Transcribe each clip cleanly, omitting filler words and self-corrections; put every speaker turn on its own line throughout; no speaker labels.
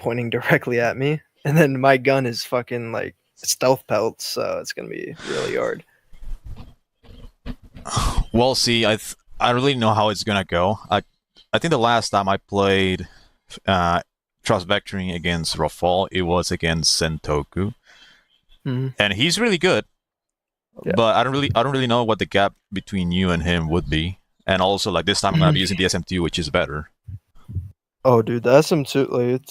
pointing directly at me, and then my gun is fucking like stealth pelts, so it's gonna be really hard.
Well, see, I don't really know how it's gonna go. I think the last time I played Trust Vectoring against Rafal, it was against Sentoku, and he's really good. Yeah. But I don't really know what the gap between you and him would be. And also, like this time, I'm gonna be using the SM2, which is better.
Oh, dude, the SM2, like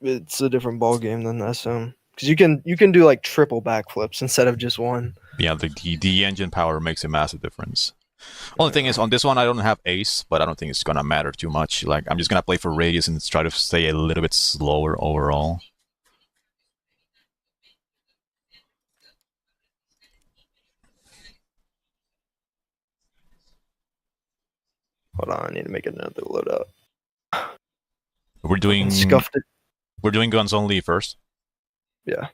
it's a different ball game than the SM, because you can do like triple backflips instead of just one.
Yeah, the engine power makes a massive difference. Only thing is, on this one, I don't have ace, but I don't think it's gonna matter too much. Like, I'm just gonna play for radius and try to stay a little bit slower overall.
Hold on, I need to make another loadout.
We're doing
scuffed it.
We're doing guns only first.
Yeah.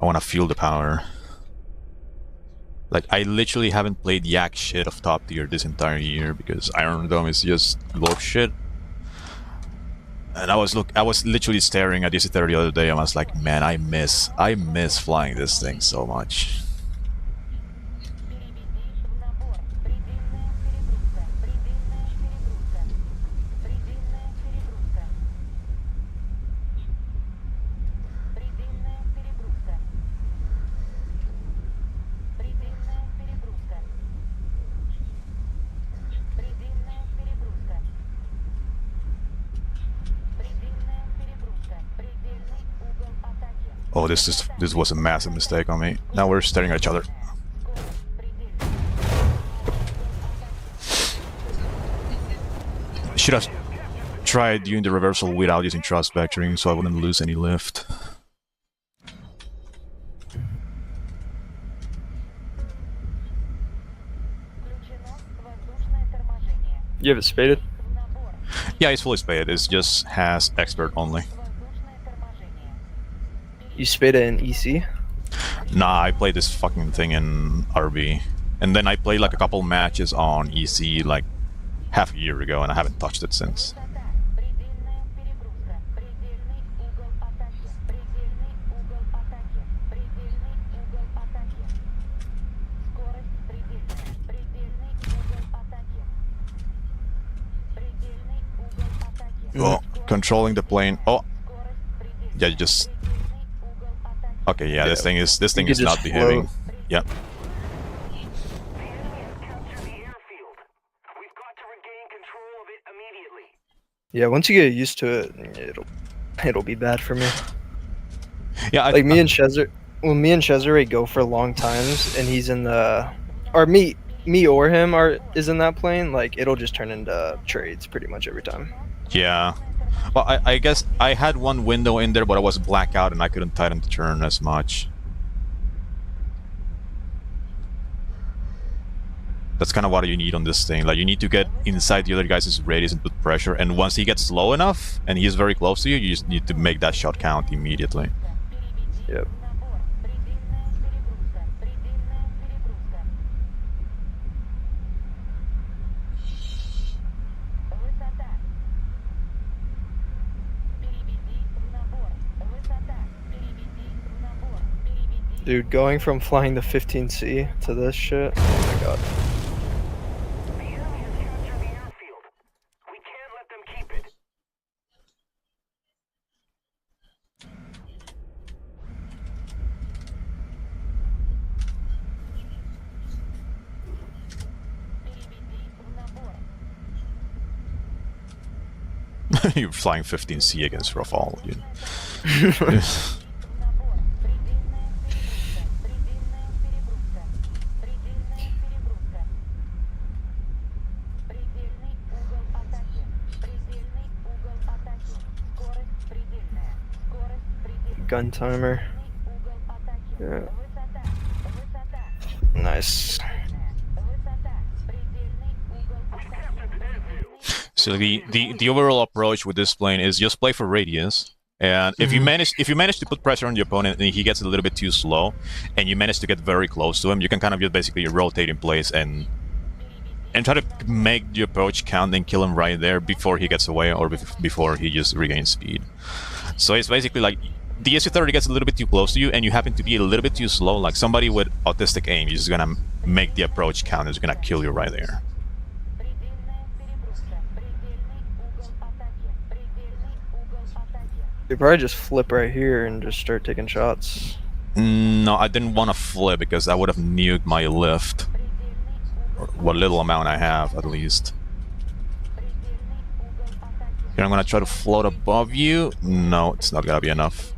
I want to feel the power. Like, I literally haven't played yak shit of top tier this entire year because Iron Dome is just low shit. And I was literally staring at DC-30 the other day and I was like, man, I miss flying this thing so much. Oh, this was a massive mistake on me. Now we're staring at each other. Should have tried doing the reversal without using thrust vectoring so I wouldn't lose any lift.
You have it spaded?
Yeah, it's fully spaded. It just has expert only.
You spade it in EC?
Nah, I played this fucking thing in RB. And then I played like a couple matches on EC like half a year ago and I haven't touched it since. Oh, controlling the plane. Oh, yeah, you just. Okay, yeah, this thing is not behaving. Yep.
Yeah, once you get used to it, it'll be bad for me.
Yeah,
like me and Cesare go for long times, and he's in the, or me or him is in that plane. Like it'll just turn into trades pretty much every time.
Yeah. Well, I guess I had one window in there, but I was blackout and I couldn't tighten the turn as much. That's kind of what you need on this thing. Like, you need to get inside the other guy's radius and put pressure, and once he gets low enough, and he's very close to you, you just need to make that shot count immediately.
Yep. Dude, going from flying the 15C to this shit, oh my god. The enemy has captured the airfield. We can't let them keep it.
You're flying 15C against Rafal.
Gun timer. Yeah. Nice.
So the overall approach with this plane is just play for radius And
Mhm.
if you manage to put pressure on the opponent and he gets a little bit too slow, and you manage to get very close to him, you can kind of just basically rotate in place and try to make the approach count and kill him right there before he gets away or before he just regains speed. So it's basically like the Su-30 gets a little bit too close to you, and you happen to be a little bit too slow. Like somebody with autistic aim is just gonna make the approach count. Is gonna kill you right there.
You probably just flip right here and just start taking shots.
No, I didn't want to flip because I would have nuked my lift. Or what little amount I have, at least. Here I'm gonna try to float above you. No, it's not gonna be enough.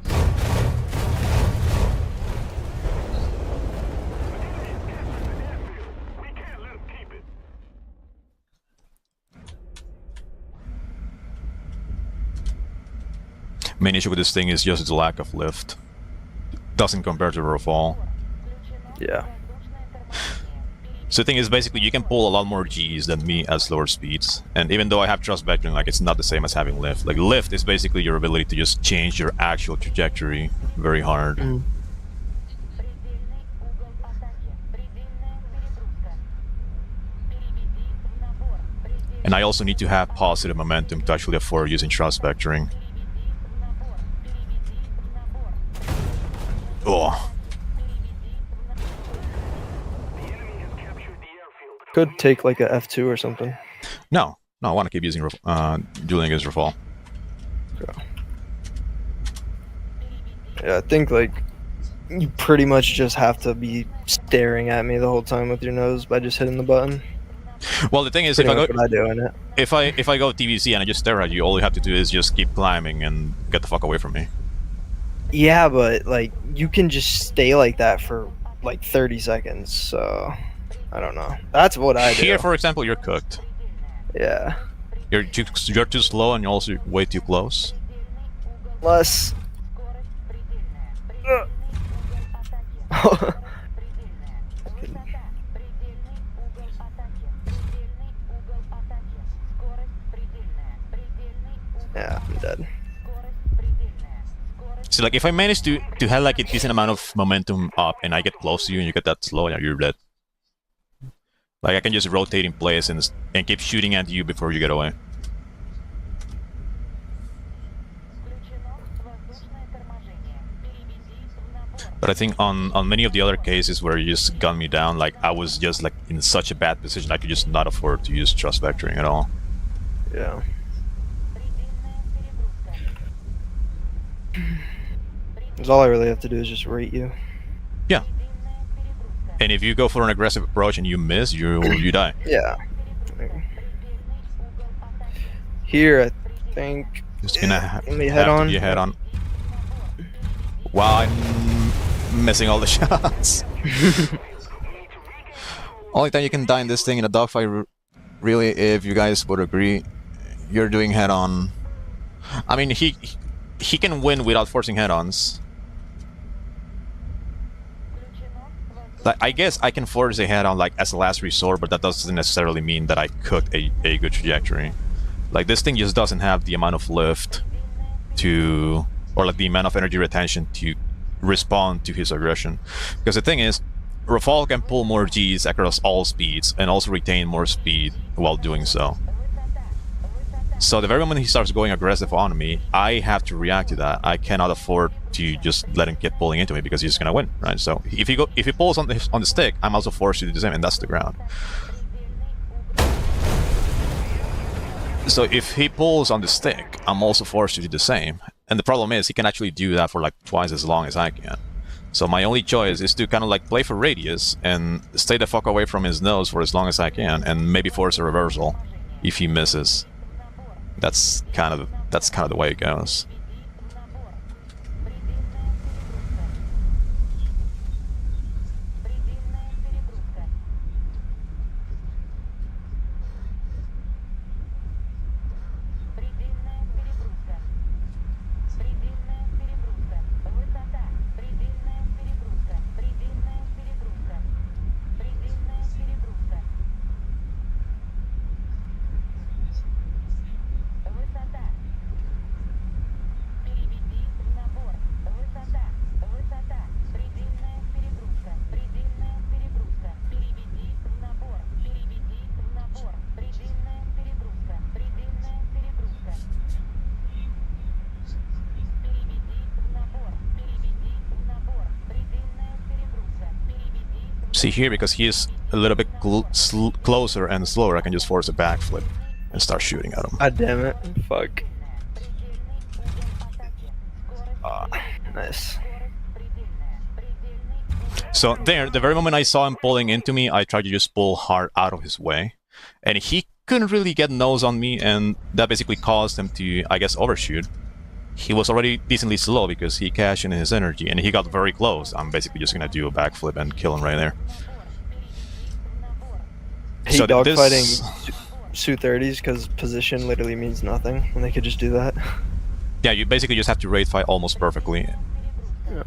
Main issue with this thing is just its lack of lift. Doesn't compare to Rafale.
Yeah.
So the thing is, basically, you can pull a lot more Gs than me at slower speeds. And even though I have thrust vectoring, like, it's not the same as having lift. Like, lift is basically your ability to just change your actual trajectory very hard.
Mm.
And I also need to have positive momentum to actually afford using thrust vectoring. Oh.
Could take like a F2 or something.
No, I want to keep using dueling against Rafale.
Yeah, I think like you pretty much just have to be staring at me the whole time with your nose by just hitting the button.
Well, the thing is,
Pretty
if I
much
go,
what I do in it.
if I go TVC and I just stare at you, all you have to do is just keep climbing and get the fuck away from me.
Yeah, but like you can just stay like that for like 30 seconds. So I don't know. That's what I do.
Here, for example, you're cooked.
Yeah.
You're too slow and you're also way too close.
Plus. Yeah, I'm dead.
So like if I manage to have like a decent amount of momentum up and I get close to you and you get that slow, yeah, you're dead. Like I can just rotate in place and keep shooting at you before you get away. But I think on many of the other cases where you just gunned me down, like I was just like in such a bad position I could just not afford to use thrust vectoring at all.
Yeah. Because all I really have to do is just rate you.
Yeah. And if you go for an aggressive approach and you miss, you die.
Yeah. Here, I think.
Just gonna have
to be
head on. Wow, I'm missing all the shots. Only time you can die in this thing in a dogfight, really, if you guys would agree, you're doing head on. I mean, he can win without forcing head-ons. Like, I guess I can force a head-on like as a last resort, but that doesn't necessarily mean that I cooked a good trajectory. Like this thing just doesn't have the amount of lift to, or like the amount of energy retention to respond to his aggression. Because the thing is, Rafale can pull more Gs across all speeds and also retain more speed while doing so. So the very moment he starts going aggressive on me, I have to react to that. I cannot afford to just let him keep pulling into me because he's gonna win, right? So if he pulls on the stick, I'm also forced to do the same, and that's the ground. So if he pulls on the stick, I'm also forced to do the same. And the problem is he can actually do that for like twice as long as I can. So my only choice is to kind of like play for radius and stay the fuck away from his nose for as long as I can, and maybe force a reversal if he misses. That's kind of the way it goes. See here, because he is a little bit closer and slower, I can just force a backflip and start shooting at him.
God damn it. Fuck. Ah, nice.
So there, the very moment I saw him pulling into me, I tried to just pull hard out of his way. And he couldn't really get nose on me, and that basically caused him to, I guess, overshoot. He was already decently slow because he cashed in his energy, and he got very close. I'm basically just gonna do a backflip and kill him right there.
Hate
So
dogfighting Su-30s because position literally means nothing, and they could just do that.
Yeah, you basically just have to raid fight almost perfectly.
Yeah.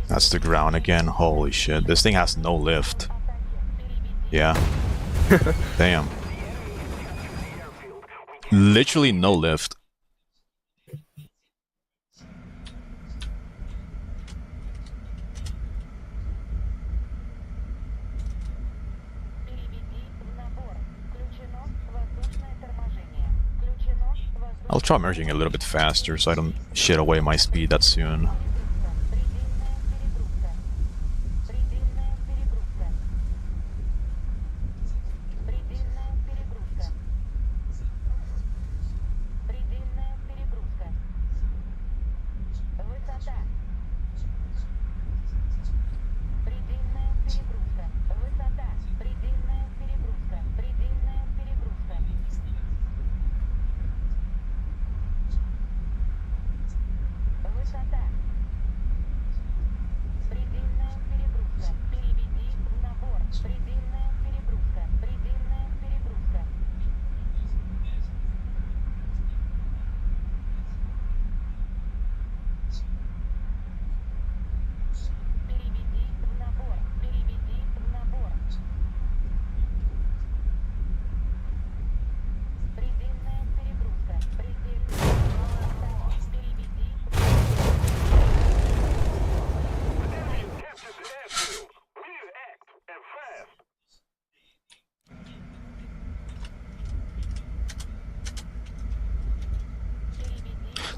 That's the ground again. Holy shit. This thing has no lift. Yeah. Damn. Literally no lift. I'll try merging a little bit faster so I don't shit away my speed that soon.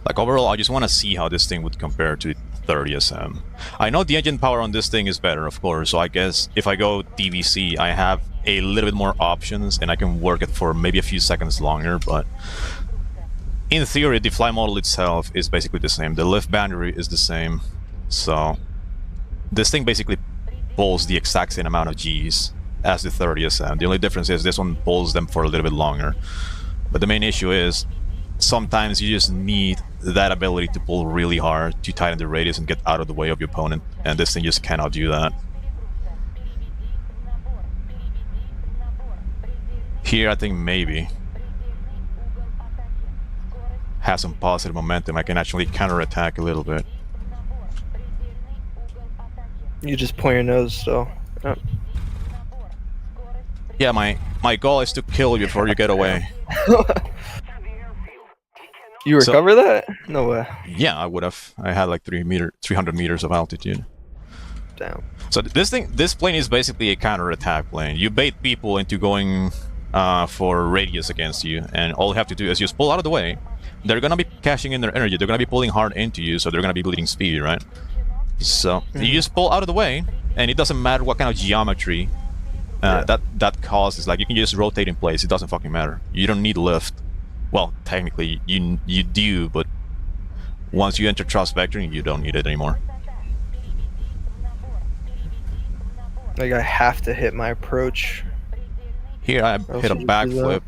Like overall, I just want to see how this thing would compare to 30SM. I know the engine power on this thing is better, of course, so I guess if I go DVC, I have a little bit more options and I can work it for maybe a few seconds longer, but in theory, the fly model itself is basically the same. The lift boundary is the same, so this thing basically pulls the exact same amount of Gs as the 30SM. The only difference is this one pulls them for a little bit longer. But the main issue is sometimes you just need that ability to pull really hard to tighten the radius and get out of the way of your opponent, and this thing just cannot do that. Here, I think maybe have some positive momentum. I can actually counterattack a little bit.
You just point your nose, so. Oh.
Yeah, my goal is to kill you before you get away.
You recover that? No way.
Yeah, I would have. I had like 300 meters of altitude.
Damn.
So this plane is basically a counterattack plane. You bait people into going for radius against you, and all you have to do is just pull out of the way. They're gonna be cashing in their energy. They're gonna be pulling hard into you, so they're gonna be bleeding speed, right? So you just pull out of the way, and it doesn't matter what kind of geometry that causes. Like you can just rotate in place. It doesn't fucking matter. You don't need lift. Well, technically you do, but once you enter thrust vectoring, you don't need it anymore.
Like I have to hit my approach.
Here I hit a backflip.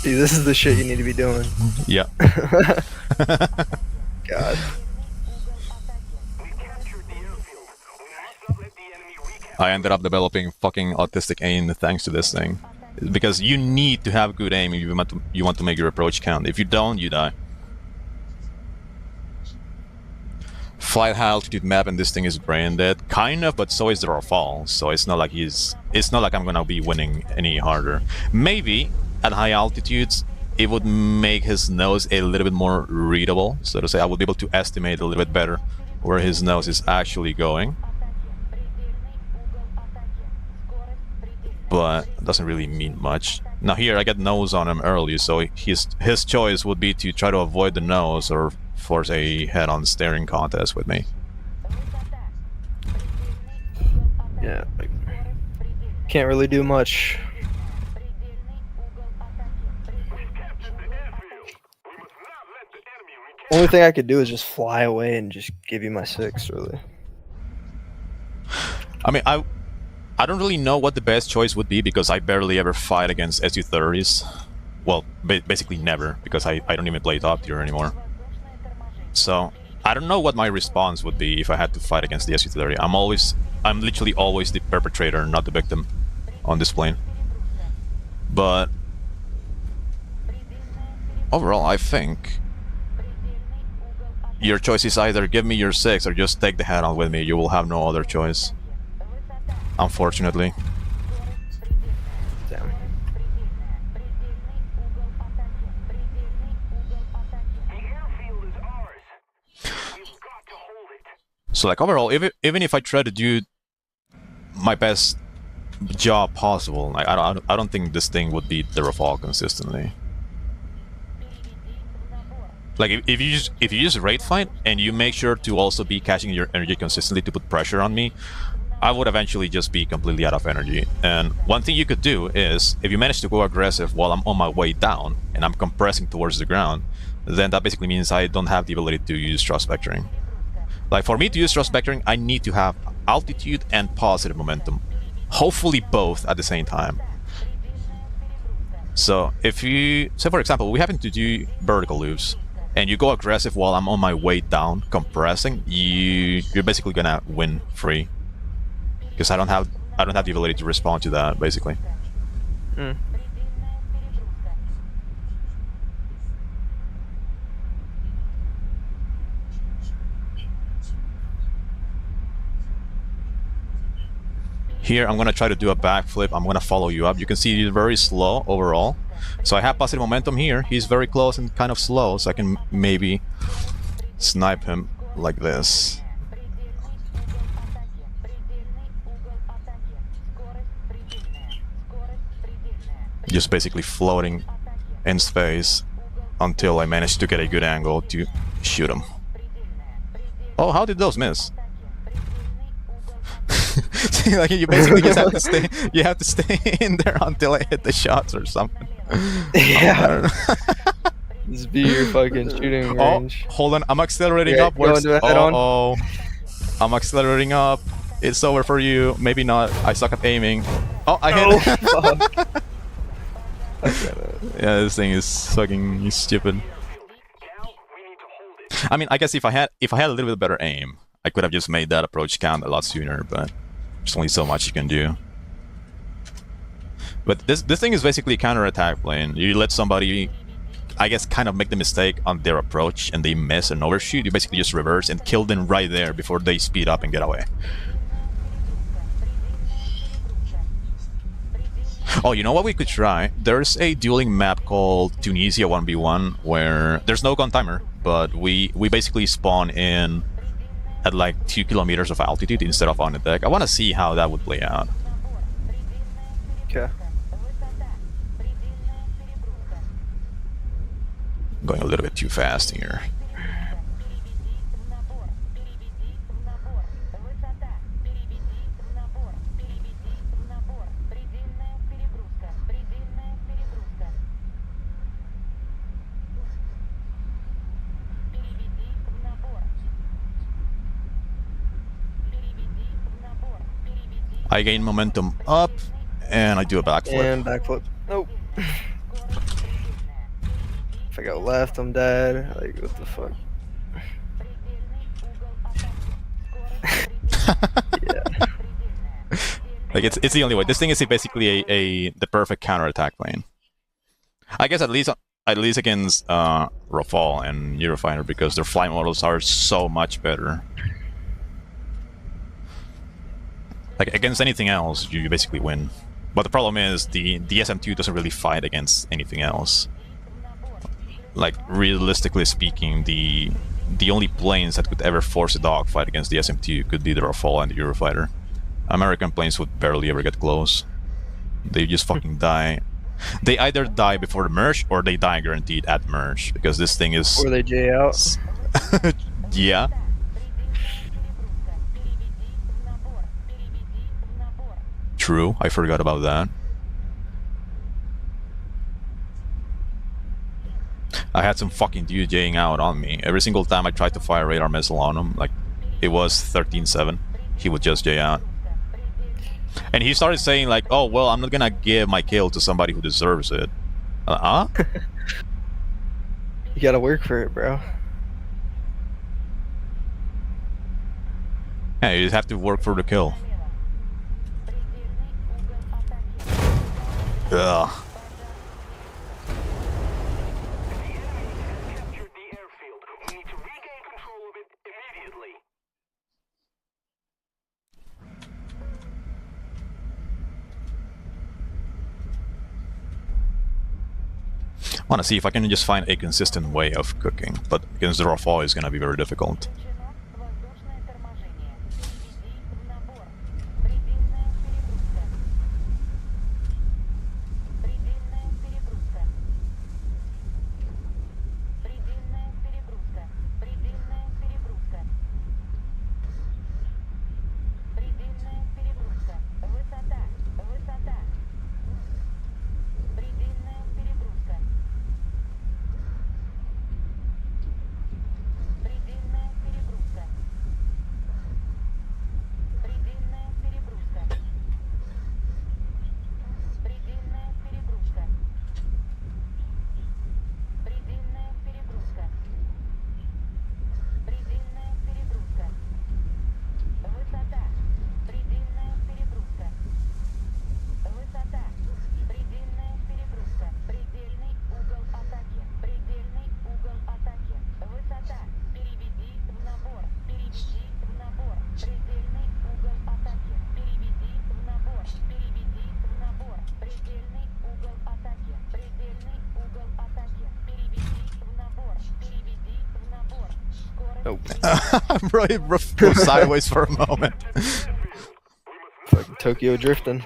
Dude, this is the shit you need to be doing.
Yeah.
God.
I ended up developing fucking autistic aim thanks to this thing. Because you need to have good aim if you want to make your approach count. If you don't, you die. flight high altitude map, and this thing is brain dead, kind of, but so is the Rafale. So it's not like I'm gonna be winning any harder. Maybe at high altitudes, it would make his nose a little bit more readable, so to say. I would be able to estimate a little bit better where his nose is actually going. But it doesn't really mean much. Now here I get nose on him early, so his choice would be to try to avoid the nose or force a head-on staring contest with me.
Yeah, like, can't really do much. Only thing I could do is just fly away and just give you my 6, really.
I mean, I don't really know what the best choice would be because I barely ever fight against Su-30s. Well, basically never, because I don't even play top tier anymore. So I don't know what my response would be if I had to fight against the Su-30. I'm literally always the perpetrator, not the victim on this plane. But overall, I think your choice is either give me your 6 or just take the head-on with me. You will have no other choice, unfortunately.
Damn.
So like overall, even if I try to do my best job possible, like I don't think this thing would beat the Rafale consistently. Like if you just raid fight and you make sure to also be catching your energy consistently to put pressure on me, I would eventually just be completely out of energy. And one thing you could do is, if you manage to go aggressive while I'm on my way down and I'm compressing towards the ground, then that basically means I don't have the ability to use thrust vectoring. Like for me to use thrust vectoring, I need to have altitude and positive momentum. Hopefully both at the same time. So if you, say for example, we happen to do vertical loops, and you go aggressive while I'm on my way down, compressing, you're basically gonna win free. Because I don't have the ability to respond to that, basically.
Mm.
Here I'm gonna try to do a backflip. I'm gonna follow you up. You can see he's very slow overall. So I have positive momentum here. He's very close and kind of slow, so I can maybe snipe him like this. Just basically floating in space until I manage to get a good angle to shoot him. Oh, how did those miss? See, like you basically just have to stay. You have to stay in there until I hit the shots or something.
Yeah. This be your fucking shooting range.
Oh, hold on. I'm accelerating upwards. Oh, I'm accelerating up. It's over for you. Maybe not. I suck at aiming. Oh, I hit.
Fuck.
Yeah, this thing is fucking stupid. I mean, I guess if I had a little bit better aim, I could have just made that approach count a lot sooner, but there's only so much you can do. But this thing is basically a counter-attack plane. You let somebody, I guess, kind of make the mistake on their approach and they miss and overshoot, you basically just reverse and kill them right there before they speed up and get away. Oh, you know what we could try? There's a dueling map called Tunisia 1v1 where there's no gun timer, but we basically spawn in at like 2 kilometers of altitude instead of on the deck. I want to see how that would play out.
Okay.
Going a little bit too fast here. I gain momentum up, and I do a backflip.
And backflip. Nope. If I go left, I'm dead. Like, what the fuck? Yeah.
Like it's the only way. This thing is basically the perfect counter-attack plane. I guess at least at least against Rafale and Eurofighter, because their flight models are so much better. Like against anything else, you basically win. But the problem is the SM2 doesn't really fight against anything else. Like realistically speaking, the only planes that could ever force a dogfight against the SM2 could be the Rafale and the Eurofighter. American planes would barely ever get close. They just fucking die. They either die before the merge or they die guaranteed at merge, because this thing is.
Or they J out.
Yeah. True, I forgot about that. I had some fucking dude Jing out on me. Every single time I tried to fire a radar missile on him, like it was 13-7, he would just J out. And he started saying like, oh, well, I'm not gonna give my kill to somebody who deserves it. Huh?
You gotta work for it, bro.
Yeah, you just have to work for the kill. Ugh. I want to see if I can just find a consistent way of cooking, but against the Rafale is going to be very difficult.
Nope.
Bro, it flew sideways for a moment.
Fucking Tokyo drifting.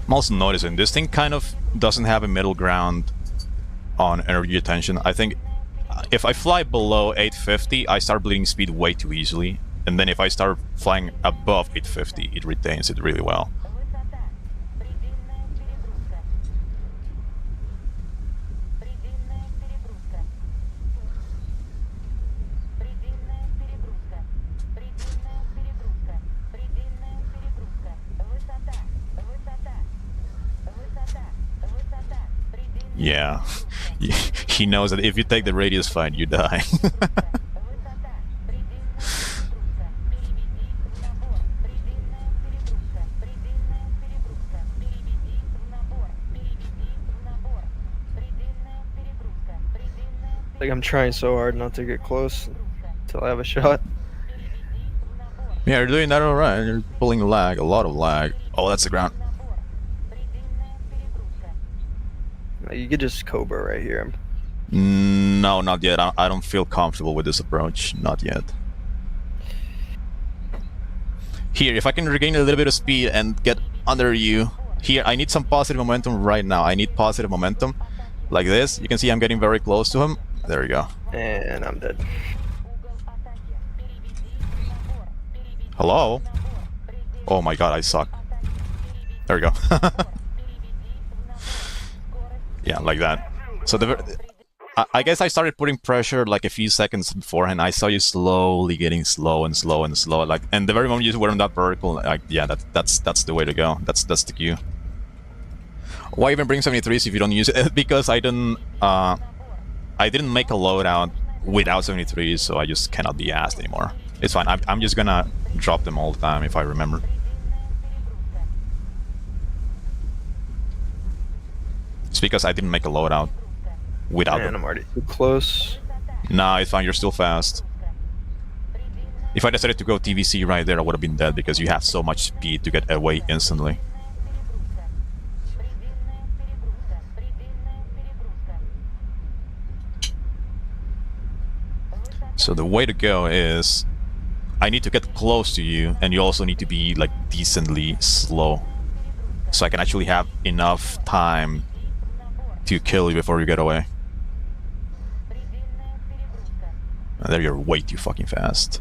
I'm also noticing this thing kind of doesn't have a middle ground on energy retention. I think if I fly below 850, I start bleeding speed way too easily. And then if I start flying above 850, it retains it really well. Yeah, he knows that if you take the radius fight, you die.
Like I'm trying so hard not to get close until I have a shot.
Yeah, you're doing that alright. You're pulling lag, a lot of lag. Oh, that's the ground.
You could just Cobra right here.
No, not yet. I don't feel comfortable with this approach. Not yet. Here, if I can regain a little bit of speed and get under you. Here, I need some positive momentum right now. I need positive momentum. Like this. You can see I'm getting very close to him. There we go.
And I'm dead.
Hello? Oh my god, I suck. There we go. Yeah, like that. So I guess I started putting pressure like a few seconds beforehand. I saw you slowly getting slow and slow and slow. Like, and the very moment you were on that vertical, like, yeah, that's the way to go. That's the cue. Why even bring 73s if you don't use it? Because I didn't make a loadout without 73s, so I just cannot be asked anymore. It's fine. I'm just gonna drop them all the time if I remember. It's because I didn't make a loadout without
Man,
them.
I'm already too close.
Nah, it's fine. You're still fast. If I decided to go TVC right there, I would have been dead because you have so much speed to get away instantly. So the way to go is I need to get close to you, and you also need to be like decently slow, so I can actually have enough time to kill you before you get away. And there, you're way too fucking fast.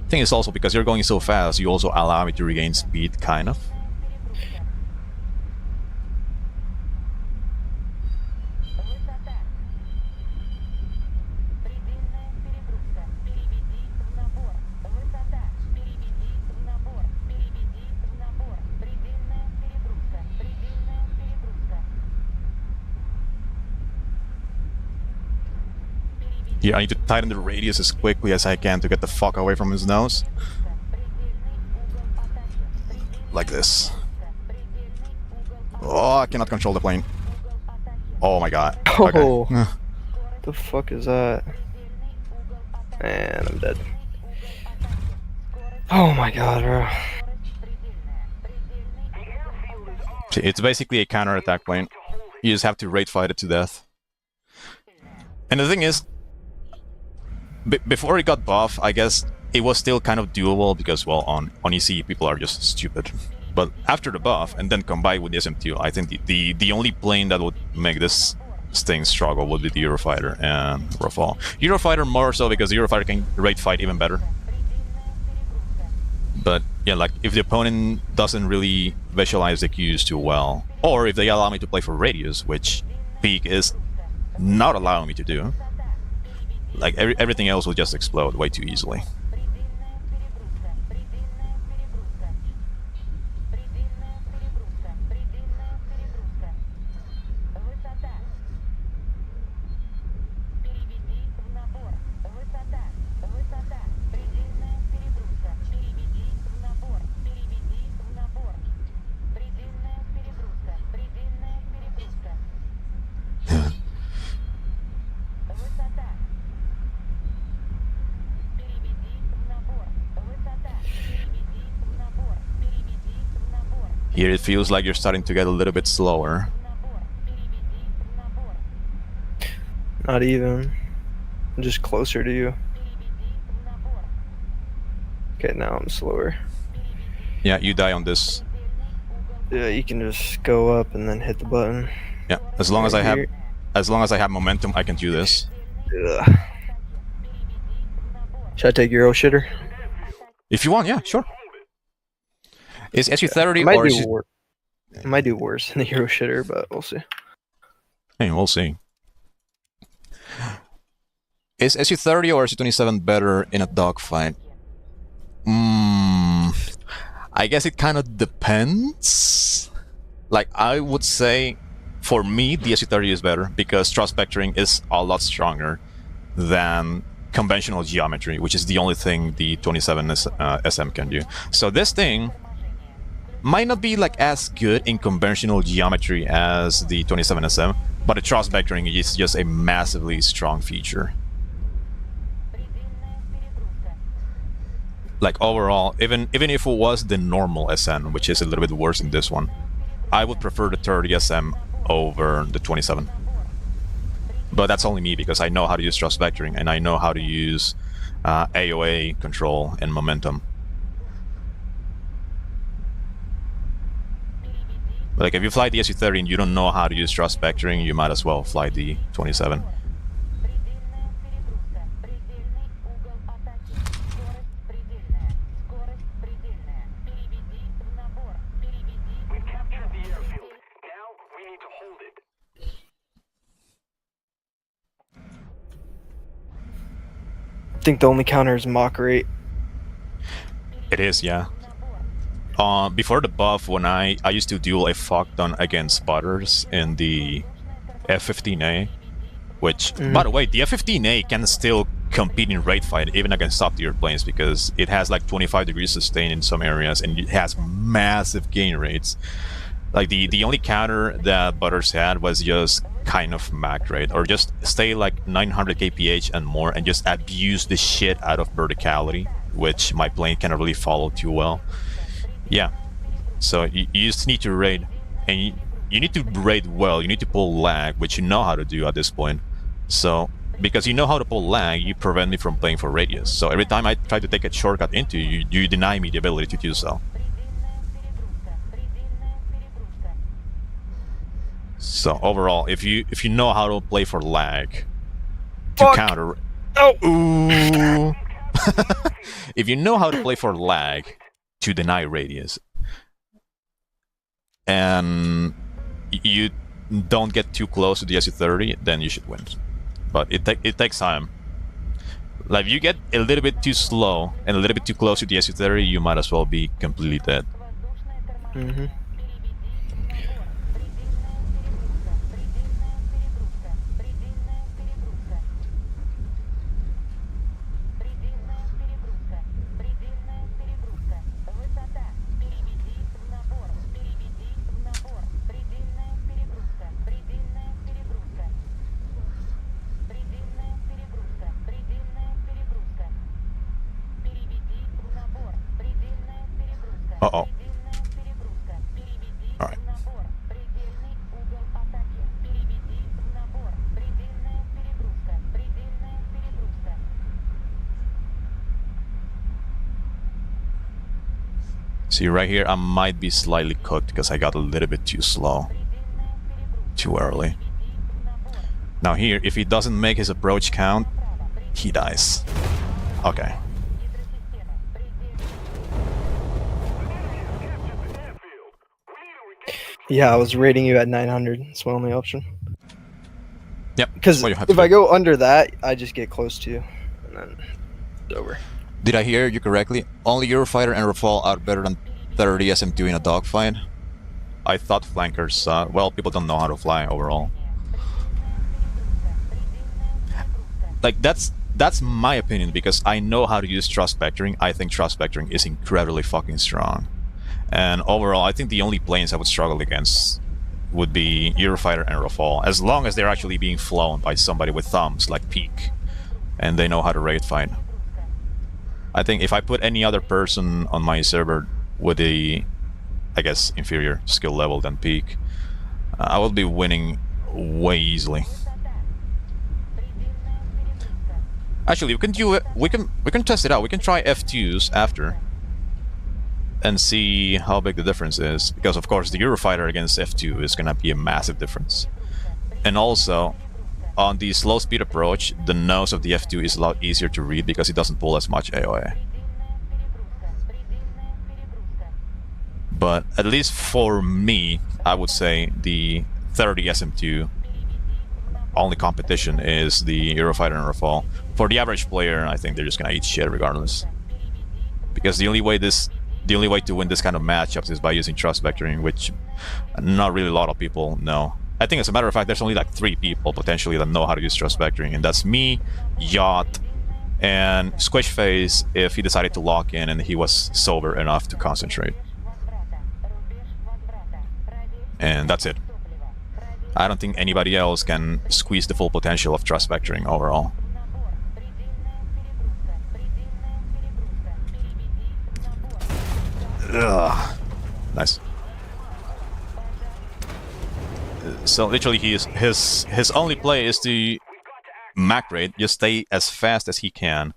Thing is also because you're going so fast, you also allow me to regain speed, kind of. Here, I need to tighten the radius as quickly as I can to get the fuck away from his nose. Like this. Oh, I cannot control the plane. Oh my god. Okay.
Oh, the fuck is that? Man, I'm dead. Oh my god, bro.
It's basically a counter-attack plane. You just have to raid fight it to death. And the thing is, before it got buff, I guess it was still kind of doable because, well, on EC people are just stupid. But after the buff, and then combined with the SM2, I think the only plane that would make this thing struggle would be the Eurofighter and Rafale. Eurofighter more so because the Eurofighter can raid fight even better. But yeah, like if the opponent doesn't really visualize the cues too well, or if they allow me to play for radius, which Peak is not allowing me to do, like everything else will just explode way too easily. Here it feels like you're starting to get a little bit slower.
Not even. I'm just closer to you. Okay, now I'm slower.
Yeah, you die on this.
Yeah, you can just go up and then hit the button.
Yeah, as long as I have,
here.
as long as I have momentum, I can do this.
Ugh. Should I take Euro shitter?
If you want, yeah, sure. Is SU-30
I might
or
do I might do worse than the Euro shitter, but we'll see.
Hey, we'll see. Is SU-30 or SU-27 better in a dogfight? I guess it kind of depends. Like, I would say, for me, the SU-30 is better because thrust vectoring is a lot stronger than conventional geometry, which is the only thing the 27SM can do. So this thing might not be like as good in conventional geometry as the 27SM, but the thrust vectoring is just a massively strong feature. Like overall, even if it was the normal SN, which is a little bit worse than this one, I would prefer the 30SM over the 27. But that's only me because I know how to use thrust vectoring and I know how to use AOA control and momentum. Like if you fly the SU-30 and you don't know how to use thrust vectoring, you might as well fly the 27.
think the only counter is mock rate.
It is, yeah. Before the buff, when I used to duel a fuck ton against Butters in the F-15A, which, by the way, the F-15A can still compete in raid fight even against top tier planes because it has like 25 degrees sustain in some areas and it has massive gain rates. Like the only counter that Butters had was just kind of max rate, or just stay like 900 kph and more and just abuse the shit out of verticality, which my plane cannot really follow too well. Yeah, so you just need to raid, and you need to raid well. You need to pull lag, which you know how to do at this point. So because you know how to pull lag, you prevent me from playing for radius. So every time I try to take a shortcut into you, you deny me the ability to do so. So overall, if you know how to play for lag to counter, ooh, if you know how to play for lag to deny radius, and you don't get too close to the Su-30, then you should win. But it takes time. Like if you get a little bit too slow and a little bit too close to the Su-30, you might as well be completely dead. Uh-oh. Alright. See, right here, I might be slightly cooked because I got a little bit too slow. Too early. Now here, if he doesn't make his approach count, he dies. Okay.
Yeah, I was rating you at 900. It's my only option.
Yep.
Because if I go under that, I just get close to you, and then it's over.
Did I hear you correctly? Only Eurofighter and Rafale are better than 30SM2 in a dogfight? I thought flankers, well, people don't know how to fly overall. Like, that's my opinion, because I know how to use thrust vectoring. I think thrust vectoring is incredibly fucking strong. And overall, I think the only planes I would struggle against would be Eurofighter and Rafale, as long as they're actually being flown by somebody with thumbs like Peak, and they know how to raid fight. I think if I put any other person on my server with a, I guess, inferior skill level than Peak, I will be winning way easily. Actually, we can do it. We can test it out. We can try F2s after and see how big the difference is, because of course the Eurofighter against F2 is gonna be a massive difference. And also, on the slow speed approach, the nose of the F2 is a lot easier to read because it doesn't pull as much AOA. But at least for me, I would say the 30SM2 only competition is the Eurofighter and Rafale. For the average player, I think they're just gonna eat shit regardless. Because the only way to win this kind of matchups is by using thrust vectoring, which not really a lot of people know. I think as a matter of fact, there's only like 3 people potentially that know how to use thrust vectoring, and that's me, Yacht, and Squishface if he decided to lock in and he was sober enough to concentrate. And that's it. I don't think anybody else can squeeze the full potential of thrust vectoring overall. Ugh. Nice. So literally, his only play is to mac rate, just stay as fast as he can,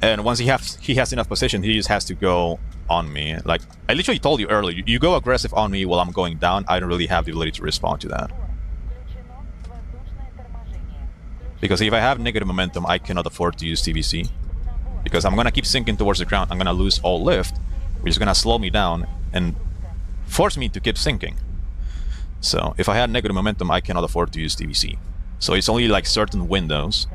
and once he has enough position, he just has to go on me. Like I literally told you earlier, you go aggressive on me while I'm going down. I don't really have the ability to respond to that, because if I have negative momentum, I cannot afford to use TBC. Because I'm gonna keep sinking towards the ground, I'm gonna lose all lift, which is gonna slow me down and force me to keep sinking. So if I had negative momentum, I cannot afford to use TBC. So it's only like certain windows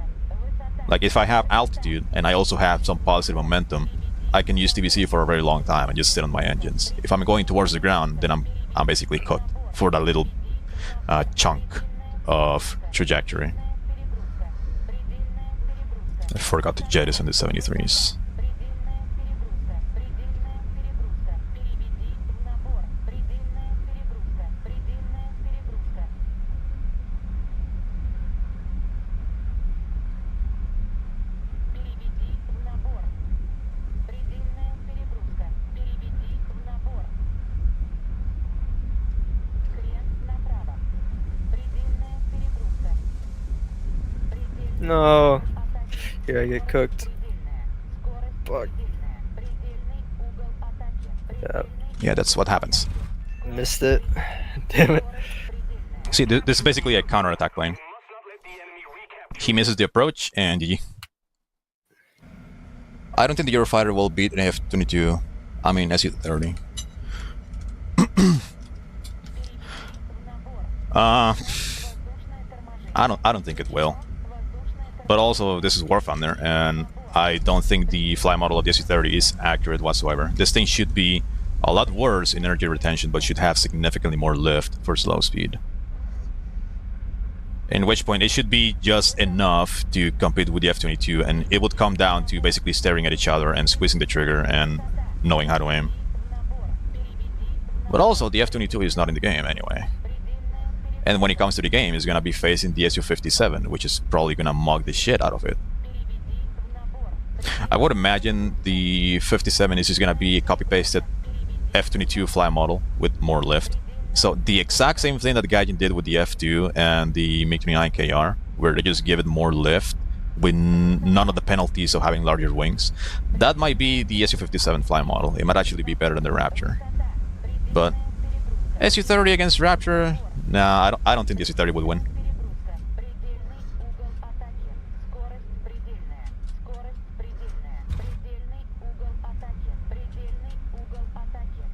Like if I have altitude and I also have some positive momentum, I can use TVC for a very long time and just sit on my engines. If I'm going towards the ground, then I'm basically cooked for that little chunk of trajectory. I forgot to jettison the 73s.
No. Here I get cooked. Fuck. Yeah.
Yeah, that's what happens.
Missed it. Damn it.
See, this is basically a counter-attack plane. He misses the approach, and GG. I don't think the Eurofighter will beat an F-22. I mean, Su-30. I don't think it will. But also, this is War Thunder, and I don't think the fly model of the Su-30 is accurate whatsoever. This thing should be a lot worse in energy retention, but should have significantly more lift for slow speed. In which point, it should be just enough to compete with the F-22, and it would come down to basically staring at each other and squeezing the trigger and knowing how to aim. But also, the F-22 is not in the game anyway. And when it comes to the game, it's gonna be facing the Su-57, which is probably gonna mug the shit out of it. I would imagine the 57 is just gonna be a copy-pasted F-22 fly model with more lift. So the exact same thing that Gaijin did with the F2 and the MiG-29KR, where they just give it more lift with none of the penalties of having larger wings. That might be the Su-57 fly model. It might actually be better than the Raptor. But Su-30 against Raptor? Nah, I don't think the Su-30 would win.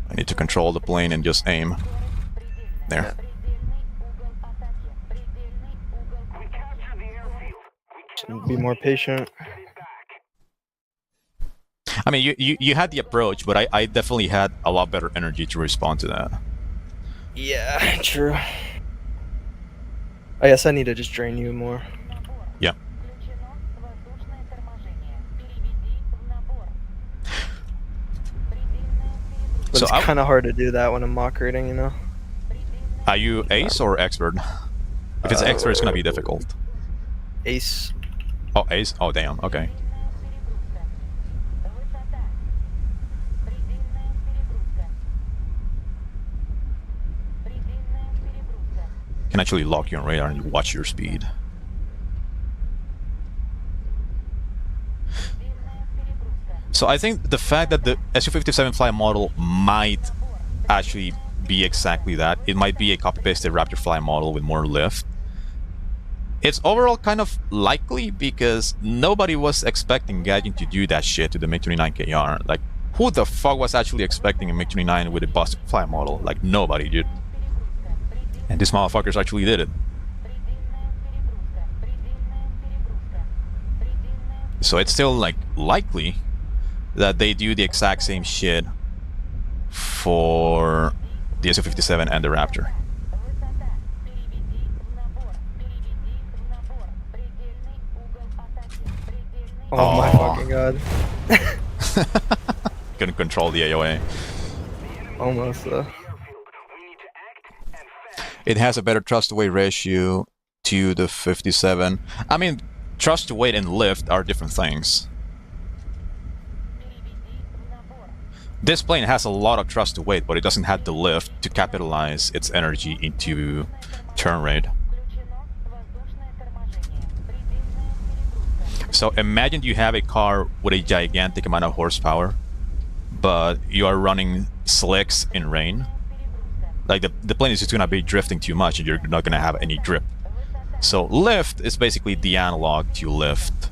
I need to control the plane and just aim. There.
Should be more patient.
I mean, you had the approach, but I definitely had a lot better energy to respond to that.
Yeah, true. I guess I need to just drain you more.
Yeah.
But
So
it's kind of hard to do that when I'm mock rating, you know?
Are you ace or expert? If it's expert, it's gonna be difficult.
Ace.
Oh, ace? Oh, damn. Okay. You can actually lock you on radar and watch your speed. So I think the fact that the Su-57 fly model might actually be exactly that. It might be a copy-pasted Raptor fly model with more lift. It's overall kind of likely because nobody was expecting Gaijin to do that shit to the MiG-29KR. Like, who the fuck was actually expecting a MiG-29 with a busted fly model? Like, nobody, dude. And these motherfuckers actually did it. So it's still, like, likely that they do the exact same shit for the Su-57 and the Raptor.
Oh my fucking god.
Couldn't control the AOA.
Almost though.
It has a better thrust to weight ratio to the 57. I mean, thrust to weight and lift are different things. This plane has a lot of thrust to weight, but it doesn't have the lift to capitalize its energy into turn rate. So imagine you have a car with a gigantic amount of horsepower, but you are running slicks in rain. Like the plane is just gonna be drifting too much and you're not gonna have any grip. So lift is basically the analog to lift.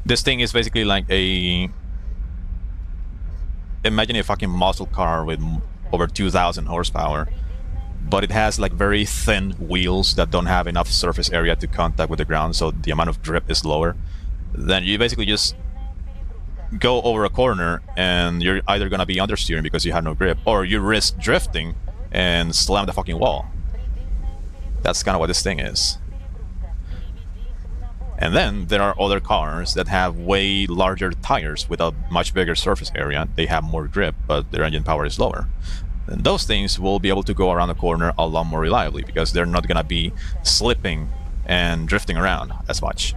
This thing is basically like a... Imagine a fucking muscle car with over 2,000 horsepower. but it has like very thin wheels that don't have enough surface area to contact with the ground, so the amount of grip is lower. Then you basically just go over a corner and you're either gonna be understeering because you have no grip, or you risk drifting and slam the fucking wall. That's kind of what this thing is. And then there are other cars that have way larger tires with a much bigger surface area. They have more grip, but their engine power is lower. And those things will be able to go around the corner a lot more reliably because they're not gonna be slipping and drifting around as much.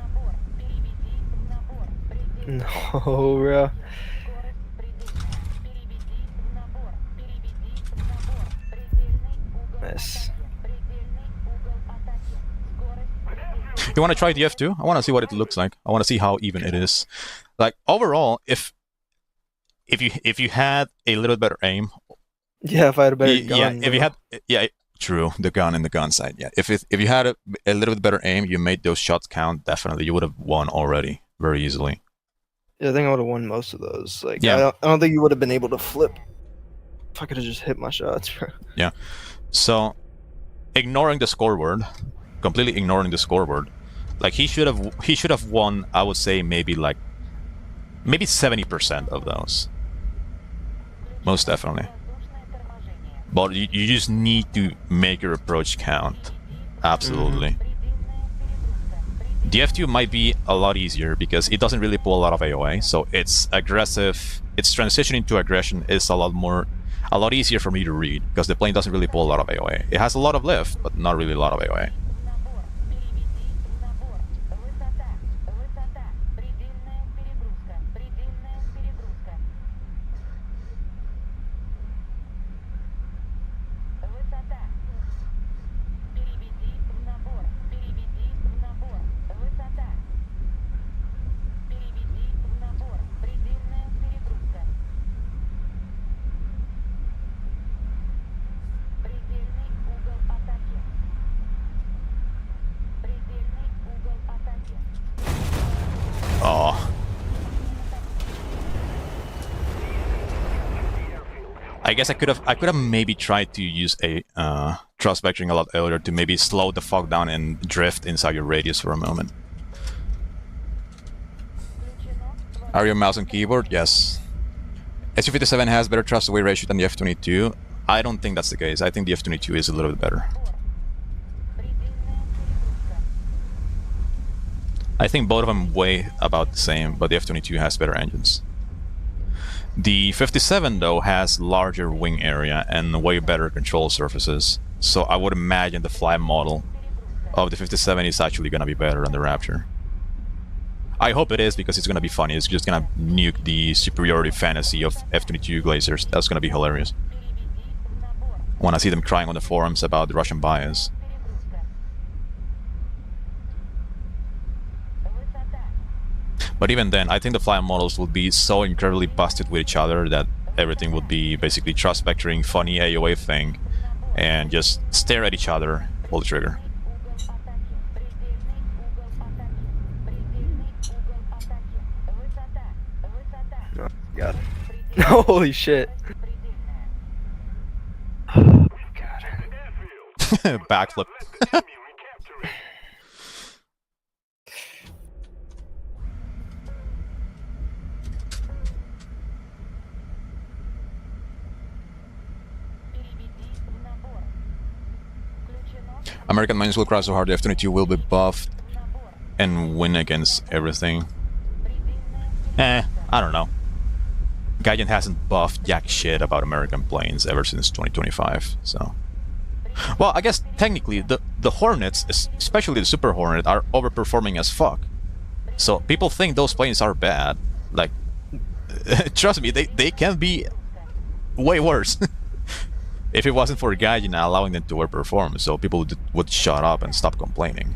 No, bro. Nice.
You want to try the F2? I want to see what it looks like. I want to see how even it is. Like overall, if you had a little better aim,
Yeah, if I had a better gun.
yeah, if you had, yeah, true, the gun and the gun side, yeah. If you had a little bit better aim, you made those shots count. Definitely, you would have won already very easily.
Yeah, I think I would have won most of those. Like,
Yeah.
I don't think you would have been able to flip if I could have just hit my shots, bro.
Yeah. So, ignoring the scoreboard, completely ignoring the scoreboard, like he should have won. I would say maybe 70% of those. Most definitely. But you just need to make your approach count. Absolutely. The F2 might be a lot easier because it doesn't really pull a lot of AOA, so it's aggressive. Its transitioning to aggression is a lot easier for me to read because the plane doesn't really pull a lot of AOA. It has a lot of lift, but not really a lot of AOA. Oh. I guess I could have maybe tried to use a thrust vectoring a lot earlier to maybe slow the fuck down and drift inside your radius for a moment. Are you mouse and keyboard? Yes. Su-30SM has better thrust away ratio than the F-22. I don't think that's the case. I think the F-22 is a little bit better. I think both of them weigh about the same, but the F-22 has better engines. The 57 though has larger wing area and way better control surfaces, so I would imagine the fly model of the 57 is actually gonna be better than the Raptor. I hope it is because it's gonna be funny. It's just gonna nuke the superiority fantasy of F-22 Glazers. That's gonna be hilarious. I wanna see them crying on the forums about the Russian bias. But even then, I think the flying models will be so incredibly busted with each other that everything would be basically thrust vectoring, funny AOA thing, and just stare at each other, pull the trigger.
Oh, God. Holy shit.
Backflip. American mines will crash so hard the F-22 will be buffed and win against everything. I don't know. Gaijin hasn't buffed jack shit about American planes ever since 2025, so... Well, I guess technically the Hornets, especially the Super Hornet, are overperforming as fuck. So people think those planes are bad. Like, trust me, they can be way worse. If it wasn't for Gaijin allowing them to overperform, so people would shut up and stop complaining.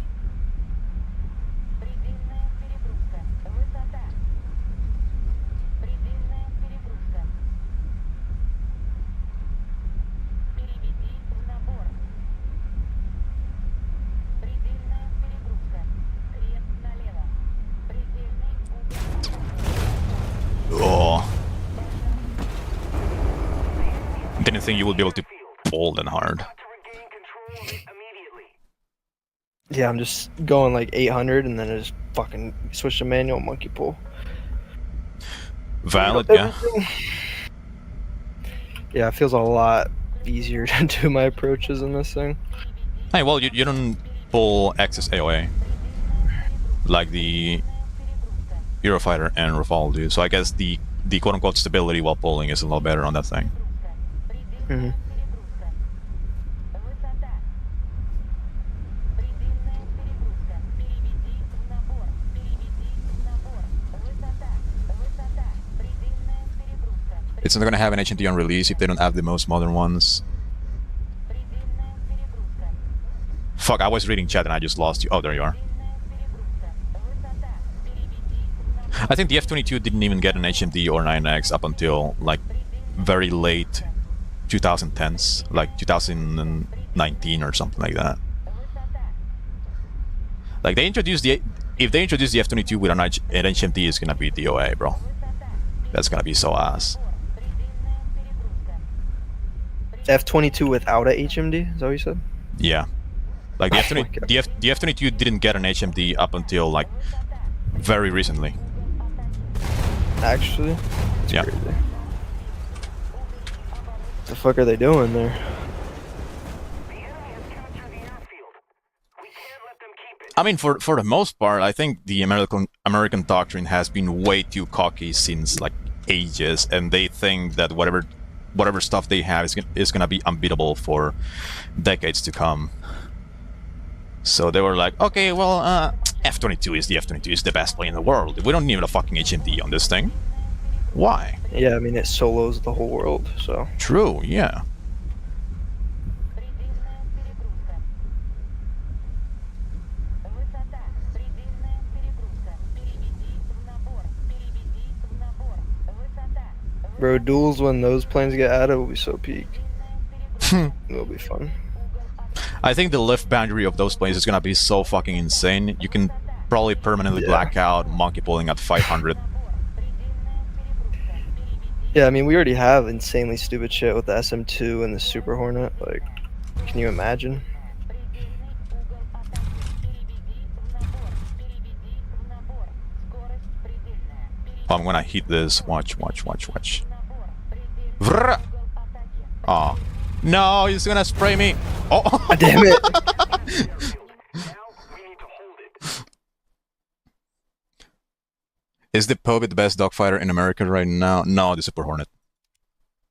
Oh. Didn't think you would be able to pull that hard.
Yeah, I'm just going like 800 and then I just fucking switch to manual monkey pull.
Valid, yeah.
Everything. Yeah, it feels a lot easier to do my approaches in this thing.
Hey, well, you don't pull excess AOA like the Eurofighter and Rafale do, so I guess the quote-unquote stability while pulling is a lot better on that thing.
Mm-hmm.
It's not going to have an HMD on release if they don't have the most modern ones. Fuck, I was reading chat and I just lost you. Oh, there you are. I think the F-22 didn't even get an HMD or 9X up until, like, very late 2010s, like 2019 or something like that. Like, they introduced the... If they introduce the F-22 with an HMD, it's gonna be DOA, bro. That's gonna be so ass.
F-22 without a HMD? Is that what you said?
Yeah. Like, the F-22 didn't get an HMD up until, like, very recently.
Actually? It's
Yeah.
crazy. What the fuck are they doing there?
I mean, for the most part, I think the American doctrine has been way too cocky since like ages, and they think that whatever stuff they have is gonna be unbeatable for decades to come. So they were like, okay, well, F-22 is the F-22 is the best plane in the world. We don't need a fucking HMD on this thing. Why?
Yeah, I mean, it solos the whole world, so.
True, yeah.
Bro, duels when those planes get added will be so peak. It'll be fun.
I think the lift boundary of those planes is gonna be so fucking insane. You can probably permanently black out monkey pulling at 500.
Yeah, I mean, we already have insanely stupid shit with the SM2 and the Super Hornet. Like, can you imagine?
I'm gonna hit this. Watch, watch, watch, watch. Vrr! Oh. No, he's gonna spray me. Oh,
damn it.
Is the Pope the best dogfighter in America right now? No, the Super Hornet.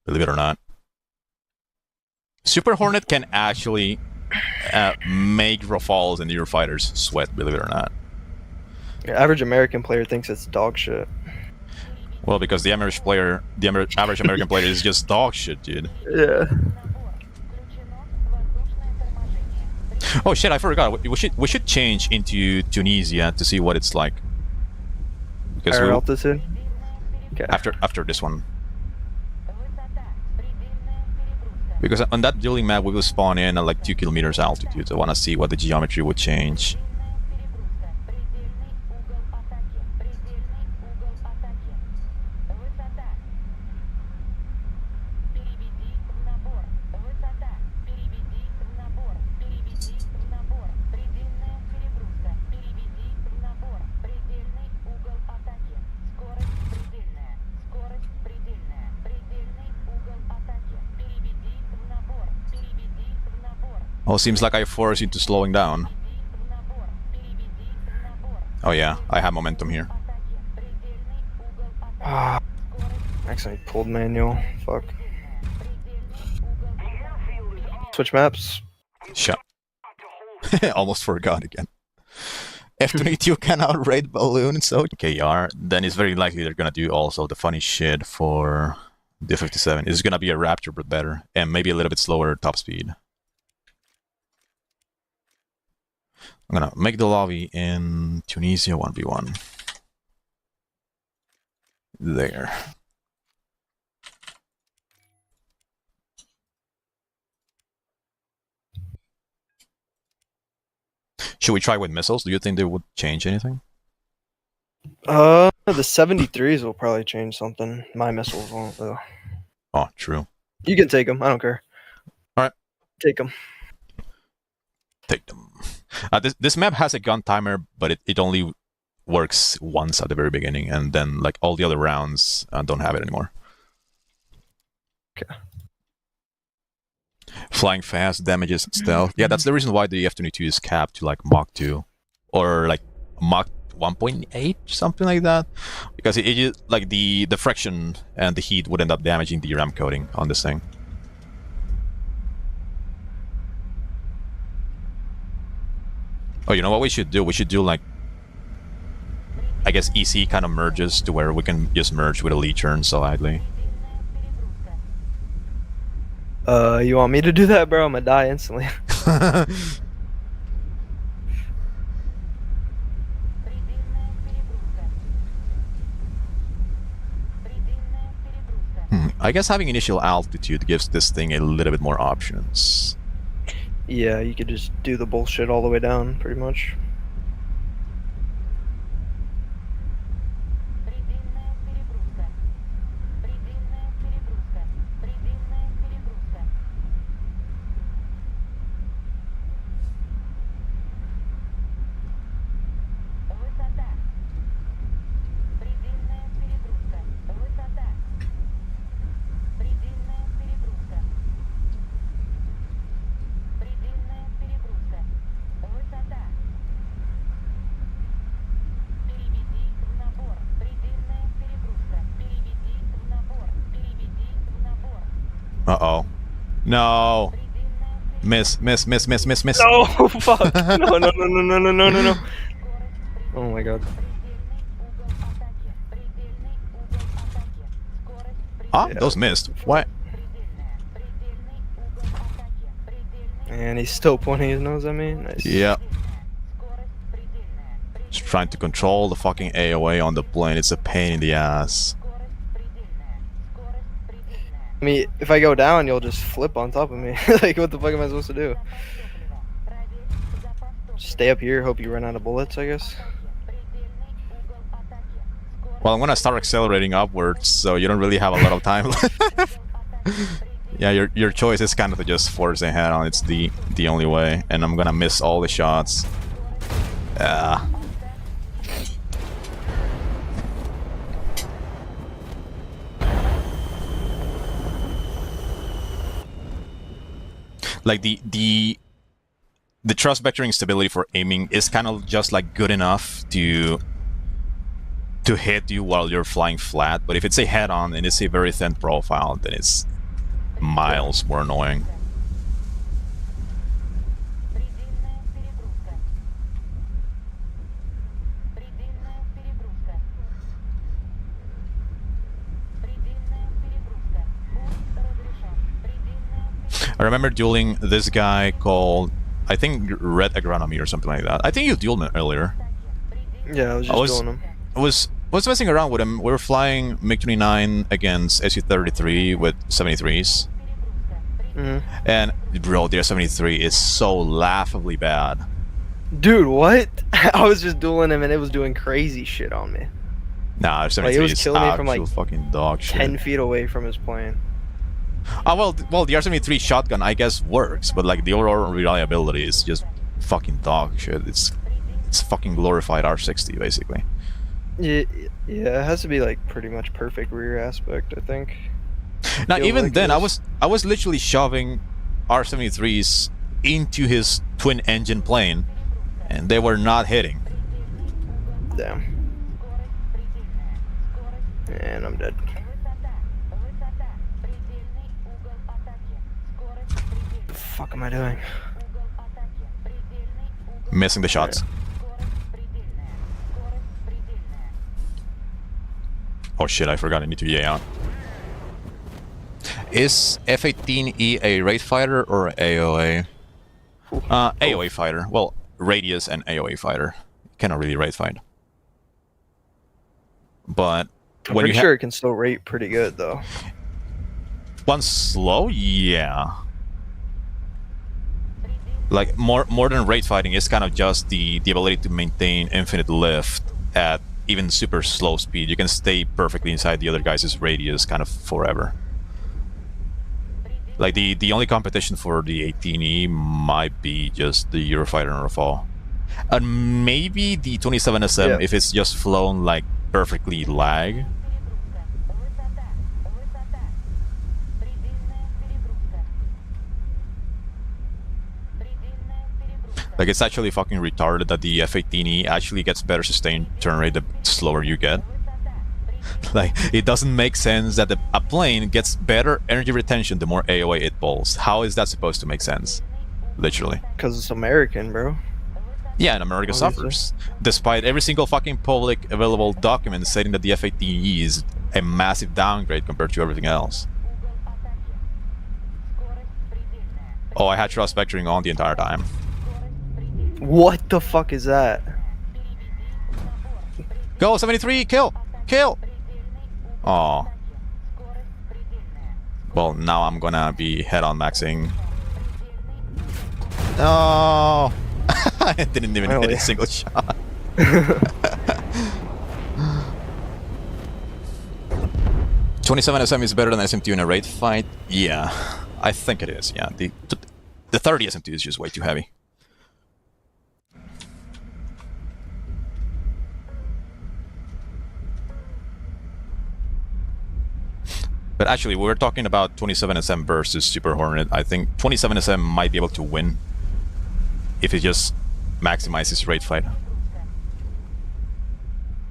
Believe it or not. Super Hornet can actually make Rafales and Eurofighters sweat, believe it or not.
Your average American player thinks it's dog shit.
Well, because the average American player is just dog shit, dude.
Yeah.
Oh shit, I forgot. We should change into Tunisia to see what it's like. Because
higher altitude?
Okay. After this one. Because on that dueling map we will spawn in at like 2 kilometers altitude. So I wanna see what the geometry would change. Oh, seems like I forced you into slowing down. Oh yeah, I have momentum here.
Actually, I pulled manual. Fuck. Switch maps.
Shut. Almost forgot again. F-22 can outrate balloon, so KR. Then it's very likely they're gonna do also the funny shit for the 57. It's gonna be a Raptor, but better, and maybe a little bit slower top speed. I'm gonna make the lobby in Tunisia 1v1. There. Should we try with missiles? Do you think they would change anything?
The 73s will probably change something. My missiles won't, though.
Oh, true.
You can take them. I don't care.
All right.
Take them.
Take them. This map has a gun timer, but it only works once at the very beginning, and then like all the other rounds don't have it anymore.
Okay.
Flying fast damages stealth. Yeah, that's the reason why the F-22 is capped to like Mach 2 or like Mach 1.8, something like that, because it like the friction and the heat would end up damaging the RAM coating on this thing. Oh, you know what we should do? We should do like, I guess EC kind of merges to where we can just merge with a Lee turn slightly.
You want me to do that, bro? I'm gonna die instantly.
I guess having initial altitude gives this thing a little bit more options.
Yeah, you could just do the bullshit all the way down, pretty much.
Uh-oh. No. Miss.
No, fuck. No. Oh my god.
Ah,
Yeah.
those missed. What?
And he's still pointing his nose at me. Nice.
Yeah. Just trying to control the fucking AOA on the plane. It's a pain in the ass.
I mean, if I go down, you'll just flip on top of me. Like, what the fuck am I supposed to do? Stay up here, hope you run out of bullets, I guess.
Well, I'm gonna start accelerating upwards, so you don't really have a lot of time left. Yeah, your choice is kind of to just force ahead on. It's the only way, and I'm gonna miss all the shots. Yeah. Like the thrust vectoring stability for aiming is kind of just like good enough to hit you while you're flying flat, but if it's a head-on and it's a very thin profile, then it's miles more annoying. I remember dueling this guy called, I think, Red Agronomy or something like that. I think you dueled him earlier.
Yeah, I was just doing him.
I was messing around with him. We were flying MiG-29 against Su-33 with 73s. And bro, their 73 is so laughably bad.
Dude, what? I was just dueling him and it was doing crazy shit on me.
Nah, 73
like, it was
is
killing me from like
fucking dog shit.
10 feet away from his plane.
Well, the R-73 shotgun I guess works, but like the overall reliability is just fucking dog shit. It's fucking glorified R-60 basically.
Yeah, it has to be like pretty much perfect rear aspect, I think.
Now even like then, I was literally shoving R-73s into his twin engine plane, and they were not hitting.
Damn. And I'm dead. What the fuck am I doing?
Missing the shots. Oh shit, I forgot I need to EA out. Is F-18E a raid fighter or AOA? AOA fighter. Well, radius and AOA fighter. Cannot really raid fight. But
I'm pretty sure it can still rate pretty good though.
Once slow, yeah. Like more than raid fighting, it's kind of just the ability to maintain infinite lift at even super slow speed. You can stay perfectly inside the other guy's radius kind of forever. Like the only competition for the 18E might be just the Eurofighter and Rafale, and maybe the 27SM
Yeah.
if it's just flown like perfectly lag. Like it's actually fucking retarded that the F-18E actually gets better sustained turn rate the slower you get. Like it doesn't make sense that a plane gets better energy retention the more AOA it pulls. How is that supposed to make sense? Literally.
Because it's American, bro.
Yeah, and America
Obviously.
suffers. Despite every single fucking public available document stating that the F-18E is a massive downgrade compared to everything else. Oh, I had thrust vectoring on the entire time.
What the fuck is that?
Go, 73, kill! Kill! Oh. Well, now I'm gonna be head-on maxing. Oh! I didn't even hit a single shot. 27SM is better than SM2 in a raid fight? Yeah, I think it is, yeah. The 30 SM2 is just way too heavy. But actually, we were talking about 27SM versus Super Hornet. I think 27SM might be able to win if it just maximizes raid fight.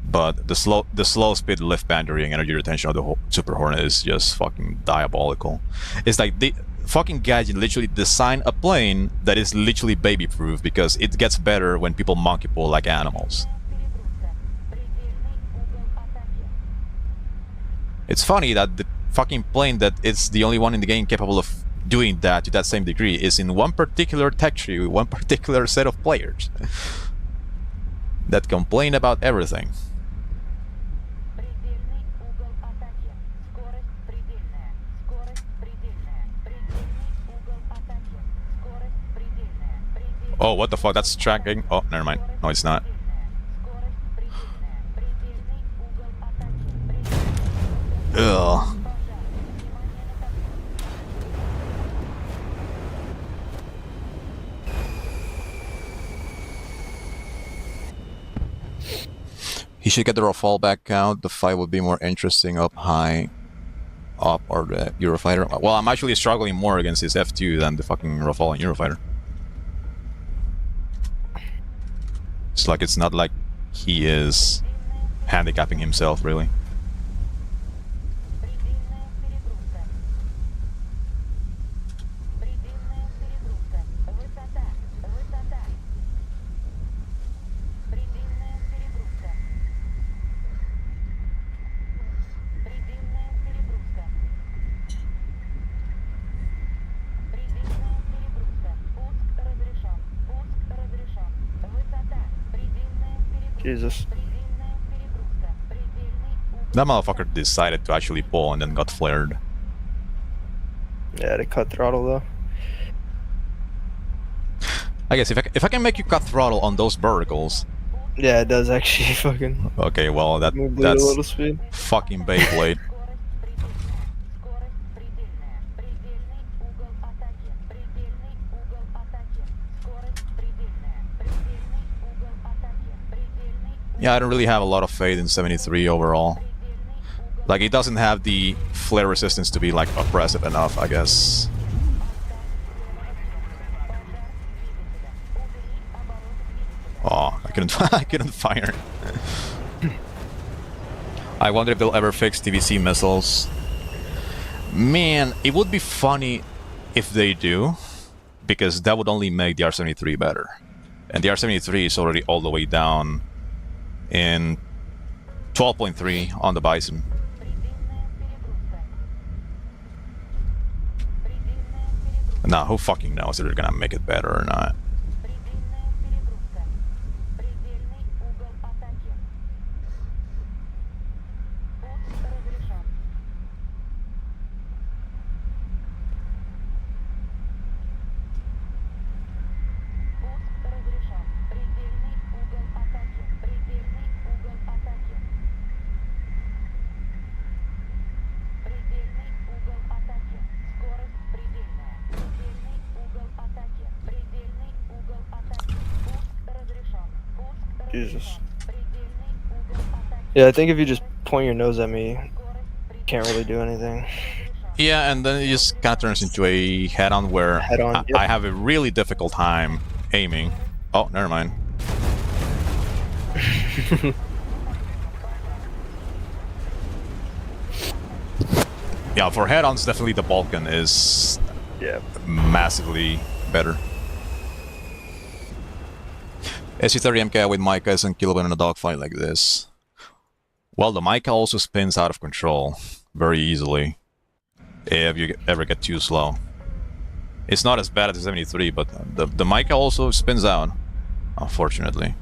But the slow speed lift boundary and energy retention of the Super Hornet is just fucking diabolical. It's like the fucking gadget literally designed a plane that is literally baby proof because it gets better when people monkey pull like animals. It's funny that the fucking plane that is the only one in the game capable of doing that to that same degree is in one particular tech tree with one particular set of players that complain about everything. Oh, what the fuck? That's tracking. Oh, never mind. No, it's not. Ugh. He should get the Rafale back out. The fight would be more interesting up high. Up or the Eurofighter. Well, I'm actually struggling more against his F2 than the fucking Rafale and Eurofighter. It's like it's not like he is handicapping himself, really.
Jesus.
That motherfucker decided to actually pull and then got flared.
Yeah, they cut throttle though.
I guess if I can make you cut throttle on those verticals.
Yeah, it does actually fucking.
Okay, well that's
a little speed.
Fucking Beyblade. Yeah, I don't really have a lot of faith in 73 overall. Like, it doesn't have the flare resistance to be, like, oppressive enough, I guess. Oh, I couldn't, I couldn't fire. I wonder if they'll ever fix TVC missiles. Man, it would be funny if they do, because that would only make the R-73 better. And the R-73 is already all the way down in 12.3 on the Bison. Now, who fucking knows if they're gonna make it better or not?
Jesus. Yeah, I think if you just point your nose at me, can't really do anything.
Yeah, and then it just kind of turns into a head-on where
Head on.
I have a really difficult time aiming. Oh, never mind.
Yep.
Yeah, for head-ons, definitely the Balkan is
Yeah.
massively better. Su-30MK with Micah isn't killable in a dogfight like this. Well, the Micah also spins out of control very easily if you ever get too slow. It's not as bad as the 73, but the Micah also spins out, unfortunately.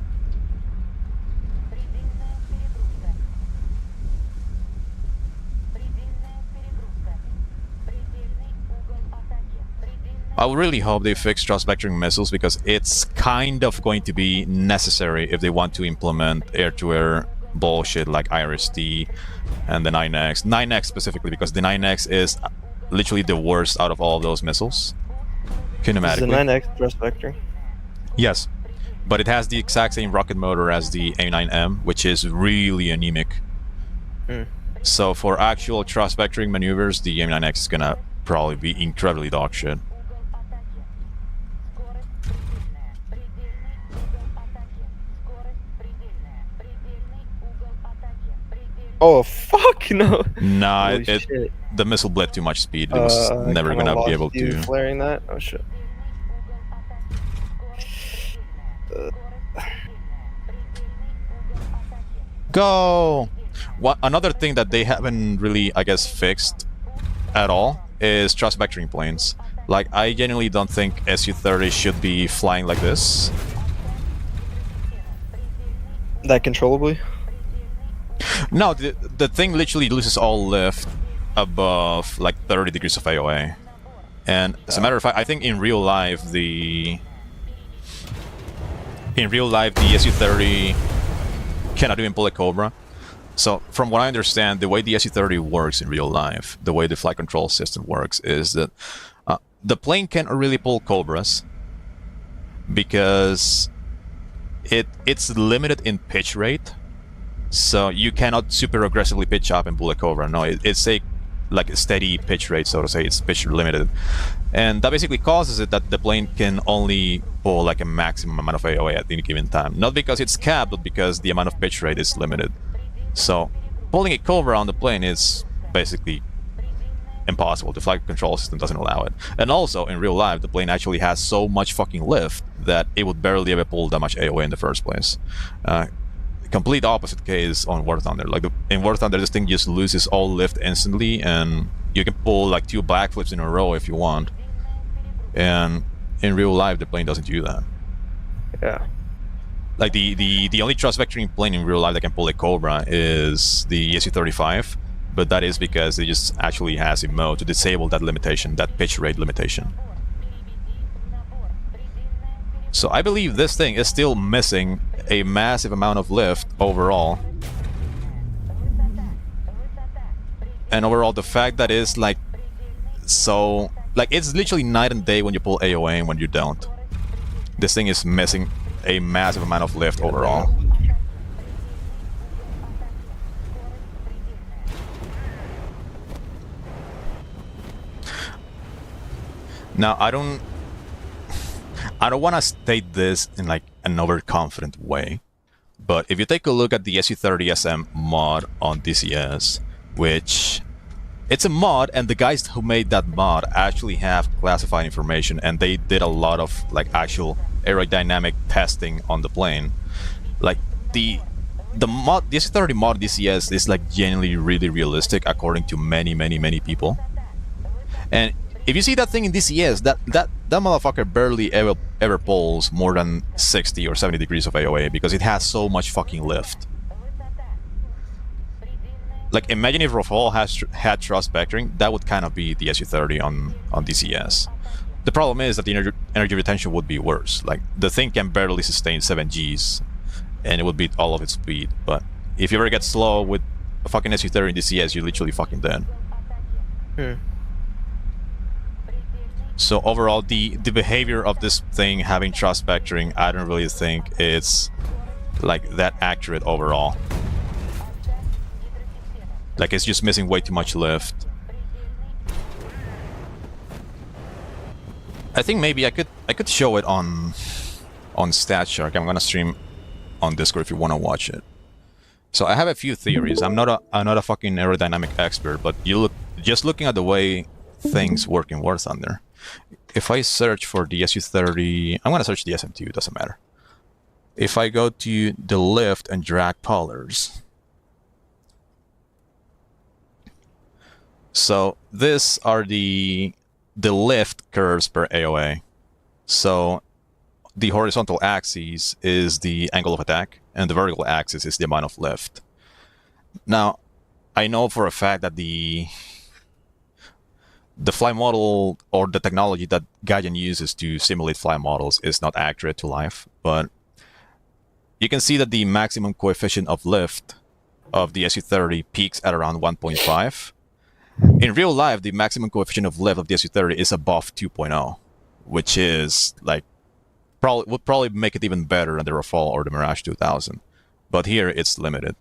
I would really hope they fix thrust vectoring missiles because it's kind of going to be necessary if they want to implement air-to-air bullshit like IRST and the 9X. 9X specifically because the 9X is literally the worst out of all of those missiles. Kinematically.
Is the 9X thrust vector?
Yes, but it has the exact same rocket motor as the A9M, which is really anemic. So for actual thrust vectoring maneuvers, the A9X is gonna probably be incredibly dog shit.
Oh fuck no!
Nah,
Shit.
the missile bled too much speed. It was never gonna be able to.
Flaring that? Oh shit.
Go! Another thing that they haven't really, I guess, fixed at all is thrust vectoring planes. Like, I genuinely don't think Su-30 should be flying like this.
That controllably?
No, the thing literally loses all lift above like 30 degrees of AOA. And as a matter of fact, I think in real life the Su-30 cannot even pull a Cobra. So from what I understand, the way the Su-30 works in real life, the way the flight control system works, is that the plane can't really pull Cobras because it's limited in pitch rate. So you cannot super aggressively pitch up and pull a Cobra. No, it's a steady pitch rate, so to say. It's pitch limited, and that basically causes it that the plane can only pull like a maximum amount of AOA at any given time. Not because it's capped, but because the amount of pitch rate is limited. So pulling a Cobra on the plane is basically impossible. The flight control system doesn't allow it. And also, in real life, the plane actually has so much fucking lift that it would barely ever pull that much AOA in the first place. Complete opposite case on War Thunder. Like in War Thunder, this thing just loses all lift instantly, and you can pull like 2 backflips in a row if you want. And in real life, the plane doesn't do that.
Yeah.
Like the only thrust vectoring plane in real life that can pull a Cobra is the Su-35, but that is because it just actually has a mode to disable that limitation, that pitch rate limitation. So I believe this thing is still missing a massive amount of lift overall. And overall, the fact that it's like so... Like, it's literally night and day when you pull AOA and when you don't. This thing is missing a massive amount of lift overall. Now, I don't want to state this in like an overconfident way, but if you take a look at the Su-30SM mod on DCS, which it's a mod, and the guys who made that mod actually have classified information, and they did a lot of like actual aerodynamic testing on the plane. Like the mod, the Su-30 mod DCS is like genuinely really realistic according to many people. And if you see that thing in DCS, that motherfucker barely ever pulls more than 60 or 70 degrees of AOA because it has so much fucking lift. Like, imagine if Rafale had thrust vectoring, that would kind of be the Su-30 on DCS. The problem is that the energy retention would be worse. Like, the thing can barely sustain 7 Gs, and it would beat all of its speed. But if you ever get slow with a fucking Su-30 in DCS, you're literally fucking dead. So overall, the behavior of this thing having thrust vectoring, I don't really think it's like that accurate overall. Like it's just missing way too much lift. I think maybe I could show it on StatShark. I'm gonna stream on Discord if you want to watch it. So I have a few theories. I'm not a fucking aerodynamic expert, but just looking at the way things work in War Thunder. If I search for the Su-30, I'm gonna search the SM2. It doesn't matter. If I go to the lift and drag polars, so this are the lift curves per AOA. So the horizontal axis is the angle of attack, and the vertical axis is the amount of lift. Now, I know for a fact that the fly model or the technology that Gaijin uses to simulate fly models is not accurate to life, but you can see that the maximum coefficient of lift of the Su-30 peaks at around 1.5. In real life, the maximum coefficient of lift of the Su-30 is above 2.0, which is like would probably make it even better than the Rafale or the Mirage 2000. But here it's limited.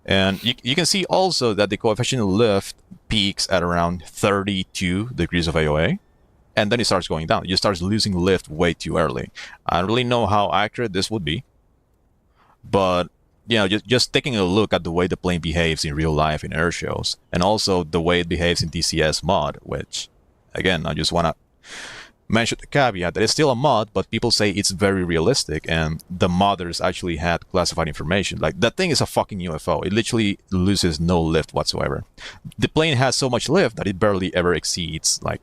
And you can see also that the coefficient of lift peaks at around 32 degrees of AOA, and then it starts going down. You start losing lift way too early. I don't really know how accurate this would be, but you know, just taking a look at the way the plane behaves in real life in air shows, and also the way it behaves in DCS mod, which, again, I just want to mention the caveat that it's still a mod, but people say it's very realistic, and the modders actually had classified information. Like, that thing is a fucking UFO. It literally loses no lift whatsoever. The plane has so much lift that it barely ever exceeds, like,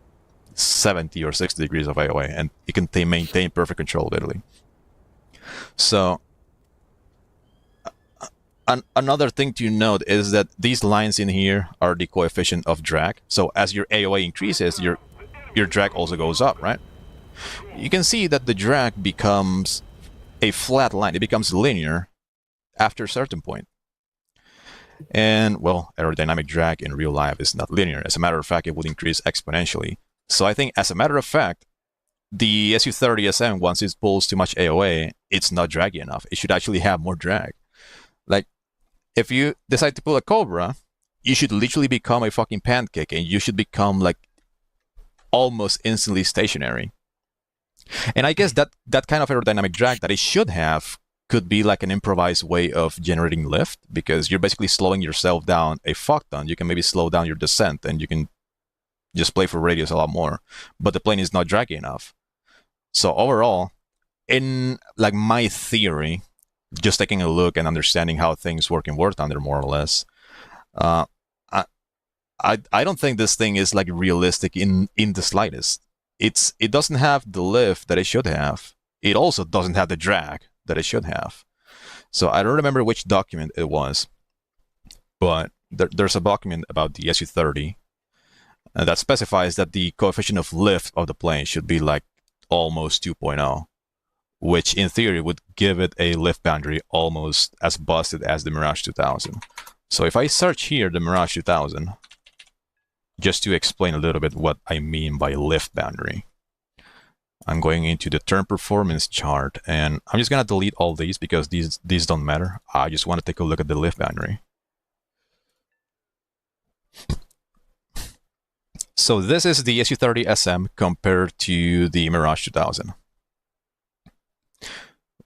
70 or 60 degrees of AOA, and it can maintain perfect control, literally. So, another thing to note is that these lines in here are the coefficient of drag. So, as your AOA increases, your drag also goes up, right? You can see that the drag becomes a flat line. It becomes linear after a certain point. And, well, aerodynamic drag in real life is not linear. As a matter of fact, it would increase exponentially. So I think, as a matter of fact, the Su-30SM, once it pulls too much AOA, it's not draggy enough. It should actually have more drag. Like, if you decide to pull a Cobra, you should literally become a fucking pancake, and you should become, like, almost instantly stationary. And I guess that kind of aerodynamic drag that it should have could be like an improvised way of generating lift, because you're basically slowing yourself down a fuck ton. You can maybe slow down your descent, and you can just play for radius a lot more. But the plane is not draggy enough. So overall, in like my theory, just taking a look and understanding how things work in War Thunder more or less, I don't think this thing is like realistic in the slightest. It doesn't have the lift that it should have. It also doesn't have the drag that it should have. So I don't remember which document it was, but there's a document about the Su-30 that specifies that the coefficient of lift of the plane should be like almost 2.0, which in theory would give it a lift boundary almost as busted as the Mirage 2000. So if I search here the Mirage 2000, just to explain a little bit what I mean by lift boundary, I'm going into the turn performance chart, and I'm just going to delete all these because these don't matter. I just want to take a look at the lift boundary. So this is the Su-30SM compared to the Mirage 2000.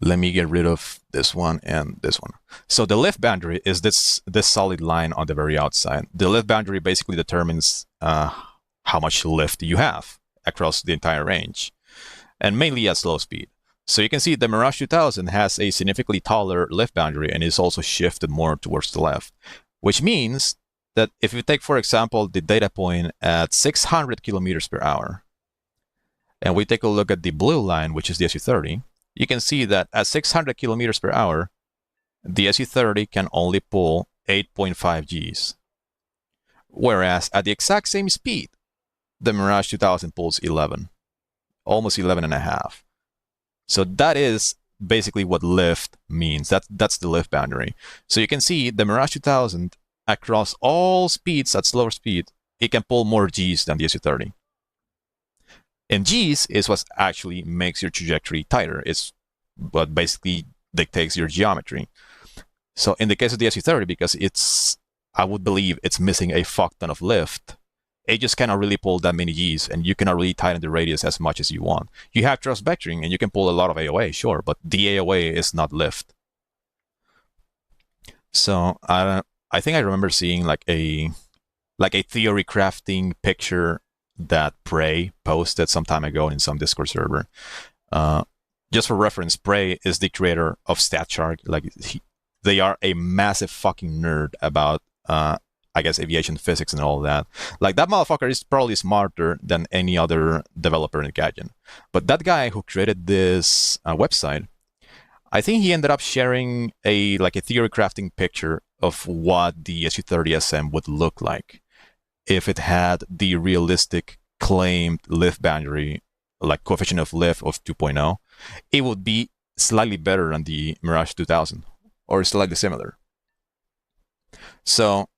Let me get rid of this one and this one. So the lift boundary is this solid line on the very outside. The lift boundary basically determines how much lift you have across the entire range, and mainly at slow speed. So you can see the Mirage 2000 has a significantly taller lift boundary and is also shifted more towards the left, which means that if you take, for example, the data point at 600 kilometers per hour, and we take a look at the blue line, which is the Su-30, you can see that at 600 kilometers per hour, the Su-30 can only pull 8.5 Gs. Whereas at the exact same speed, the Mirage 2000 pulls 11, almost 11 and a half. So that is basically what lift means. That's the lift boundary. So you can see the Mirage 2000 across all speeds at slower speed, it can pull more Gs than the Su-30. And Gs is what actually makes your trajectory tighter. It's what basically dictates your geometry. So in the case of the SU-30, because I would believe it's missing a fuck ton of lift, it just cannot really pull that many Gs, and you cannot really tighten the radius as much as you want. You have thrust vectoring, and you can pull a lot of AOA, sure, but the AOA is not lift. So I think I remember seeing like a theory crafting picture that Prey posted some time ago in some Discord server. Just for reference, Prey is the creator of StatShark. Like they are a massive fucking nerd about I guess aviation physics and all that. Like that motherfucker is probably smarter than any other developer in Gaijin. But that guy who created this website, I think he ended up sharing a theory crafting picture of what the Su-30SM would look like if it had the realistic claimed lift boundary, like coefficient of lift of 2.0. It would be slightly better than the Mirage 2000, or slightly similar. So,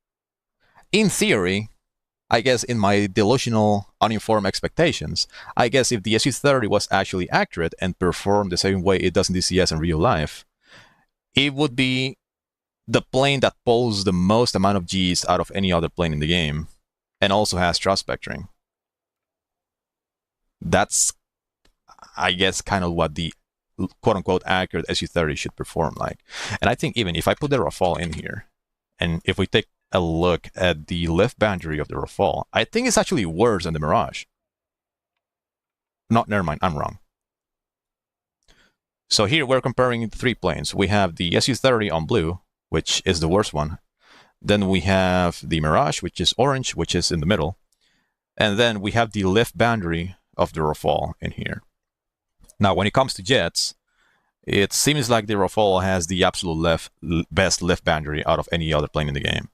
in theory, I guess in my delusional, uninformed expectations, I guess if the Su-30 was actually accurate and performed the same way it does in DCS in real life, it would be the plane that pulls the most amount of Gs out of any other plane in the game, and also has thrust vectoring. That's, I guess, kind of what the quote-unquote accurate Su-30 should perform like. And I think even if I put the Rafale in here, and if we take a look at the lift boundary of the Rafale, I think it's actually worse than the Mirage. Never mind, I'm wrong. So here we're comparing 3 planes. We have the Su-30 on blue, which is the worst one. Then we have the Mirage, which is orange, which is in the middle. And then we have the lift boundary of the Rafale in here. Now, when it comes to jets, it seems like the Rafale has the absolute best lift boundary out of any other plane in the game.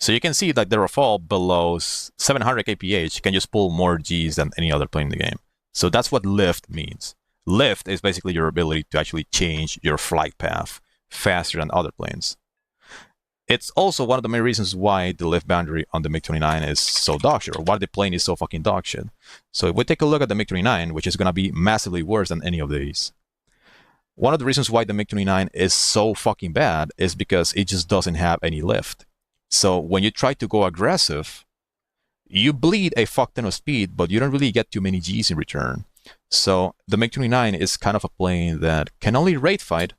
So you can see that the Rafale below 700 kph can just pull more Gs than any other plane in the game. So that's what lift means. Lift is basically your ability to actually change your flight path faster than other planes. It's also one of the main reasons why the lift boundary on the MiG-29 is so dogshit, or why the plane is so fucking dogshit. So if we take a look at the MiG-29, which is going to be massively worse than any of these, one of the reasons why the MiG-29 is so fucking bad is because it just doesn't have any lift. So when you try to go aggressive, you bleed a fuck ton of speed, but you don't really get too many Gs in return. So the MiG-29 is kind of a plane that can only rate fight,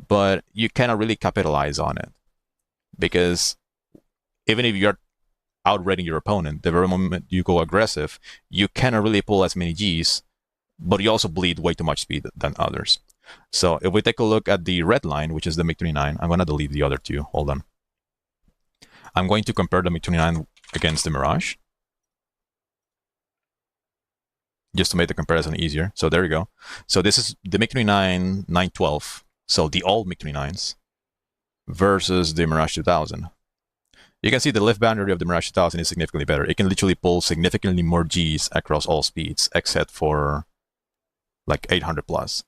but you cannot really capitalize on it. Because even if you're outrating your opponent, the very moment you go aggressive, you cannot really pull as many Gs, but you also bleed way too much speed than others. So if we take a look at the red line, which is the MiG-29, I'm going to delete the other two. Hold on. I'm going to compare the MiG-29 against the Mirage, just to make the comparison easier. So there you go. So this is the MiG-29 912, so the old MiG-29s, versus the Mirage 2000. You can see the lift boundary of the Mirage 2000 is significantly better. It can literally pull significantly more Gs across all speeds, except for like 800 plus.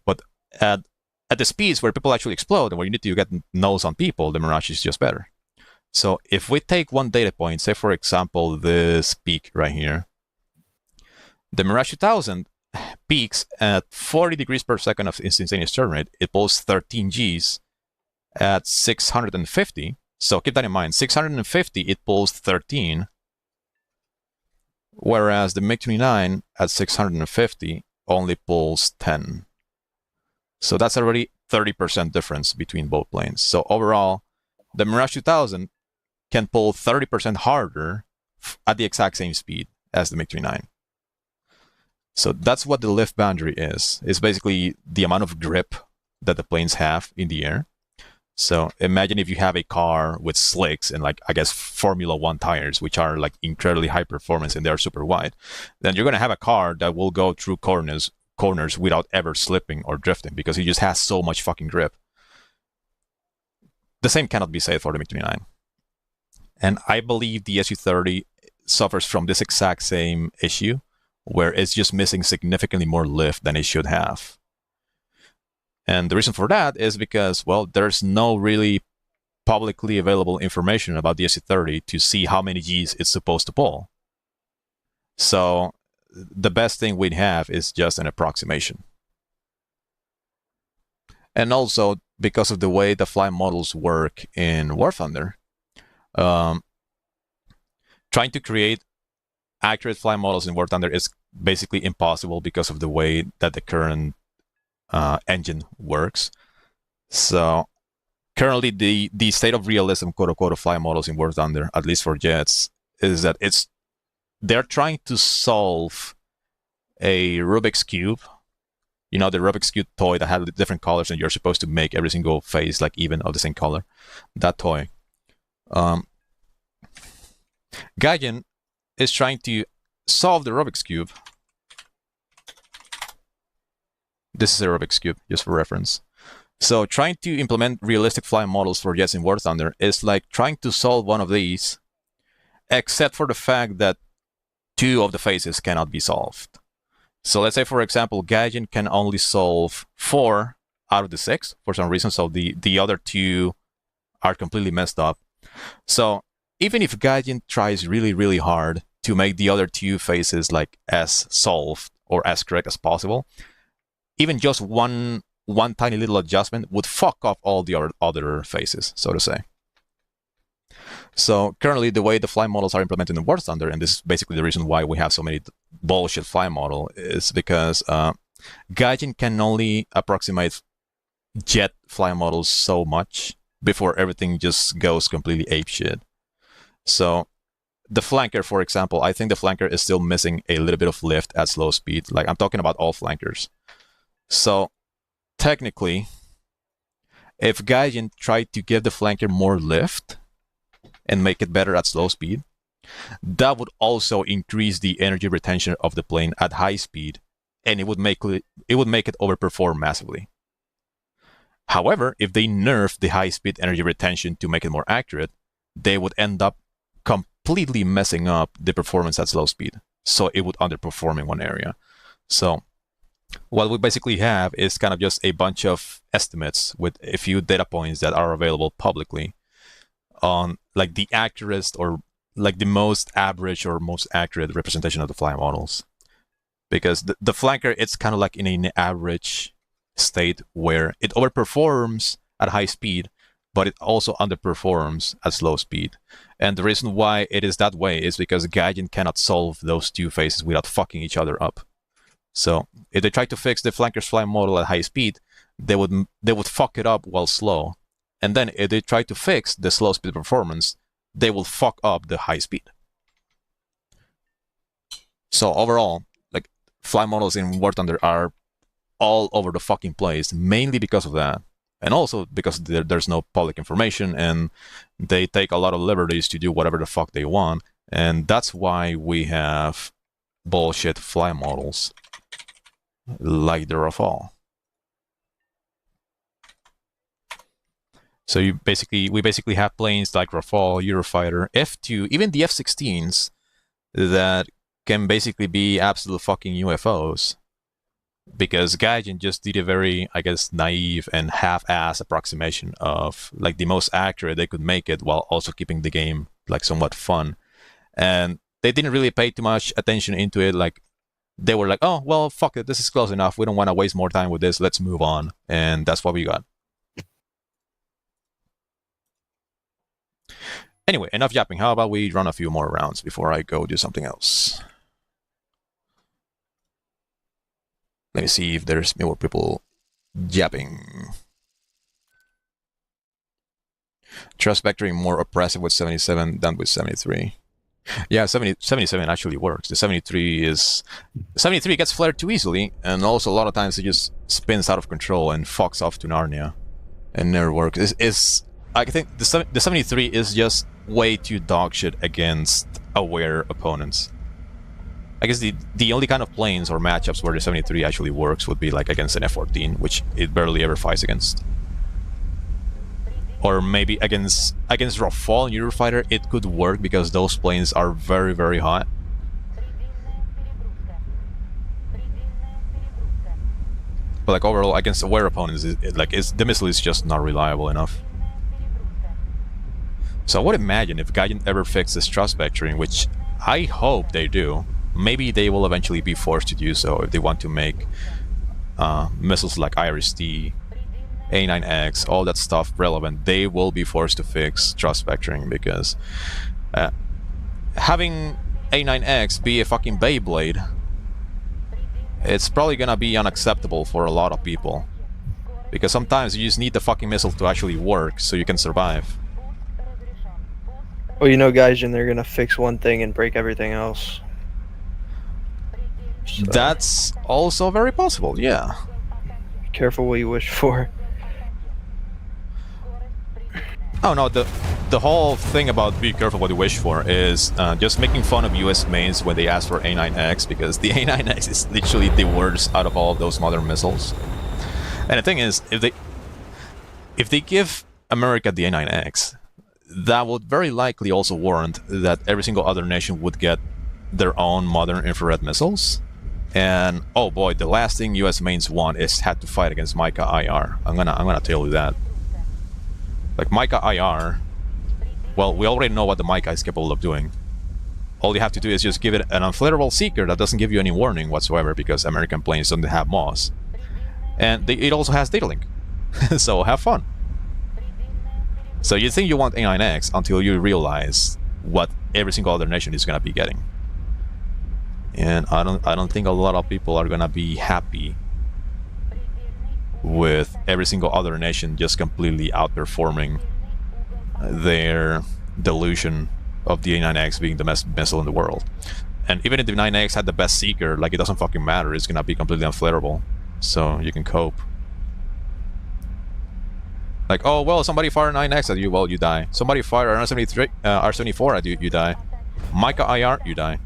But at the speeds where people actually explode and where you need to get nose on people, the Mirage is just better. So if we take one data point, say for example this peak right here, the Mirage 2000 peaks at 40 degrees per second of instantaneous turn rate. It pulls 13 Gs at 650. So keep that in mind. 650, it pulls 13. Whereas the MiG-29 at 650 only pulls 10. So that's already 30% difference between both planes. So overall, the Mirage 2000 can pull 30% harder at the exact same speed as the MiG-29. So that's what the lift boundary is. It's basically the amount of grip that the planes have in the air. So imagine if you have a car with slicks and I guess Formula 1 tires, which are incredibly high performance and they're super wide, then you're going to have a car that will go through corners without ever slipping or drifting because it just has so much fucking grip. The same cannot be said for the MiG-29. And I believe the Su-30 suffers from this exact same issue, where it's just missing significantly more lift than it should have. And the reason for that is because, well, there's no really publicly available information about the Su-30 to see how many Gs it's supposed to pull. So the best thing we'd have is just an approximation. And also, because of the way the fly models work in War Thunder, um, trying to create accurate fly models in War Thunder is basically impossible because of the way that the current engine works. So currently, the state of realism, quote unquote, of fly models in War Thunder, at least for jets, is that they're trying to solve a Rubik's cube. You know, the Rubik's cube toy that had different colors, and you're supposed to make every single face like even of the same color. That toy. Um, Gaijin is trying to solve the Rubik's cube. This is a Rubik's cube, just for reference. So trying to implement realistic flying models for jets in War Thunder is like trying to solve one of these, except for the fact that 2 of the faces cannot be solved. So let's say, for example, Gaijin can only solve 4 out of the 6 for some reason, so the other 2 are completely messed up. So even if Gaijin tries really, really hard to make the other 2 faces like as solved or as correct as possible, even just one tiny little adjustment would fuck up all the other faces, so to say. So currently, the way the fly models are implemented in War Thunder, and this is basically the reason why we have so many bullshit fly model, is because Gaijin can only approximate jet fly models so much before everything just goes completely apeshit. So the flanker, for example, I think the flanker is still missing a little bit of lift at slow speed. Like, I'm talking about all flankers. So technically, if Gaijin tried to give the flanker more lift and make it better at slow speed, that would also increase the energy retention of the plane at high speed, and it would make it overperform massively. However, if they nerf the high speed energy retention to make it more accurate, they would end up completely messing up the performance at slow speed, so it would underperform in one area. So what we basically have is kind of just a bunch of estimates with a few data points that are available publicly on like the accurate or like the most average or most accurate representation of the fly models. Because the flanker, it's kind of like in an average state where it overperforms at high speed, but it also underperforms at slow speed. And the reason why it is that way is because Gaijin cannot solve those 2 phases without fucking each other up. So if they try to fix the flanker's fly model at high speed, they would fuck it up while slow. And then if they try to fix the slow speed performance, they will fuck up the high speed. So overall, like, fly models in War Thunder are all over the fucking place, mainly because of that. And also because there's no public information and they take a lot of liberties to do whatever the fuck they want. And that's why we have bullshit fly models like the Rafale. So we basically have planes like Rafale, Eurofighter, F2, even the F-16s that can basically be absolute fucking UFOs. Because Gaijin just did a very, I guess, naive and half-ass approximation of like the most accurate they could make it while also keeping the game like somewhat fun. And they didn't really pay too much attention into it. Like, they were like, oh, well, fuck it, this is close enough. We don't want to waste more time with this. Let's move on. And that's what we got. Anyway, enough yapping. How about we run a few more rounds before I go do something else? Let me see if there's more people yapping. Trust vectoring more oppressive with 77 than with 73. Yeah, 77 actually works. The 73 gets flared too easily, and also a lot of times it just spins out of control and fucks off to Narnia and never works. I think the 73 is just way too dogshit against aware opponents. I guess the only kind of planes or matchups where the 73 actually works would be like against an F-14, which it barely ever fights against. Or maybe against Rafale and Eurofighter, it could work because those planes are very, very hot. But like overall, against aware opponents, the missile is just not reliable enough. So I would imagine if Gaijin ever fixes trust vectoring, which I hope they do, maybe they will eventually be forced to do so if they want to make missiles like Iris-T A9X, all that stuff relevant, they will be forced to fix thrust vectoring because having A9X be a fucking Beyblade, it's probably gonna be unacceptable for a lot of people. Because sometimes you just need the fucking missile to actually work so you can survive.
Well, you know, Gaijin, they're gonna fix one thing and break everything else. So,
That's also very possible, yeah.
be careful what you wish for.
Oh no, the whole thing about be careful what you wish for is just making fun of US mains when they ask for A9X, because the A9X is literally the worst out of all of those modern missiles. And the thing is, if they give America the A9X, that would very likely also warrant that every single other nation would get their own modern infrared missiles. And oh boy, the last thing US mains want is had to fight against Mica IR. I'm gonna tell you that. Like Mica IR, well, we already know what the Mica is capable of doing. All you have to do is just give it an unflattable seeker that doesn't give you any warning whatsoever, because American planes don't have MOS. And it also has data link. So have fun. So you think you want A9X until you realize what every single other nation is gonna be getting. And I don't think a lot of people are gonna be happy with every single other nation just completely outperforming their delusion of the A9X being the best missile in the world. And even if the 9X had the best seeker, like, it doesn't fucking matter, it's gonna be completely unflattable. So you can cope. Like, oh well, somebody fired 9X at you, well, you die. Somebody fired R73, R74 at you, you die. Mica IR, you die.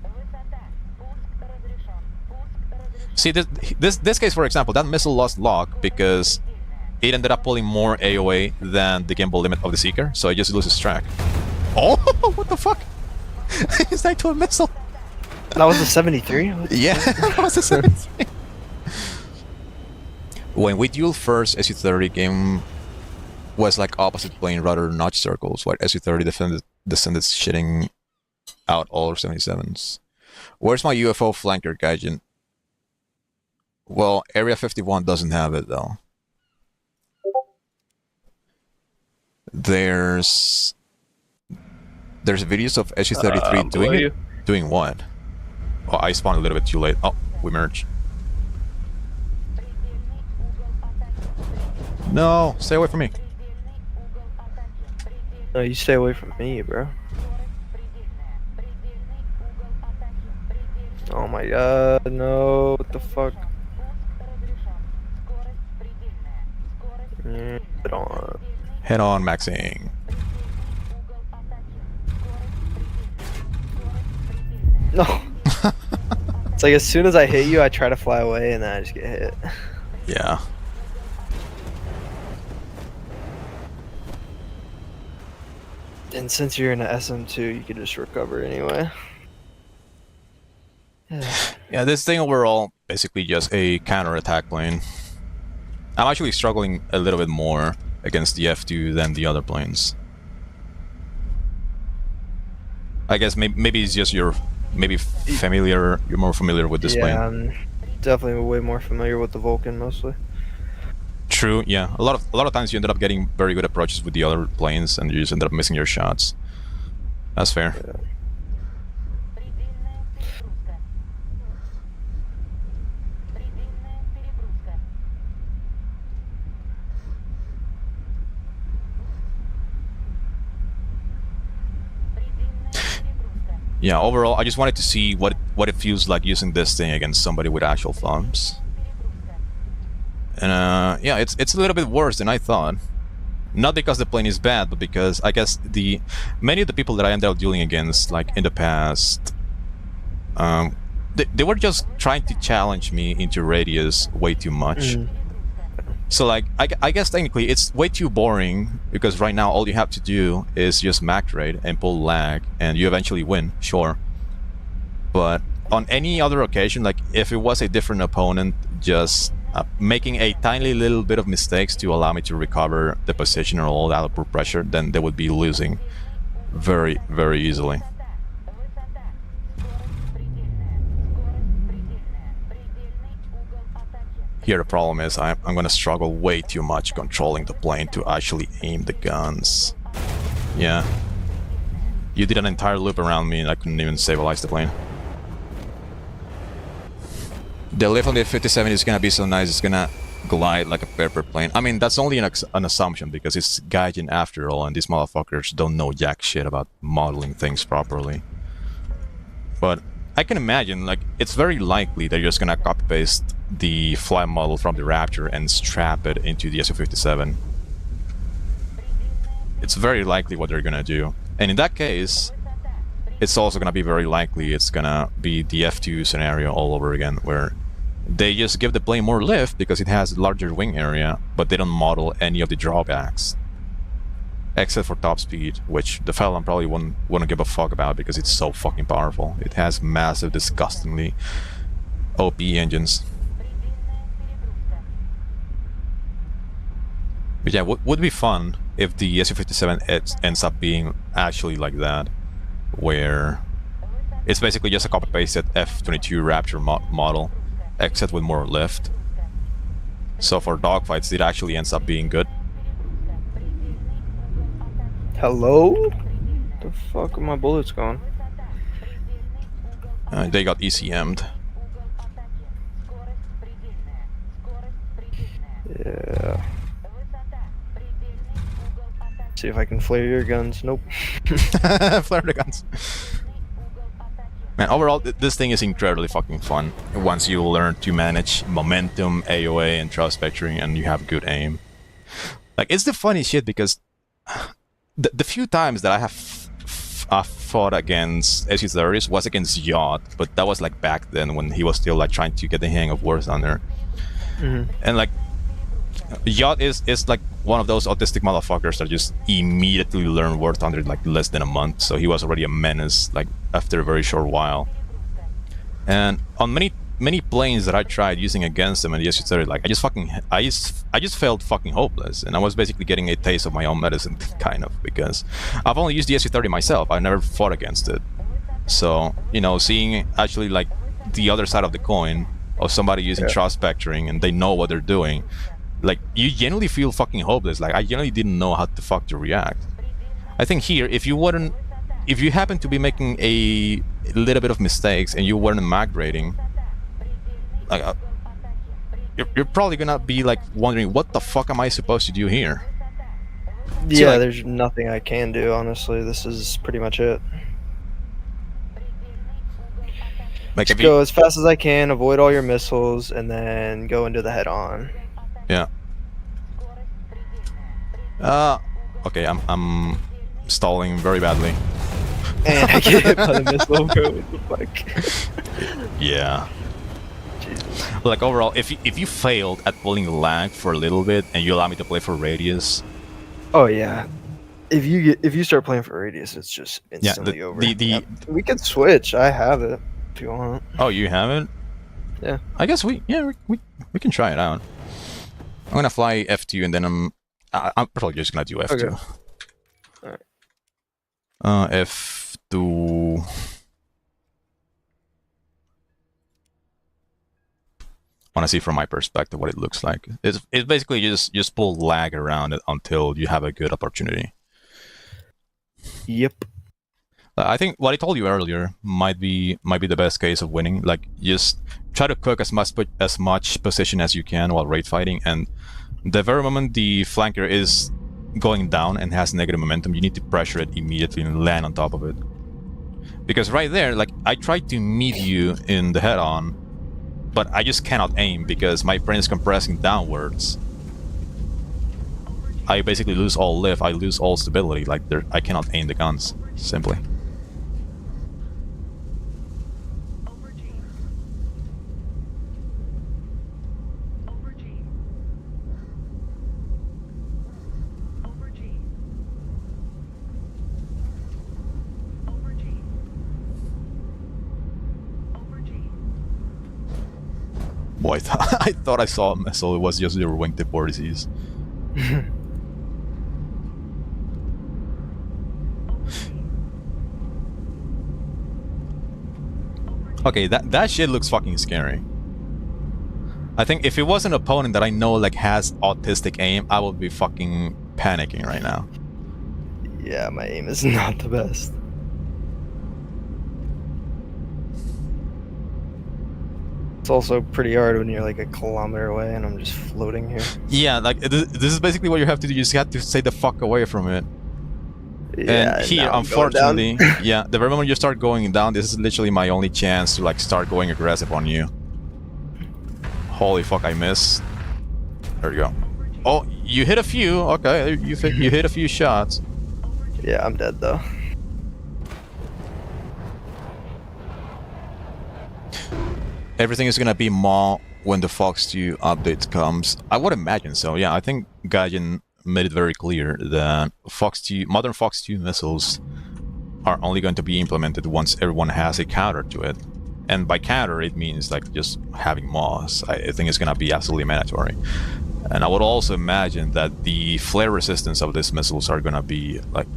See, this case, for example, that missile lost lock because it ended up pulling more AOA than the gimbal limit of the Seeker, so it just loses track. Oh, what the fuck? Is that to a missile?
That was a 73?
Yeah, that was a 73. When we duel first, SU-30 game was like opposite plane rather notch circles, while SU-30 descended shitting out all 77s. Where's my UFO flanker, Gaijin? Well, Area 51 doesn't have it, though. There's videos of SU-33 doing what? Oh, I spawned a little bit too late. Oh, we merged. No, stay away from me.
No, you stay away from me, bro. Oh my god, no, what the fuck? Head on.
Head on, maxing.
No. It's like as soon as I hit you, I try to fly away and then I just get hit.
Yeah.
And since you're in an SM2, you can just recover anyway.
Yeah, this thing overall basically just a counter-attack plane. I'm actually struggling a little bit more against the F2 than the other planes. I guess maybe it's just you're more familiar with this plane.
Yeah, I'm definitely way more familiar with the Vulcan mostly.
True, yeah. A lot of times you ended up getting very good approaches with the other planes and you just ended up missing your shots. That's fair.
Yeah.
Yeah, overall, I just wanted to see what it feels like using this thing against somebody with actual thumbs. And yeah, it's a little bit worse than I thought. Not because the plane is bad, but because I guess many of the people that I ended up dueling against, like in the past, they were just trying to challenge me into radius way too much. So like, I guess technically it's way too boring, because right now all you have to do is just max raid and pull lag, and you eventually win, sure. But on any other occasion, like if it was a different opponent, just making a tiny little bit of mistakes to allow me to recover the position or all that output pressure, then they would be losing very, very easily. Here the problem is I'm gonna struggle way too much controlling the plane to actually aim the guns. Yeah. You did an entire loop around me and I couldn't even stabilize the plane. The lift on the F-57 is gonna be so nice, it's gonna glide like a paper plane. I mean, that's only an assumption because it's Gaijin after all, and these motherfuckers don't know jack shit about modeling things properly. But I can imagine, like, it's very likely they're just gonna copy-paste the flight model from the Raptor and strap it into the Su-57. It's very likely what they're gonna do. And in that case, it's also gonna be very likely it's gonna be the F2 scenario all over again, where they just give the plane more lift because it has a larger wing area, but they don't model any of the drawbacks. Except for top speed, which the Phelan probably wouldn't give a fuck about because it's so fucking powerful. It has massive, disgustingly OP engines. But yeah, would be fun if the Su-57 ends up being actually like that, where it's basically just a copy-pasted F-22 Raptor model, except with more lift. So for dogfights, it actually ends up being good.
Hello? The fuck are my bullets gone?
They got ECM'd.
Yeah. See if I can flare your guns. Nope.
Flare the guns. Man, overall, this thing is incredibly fucking fun once you learn to manage momentum, AOA, and thrust vectoring, and you have good aim. Like, it's the funny shit because the few times that I have fought against Su-30s was against Yacht, but that was like back then when he was still like trying to get the hang of War Thunder. And like, Yacht is like one of those autistic motherfuckers that just immediately learn War Thunder in like less than a month, so he was already a menace like after a very short while. And on many planes that I tried using against him and the Su-30, like I just felt fucking hopeless, and I was basically getting a taste of my own medicine, kind of, because I've only used the Su-30 myself. I never fought against it. So, you know, seeing actually like the other side of the coin of somebody using thrust vectoring and they know what they're doing, like, you genuinely feel fucking hopeless. Like, I genuinely didn't know how the fuck to react. I think here, if you happen to be making a little bit of mistakes and you weren't migrating, like, you're probably gonna be like wondering, what the fuck am I supposed to do here?
Yeah,
so, like,
there's nothing I can do, honestly. This is pretty much it.
Like,
just go as fast as I can, avoid all your missiles, and then go into the head-on.
Yeah. Okay, I'm stalling very badly.
And I get hit by the missile, bro. What the fuck?
Yeah.
Jesus.
Like, overall, if you failed at pulling lag for a little bit and you allow me to play for radius.
Oh yeah. If you start playing for radius, it's just instantly over. We could switch. I have it if you want.
Oh, you have it?
Yeah.
I guess we can try it out. I'm gonna fly F2 and then I'm probably just gonna do F2.
Okay. Alright.
F2. Want to see from my perspective what it looks like. It's basically just pull lag around it until you have a good opportunity.
Yep.
I think what I told you earlier might be the best case of winning. Like, just try to cook as much position as you can while raid fighting, and the very moment the flanker is going down and has negative momentum, you need to pressure it immediately and land on top of it. Because right there, like, I tried to meet you in the head-on, but I just cannot aim because my brain is compressing downwards. I basically lose all lift, I lose all stability, like, I cannot aim the guns, simply. Boy, I thought I saw a missile, it was just your wingtip vortices. Okay, that shit looks fucking scary. I think if it was an opponent that I know like has autistic aim, I would be fucking panicking right now.
Yeah, my aim is not the best. It's also pretty hard when you're like a kilometer away and I'm just floating here.
Yeah, like this is basically what you have to do. You just have to stay the fuck away from it.
Yeah,
And here, unfortunately, yeah, the moment you start going down, this is literally my only chance to like start going aggressive on you. Holy fuck, I missed. There you go. Oh, you hit a few. Okay, you hit a few shots.
Yeah, I'm dead though.
Everything is gonna be more when the Fox 2 update comes. I would imagine so. Yeah, I think Gaijin made it very clear that modern Fox 2 missiles are only going to be implemented once everyone has a counter to it. And by counter, it means like just having mods. I think it's gonna be absolutely mandatory. And I would also imagine that the flare resistance of these missiles are gonna be like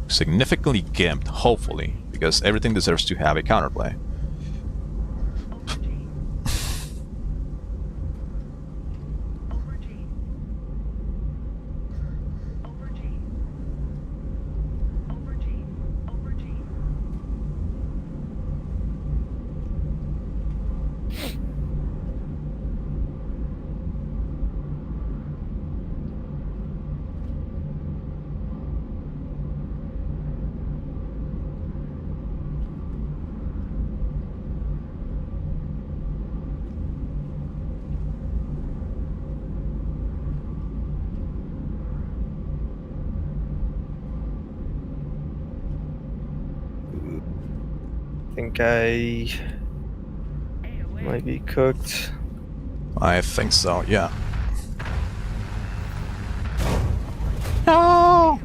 significantly gimped, hopefully, because everything deserves to have a counterplay.
I think I might be cooked.
I think so, yeah. No!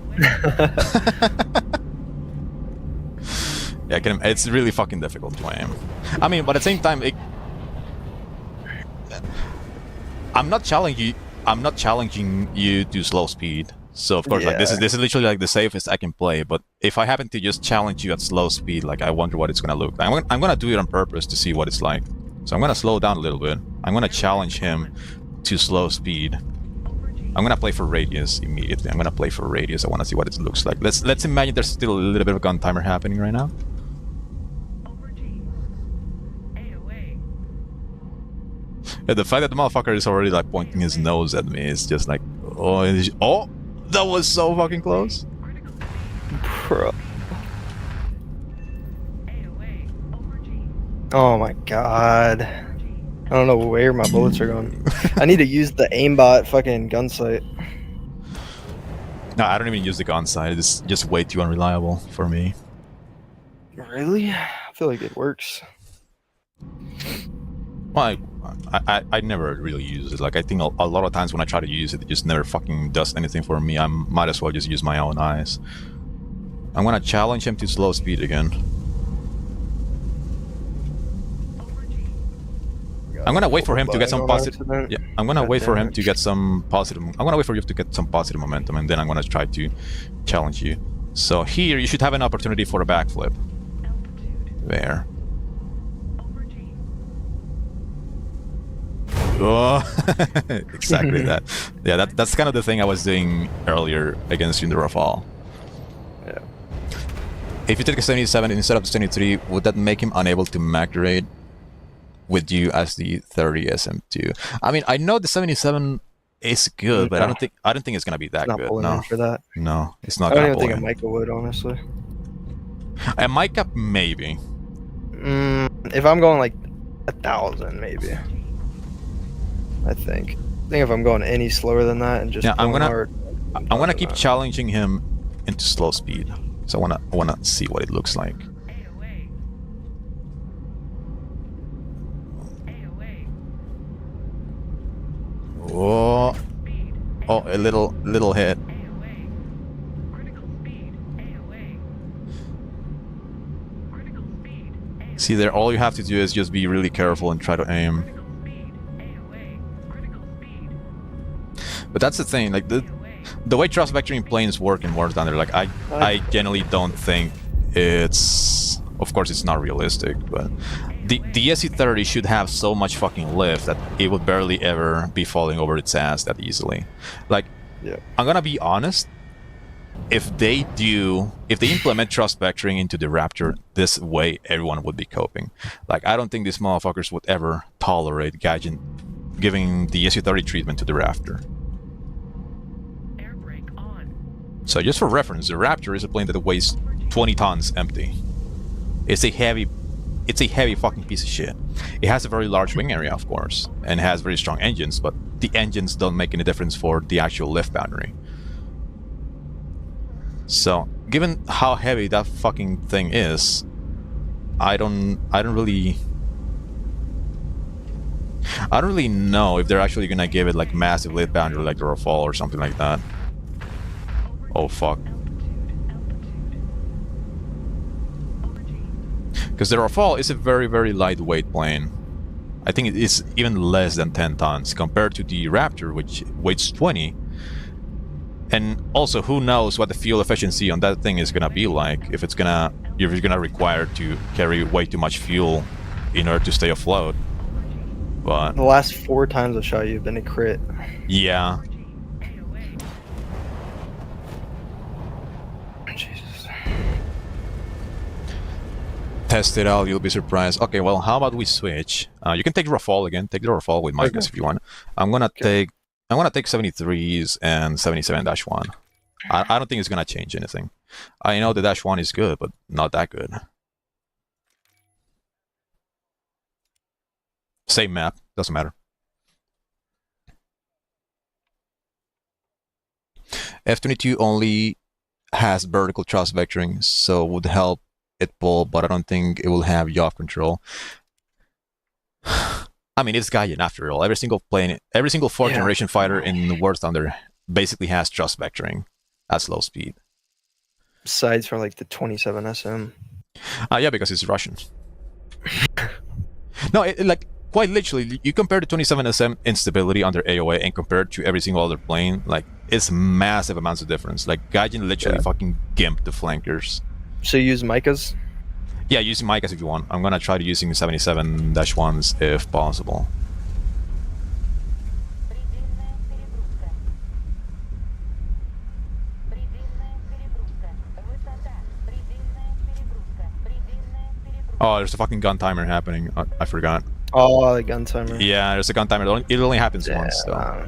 Yeah, it's really fucking difficult to aim. I mean, but at the same time, I'm not challenging you to slow speed. So of course, like this is literally like the safest I can play. But if I happen to just challenge you at slow speed, like I wonder what it's gonna look like. I'm gonna do it on purpose to see what it's like. So I'm gonna slow down a little bit. I'm gonna challenge him to slow speed. I'm gonna play for radius immediately. I'm gonna play for radius. I wanna see what it looks like. Let's imagine there's still a little bit of a gun timer happening right now. Yeah, the fact that the motherfucker is already like pointing his nose at me is just like, oh, that was so fucking close.
Bro. Oh my god. I don't know where my bullets are going. I need to use the aimbot fucking gun sight.
No, I don't even use the gun sight. It's just way too unreliable for me.
Really? I feel like it works.
Well, I never really use it. Like, I think a lot of times when I try to use it, it just never fucking does anything for me. I might as well just use my own eyes. I'm gonna challenge him to slow speed again. I'm gonna wait for him to get some positive. Yeah, I'm gonna wait for him to get some positive. I'm gonna wait for you to get some positive momentum, and then I'm gonna try to challenge you. So here, you should have an opportunity for a backflip. There. Oh, exactly that. Yeah, that's kind of the thing I was doing earlier against you in the Rafale.
Yeah.
If you take a 77 instead of the 73, would that make him unable to mag raid with you as the 30SM2? I mean, I know the 77 is good, but I don't think it's gonna be that good. No,
for that.
No, it's not.
I don't even think a Micah would, honestly.
A Micah, maybe.
If I'm going like 1,000, maybe. I think if I'm going any slower than that and just
I'm gonna keep challenging him into slow speed. So I wanna see what it looks like. Oh, a little hit. See there, all you have to do is just be really careful and try to aim. But that's the thing, like the way thrust vectoring planes work in War Thunder, like I generally don't think it's, of course it's not realistic, but The SU-30 should have so much fucking lift that it would barely ever be falling over its ass that easily. Like,
Yeah.
I'm gonna be honest. If they implement trust vectoring into the Raptor this way, everyone would be coping. Like, I don't think these motherfuckers would ever tolerate Gaijin giving the SU-30 treatment to the Raptor. So just for reference, the Raptor is a plane that weighs 20 tons empty. It's a heavy fucking piece of shit. It has a very large wing area, of course, and has very strong engines, but the engines don't make any difference for the actual lift boundary. So, given how heavy that fucking thing is, I don't really know if they're actually gonna give it like massive lift boundary like the Rafale or something like that. Oh fuck. Because the Rafale is a very, very lightweight plane. I think it is even less than 10 tons compared to the Raptor, which weighs 20. And also, who knows what the fuel efficiency on that thing is gonna be like, if you're gonna require to carry way too much fuel in order to stay afloat. But
The last 4 times I've shot you have been a crit.
yeah.
Jesus.
Test it out, you'll be surprised. Okay, well, how about we switch? You can take Rafale again. Take the Rafale with Micahs if you want. I'm gonna take 73s and 77-1. I don't think it's gonna change anything. I know the -1 is good, but not that good. Same map, doesn't matter. F-22 only has vertical thrust vectoring, so would help it pull, but I don't think it will have yaw control. I mean, it's Gaijin after all. Every single plane, every single 4th generation fighter in War Thunder basically has thrust vectoring at slow speed.
Besides for like the 27SM.
Yeah, because it's Russian. No, like quite literally, you compare the 27SM instability under AOA and compare it to every single other plane, like it's massive amounts of difference. Like Gaijin literally fucking gimped the flankers.
So you use Micahs?
Yeah, using Micahs if you want. I'm gonna try to using 77-1s if possible. Oh, there's a fucking gun timer happening. I forgot.
Oh, the gun timer.
Yeah, there's a gun timer. It only happens once, though.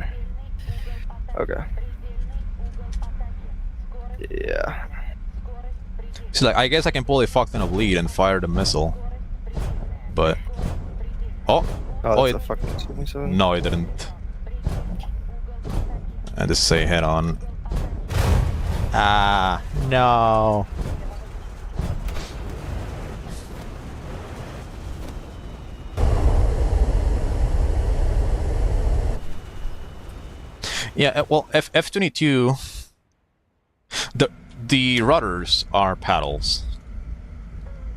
Okay. Yeah.
So, like, I guess I can pull a fuck ton of lead and fire the missile. But... Oh,
that's a fucking 77?
no, it didn't. And this is a head-on. Ah, no. Yeah, well, F-22... The rudders are paddles,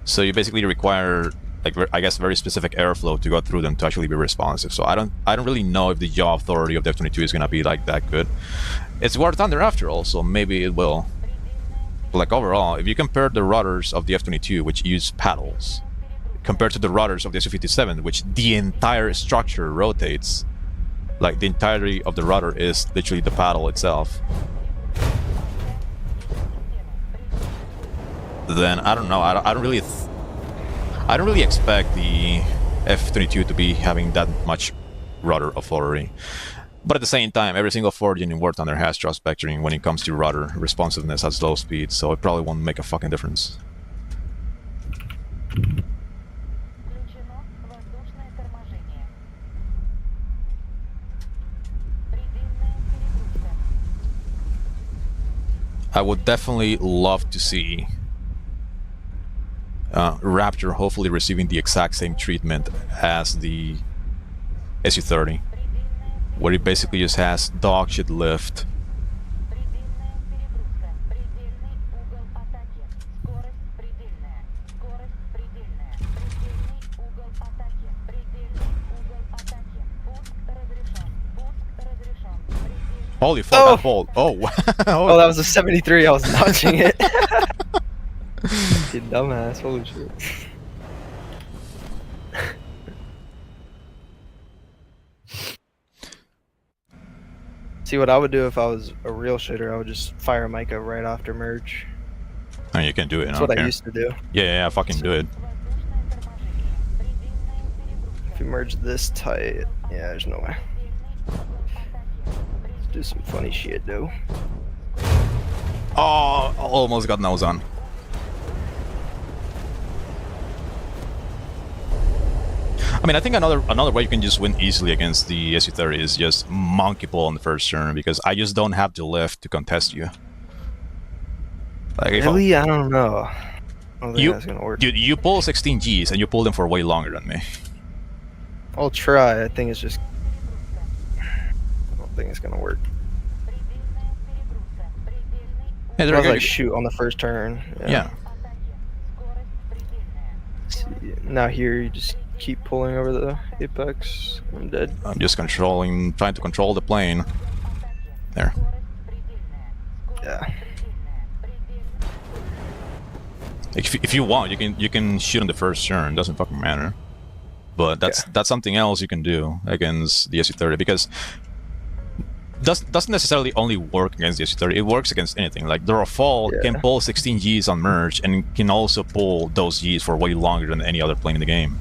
so you basically require, like, I guess, very specific airflow to go through them to actually be responsive. So I don't really know if the yaw authority of the F-22 is gonna be like that good. It's War Thunder after all, so maybe it will. But like overall, if you compare the rudders of the F-22, which use paddles, compared to the rudders of the Su-30SM, which the entire structure rotates, like the entirety of the rudder is literally the paddle itself. Then I don't know. I don't really expect the F-22 to be having that much rudder authority. But at the same time, every single 4th gen in War Thunder has thrust vectoring when it comes to rudder responsiveness at slow speed, so it probably won't make a fucking difference. I would definitely love to see Raptor hopefully receiving the exact same treatment as the Su-30, where it basically just has dog shit lift. Holy fuck, that bolt. Oh, wow.
Oh, that was a 73. I was dodging it. You dumbass. Holy shit. See what I would do if I was a real shitter. I would just fire Micah right after merge.
I mean, you can do it.
That's
I
what
don't
I
care.
used to do.
Yeah, fucking do it.
If you merge this tight, yeah, there's no way. Let's do some funny shit, though.
Oh, almost got nose on. I mean, I think another way you can just win easily against the Su-30 is just monkey pull on the first turn, because I just don't have the lift to contest you. Like
Really? I don't know. I don't think that's gonna work.
Dude, you pull 16 Gs and you pull them for way longer than me.
I'll try. I think it's just. I don't think it's gonna work.
Yeah,
I was like, shoot on the first turn.
Yeah.
See, now here you just keep pulling over the apex. I'm dead.
I'm just trying to control the plane. There.
Yeah.
If you want, you can shoot on the first turn. Doesn't fucking matter. But that's something else you can do against the Su-30, because doesn't necessarily only work against the Su-30. It works against anything. Like the Rafale can pull 16 Gs on merge and can also pull those Gs for way longer than any other plane in the game.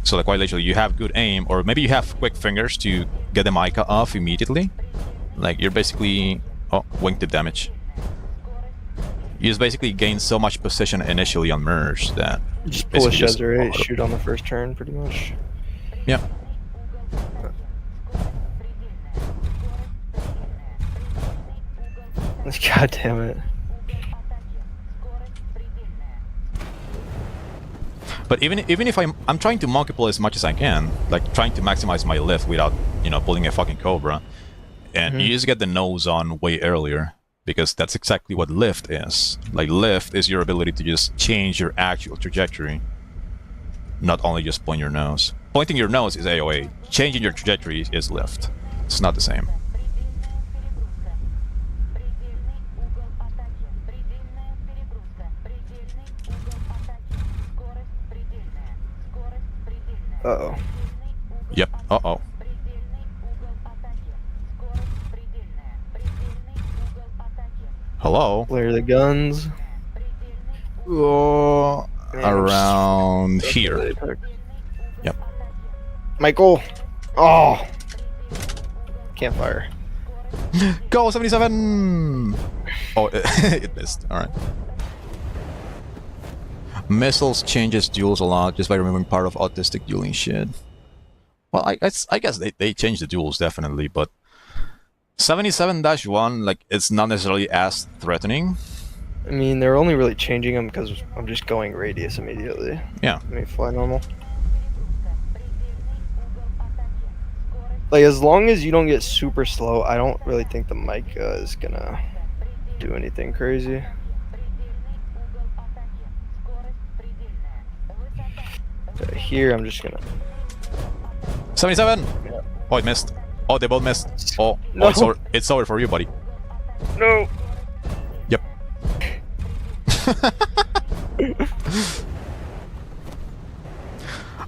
So like quite literally, you have good aim, or maybe you have quick fingers to get the Micah off immediately. Like you're basically wingtip damage. You just basically gain so much position initially on merge that
just pull a Su-30, shoot on the first turn, pretty much.
Yeah.
God damn it.
But even if I'm trying to monkey pull as much as I can, like trying to maximize my lift without, pulling a fucking Cobra, and you just get the nose on way earlier, because that's exactly what lift is. Like lift is your ability to just change your actual trajectory, not only just point your nose. Pointing your nose is AOA. Changing your trajectory is lift. It's not the same.
Uh-oh.
Yep. Uh-oh. Hello?
Flare the guns.
Oh, around here. Yep.
Michael! Oh! Can't fire.
Go, 77! Oh, it missed. Alright. Missiles changes duels a lot just by removing part of autistic dueling shit. Well, I guess they changed the duels, definitely, but 77-1, like, it's not necessarily as threatening.
I mean, they're only really changing them because I'm just going radius immediately.
Yeah.
Let me fly normal. Like, as long as you don't get super slow, I don't really think the Micah is gonna do anything crazy. Here, I'm just gonna...
77!
Yeah.
Oh, it missed. Oh, they both missed. Oh,
no.
It's over for you, buddy.
No!
Yep.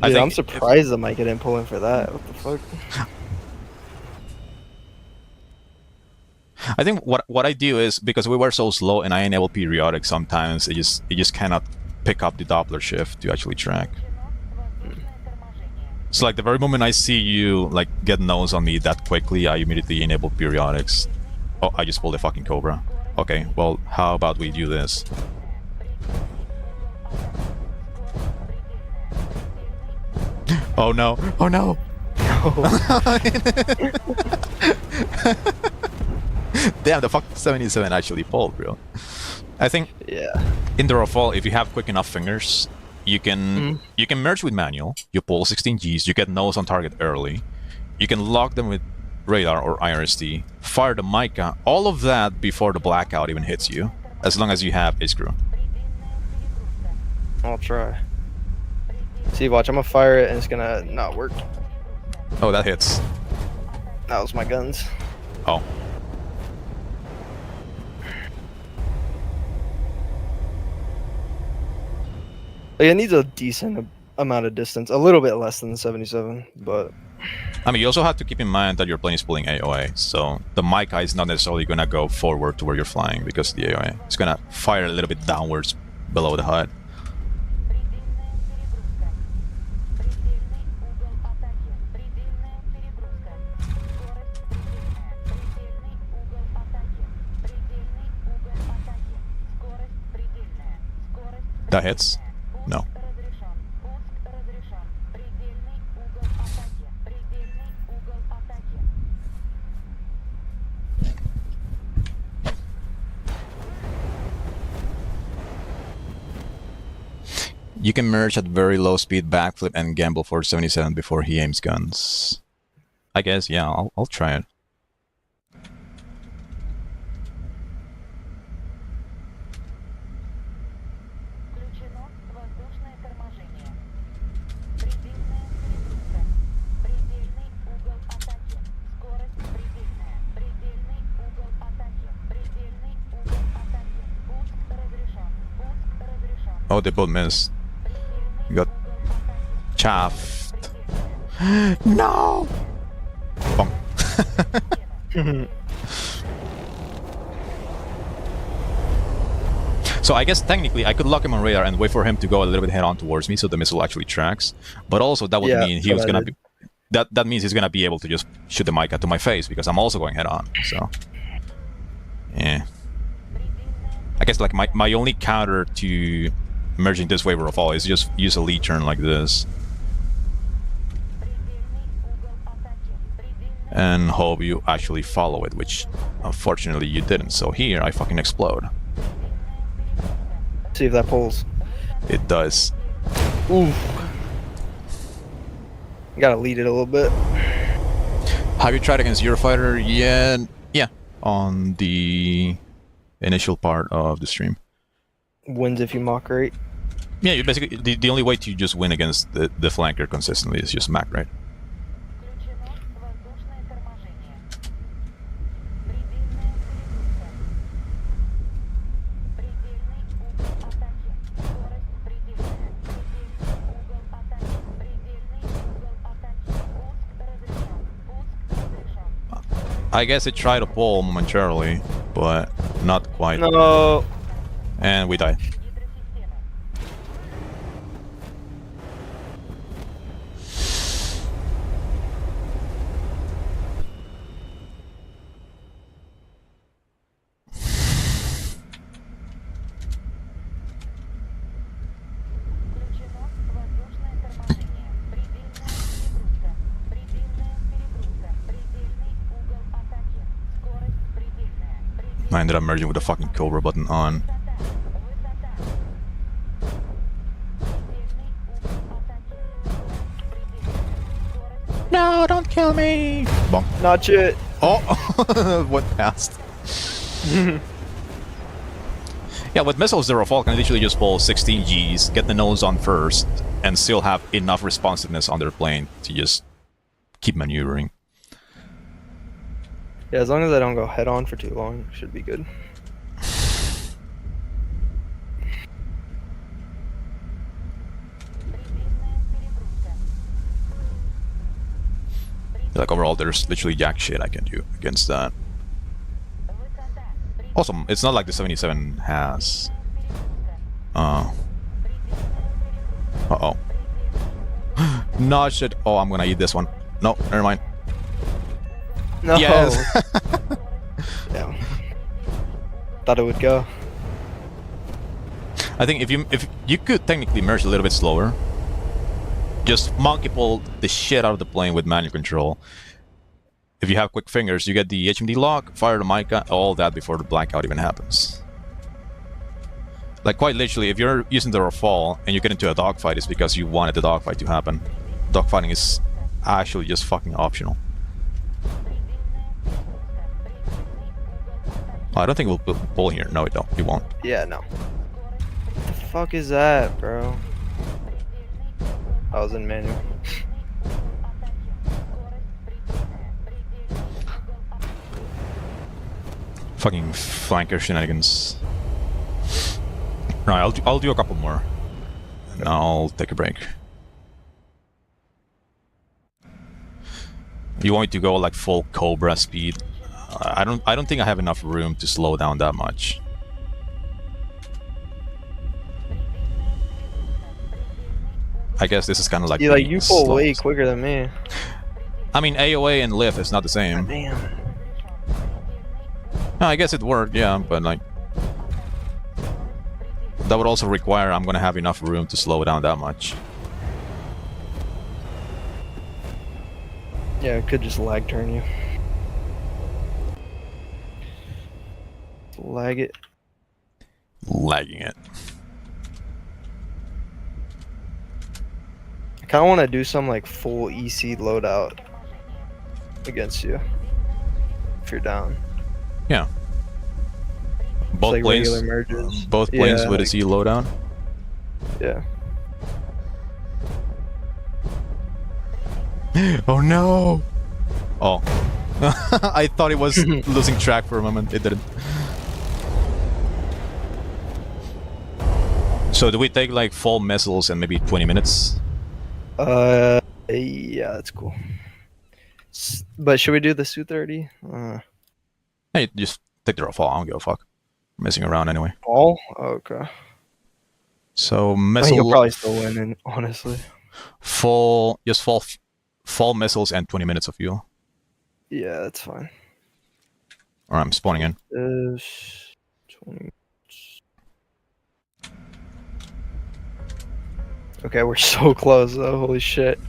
I'm surprised the Micah didn't pull in for that. What the fuck?
I think what I do is, because we were so slow and I enable periodic, sometimes it just cannot pick up the Doppler shift to actually track. So like the very moment I see you like get nose on me that quickly, I immediately enable periodics. Oh, I just pulled a fucking Cobra. Okay, well, how about we do this? Oh no! Oh no! Damn, the fuck 77 actually pulled, bro. I think in the Rafale, if you have quick enough fingers, you can merge with manual. You pull 16 Gs, you get nose on target early. You can lock them with radar or IRST, fire the Micah, all of that before the blackout even hits you, as long as you have a screw.
I'll try. See, watch, I'm gonna fire it and it's gonna not work.
Oh, that hits.
That was my guns.
Oh.
Like, it needs a decent amount of distance, a little bit less than 77, but
I mean, you also have to keep in mind that your plane is pulling AOA, so the Micah is not necessarily going to go forward to where you're flying because the AOA. It's going to fire a little bit downwards below the HUD. That hits? No. You can merge at very low speed, backflip, and gamble for 77 before he aims guns. I guess, yeah, I'll try it. Oh, they both missed. You got chaffed. No! Bonk. So I guess technically I could lock him on radar and wait for him to go a little bit head on towards me so the missile actually tracks. But also that would mean he was gonna be that means he's gonna be able to just shoot the Micah to my face because I'm also going head on. So yeah. I guess like my only counter to merging this wave of all is just use a lead turn like this. And hope you actually follow it, which unfortunately you didn't. So here I fucking explode.
See if that pulls.
It does.
Ooh. You gotta lead it a little bit.
Have you tried against Eurofighter yet? Yeah, on the initial part of the stream.
Wins if you mock rate.
Yeah, you basically the only way to just win against the flanker consistently is just mac rate. I guess it tried to pull momentarily, but not quite.
No.
And we died. I ended up merging with the fucking Cobra button on. No, don't kill me! Bonk.
Not yet.
Oh! What passed? Yeah, with missiles, the Rafale can literally just pull 16 Gs, get the nose on first, and still have enough responsiveness on their plane to just keep maneuvering.
Yeah, as long as I don't go head on for too long, should be good.
Like overall, there's literally jack shit I can do against that. Also, it's not like the 77 has. Uh-oh. No shit. Oh, I'm gonna eat this one. No, never mind.
No.
Yes.
Yeah. Thought it would go.
I think if you could technically merge a little bit slower, just monkey pull the shit out of the plane with manual control. If you have quick fingers, you get the HMD lock, fire the Micah, all that before the blackout even happens. Like quite literally, if you're using the Rafale and you get into a dogfight, it's because you wanted the dogfight to happen. Dogfighting is actually just fucking optional. Oh, I don't think we'll pull here. No, we won't.
Yeah, no. What the fuck is that, bro? I was in manual.
Fucking flanker shenanigans. Right, I'll do a couple more, and I'll take a break. You want me to go like full Cobra speed? I don't think I have enough room to slow down that much. I guess this is kind of like
See, like you pull way
slowest.
quicker than me.
I mean, AOA and lift is not the same.
God damn.
No, I guess it worked, yeah, but like that would also require I'm gonna have enough room to slow down that much.
Yeah, it could just lag turn you. Lag it.
Lagging it.
I kind of want to do some like full EC loadout against you. If you're down.
Yeah.
It's
Both
like
planes.
regular merges.
Both planes
Yeah,
with a
like,
C loadown.
Yeah.
Oh no! Oh. I thought it was losing track for a moment. It didn't. So do we take like full missiles and maybe 20 minutes?
Yeah, that's cool. But should we do the Su-30?
Hey, just take the Rafale. I don't give a fuck. I'm messing around anyway.
All? Okay.
So
I mean,
missile.
you'll probably still win, honestly.
Full missiles and 20 minutes of fuel.
Yeah, that's fine.
Alright, I'm spawning in.
20. Okay, we're so close though. Holy shit.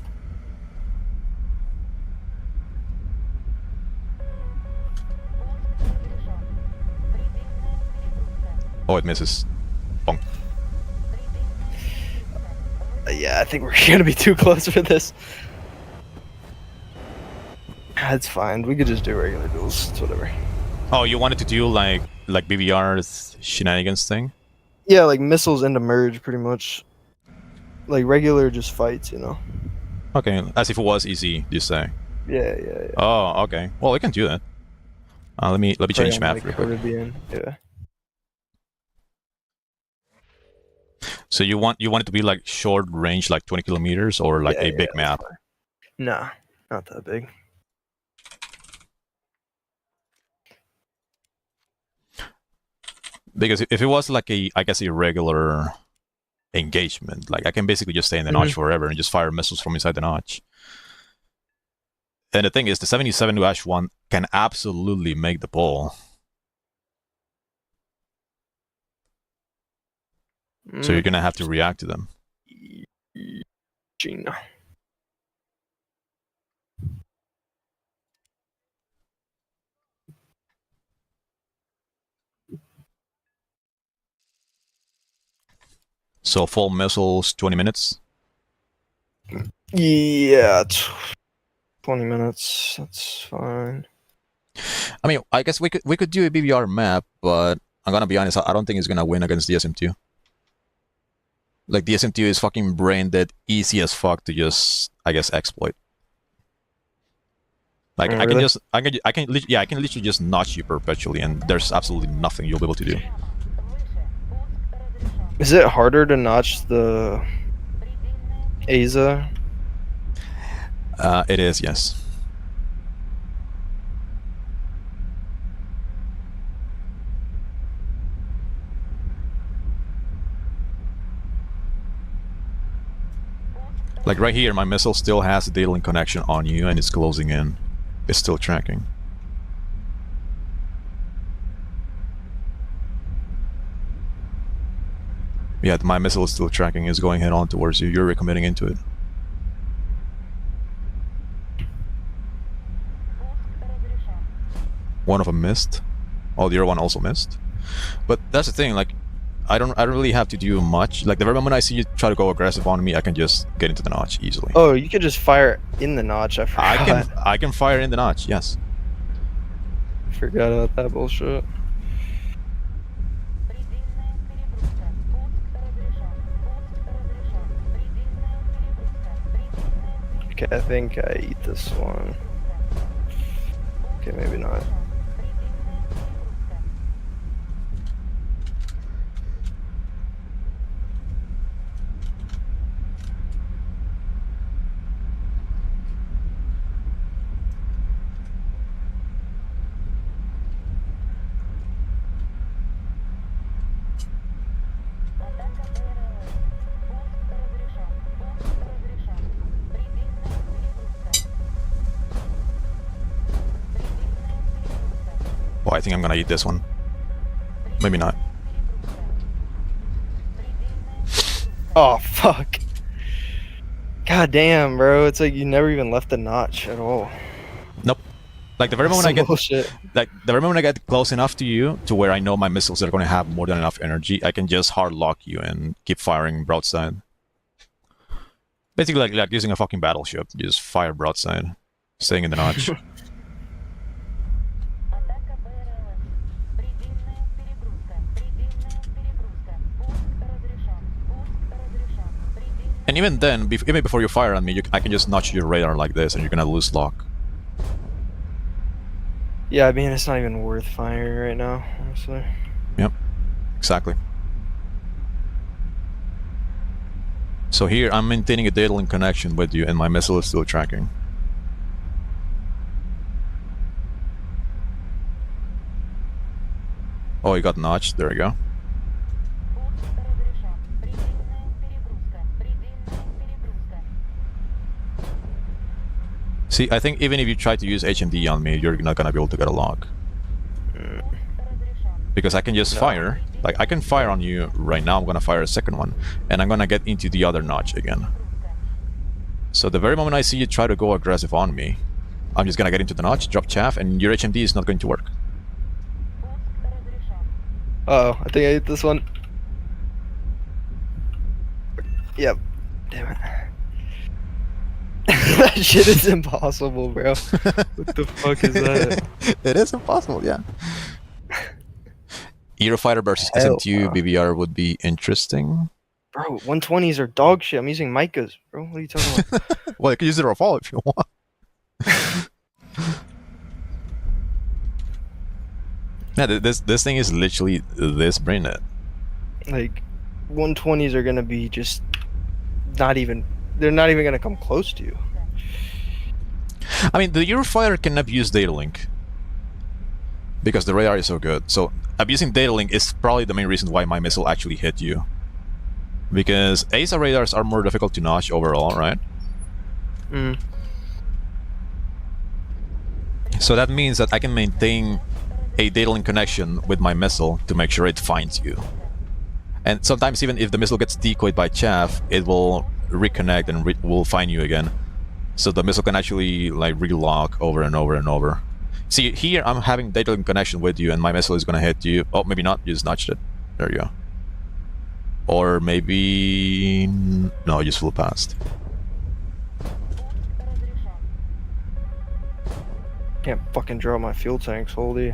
Oh, it misses. Bonk.
Yeah, I think we're gonna be too close for this. That's fine. We could just do regular duels. It's whatever.
Oh, you wanted to do like BBR's shenanigans thing?
Yeah, like missiles into merge, pretty much. Like regular, just fights, you know.
Okay, as if it was easy, you say.
Yeah.
Oh, okay. Well, we can do that. Let me change map real quick.
Caribbean. Yeah.
So you want it to be like short range, like 20 kilometers, or like a big map?
Nah, not that big.
Because if it was like I guess a regular engagement, like I can basically just stay in the notch forever and just fire missiles from inside the notch. And the thing is, the 77-1 can absolutely make the pull. So you're gonna have to react to them.
Gina.
So full missiles, 20 minutes.
Yeah, 20 minutes. That's fine.
I mean, I guess we could do a BBR map, but I'm gonna be honest, I don't think it's gonna win against DSM2. Like DSM2 is fucking brain dead, easy as fuck to just, I guess, exploit. Like I can literally just notch you perpetually, and there's absolutely nothing you'll be able to do.
Is it harder to notch the Aza?
It is, yes. Like right here, my missile still has a data link connection on you, and it's closing in. It's still tracking. Yeah, my missile is still tracking. It's going head on towards you. You're recommitting into it. One of them missed. Oh, the other one also missed. But that's the thing. Like, I don't really have to do much. Like the moment I see you try to go aggressive on me, I can just get into the notch easily.
Oh, you could just fire in the notch. I forgot.
I can fire in the notch. Yes.
Forgot about that bullshit. Okay, I think I eat this one. Okay, maybe not.
I think I'm gonna eat this one. Maybe not.
Oh, fuck. God damn, bro. It's like you never even left the notch at all.
Nope. Like the very
That's
moment I
some
get
bullshit.
like the very moment I get close enough to you to where I know my missiles are going to have more than enough energy, I can just hard lock you and keep firing broadside. Basically, like using a fucking battleship, you just fire broadside, staying in the notch. And even then, even before you fire on me, I can just notch your radar like this, and you're gonna lose lock.
Yeah, I mean, it's not even worth firing right now, honestly.
Yep, exactly. So here, I'm maintaining a data link connection with you, and my missile is still tracking. Oh, you got notched. There we go. See, I think even if you try to use HMD on me, you're not gonna be able to get a lock. Because I can just fire. Like, I can fire on you right now. I'm gonna fire a second one. And I'm gonna get into the other notch again. So the very moment I see you try to go aggressive on me, I'm just gonna get into the notch, drop chaff, and your HMD is not going to work.
Uh-oh, I think I hit this one. Yep. Damn it. That shit is impossible, bro. What the fuck is that?
It is impossible, yeah. Eurofighter versus
Hell
SM2
no.
BVR would be interesting.
Bro, 120s are dog shit. I'm using Micahs, bro. What are you talking about?
Well, you can use the Rafale if you want. Yeah, this thing is literally this brain net.
Like, 120s are gonna be just not even. They're not even gonna come close to you.
I mean, the Eurofighter can abuse data link because the radar is so good. So abusing data link is probably the main reason why my missile actually hit you. Because ASA radars are more difficult to notch overall, right?
Mm.
So that means that I can maintain a data link connection with my missile to make sure it finds you. And sometimes even if the missile gets decoyed by chaff, it will reconnect and will find you again. So the missile can actually like relock over and over and over. See, here I'm having data link connection with you and my missile is gonna hit you. Oh, maybe not, you just notched it. There you go. Or maybe... no, you just flew past.
Can't fucking draw my fuel tanks, holy.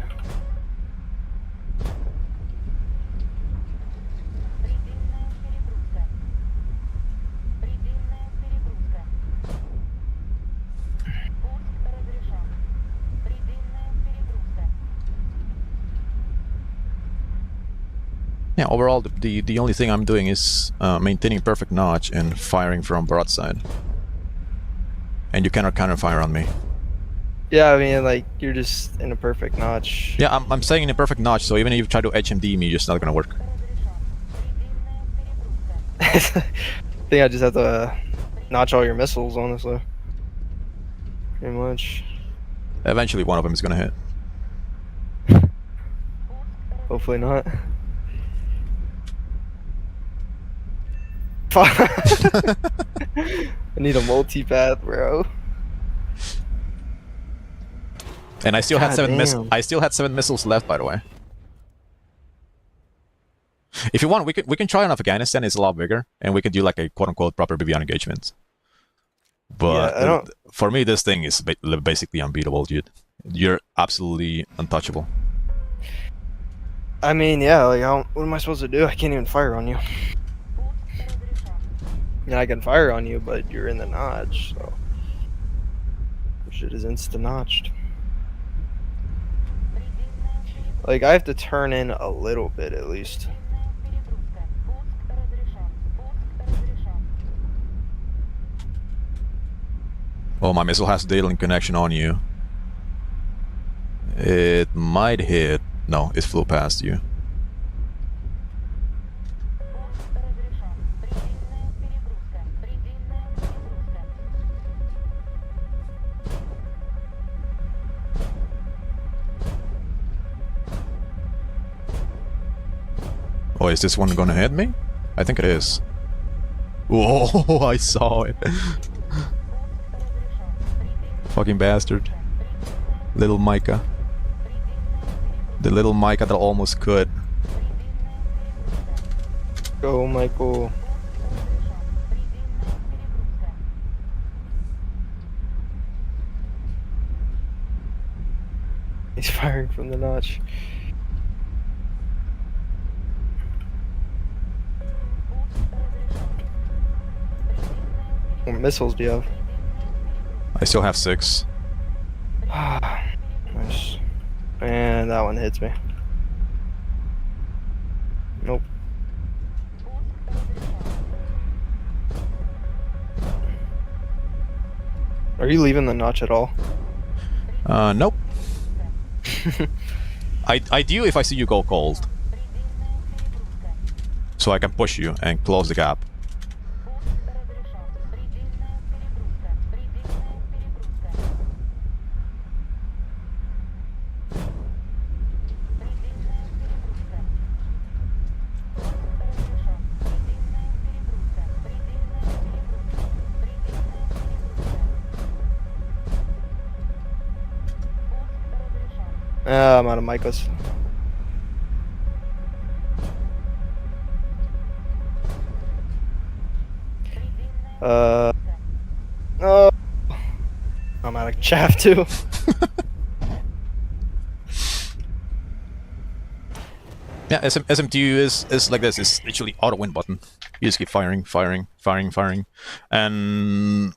Yeah, overall, the only thing I'm doing is maintaining perfect notch and firing from broadside. And you cannot counter-fire on me.
Yeah, I mean, like, you're just in a perfect notch.
Yeah, I'm staying in a perfect notch, so even if you try to HMD me, it's just not gonna work.
I think I just have to notch all your missiles, honestly. Pretty much.
Eventually one of them is gonna hit.
Hopefully not. I need a multi-path, bro.
And I still had
God
I still had 7 missiles left, by the way. If you want, we can try on Afghanistan. It's a lot bigger, and we can do like a quote-unquote proper BBR engagement. But
Yeah,
for me, this thing is basically unbeatable, dude. You're absolutely untouchable.
I mean, yeah, like, what am I supposed to do? I can't even fire on you. And I can fire on you, but you're in the notch, so... shit is insta-notched. Like, I have to turn in a little bit, at least.
Oh, my missile has data link connection on you. It might hit. No, it flew past you. Oh, is this one gonna hit me? I think it is. Whoa, I saw it. Fucking bastard. Little Micah. The little Micah that almost could.
Go, Michael. He's firing from the notch. What missiles do you have?
I still have 6.
Nice. And that one hits me. Nope. Are you leaving the notch at all?
Nope. I do if I see you go cold. So I can push you and close the gap.
I'm out of Micah's. Oh, I'm out of chaff too.
Yeah, SMTU is like this. It's literally auto win button. You just keep firing, and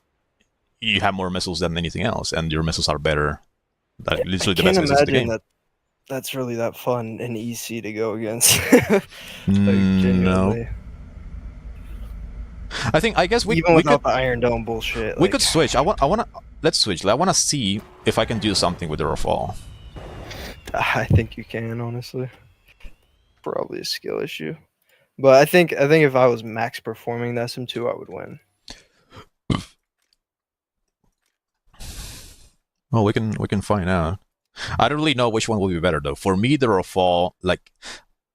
you have more missiles than anything else, and your missiles are better. That literally the
Can't
best missiles in the
imagine
game.
that's really that fun and easy to go against.
No.
Genuinely.
I guess we
Even without
could
the Iron Dome bullshit.
we could switch. Let's switch. I wanna see if I can do something with the Rafale.
I think you can, honestly. Probably a skill issue. But I think if I was max performing the SM2, I would win.
Well, we can find out. I don't really know which one will be better though. For me, the Rafale, like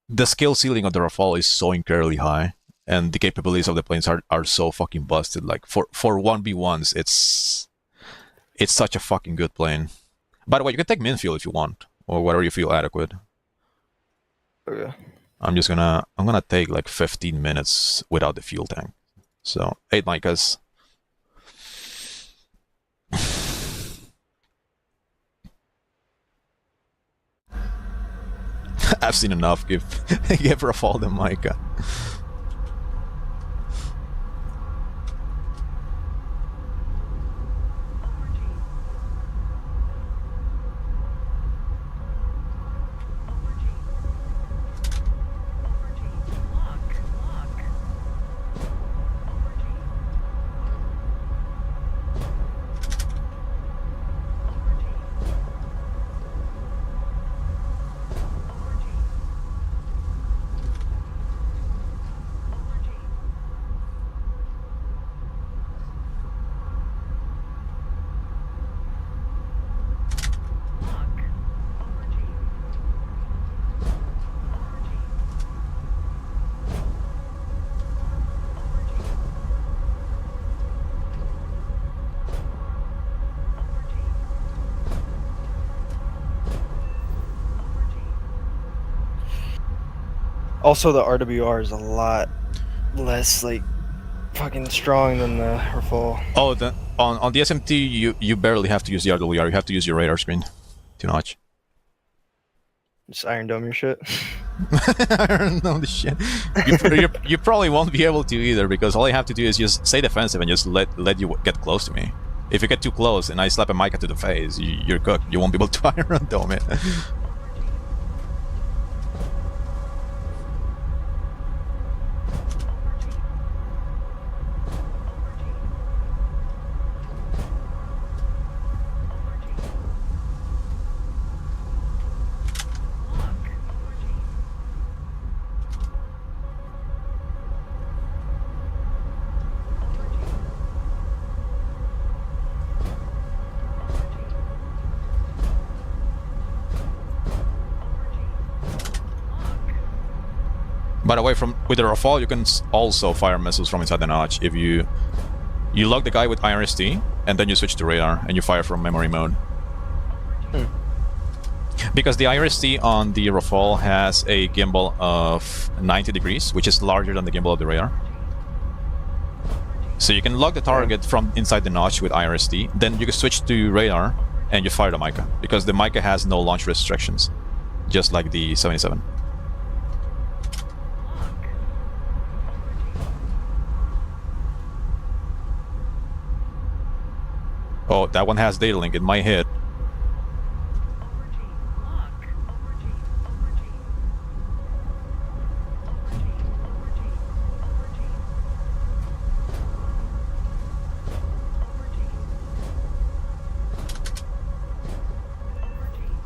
the skill ceiling of the Rafale is so incredibly high, and the capabilities of the planes are so fucking busted. Like for 1v1s, it's such a fucking good plane. By the way, you can take Minfield if you want, or whatever you feel adequate.
Okay.
I'm gonna take like 15 minutes without the fuel tank. So 8 Micahs. I've seen enough. Give Rafale the Micah.
Also, the RWR is a lot less like fucking strong than the Rafale.
Oh, on the SMT, you barely have to use the RWR. You have to use your radar screen to notch.
Just Iron Dome your shit.
I don't know the shit. You probably won't be able to either, because all you have to do is just stay defensive and just let you get close to me. If you get too close and I slap a Micah to the face, you're cooked. You won't be able to Iron Dome it. By the way, with the Rafale, you can also fire missiles from inside the notch. If you lock the guy with IRST, and then you switch to radar, and you fire from memory mode. Because the IRST on the Rafale has a gimbal of 90 degrees, which is larger than the gimbal of the radar. So you can lock the target from inside the notch with IRST, then you can switch to radar, and you fire the Mica. Because the Mica has no launch restrictions, just like the 77. Oh, that one has data link. It might hit.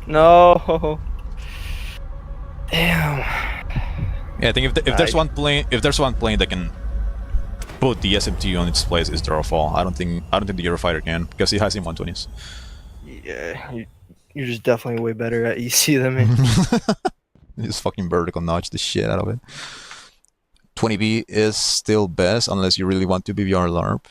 No. Damn.
Yeah, I think if there's one plane that can put the SM2 on its place, is the Rafale. I don't think the Eurofighter can, because he has M120s.
Yeah, you're just definitely way better at EC than me.
Just fucking vertical notch the shit out of it. 20B is still best unless you really want to BVR LARP.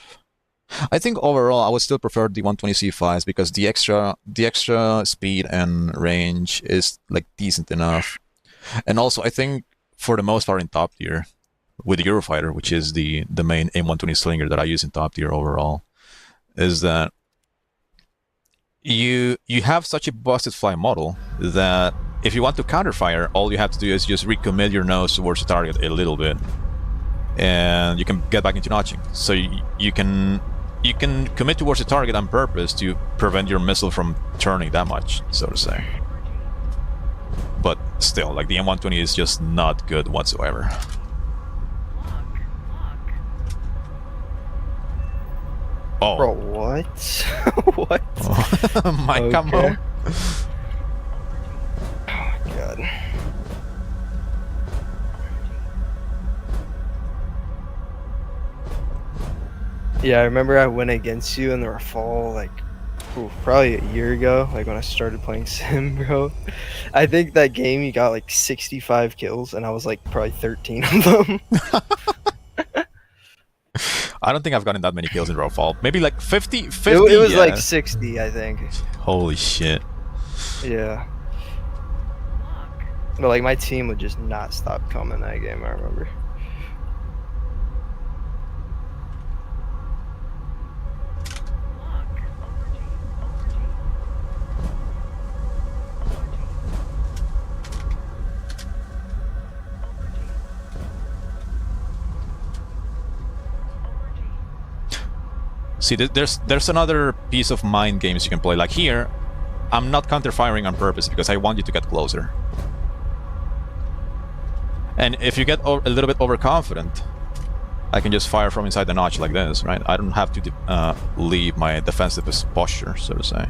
I think overall I would still prefer the 120C5s because the extra speed and range is like decent enough. And also I think for the most part in top tier, with the Eurofighter, which is the main M120 slinger that I use in top tier overall, is that you have such a busted fly model that if you want to counterfire, all you have to do is just recommit your nose towards the target a little bit, and you can get back into notching. So you can commit towards the target on purpose to prevent your missile from turning that much, so to say. But still, like, the M120 is just not good whatsoever. Oh.
Bro, what? What?
My camo.
Oh my god. Yeah, I remember I went against you in the Rafale, like, probably a year ago, like when I started playing Sim, bro. I think that game you got like 65 kills, and I was like probably 13 of them.
I don't think I've gotten that many kills in Rafale. Maybe like 50.
It was
yeah.
like 60, I think.
Holy shit.
Yeah. But like my team would just not stop coming that game, I remember.
See, there's another piece of mind games you can play. Like here, I'm not counter-firing on purpose because I want you to get closer. And if you get a little bit overconfident, I can just fire from inside the notch like this, right? I don't have to leave my defensive posture, so to say.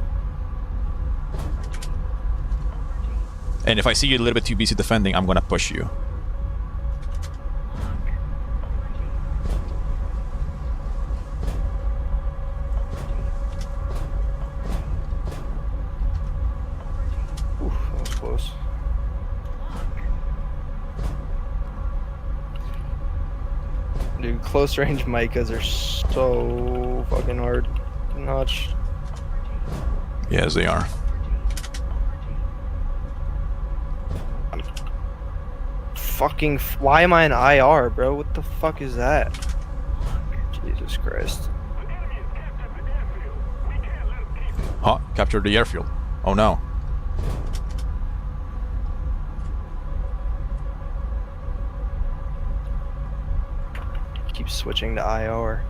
And if I see you a little bit too busy defending, I'm gonna push you.
Dude, close range Micas are so fucking hard to notch.
Yes, they are.
Fucking, why am I in IR, bro? What the fuck is that? Jesus Christ.
Oh, captured the airfield. Oh no.
Keep switching to IR.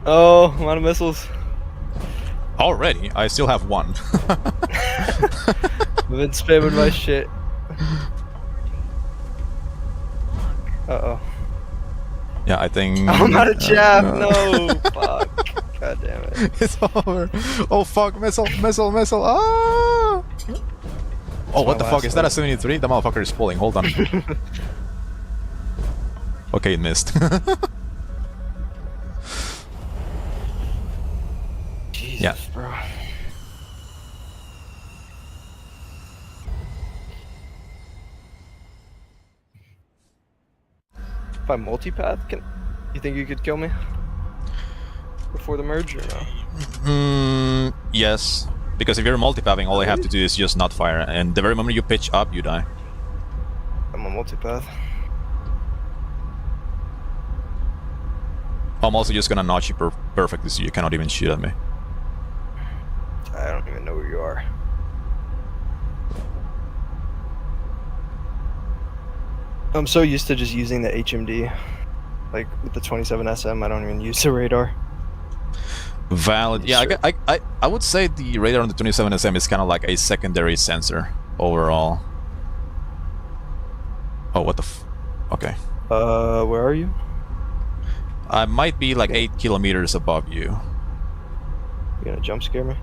Oh, a lot of missiles.
Already? I still have one.
I've been spamming my shit. Uh-oh.
Yeah, I think...
I'm out of chaff, no, fuck. God damn it.
It's over. Oh fuck, missile, missile, missile. Ah! Oh,
It's my
what the fuck?
last
Is that a
hope.
73? The motherfucker is pulling. Hold on. Okay, it missed. Yeah.
Jesus, bro. If I multipath, you think you could kill me before the merge or no?
Yes. Because if you're multipathing, all I have to do is just not fire, and the very moment you pitch up, you die.
I'm a multipath.
I'm also just gonna notch you perfectly so you cannot even shoot at me.
I don't even know where you are. I'm so used to just using the HMD. Like with the 27SM, I don't even use the radar.
Valid. Yeah, I would say the radar on the 27SM is kind of like a secondary sensor overall. Oh, what the okay.
Where are you?
I might be like 8 kilometers above you.
You gonna jump scare me?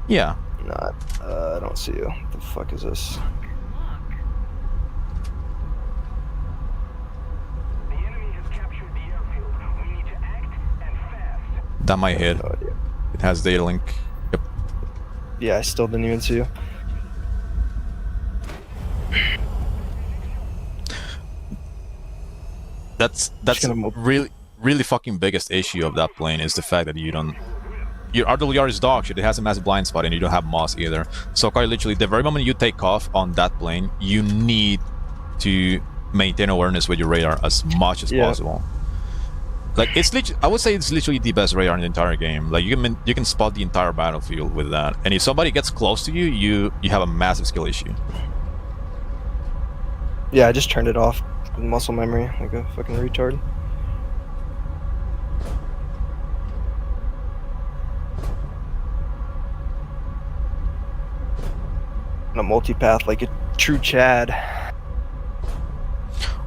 Yeah.
Not. I don't see you. What the fuck is this?
That might hit.
No idea.
It has data link. Yep.
Yeah, I still didn't even see you.
That's really fucking biggest issue of that plane is the fact that you don't. Your RWR is dog shit. It has a massive blind spot, and you don't have moss either. So quite literally, the very moment you take off on that plane, you need to maintain awareness with your radar as much as possible. Like it's I would say it's literally the best radar in the entire game. Like you can spot the entire battlefield with that, and if somebody gets close to you, you have a massive skill issue.
Yeah, I just turned it off with muscle memory like a fucking retard. And a multipath like a true Chad.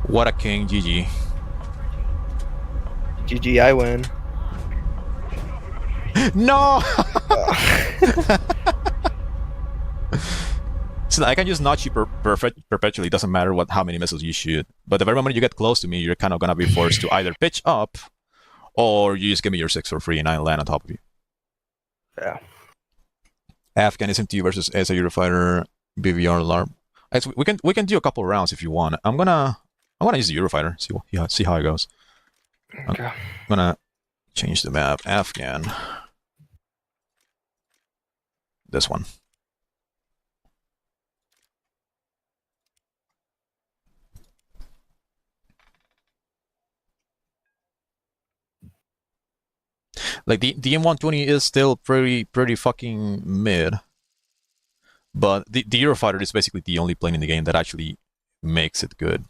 What a king, GG.
GG, I win.
No! So I can just notch you perpetually. It doesn't matter how many missiles you shoot. But the very moment you get close to me, you're kind of gonna be forced to either pitch up, or you just give me your 6 for free and I land on top of you.
Yeah.
Afghan SMT versus SA Eurofighter BVR LARP. We can do a couple rounds if you want. I'm gonna use the Eurofighter. See how it goes.
Okay.
I'm gonna change the map. Afghan. This one. Like the M120 is still pretty fucking mid, but the Eurofighter is basically the only plane in the game that actually makes it good.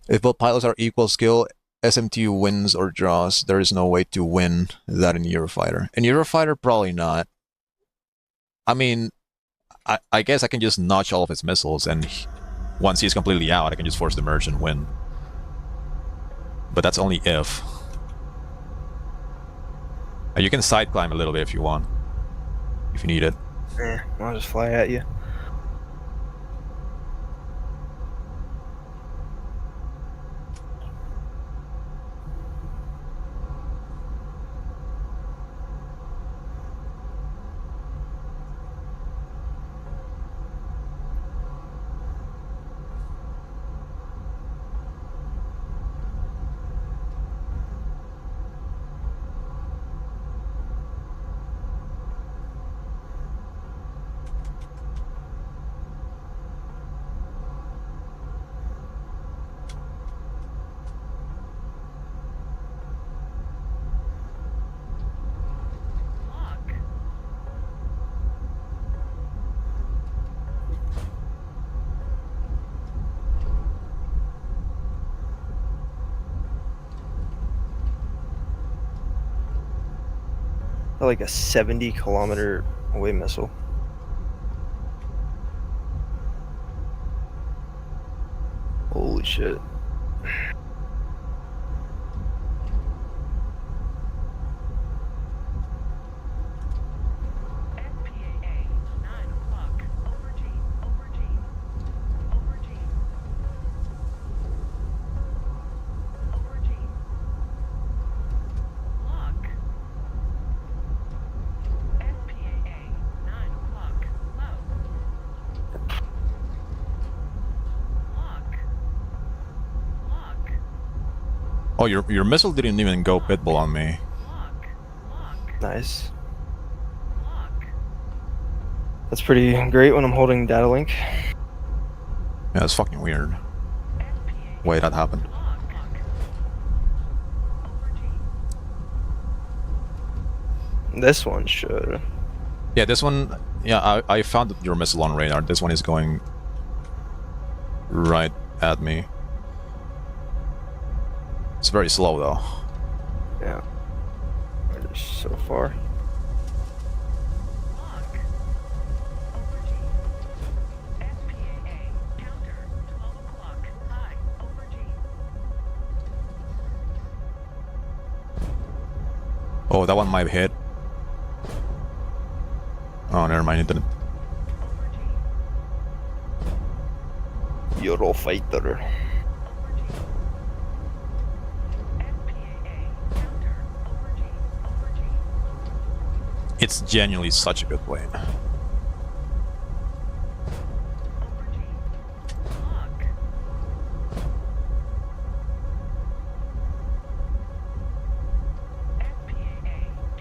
If both pilots are equal skill, SMT wins or draws. There is no way to win that in Eurofighter. In Eurofighter, probably not. I mean, I guess I can just notch all of his missiles, and once he's completely out, I can just force the merge and win. But that's only if. You can side climb a little bit if you want. If you need it.
Yeah, I'll just fly at you. Like a 70-kilometer away missile. Holy shit.
Oh, your missile didn't even go pitbull on me.
Nice. That's pretty great when I'm holding data link.
Yeah, that's fucking weird. Wait, that happened.
This one should.
Yeah, this one. Yeah, I found your missile on radar. This one is going right at me. It's very slow though.
Yeah. So far.
Oh, that one might hit. Oh, never mind, it didn't.
Eurofighter.
It's genuinely such a good plane.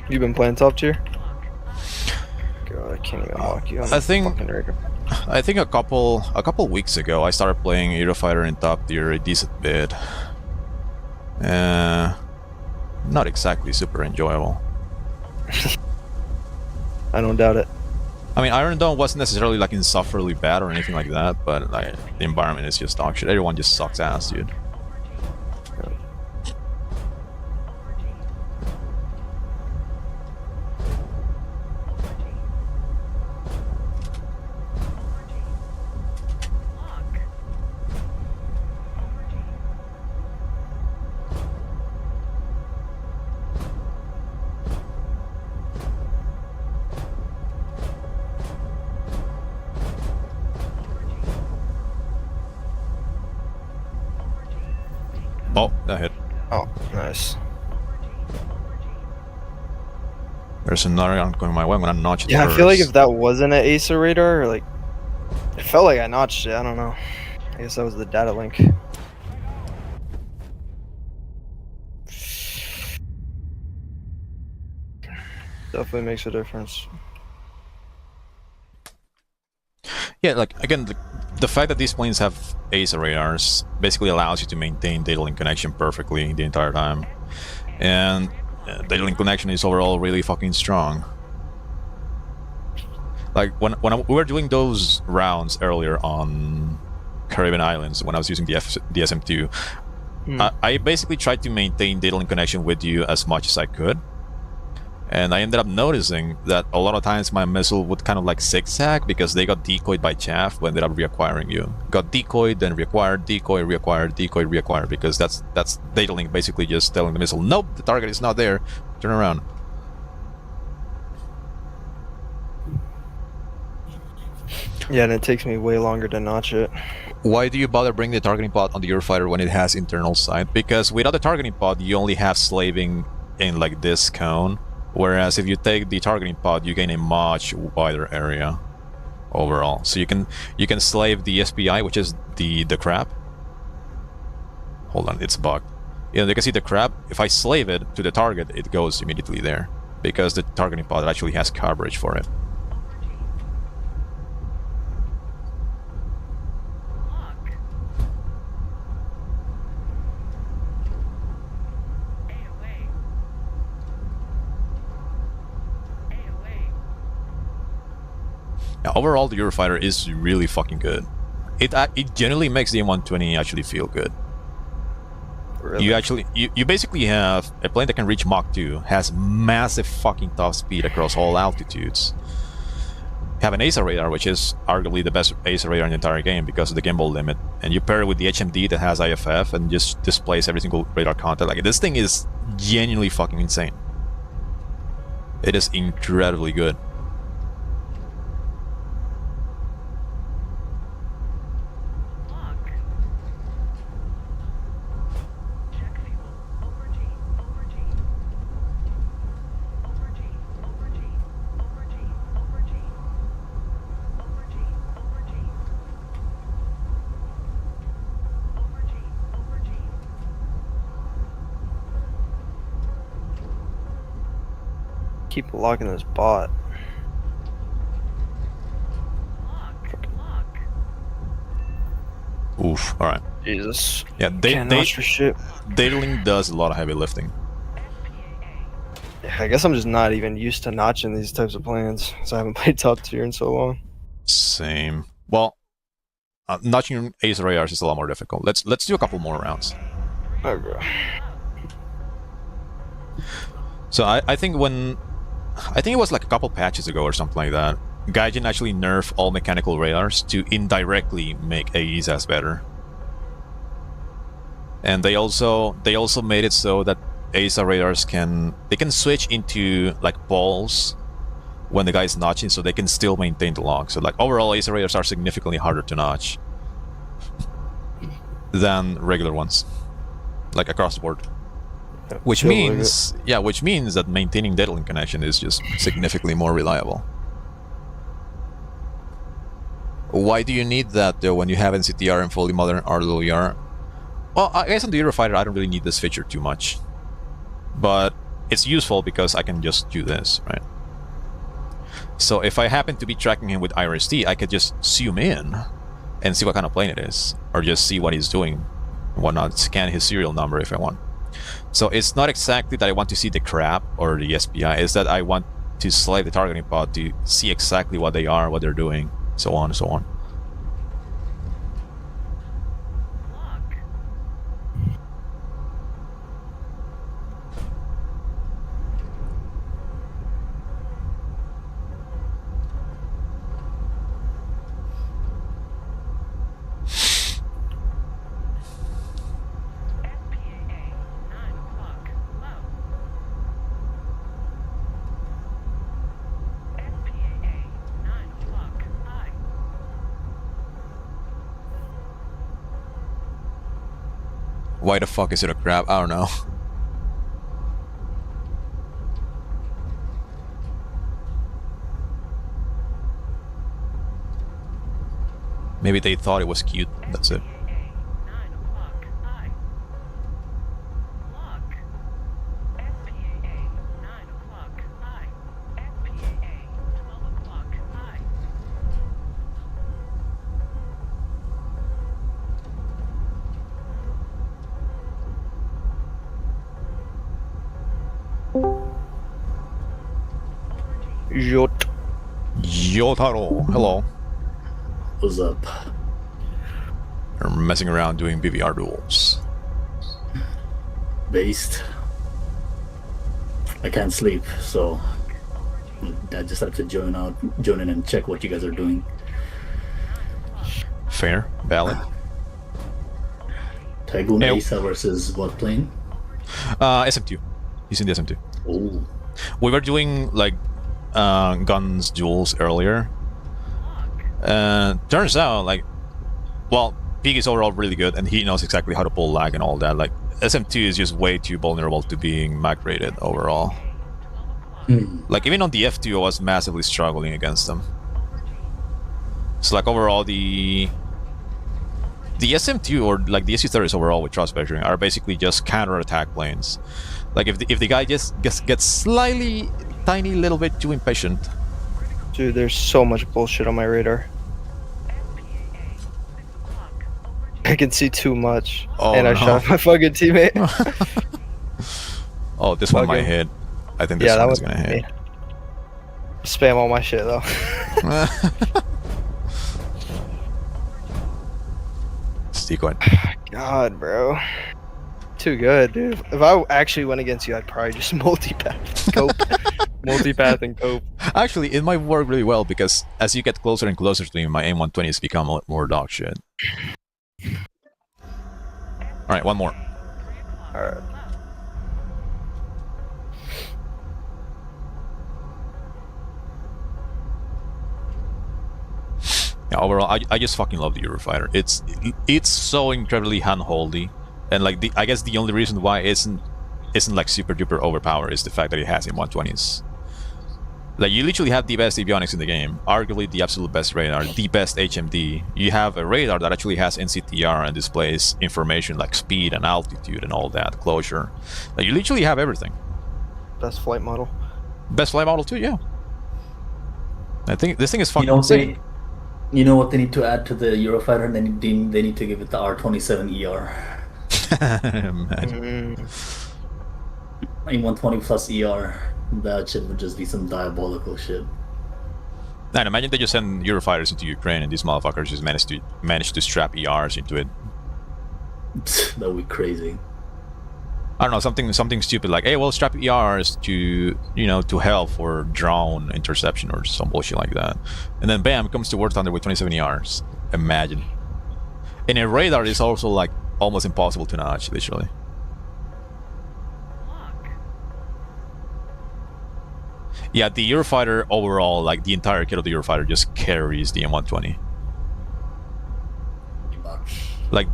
You been playing top tier? God, I can't even walk you on
I think
fucking rig.
I think a couple weeks ago I started playing Eurofighter in top tier a decent bit. Not exactly super enjoyable.
I don't doubt it.
I mean, Iron Dome wasn't necessarily like insufferably bad or anything like that, but like, the environment is just dog shit. Everyone just sucks ass, dude. Oh, that hit.
Oh, nice.
There's another one going my way. I'm gonna notch it.
Yeah, I feel like if that wasn't an ASA radar, like, it felt like I notched it. I don't know. I guess that was the data link. Definitely makes a difference.
Yeah, like again, the fact that these planes have ASA radars basically allows you to maintain data link connection perfectly the entire time, and data link connection is overall really fucking strong. Like when we were doing those rounds earlier on Caribbean Islands when I was using the SM2, I basically tried to maintain data link connection with you as much as I could. And I ended up noticing that a lot of times my missile would kind of like zigzag because they got decoyed by chaff who ended up reacquiring you. Got decoyed, then reacquired, decoy, reacquired, decoy, reacquired, because that's data link basically just telling the missile, nope, the target is not there, turn around.
Yeah, and it takes me way longer to notch it.
Why do you bother bringing the targeting pod on the Eurofighter when it has internal sight? Because without the targeting pod, you only have slaving in like this cone. Whereas if you take the targeting pod, you gain a much wider area overall. So you can slave the SPI, which is the crab. Hold on, it's bugged. You know, you can see the crab. If I slave it to the target, it goes immediately there because the targeting pod actually has coverage for it. Yeah, overall, the Eurofighter is really fucking good. It generally makes the M120 actually feel good.
Really?
You basically have a plane that can reach Mach 2, has massive fucking top speed across all altitudes, have an ASA radar, which is arguably the best ASA radar in the entire game because of the gimbal limit, and you pair it with the HMD that has IFF and just displays every single radar contact. Like, this thing is genuinely fucking insane. It is incredibly good.
Keep locking this bot.
Oof. All right.
Jesus.
Yeah,
Can't notch for shit.
Datalink does a lot of heavy lifting.
Yeah, I guess I'm just not even used to notching these types of plans, so I haven't played top tier in so long.
Same. Well, notching ASA radars is a lot more difficult. Let's do a couple more rounds.
Okay.
So I think it was like a couple patches ago or something like that, Gaijin actually nerfed all mechanical radars to indirectly make AESAs better. And they also made it so that ASA radars can switch into like balls when the guy is notching, so they can still maintain the log. So like overall, ASA radars are significantly harder to notch than regular ones, like across the board. Which means that maintaining datalink connection is just significantly more reliable. Why do you need that though when you have NCTR and fully modern RWR? Well, I guess on the Eurofighter I don't really need this feature too much, but it's useful because I can just do this, right? So if I happen to be tracking him with IRST, I could just zoom in and see what kind of plane it is, or just see what he's doing and whatnot, scan his serial number if I want. So it's not exactly that I want to see the crab or the SPI, it's that I want to select the targeting pod to see exactly what they are, what they're doing, so on and so on. Why the fuck is it a crab? I don't know. Maybe they thought it was cute, that's it. Yotaro, hello.
What's up?
We're messing around doing BVR duels.
Based. I can't sleep, so I just have to join in and check what you guys are doing.
Fair, valid.
Tygoon ASA versus what plane?
SM2. He's in the SM2.
Oh.
We were doing like guns duels earlier. Turns out, like, well, Pig is overall really good, and he knows exactly how to pull lag and all that. Like, SM2 is just way too vulnerable to being mac rated overall. Like, even on the F2, I was massively struggling against them. So, like, overall, the SM2 or like the Su-30s overall with trust vectoring are basically just counter-attack planes. Like, if the guy just gets slightly tiny little bit too impatient.
Dude, there's so much bullshit on my radar. I can see too much.
Oh,
and I shot my fucking teammate.
Oh, this one might hit. I think this one is gonna hit.
Spam all my shit though.
Sequent.
God, bro. Too good, dude. If I actually went against you, I'd probably just multipath. Cope. Multipath and cope.
Actually, it might work really well because as you get closer and closer to me, my M120s become a lot more dog shit. All right, one more.
All right.
Yeah, overall, I just fucking love the Eurofighter. It's so incredibly handholdy, and like I guess the only reason why it isn't like super duper overpowered is the fact that it has M120s. Like you literally have the best avionics in the game, arguably the absolute best radar, the best HMD. You have a radar that actually has NCTR and displays information like speed and altitude and all that, closure. Like you literally have everything.
Best flight model.
Best flight model too, yeah. I think this thing is fucking
You know what
insane.
you know what they need to add to the Eurofighter, and then they need to give it the R27ER.
Imagine.
I mean, 120 plus ER. That shit would just be some diabolical shit.
And imagine they just send Eurofighters into Ukraine and these motherfuckers just manage to strap ERs into it.
That would be crazy.
I don't know, something stupid like, hey, we'll strap ERs to to hell for drone interception or some bullshit like that. And then bam, comes to War Thunder with 27 ERs. Imagine. And a radar is also like almost impossible to notch, literally. Yeah, the Eurofighter overall, like the entire kit of the Eurofighter just carries the M120. Like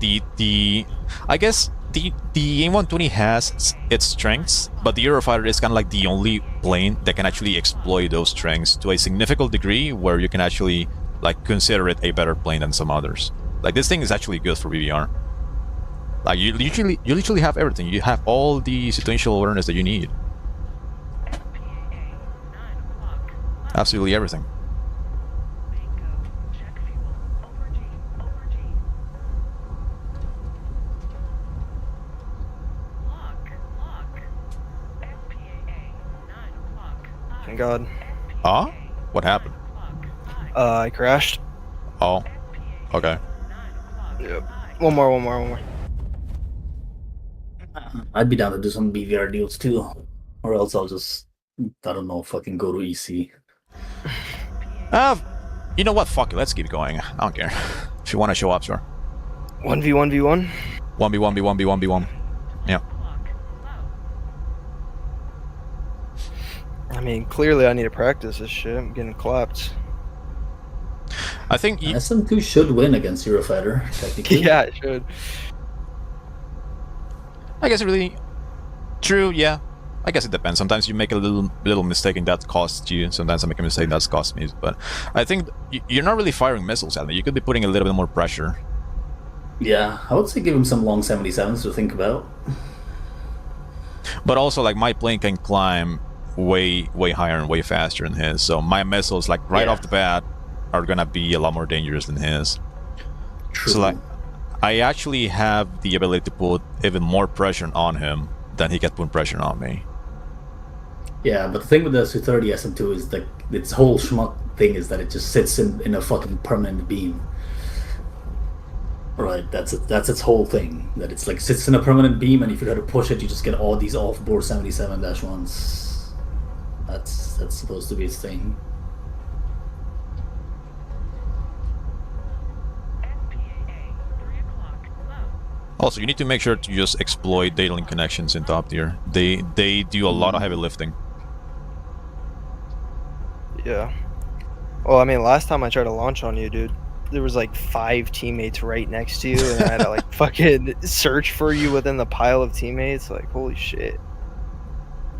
I guess the M120 has its strengths, but the Eurofighter is kind of like the only plane that can actually exploit those strengths to a significant degree, where you can actually like consider it a better plane than some others. Like this thing is actually good for BBR. Like you literally have everything. You have all the situational awareness that you need. Absolutely everything.
Thank God.
Huh? What happened?
I crashed.
Oh. Okay.
Yep. One more.
I'd be down to do some BVR deals too, or else I'll just, I don't know, fucking go to EC.
You know what? Fuck it. Let's keep going. I don't care. If you want to show up, sure.
1v1v1.
1v1v1v1v1. Yeah.
I mean, clearly I need to practice this shit. I'm getting clapped.
I think
SM2 should win against Eurofighter, technically.
Yeah, it should.
I guess it really true. Yeah. I guess it depends. Sometimes you make a little mistake and that costs you. Sometimes I make a mistake that's cost me. But I think you're not really firing missiles at me. You could be putting a little bit more pressure.
Yeah, I would say give him some long 77s to think about.
But also, like, my plane can climb way higher and way faster than his. So my missiles, like right off the bat, are gonna be a lot more dangerous than his.
True.
So like, I actually have the ability to put even more pressure on him than he can put pressure on me.
Yeah, but the thing with the Su-30SM2 is that its whole schmuck thing is that it just sits in a fucking permanent beam. Right, that's its whole thing. That it's like sits in a permanent beam, and if you try to push it, you just get all these off-board 77-1s. That's supposed to be its thing.
Also, you need to make sure to just exploit data link connections in top tier. They do a lot of heavy lifting.
Yeah. Well, I mean, last time I tried to launch on you, dude, there was like 5 teammates right next to you, and I had to like fucking search for you within the pile of teammates. Like, holy shit.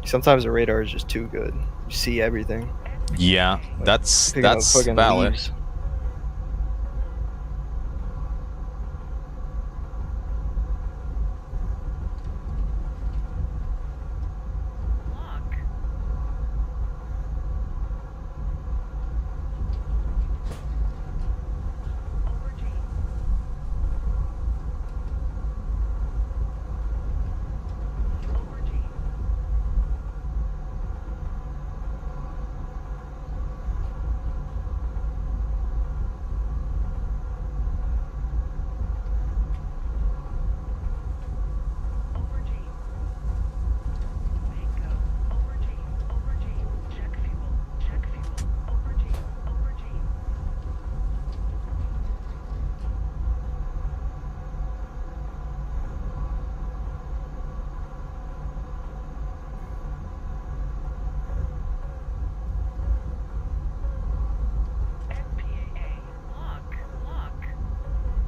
Sometimes the radar is just too good. You see everything.
Yeah, that's
Picking up fucking
valid.
leaves.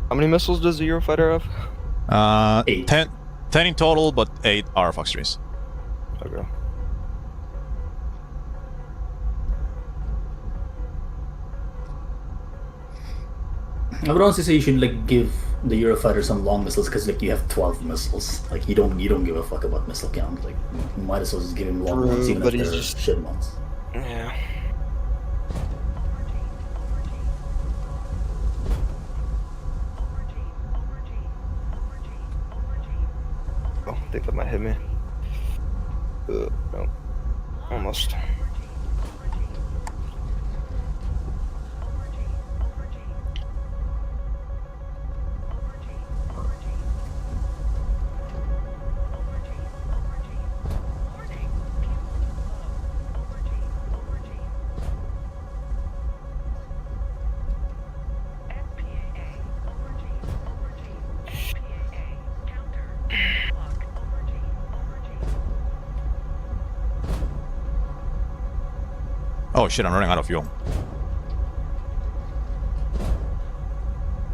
How many missiles does the Eurofighter have?
8.
10 in total, but 8 are Fox 3s.
Okay.
I would honestly say you should like give the Eurofighter some long missiles because like you have 12 missiles. Like you don't give a fuck about missile count. Like you might as well just give him long
True,
ones, even
but
if
he's
they're
just-
shit ones.
Yeah. Oh, I think that might hit me. No. Almost.
Oh shit, I'm running out of fuel.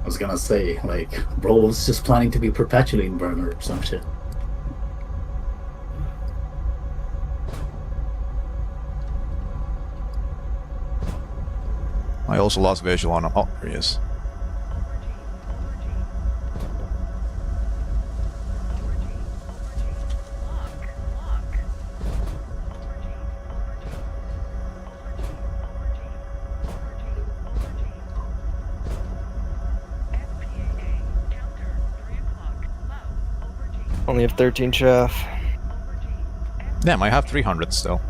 I was gonna say, like, bro was just planning to be perpetually in burner or some shit.
I also lost visual on him. Oh, there he is.
Only have 13 chaff.
Damn, I have 300 still.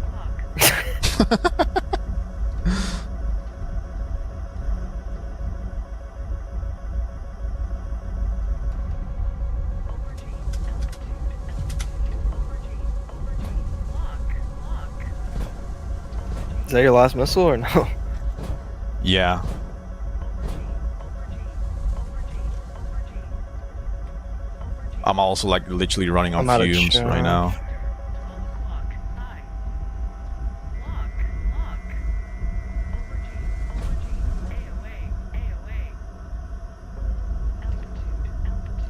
Is that your last missile or no?
Yeah. I'm also like literally running on
I'm out of
fumes right
chaff.
now.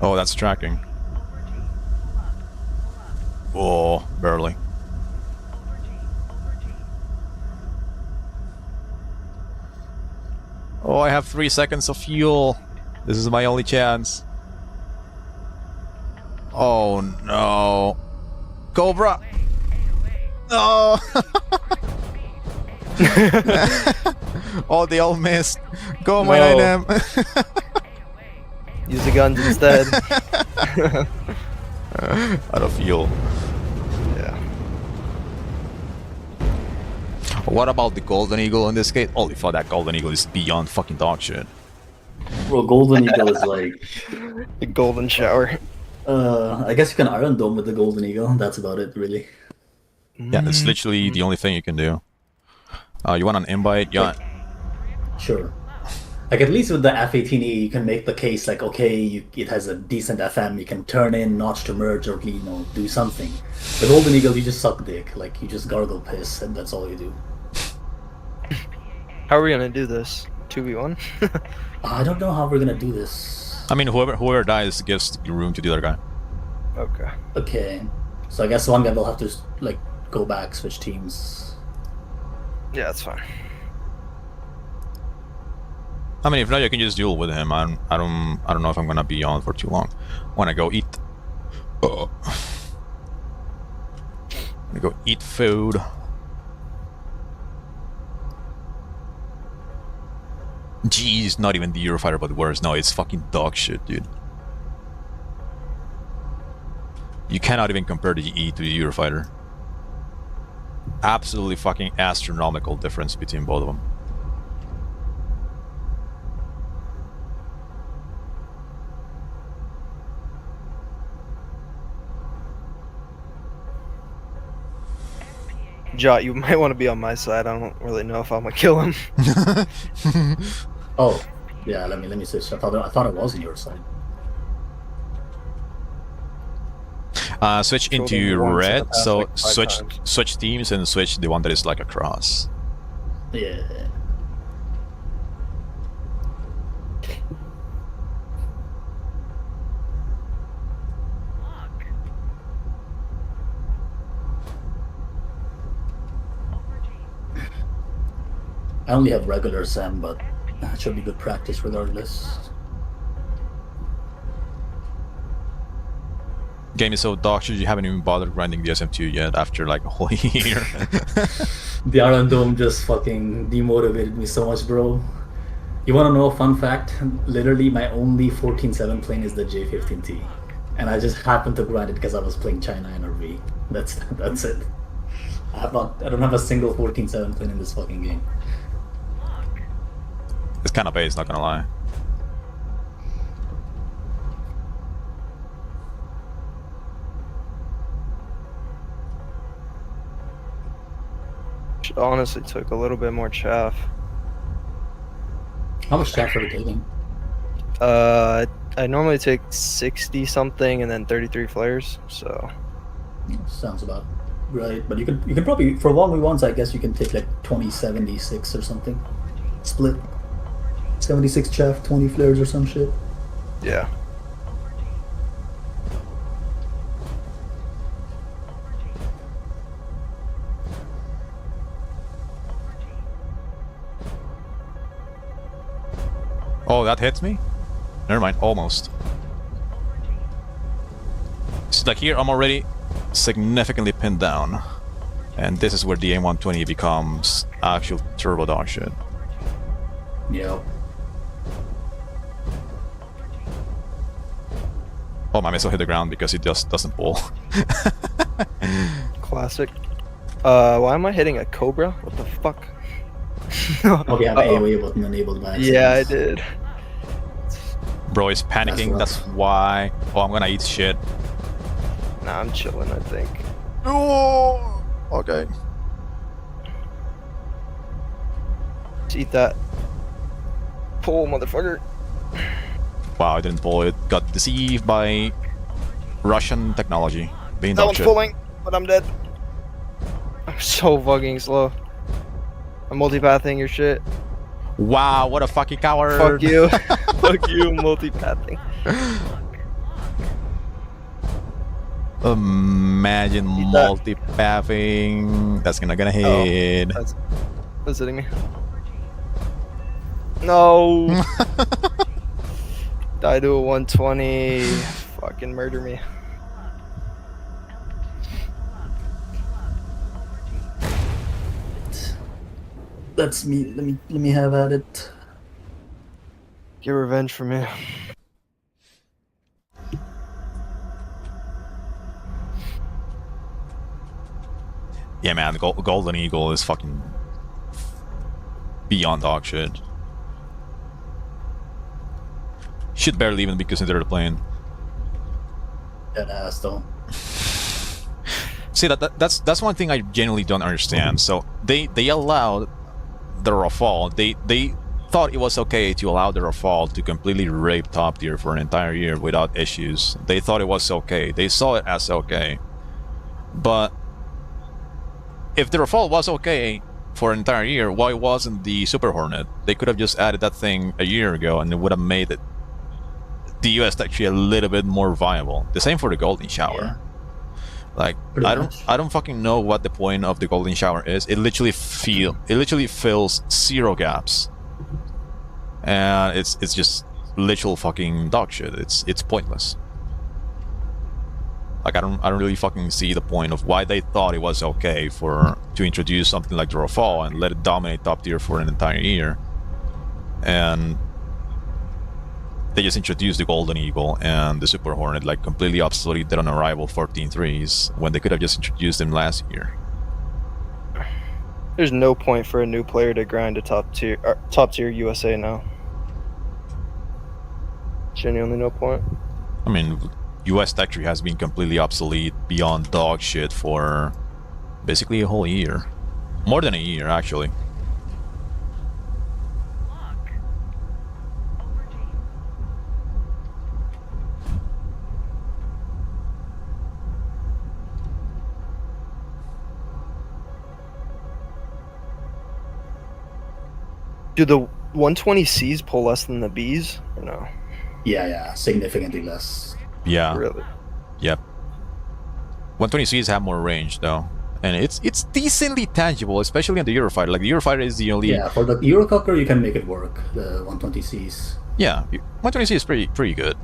Oh, that's tracking. Oh, barely. Oh, I have 3 seconds of fuel. This is my only chance. Oh no. Cobra! No! Oh, they all missed. Go, my
No.
9M.
Use the guns instead.
Out of fuel.
Yeah.
What about the Golden Eagle in this case? Holy fuck, that Golden Eagle is beyond fucking dog shit.
Bro, Golden Eagle is like,
The golden shower.
I guess you can Iron Dome with the Golden Eagle. That's about it, really.
Yeah, it's literally the only thing you can do. You want an invite? Yeah.
Sure. Like, at least with the F-18E, you can make the case, like, okay, it has a decent FM, you can turn in, notch to merge, or, you know, do something. The Golden Eagle, you just suck dick. Like, you just gargle piss, and that's all you do.
How are we gonna do this? 2v1?
I don't know how we're gonna do this.
I mean, whoever dies gives the room to the other guy.
Okay.
Okay. So I guess one guy will have to, like, go back, switch teams.
Yeah, that's fine.
I mean, if not, you can just duel with him. I don't know if I'm gonna be on for too long. Wanna go eat? Wanna go eat food? Jeez, not even the Eurofighter, but worse. No, it's fucking dog shit, dude. You cannot even compare the E to the Eurofighter. Absolutely fucking astronomical difference between both of them.
Jot, you might want to be on my side. I don't really know if I'm gonna kill him.
Oh, yeah, let me switch. I thought it was on your side.
Switch
Killed
into
him once in the
red,
past,
so
like, 5 times.
switch teams and switch the one that is like a cross.
Yeah. I only have regular Sam, but it should be good practice regardless.
Game is so dog shit you haven't even bothered grinding the SM2 yet after like a whole year.
The Iron Dome just fucking demotivated me so much, bro. You wanna know a fun fact? Literally, my only 14-7 plane is the J15T. And I just happened to grind it because I was playing China NRV. That's it. I don't have a single 14-7 plane in this fucking game.
It's kind of base, not gonna lie.
Honestly took a little bit more chaff.
How much chaff are you taking?
I normally take 60 something and then 33 flares, so
Sounds about right. But you can probably, for 1v1s, I guess you can take like 20-76 or something. Split. 76 chaff, 20 flares or some shit.
yeah.
Oh, that hits me? Never mind, almost. So like here, I'm already significantly pinned down. And this is where the M120 becomes actual turbo dog shit.
Yeah.
Oh, my missile hit the ground because it just doesn't pull.
Classic. Why am I hitting a Cobra? What the fuck?
Oh, we have
Uh-oh.
AoE button enabled by accident.
Yeah, I did.
Bro is panicking,
That's
that's why. Oh, I'm gonna eat shit.
Nah, I'm chilling, I think.
Oh, okay.
Just eat that. Pull, motherfucker.
Wow, I didn't pull it. Got deceived by Russian technology. Being
That
dog
one's
shit.
pulling, but I'm dead. I'm so fucking slow. I'm multipathing your shit.
Wow, what a fucking coward.
Fuck you. Fuck you, multipathing.
Imagine
Eat that.
multipathing. That's gonna hit.
That's hitting me. No. Die to a 120. Fucking murder me.
That's me. Let me have at it.
Get revenge for me.
Yeah, man, the Golden Eagle is fucking beyond dog shit. Should barely even be considered a plane.
Dead ass though.
See, that's one thing I genuinely don't understand. So they allowed the Rafale. They thought it was okay to allow the Rafale to completely rape top tier for an entire year without issues. They thought it was okay. They saw it as okay. But if the Rafale was okay for an entire year, why wasn't the Super Hornet? They could have just added that thing a year ago and it would have made it the US actually a little bit more viable. The same for the Golden Shower.
Yeah.
Like
Pretty
I
much.
don't fucking know what the point of the Golden Shower is. It literally fills zero gaps. And it's just literal fucking dog shit. It's pointless. Like I don't really fucking see the point of why they thought it was okay to introduce something like the Rafale and let it dominate top tier for an entire year. And they just introduced the Golden Eagle and the Super Hornet like completely obsolete dead on arrival 14-3s when they could have just introduced them last year.
There's no point for a new player to grind a top tier USA now. Genuinely no point.
I mean, US tech tree has been completely obsolete beyond dog shit for basically a whole year. More than a year, actually.
Do the 120Cs pull less than the Bs or no?
Yeah, significantly less.
Yeah.
Really?
Yep. 120Cs have more range, though. and it's decently tangible, especially on the Eurofighter. Like the Eurofighter is the only
Yeah, for the Eurococker you can make it work. The 120Cs.
yeah 120C is pretty good,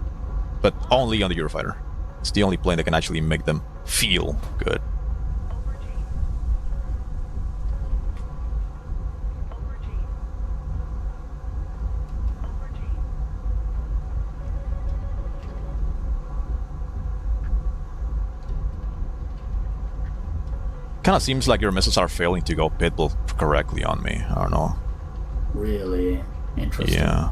but only on the Eurofighter. It's the only plane that can actually make them feel good. Kind of seems like your missiles are failing to go pitbull correctly on me. I don't know.
Really interesting.
Yeah.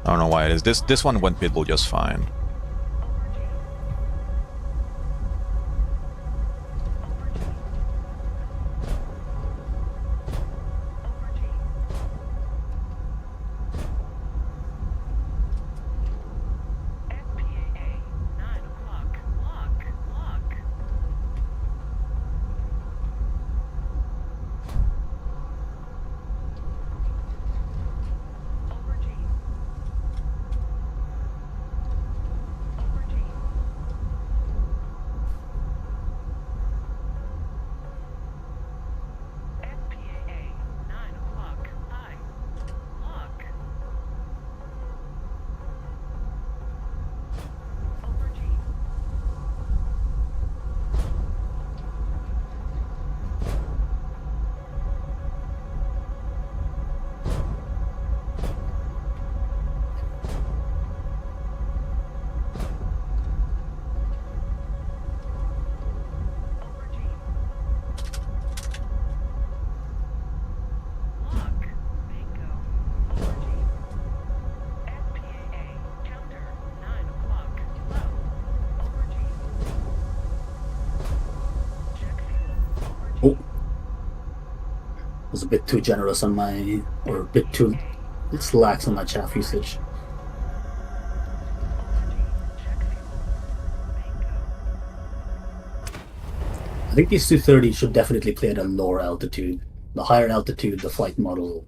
I don't know why it is. This one went pitbull just fine.
Oh, was a bit too generous on my, or a bit too lax on my chaff usage. I think these 230 should definitely play at a lower altitude. The higher altitude, the flight model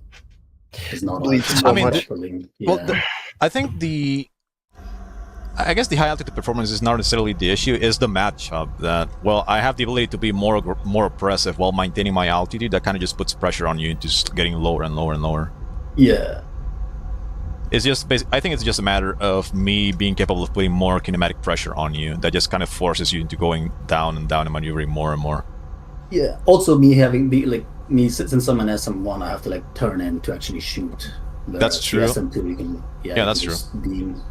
is not
Bleeds
on
so much.
properly.
Well,
Yeah.
I think I guess the high altitude performance is not necessarily the issue. Is the matchup that, well, I have the ability to be more oppressive while maintaining my altitude. That kind of just puts pressure on you, just getting lower and lower and lower.
Yeah.
It's just I think it's just a matter of me being capable of putting more kinematic pressure on you. That just kind of forces you into going down and down and maneuvering more and more.
Yeah. Also, me having since I'm an SM1, I have to like turn in to actually shoot.
That's true.
The SM2, you can,
Yeah, that's true.
Beam.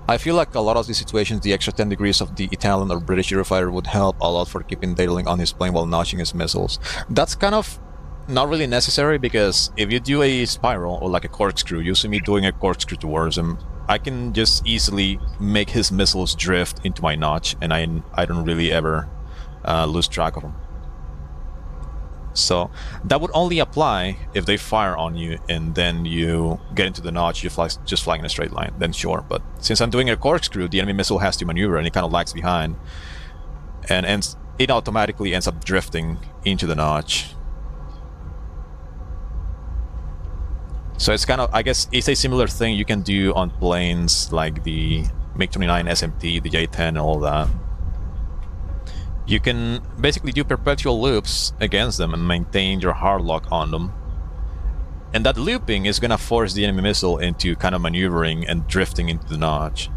I feel like a lot of these situations, the extra 10 degrees of the Italian or British Eurofighter would help a lot for keeping data link on his plane while notching his missiles. That's kind of not really necessary, because if you do a spiral or like a corkscrew, you see me doing a corkscrew towards him, I can just easily make his missiles drift into my notch, and I don't really ever lose track of them. So that would only apply if they fire on you and then you get into the notch, you just flying in a straight line, then sure. But since I'm doing a corkscrew, the enemy missile has to maneuver and it kind of lags behind, and it automatically ends up drifting into the notch. So it's kind of, I guess it's a similar thing you can do on planes like the MiG-29 SMT, the J-10 and all that. You can basically do perpetual loops against them and maintain your hard lock on them. And that looping is going to force the enemy missile into kind of maneuvering and drifting into the notch.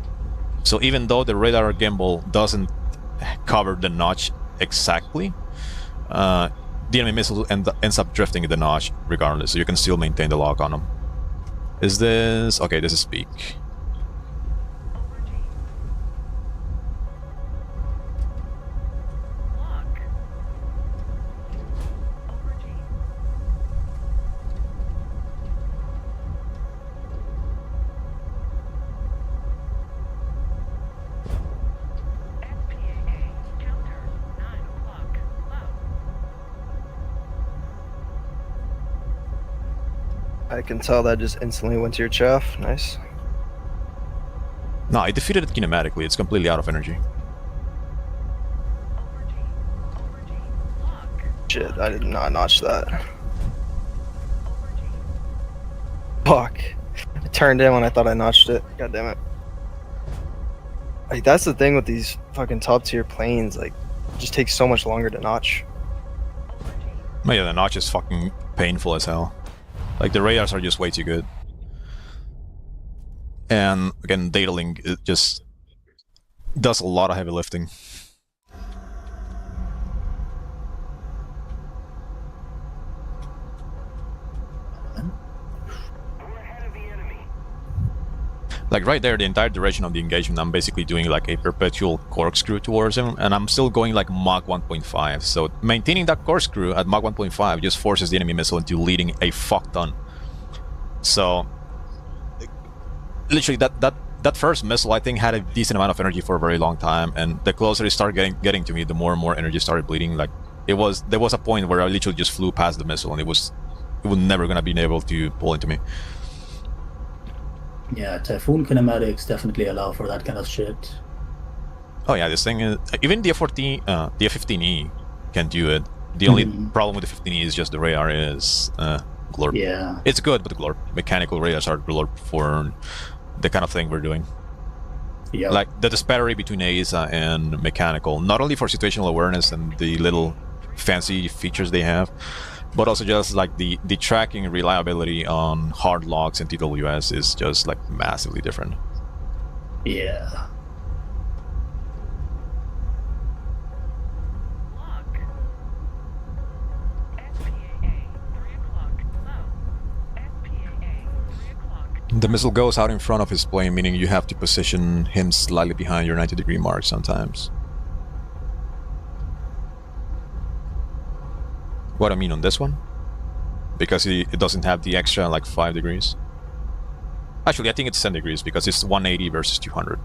So even though the radar gimbal doesn't cover the notch exactly, the enemy missile ends up drifting in the notch regardless, so you can still maintain the lock on them. Is this... okay, this is peak.
I can tell that just instantly went to your chaff. Nice.
No, I defeated it kinematically. It's completely out of energy.
Shit, I did not notch that. Fuck. I turned in when I thought I notched it. God damn it. Like that's the thing with these fucking top tier planes. Like, it just takes so much longer to notch.
But yeah, the notch is fucking painful as hell. Like the radars are just way too good. And again, data link it just does a lot of heavy lifting. Like right there, the entire duration of the engagement, I'm basically doing like a perpetual corkscrew towards him, and I'm still going like Mach 1.5. So maintaining that corkscrew at Mach 1.5 just forces the enemy missile into leading a fuck ton. So literally, that first missile I think had a decent amount of energy for a very long time, and the closer it started getting to me, the more and more energy started bleeding. Like there was a point where I literally just flew past the missile, and it was never gonna be able to pull into me.
Yeah, Typhoon kinematics definitely allow for that kind of shit.
Oh yeah, this thing is even the F-15E can do it. The only problem with the 15E is just the radar is glorp.
Yeah,
It's good, but glorp. Mechanical radars are glorp for the kind of thing we're doing.
yeah.
Like the disparity between AESA and mechanical, not only for situational awareness and the little fancy features they have, but also just like the tracking reliability on hard locks and TWS is just like massively different.
Yeah.
The missile goes out in front of his plane, meaning you have to position him slightly behind your 90-degree mark sometimes. What I mean on this one? Because it doesn't have the extra like 5 degrees. Actually, I think it's 10 degrees because it's 180 versus 200.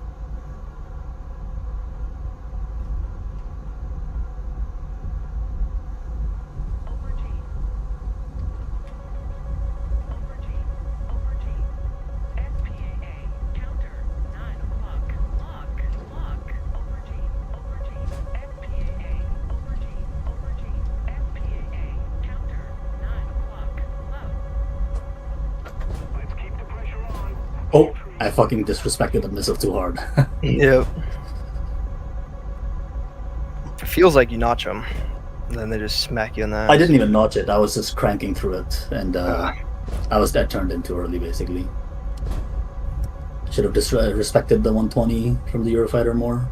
Oh, I fucking disrespected the missile too hard.
Yep. It feels like you notch them, and then they just smack you in the ass.
I didn't even notch it. I was just cranking through it, and I turned in too early, basically. Should have respected the 120 from the Eurofighter more.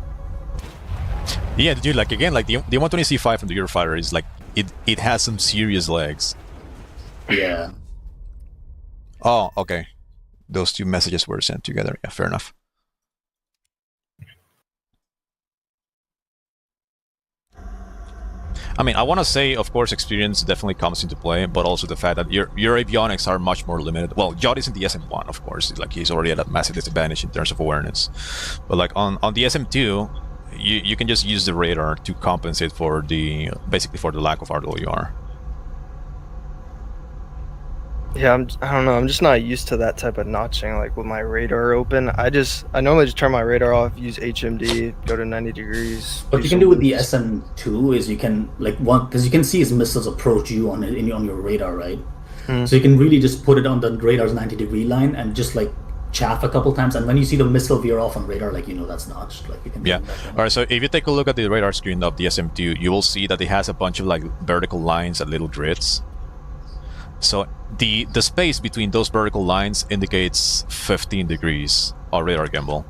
Yeah, dude. Like again, like the 120C5 from the Eurofighter is like it has some serious legs.
Yeah.
Oh, okay. Those two messages were sent together. Yeah, fair enough. I mean, I want to say, of course, experience definitely comes into play, but also the fact that your avionics are much more limited. Well, Jot isn't the SM1, of course. Like he's already at a massive disadvantage in terms of awareness. But like on the SM2, you can just use the radar to compensate for basically for the lack of RWR.
Yeah, I don't know. I'm just not used to that type of notching. Like with my radar open, I normally just turn my radar off, use HMD, go to 90 degrees.
What you can do with the SM2 is you can because you can see his missiles approach you on your radar, right? So you can really just put it on the radar's 90-degree line and just like chaff a couple times, and when you see the missile veer off on radar, like that's notched. Like you can.
Yeah. All right. So if you take a look at the radar screen of the SM2, you will see that it has a bunch of like vertical lines and little grids. So the space between those vertical lines indicates 15 degrees of radar gimbal.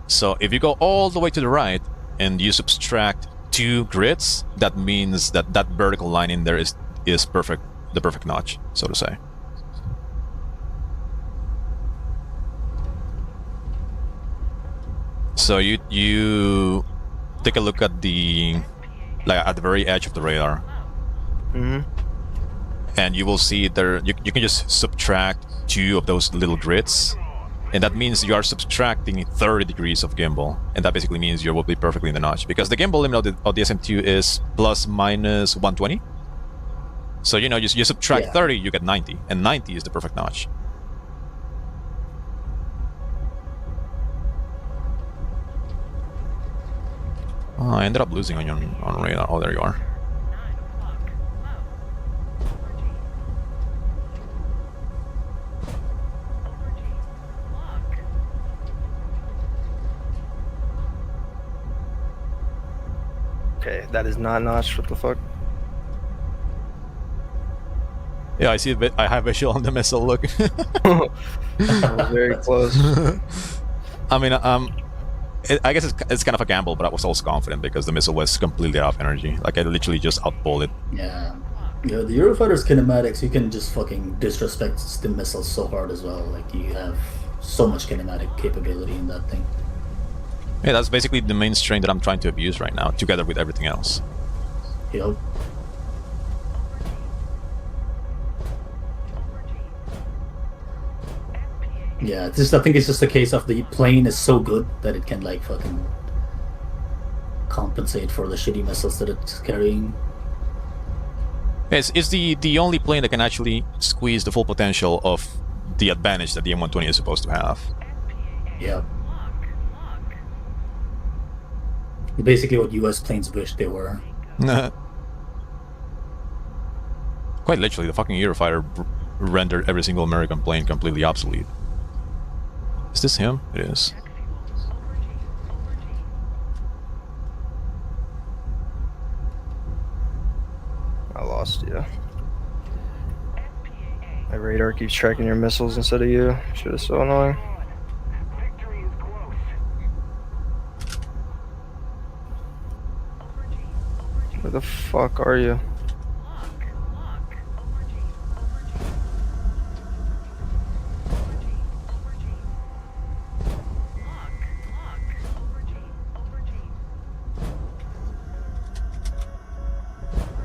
So if you go all the way to the right and you subtract 2 grids, that means that vertical line in there is perfect, the perfect notch, so to say. So you take a look at at the very edge of the radar. And you will see there you can just subtract 2 of those little grids, and that means you are subtracting 30 degrees of gimbal, and that basically means you will be perfectly in the notch, because the gimbal limit of the SM2 is plus minus 120. So you subtract 30, you get 90, and 90 is the perfect notch. Oh, I ended up losing on radar. Oh, there you are.
Okay, that is not notched. What the fuck?
Yeah, I see a bit. I have visual on the missile. Look.
That was very
That's-
close.
I mean, I guess it's kind of a gamble, but I was also confident because the missile was completely off energy. Like, I literally just outpulled it.
Yeah. Yeah, the Eurofighter's kinematics, you can just fucking disrespect the missiles so hard as well. Like, you have so much kinematic capability in that thing.
Yeah, that's basically the main strain that I'm trying to abuse right now, together with everything else.
Yep. Yeah, I think it's just a case of the plane is so good that it can, like, fucking compensate for the shitty missiles that it's carrying.
It's the only plane that can actually squeeze the full potential of the advantage that the M120 is supposed to have.
Yeah. Basically what US planes wish they were.
Quite literally, the fucking Eurofighter rendered every single American plane completely obsolete. Is this him? It is.
I lost you. My radar keeps tracking your missiles instead of you. Shit is so annoying. Where the fuck are you?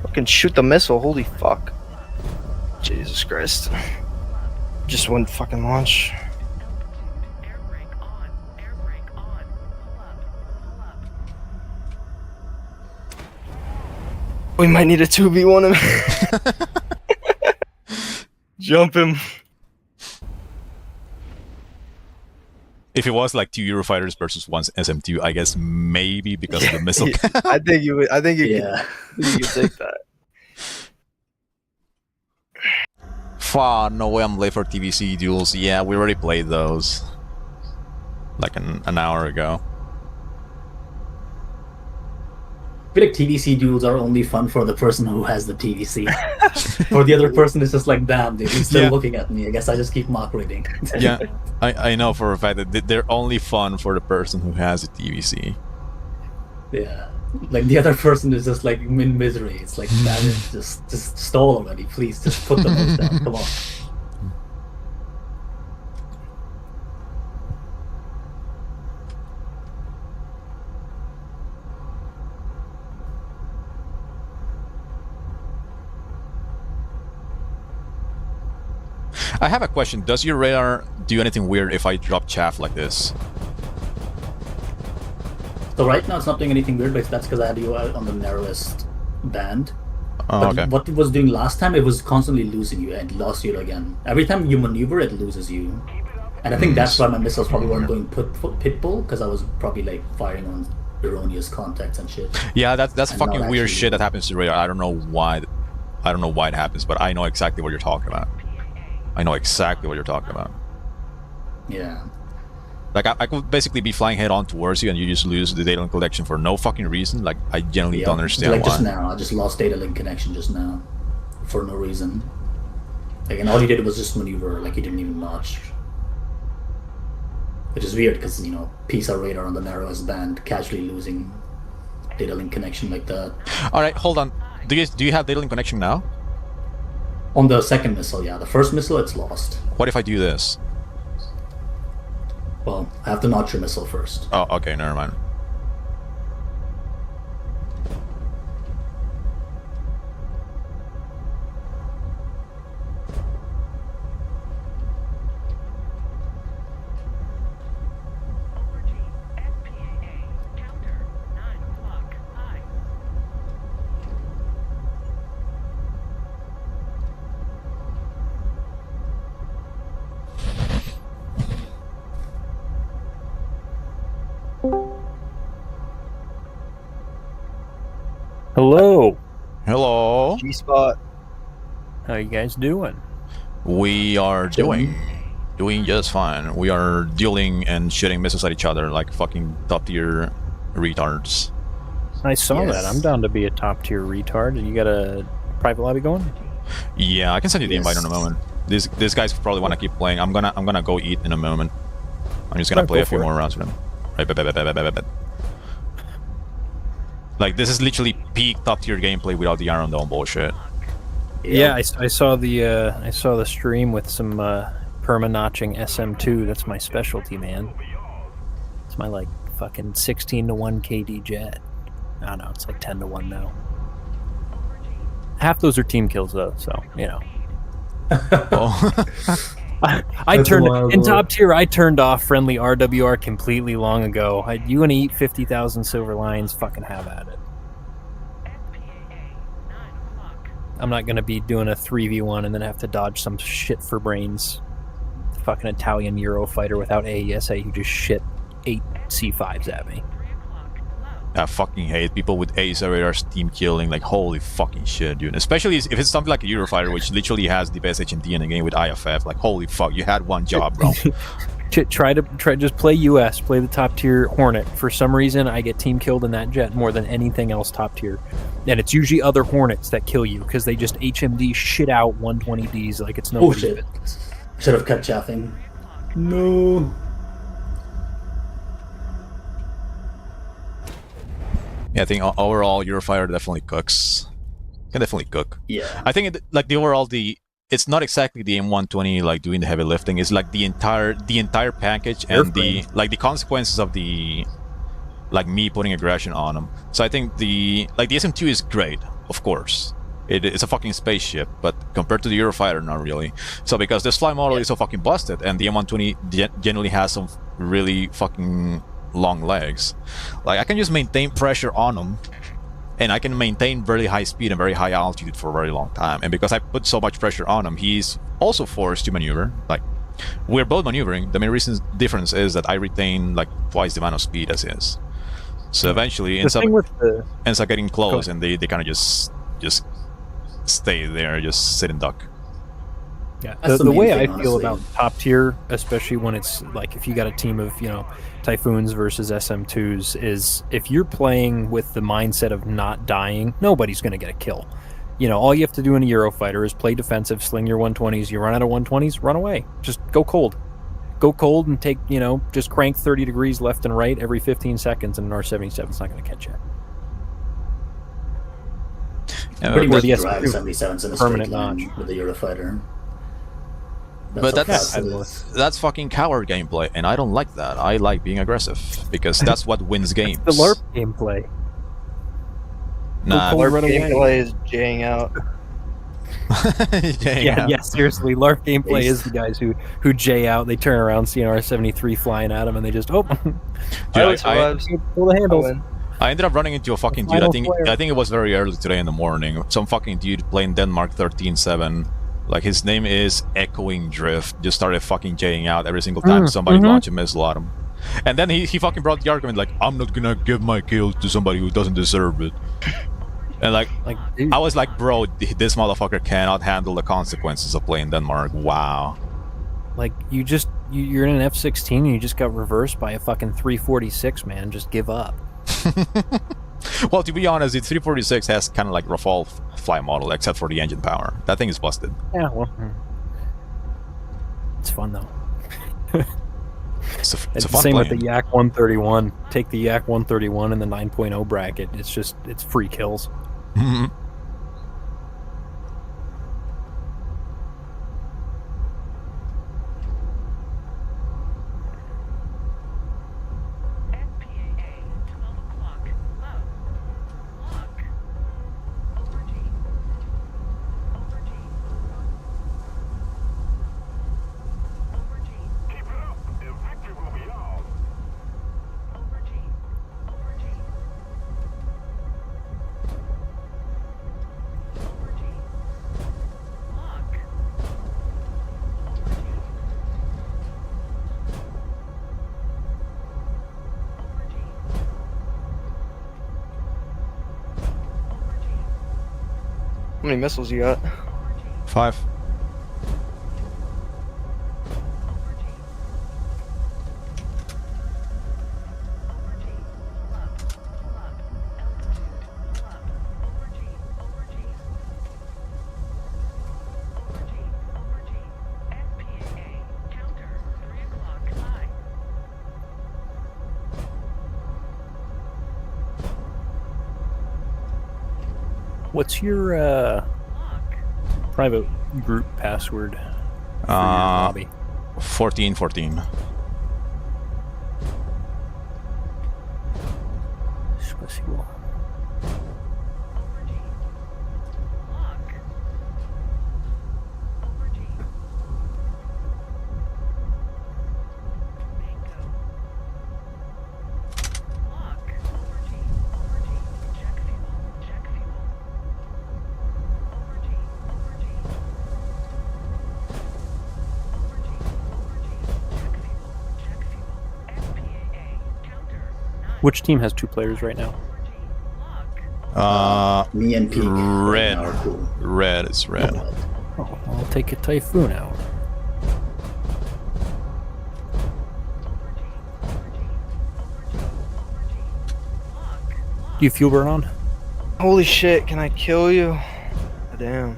Fucking shoot the missile, holy fuck. Jesus Christ. Just wouldn't fucking launch. We might need a 2v1 him. Jump him.
If it was like 2 Eurofighters versus 1 SM2, I guess maybe because of the missile.
I think you would. I think you
Yeah.
could take that.
Fuck, no way I'm late for TVC duels. Yeah, we already played those. Like an hour ago.
I feel like TVC duels are only fun for the person who has the TVC. For the other person, it's just like, damn, dude, he's still
Yeah.
looking at me. I guess I just keep mock reading.
Yeah, I know for a fact that they're only fun for the person who has a TVC.
Yeah. Like, the other person is just like in misery. It's like, damn it, just stall already. Please, just put the most down. Come on.
I have a question. Does your radar do anything weird if I drop chaff like this?
So right now it's not doing anything weird, but that's because I had you on the narrowest band.
Oh,
But
okay.
what it was doing last time, it was constantly losing you and lost you again. Every time you maneuver, it loses you. And I think that's why my missiles probably weren't going pitbull, because I was probably like firing on erroneous contacts and shit.
Yeah, that's
And
fucking
not
weird
actually-
shit that happens to radar. I don't know why. I don't know why it happens, but I know exactly what you're talking about. I know exactly what you're talking about.
Yeah.
Like, I could basically be flying head on towards you and you just lose the data link collection for no fucking reason. Like, I genuinely don't understand
like
why.
just now, I just lost data link connection just now. For no reason. Like, and all he did was just maneuver, like he didn't even notch. Which is weird, because, you know, PISA radar on the narrowest band, casually losing data link connection like that.
Alright, hold on. Do you have data link connection now?
On the second missile, yeah. The first missile, it's lost.
What if I do this?
Well, I have to notch your missile first.
Oh, okay, never mind.
Hello.
Hello.
G-spot.
How you guys doing?
We are doing just fine. We are dueling and shooting missiles at each other like fucking top tier retards.
I saw
Yes.
that. I'm down to be a top tier retard. You got a private lobby going?
Yeah, I can send you the invite in a
Yes.
moment. These guys probably want to keep playing. I'm gonna go eat in a moment. I'm just gonna play
Go
a few
for it.
more rounds with them. Right. Like this is literally peak top tier gameplay without the Iron Dome bullshit.
Yeah, I saw the stream with some perma notching SM2. That's my specialty, man. It's my like fucking 16-1 KD jet. I don't know. It's like 10-1 now. Half those are team kills though, so you know.
Oh.
I
That's
turned
wild,
in
boy.
top tier. I turned off friendly RWR completely long ago. You want to eat 50,000 silver lions? Fucking have at it. I'm not gonna be doing a 3v1 and then have to dodge some shit for brains. Fucking Italian Eurofighter without AESA who just shit 8 C5s at me.
I fucking hate people with Ace radars team killing. Like holy fucking shit, dude. Especially if it's something like a Eurofighter, which literally has the best HMD in the game with IFF. Like holy fuck, you had one job, bro.
Try just play US, play the top tier Hornet. For some reason, I get team killed in that jet more than anything else top tier, and it's usually other Hornets that kill you because they just HMD shit out 120Ds like it's
Oh
nobody's
shit!
business.
Should have kept chaffing. No.
Yeah, I think overall Eurofighter definitely cooks. Can definitely cook.
Yeah.
I think like the overall it's not exactly the M120 like doing the heavy lifting. It's like the entire package and the consequences of the like me putting aggression on them. So I think the SM2 is great, of course. It's a fucking spaceship, but compared to the Eurofighter, not really. So because this fly model is so fucking busted, and the M120 generally has some really fucking long legs, like I can just maintain pressure on them, and I can maintain very high speed and very high altitude for a very long time. And because I put so much pressure on him, he's also forced to maneuver. Like we're both maneuvering. The main difference is that I retain like twice the amount of speed as his. So eventually, ends up getting close, and they kind of just stay there, just sit and duck.
Yeah,
That's
the
the
way
main
I
thing,
feel
honestly.
about top tier, especially when it's like if you got a team of Typhoons versus SM2s, is if you're playing with the mindset of not dying, nobody's going to get a kill. All you have to do in a Eurofighter is play defensive, sling your 120s. You run out of 120s, run away. Just go cold. Go cold and take, just crank 30 degrees left and right every 15 seconds, and an R-77's not going to catch you.
Pretty
or
much
the
drive
S2,
77s in a
permanent
straight line
notch.
with the Eurofighter.
But
that's
that's fucking coward gameplay, and I don't like that. I like being aggressive because that's what wins games.
The LARP gameplay.
Nah.
Cold,
LARP
run away.
gameplay is Jing out.
Yeah, seriously. LARP gameplay is the guys who J out. They turn around, see an R-73 flying at them, and they just
Dude,
pull the handles.
I ended up running into a fucking dude. I think it was very early today in the morning. Some fucking dude playing Denmark 13-7. Like his name is Echoing Drift. Just started fucking Jing out every single time somebody launched a missile at him. And then he fucking brought the argument like, I'm not gonna give my kill to somebody who doesn't deserve it. And like
dude.
I was like, bro, this motherfucker cannot handle the consequences of playing Denmark. Wow.
Like you're in an F-16 and you just got reversed by a fucking 346, man. Just give up.
Well, to be honest, the 346 has kind of like Rafale fly model, except for the engine power. That thing is busted.
Yeah, well, it's fun though.
It's a
It's
fun
the same
plane.
with the Yak 131. Take the Yak 131 in the 9.0 bracket. It's free kills.
How many missiles you got?
5.
What's your private group password for your lobby?
1414.
Spasibo. Which team has 2 players right now?
Me and Peak.
Red.
Are cool.
Red. It's red.
Oh, I'll take a Typhoon out. Do you fuel burn on?
Holy shit, can I kill you? Damn.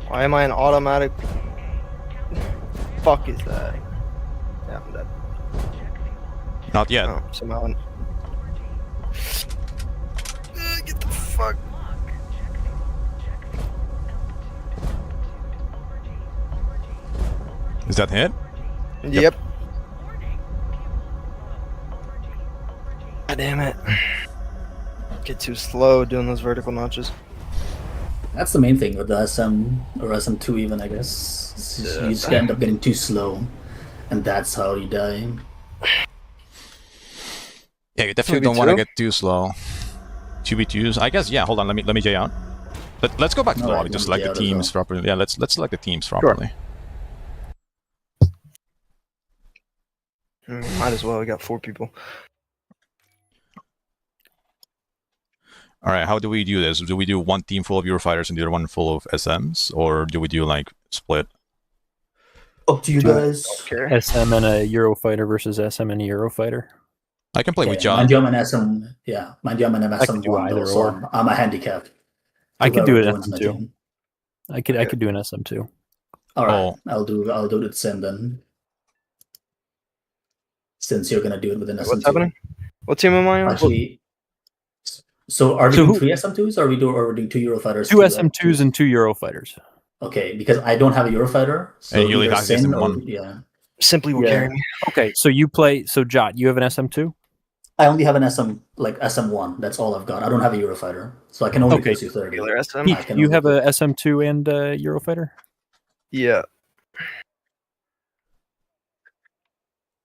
Why am I an automatic? Fuck is that? Yeah, I'm dead.
Not yet.
Oh, somehow. Get the fuck.
Is that hit?
Yep. God damn it. Get too slow doing those vertical notches.
That's the main thing with the SM or SM2 even, I guess. It's just, you just end up getting too slow, and that's how you die.
Yeah, you definitely don't want to
2v2?
get too slow. 2v2s. I guess, yeah, hold on, let me J out. Let's go back to the
Alright,
lobby, just
let me
select the
J out as
teams
well.
properly. Yeah, let's select the teams properly.
Might as well, we got 4 people.
Alright, how do we do this? Do we do one team full of Eurofighters and the other one full of SMs? Or do we do like split?
Up to you guys.
Okay.
SM and a Eurofighter versus SM and a Eurofighter.
I can play with
Okay,
John.
mind you, I'm an SM. Yeah, mind you, I'm an
I can do
SM1 though,
either
so
or.
I'm a handicap.
I could do it
Whoever joins my
SM2.
team.
I could do an SM2.
All right,
Oh.
I'll do the same then. Since you're gonna do it with an SM2.
What's happening? What team am I on?
Actually, so are we
So
doing
who-
3 SM2s or are we doing 2 Eurofighters?
2 SM2s and 2 Eurofighters.
Okay, because I don't have a Eurofighter. So
And you only
either
have
Sin
SM1.
or yeah.
Simply will
Yeah.
carry me.
Okay, so you play. So Jot, you have an SM2.
I only have an SM1. That's all I've got. I don't have a Eurofighter, so I can only
Okay.
do Su-30.
Regular SM?
Pete,
I can
you
only
have
do-
a SM2 and a Eurofighter.
Yeah.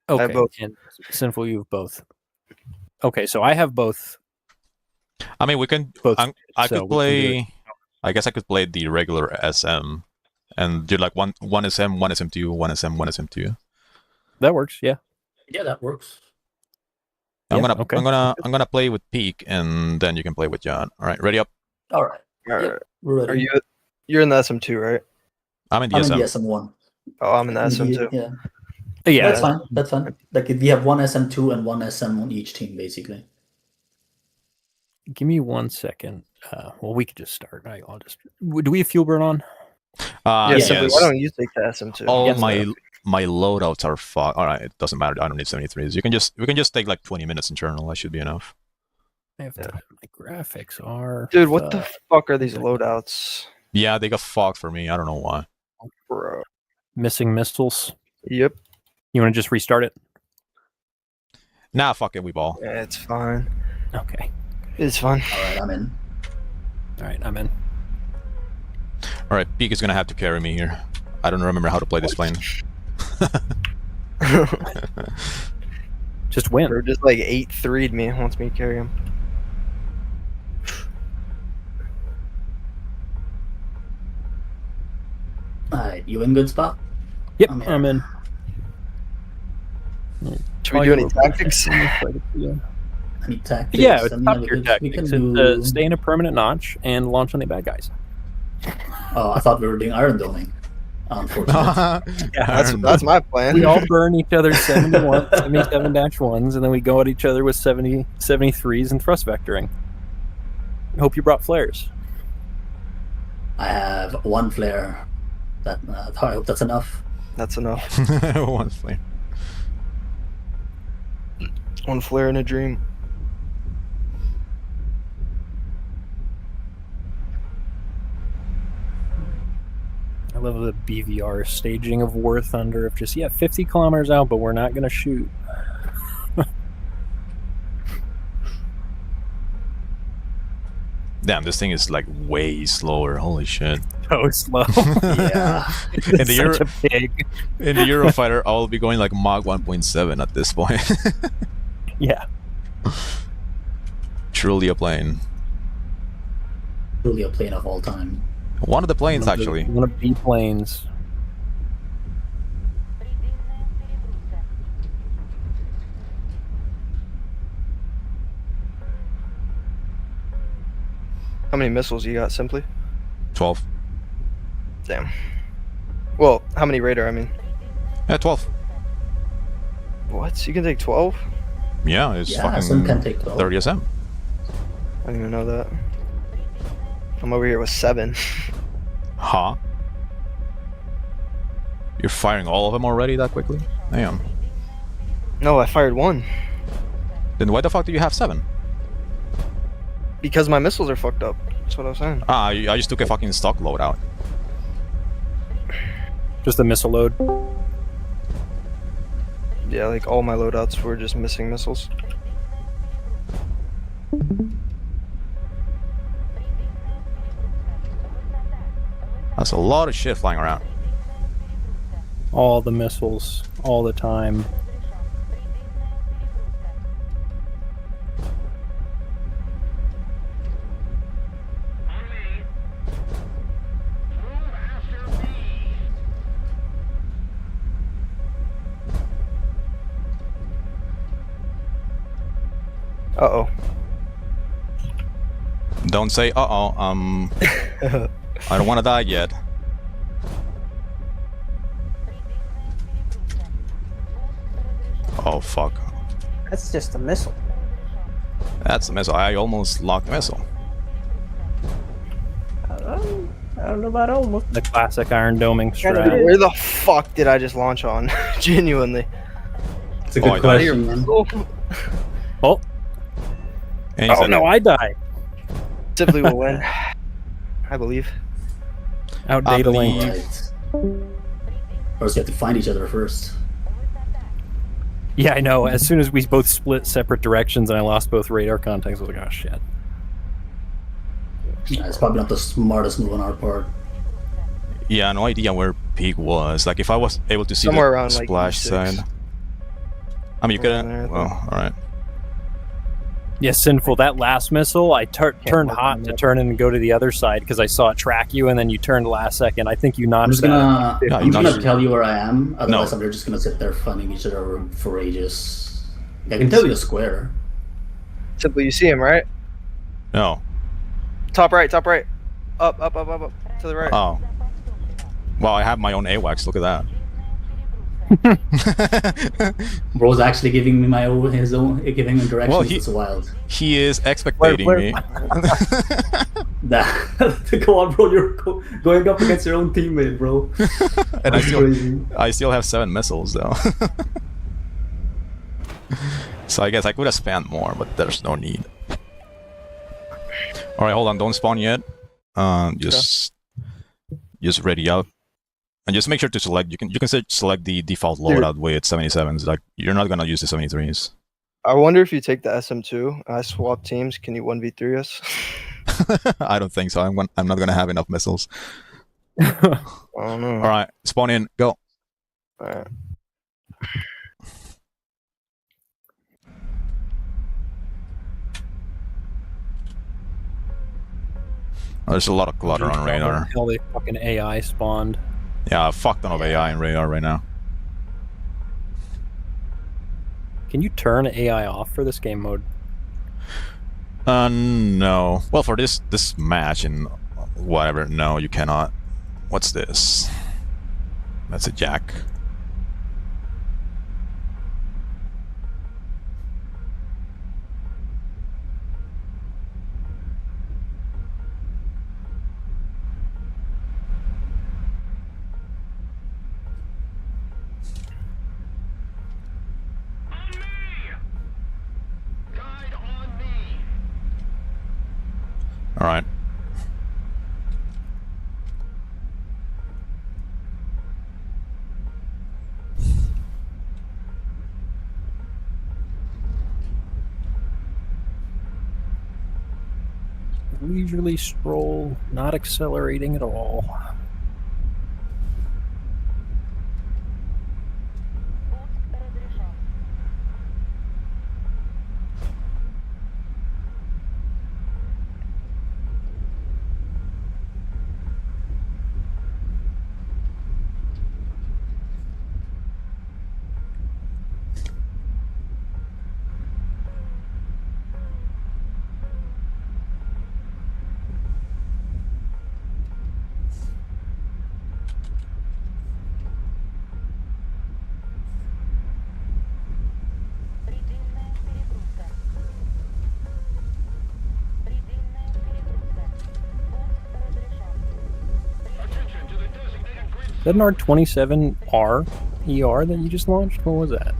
Okay,
have both.
and Sinful, you have both. Okay, so I have both.
I mean, we can.
Both.
I
so
could
we can do
play. I guess I could play the regular SM, and do like one SM, one SM2, one SM, one SM2.
That works. Yeah.
Yeah, that works.
I'm
Yeah,
gonna
okay.
I'm gonna play with Peak, and then you can play with John. All right, ready up.
All right,
Alright.
we're ready.
You're in the SM2, right?
I'm in the
I'm
SM.
in the SM1.
Oh, I'm in the SM2.
Yeah,
Yeah.
that's fine. That's fine. Like we have one SM2 and one SM on each team, basically.
Give me 1 second. Well, we could just start. I'll just. Do we have fuel burn on?
Yeah,
Yes.
simply, why don't you take the SM2?
All
Yes,
my loadouts are fucked. All right, it doesn't matter. I don't need 73s. We can just take like 20 minutes internal. That should be enough.
I have to, my graphics are.
Dude, what the fuck are these loadouts?
Yeah, they got fucked for me. I don't know why.
Bro.
Missing missiles.
Yep.
You want to just restart it?
Nah, fuck it. We ball.
Yeah, it's fine.
Okay.
It's fine.
All right, I'm in.
All right, I'm in.
All right, Peak is gonna have to carry me here. I don't remember how to play this plane.
Just win.
Bro just like 8-3'd me, wants me to carry him.
All right, you in good spot?
Yep,
I'm in.
I'm in.
Should we do any tactics?
Any tactics?
Yeah,
I
it's
mean,
top
we
tier
can
tactics.
do-
It's, stay in a permanent notch and launch on the bad guys.
Oh, I thought we were doing Iron Doming. Unfortunately.
That's my plan.
We all burn each other's 77-1s, and then we go at each other with 73s and thrust vectoring. I hope you brought flares.
I have one flare. I hope that's enough.
That's enough.
One flame.
One flare in a dream.
I love the BVR staging of War Thunder of just 50 kilometers out, but we're not going to shoot.
Damn, this thing is like way slower. Holy shit.
So slow.
Yeah.
In the Euro,
Such a pig.
in the Eurofighter, I will be going like Mach 1.7 at this point.
Yeah.
Truly a plane.
Truly a plane of all time.
One of the planes, actually.
One of the planes.
How many missiles you got, Simply?
12.
Damn. Well, how many radar, I mean?
Yeah, 12.
What? You can take 12?
Yeah, it's
Yeah, some can
fucking
take 12.
30 SM.
I didn't even know that. I'm over here with 7.
Huh? You're firing all of them already that quickly? Damn.
No, I fired 1.
Then why the fuck do you have 7?
Because my missiles are fucked up. That's what I was saying.
Ah, I just took a fucking stock loadout.
Just a missile load.
Yeah, like all my loadouts were just missing missiles.
That's a lot of shit flying around.
All the missiles, all the time.
Uh-oh.
Don't say uh-oh, I don't want to die yet. Oh fuck.
That's just a missile.
That's the missile. I almost locked the missile.
I don't know about almost.
The classic iron doming
Gotta
strat.
do
Where the fuck did I just launch on? Genuinely.
It's a
Oh,
good
I thought
question, man.
Oh,
And he
oh
said,
no, I died.
Simply will win. I believe.
Out
I
data
believe-
link.
Right. First, you have to find each other first.
Yeah, I know. As soon as we both split separate directions and I lost both radar contacts, I was like, oh shit.
Yeah, it's probably not the smartest move on our part.
yeah, no idea where peak was. Like if I was able to see
Somewhere
the
around, like,
splash
E6.
side. I mean, you
Around
couldn't.
there, I
Well,
think.
alright.
Yeah, Sinful, that last missile, I turned
work
hot
on
to
that.
turn and go to the other side because I saw it track you and then you turned last second. I think you
I'm
notched
just
that.
gonna,
Yeah,
I'm
you
gonna
know-
tell you where I am. Otherwise,
No.
we're just gonna sit there funding each other for ages. I can tell you a square.
Simply, you see him, right?
No.
Top right, top right. Up, up, up, up, up. To the right.
Oh. Well, I have my own AWACS. Look at that.
Bro's actually giving me his own, giving me directions.
Well,
It's wild.
He is expectating
Where-
me.
Go on, bro. You're going up against your own teammate, bro.
And
That's crazy.
I still have 7 missiles though. So I guess I could have spammed more, but there's no need. Alright, hold on, don't spawn yet. Just ready up. And just make sure to select, you can select the default loadout with 77s, like you're not gonna use the 73s.
I wonder if you take the SM2, I swap teams, can you 1v3 us?
I don't think so, I'm not gonna have enough missiles.
I don't know.
Alright, spawn in, go.
Alright.
Oh, there's a lot of clutter on radar.
Hell, they fucking AI spawned.
Yeah, a fuck ton of AI in radar right now.
Can you turn AI off for this game mode?
No. Well, for this match and whatever, no, you cannot. What's this? That's a jack. All right.
Leisurely stroll, not accelerating at all. Is that an R27R ER that you just launched? What was that?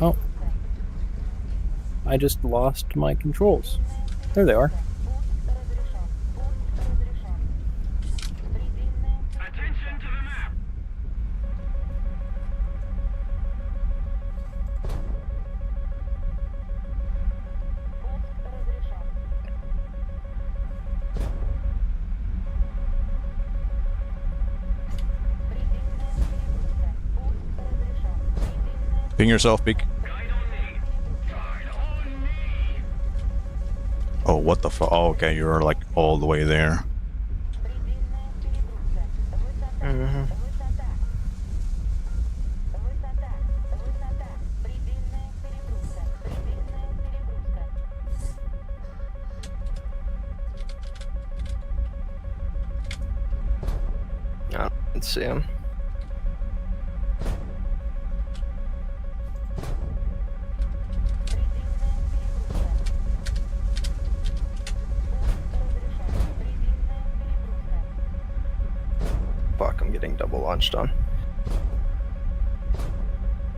Oh. I just lost my controls. There they are.
Ping yourself, Peek. Oh, what the fuck? Oh, okay, you're like all the way there.
Mm-hmm. Let's see him. Fuck, I'm getting double launched on.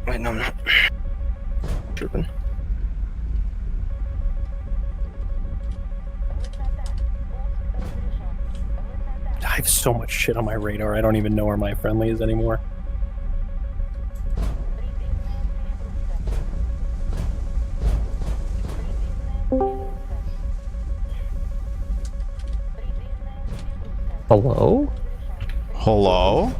Wait, no, I'm not. Tripping.
I have so much shit on my radar, I don't even know where my friendly is anymore.
Hello?
Hello?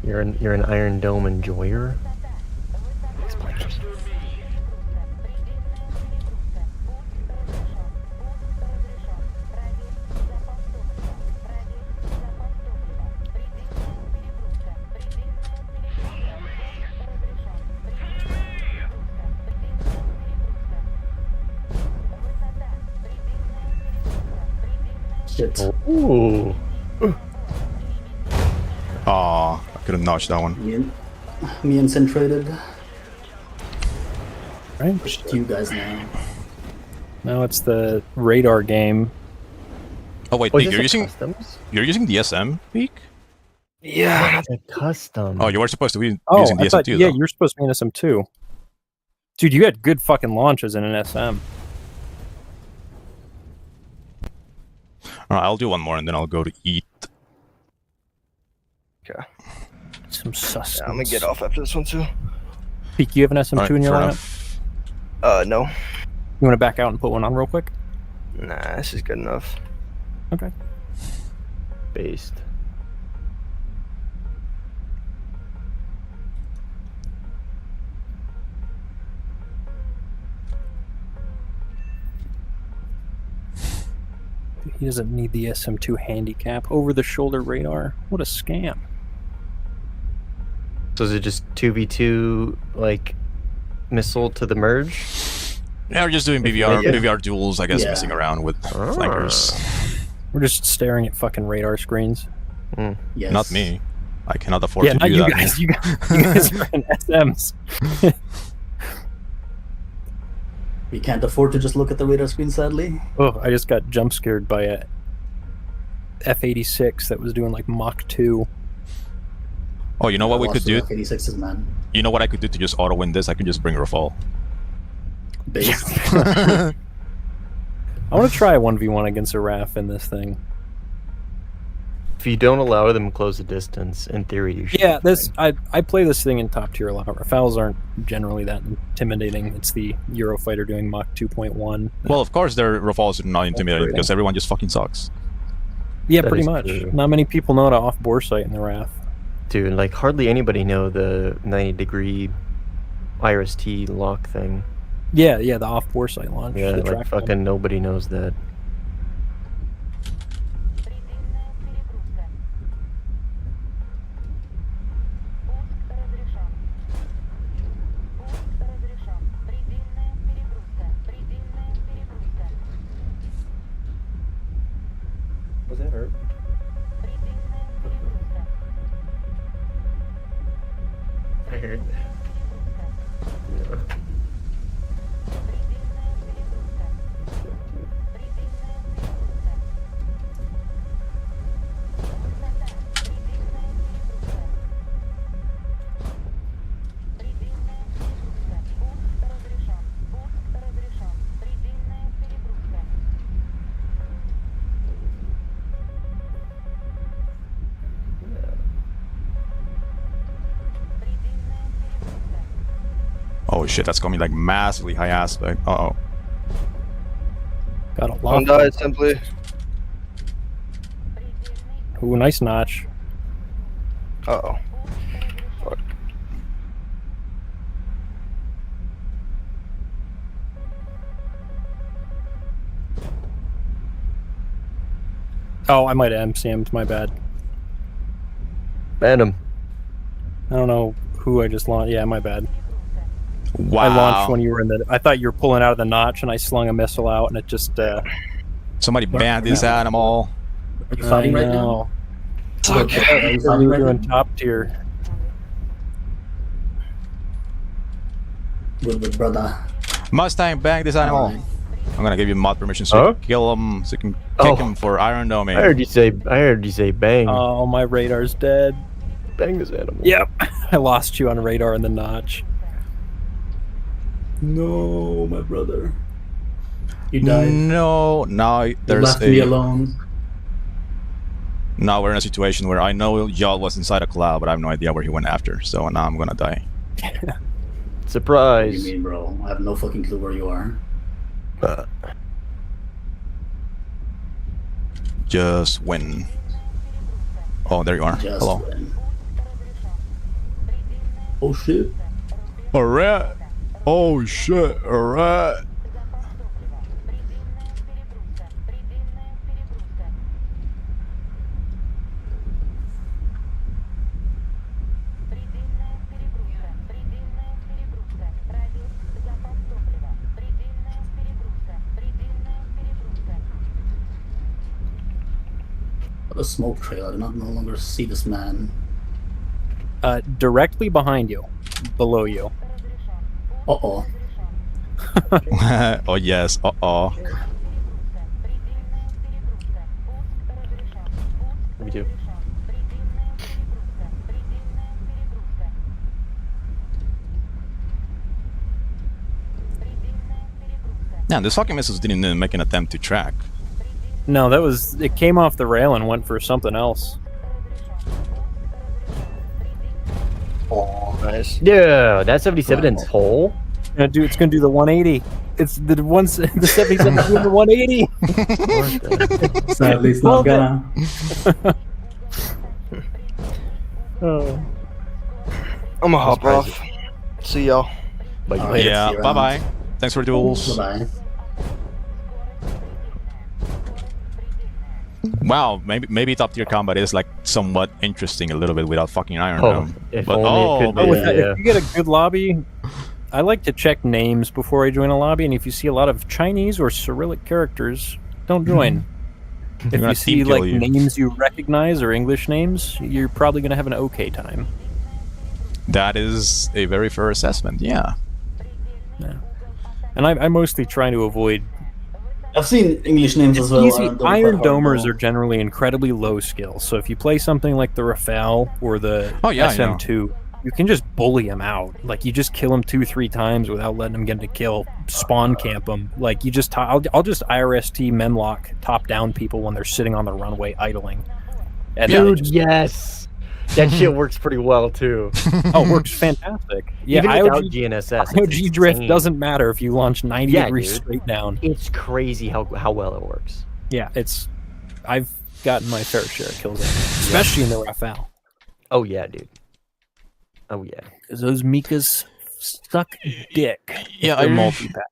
You're an Iron Dome enjoyer?
Shit.
Ooh.
Aw, I could have notched that one.
Me incentrated.
Right?
It's you guys now.
Now it's the radar game.
Oh wait,
Oh,
Peek,
is
you're
this a
using
customs?
the SM, Peek?
Yeah.
It's a custom.
Oh, you were supposed to be
Oh,
using the
I thought,
SM2
yeah,
though.
you're supposed to be in SM2. Dude, you had good fucking launches in an SM.
Alright, I'll do one more and then I'll go to eat.
Okay.
Some sustenance.
Yeah, I'm gonna get off after this one too.
Peek, you have an SM2
Alright,
in your
fair
lineup?
enough.
No.
You want to back out and put one on real quick?
Nah, this is good enough.
Okay.
Based.
He doesn't need the SM2 handicap. Over-the-shoulder radar. What a scam.
So is it just 2v2 like missile to the merge?
Yeah, we're just doing BVR,
Yeah.
BVR duels, I guess,
Yeah.
messing around with
Ah.
flankers.
We're just staring at fucking radar screens.
Yes.
Not me. I cannot afford
Yeah,
to
not
do
you
that.
guys. You guys are in SMs.
We can't afford to just look at the radar screen, sadly.
Oh, I just got jump scared by a F-86 that was doing like Mach 2.
Oh, you know what we could do?
F-86s, man.
You know what I could do to just auto win this? I could just bring Rafal.
Base.
I want to try a 1v1 against a RAF in this thing.
If you don't allow them to close the distance, in theory you should.
Yeah,
be
this
fine.
I play this thing in top tier a lot. Rafales aren't generally that intimidating. It's the Eurofighter doing Mach 2.1.
Well, of course, their Rafals are not intimidating
true.
because everyone just fucking sucks.
Yeah,
That
pretty
is
much.
true.
Not many people know how to off-bore sight in the RAF.
Dude, like hardly anybody know the 90-degree IRS-T lock thing.
Yeah, the off-bore sight launch.
Yeah,
the
like
track
fucking nobody knows that. Was that hurt? I heard. Yeah.
Oh shit, that's gonna be like massively high aspect. Uh-oh.
Got a
One
lot.
died simply.
Ooh, nice notch.
Uh-oh.
Oh, I might have MCM'd. My bad.
Ban him.
I don't know who I just launched. Yeah, my bad.
Wow.
I launched when you were in the. I thought you were pulling out of the notch, and I slung a missile out, and it just.
Somebody banned this animal.
Are you fighting right now?
Are you
fighting right
doing
now?
top tier?
With brother.
Mustang, bang this animal.
Alright.
I'm gonna give you mod permission so you
Huh?
can kill him, so you can kick
Oh.
him for Iron Dome.
I heard you say bang.
Oh, my radar's dead.
Bang this animal.
Yep, I lost you on radar in the notch.
No, my brother. You died.
No, now
You
there's
left me
a.
alone.
Now we're in a situation where I know Y'all was inside a cloud, but I have no idea where he went after. So now I'm gonna die.
What do
Surprise.
you mean, bro? I have no fucking clue where you are.
Just win. Oh, there you are.
Just
Hello.
win. Oh shit.
Alright. Oh shit. Alright.
The smoke trail. I do not no longer see this man.
Directly behind you, below you.
Uh-oh.
Oh yes. Uh-oh.
Me too.
Yeah, this fucking missiles didn't even make an attempt to track.
No, that was. It came off the rail and went for something else.
Oh,
Nice.
Yeah, that 77 in
Wow.
hole.
It's gonna do the 180. It's the ones the 77 doing the 180.
sadly, it's not gonna.
Oh.
I'm gonna hop
crazy.
off. See y'all.
But
Alright. see
Yeah.
you
Bye
around.
bye. Thanks for duels.
Bye-bye.
wow, maybe top tier combat is like somewhat interesting a little bit without fucking Iron
Oh,
Dome.
if
But
only it could be.
If you get a good lobby, I like to check names before I join a lobby, and if you see a lot of Chinese or Cyrillic characters, don't join. If
gonna
you see
team kill
like
you.
names you recognize or English names, you're probably going to have an okay time.
That is a very fair assessment. Yeah.
And I mostly try to avoid.
I've seen English names as well.
Easy.
Iron Dome,
Iron
quite hard
Domers
though.
are generally incredibly low skill, so if you play something like the Rafale or the
Oh, yeah, I know.
SM2, you can just bully them out. Like, you just kill them 2-3 times without letting them get a kill. Spawn camp them. Like, you just I'll just IRST menlock top down people when they're sitting on the runway idling. And then
Dude,
just,
yes. That shit works pretty well too.
oh, it works fantastic. Yeah,
Even without
IOG,
GNSS,
IOG
it's
drift
insane.
doesn't matter if you launch 90
Yeah,
degrees
dude.
straight down.
It's crazy how well it works.
Yeah, I've gotten my fair share of kills, especially in the Rafale.
Oh yeah, dude. Oh yeah.
Because those Mikas suck dick.
Yeah,
They're multi-pack.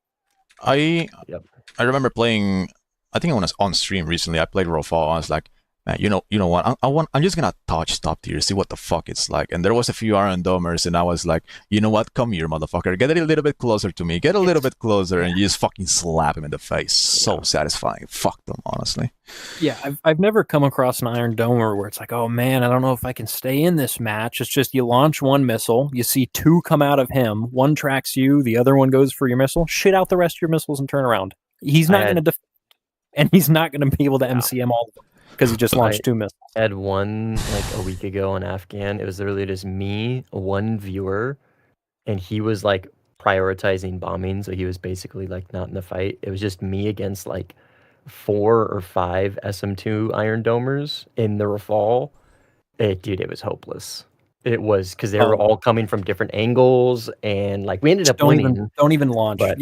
I
Yep.
I remember playing. I think I was on stream recently. I played Rofal. I was like, man, you know what? I'm just gonna touch top tier, see what the fuck it's like. And there was a few Iron Domers, and I was like, you know what? Come here, motherfucker. Get a little bit closer to me. Get a little bit closer, and you just fucking slap him in the face. So satisfying. Fuck them, honestly.
Yeah, I've never come across an Iron Domer where it's like, oh man, I don't know if I can stay in this match. It's just you launch one missile, you see two come out of him, one tracks you, the other one goes for your missile, shit out the rest of your missiles and turn around. He's not going to defend, and he's not going to be able to MCM all of them because he just launched two missiles.
I had one like a week ago on Afghan. It was literally just me, one viewer, and he was like prioritizing bombing, so he was basically like not in the fight. It was just me against like 4 or 5 SM2 Iron Domers in the Rafale. Dude, it was hopeless. It was because they were all coming from different angles, and like we ended up winning.
Don't even launch.
But,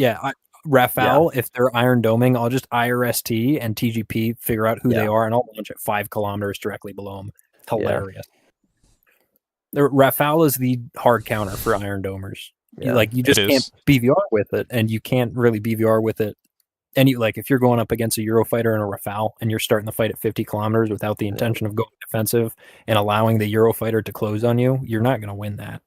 Rafale, if they're Iron Doming, I'll just IRST and TGP figure out who they are, and I'll launch at 5 kilometers directly below them. Hilarious. Rafale is the hard counter for Iron Domers.
Yeah,
you just can't BVR with it, and you can't really BVR with it. And if you're going up against a Eurofighter and a Rafale, and you're starting the fight at 50 kilometers without the intention of going defensive and allowing the Eurofighter to close on you, you're not going to win that.